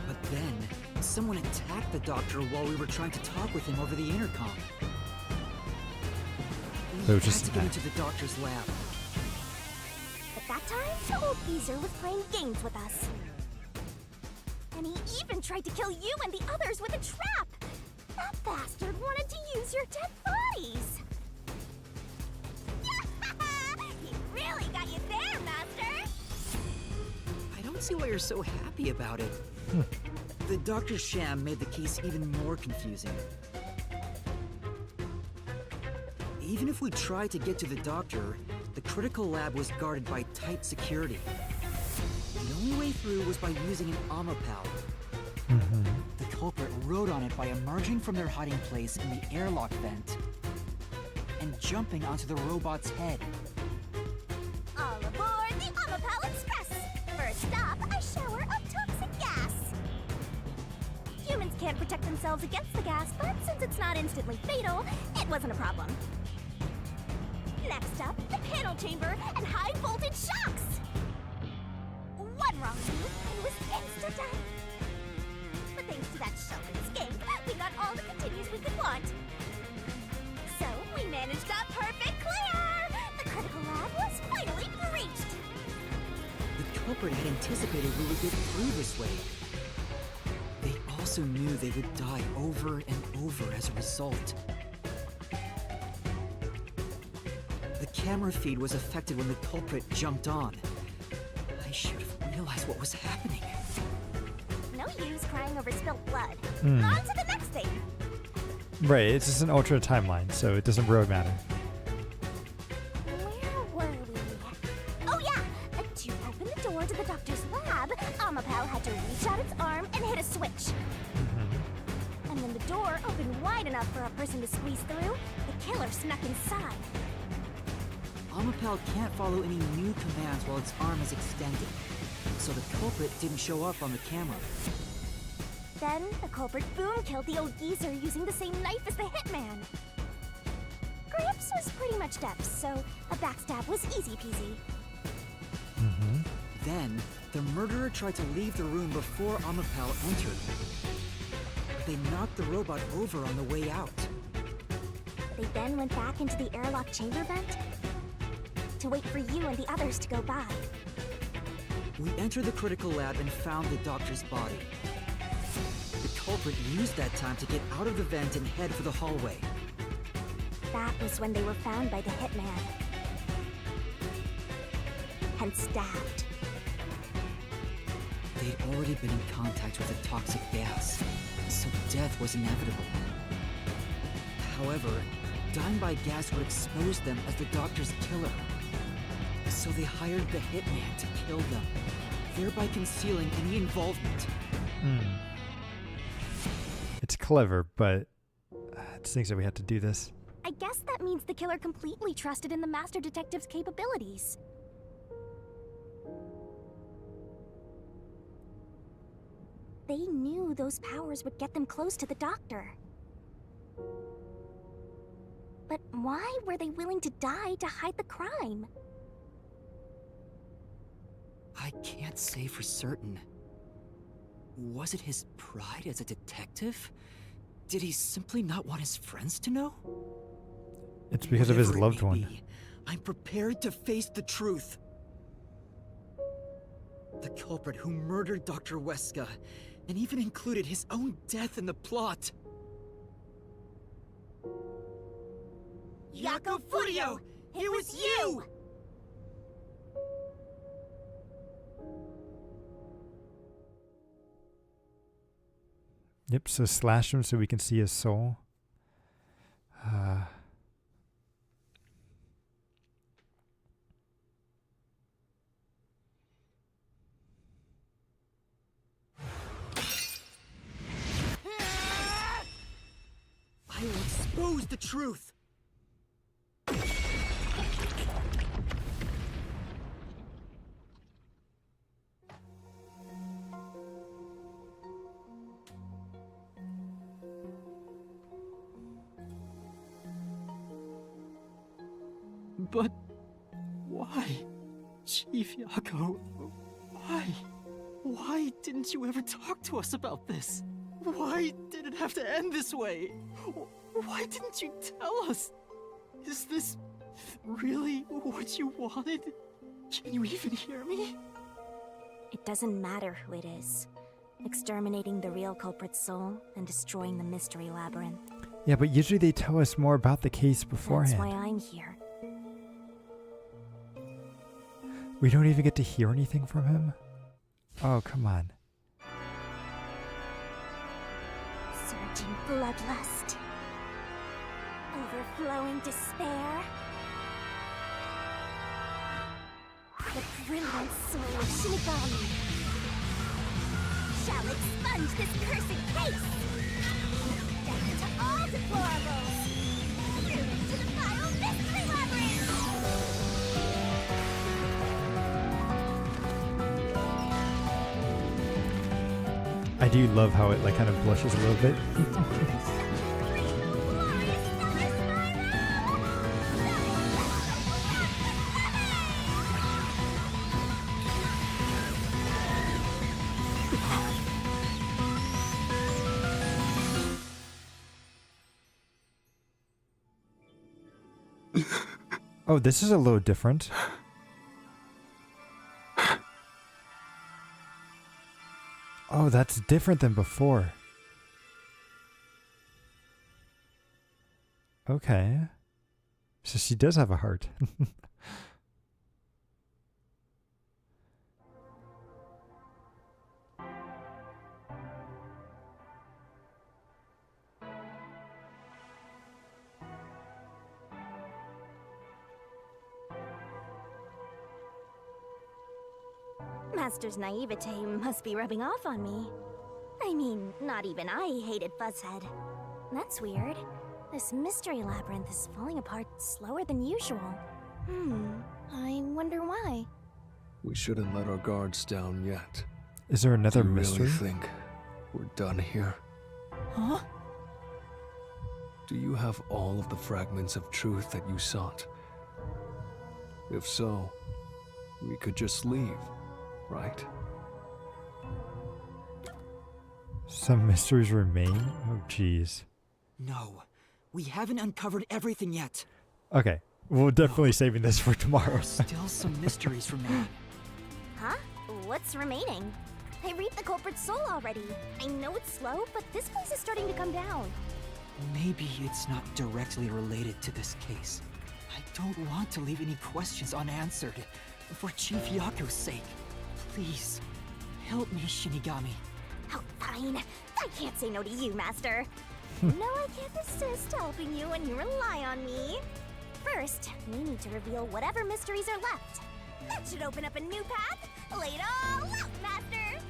N: But then, someone attacked the doctor while we were trying to talk with him over the intercom. We had to get into the doctor's lab.
H: At that time, the old geezer was playing games with us. And he even tried to kill you and the others with a trap! That bastard wanted to use your dead bodies! He really got you there, Master!
N: I don't see why you're so happy about it. The doctor's sham made the case even more confusing. Even if we tried to get to the doctor, the critical lab was guarded by tight security. The only way through was by using an Amapal. The culprit rode on it by emerging from their hiding place in the airlock vent and jumping onto the robot's head.
H: All aboard the Amapal Express! First stop, a shower of toxic gas! Humans can't protect themselves against the gas, but since it's not instantly fatal, it wasn't a problem. Next up, the panel chamber and high-voltage shocks! One wrong move, and it was insta-death. But thanks to that sheltered skank, we got all the continues we could want. So, we managed a perfect clear! The critical lab was finally breached!
N: The culprit had anticipated we would get through this way. They also knew they would die over and over as a result. The camera feed was affected when the culprit jumped on. I should have realized what was happening.
H: No use crying over spilled blood.
A: Hmm.
H: On to the next thing!
A: Right, it's just an ultra timeline, so it doesn't really matter.
H: Where were we? Oh yeah! To open the door to the doctor's lab, Amapal had to reach out its arm and hit a switch. And when the door opened wide enough for a person to squeeze through, the killer snuck inside.
N: Amapal can't follow any new commands while its arm is extended, so the culprit didn't show up on the camera.
H: Then, the culprit boom killed the old geezer using the same knife as the hitman. Gramps was pretty much deaf, so a backstab was easy peasy.
N: Then, the murderer tried to leave the room before Amapal entered. But they knocked the robot over on the way out.
H: They then went back into the airlock chamber vent to wait for you and the others to go by.
N: We entered the critical lab and found the doctor's body. The culprit used that time to get out of the vent and head for the hallway.
H: That was when they were found by the hitman. And stabbed.
N: They'd already been in contact with a toxic gas, so death was inevitable. However, dying by gas would expose them as the doctor's killer. So they hired the hitman to kill them, thereby concealing any involvement.
A: It's clever, but it stinks that we had to do this.
H: I guess that means the killer completely trusted in the Master Detective's capabilities. They knew those powers would get them close to the Doctor. But why were they willing to die to hide the crime?
N: I can't say for certain. Was it his pride as a detective? Did he simply not want his friends to know?
A: It's because of his
N: Whatever it
A: loved
N: may
A: one.
N: be, I'm prepared to face the truth. The culprit who murdered Dr. Weska and even included his own death in the plot.
H: Jaco Furio! It was you!
A: Yep, so slash him so we can see his soul.
N: I will expose the truth. But why, Chief Jaco? Why? Why didn't you ever talk to us about this? Why did it have to end this way? Why didn't you tell us? Is this really what you wanted? Can you even hear me?
H: It doesn't matter who it is. Exterminating the real culprit's soul and destroying the mystery labyrinth.
A: Yeah, but usually they tell us more about the case beforehand.
H: That's why I'm here.
A: We don't even get to hear anything from him? Oh, come on.
H: Surging bloodlust. Overflowing despair. The brilliant soul of Shinigami shall expunge this cursed case. Death to all deplorables. Ruin to the final mystery labyrinth.
A: I do love how it like kind of blushes a little bit. Oh, this is a little different. Oh, that's different than before. Okay. So she does have a heart.
H: Master's naivete must be rubbing off on me. I mean, not even I hated Fuzzhead. That's weird. This mystery labyrinth is falling apart slower than usual. I wonder why.
K: We shouldn't let our guards down yet.
A: Is there another
K: Do you
A: mystery?
K: really think we're done here?
N: Huh?
K: Do you have all of the fragments of truth that you sought? If so, we could just leave, right?
A: Some mysteries remain? Oh, jeez.
N: No, we haven't uncovered everything yet.
A: Okay, we're definitely saving this for tomorrow.
N: Still some mysteries remain.
H: Huh? What's remaining? I reaped the culprit's soul already. I know it's slow, but this place is starting to come down.
N: Maybe it's not directly related to this case. I don't want to leave any questions unanswered. For Chief Yaku's sake. Please,
G: Help me, Shinigami.
H: Oh, fine. I can't say no to you, Master. No, I can't resist helping you when you rely on me. First, we need to reveal whatever mysteries are left. That should open up a new path. Lay it all out, Master!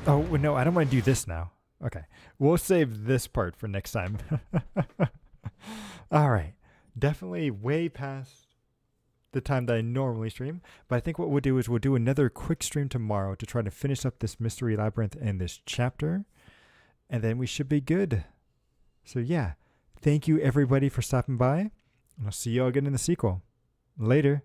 A: Oh, no, I don't want to do this now. Okay, we'll save this part for next time. All right, definitely way past the time that I normally stream, but I think what we'll do is we'll do another quick stream tomorrow to try to finish up this mystery labyrinth and this chapter, and then we should be good. So yeah, thank you everybody for stopping by, and I'll see you all again in the sequel. Later.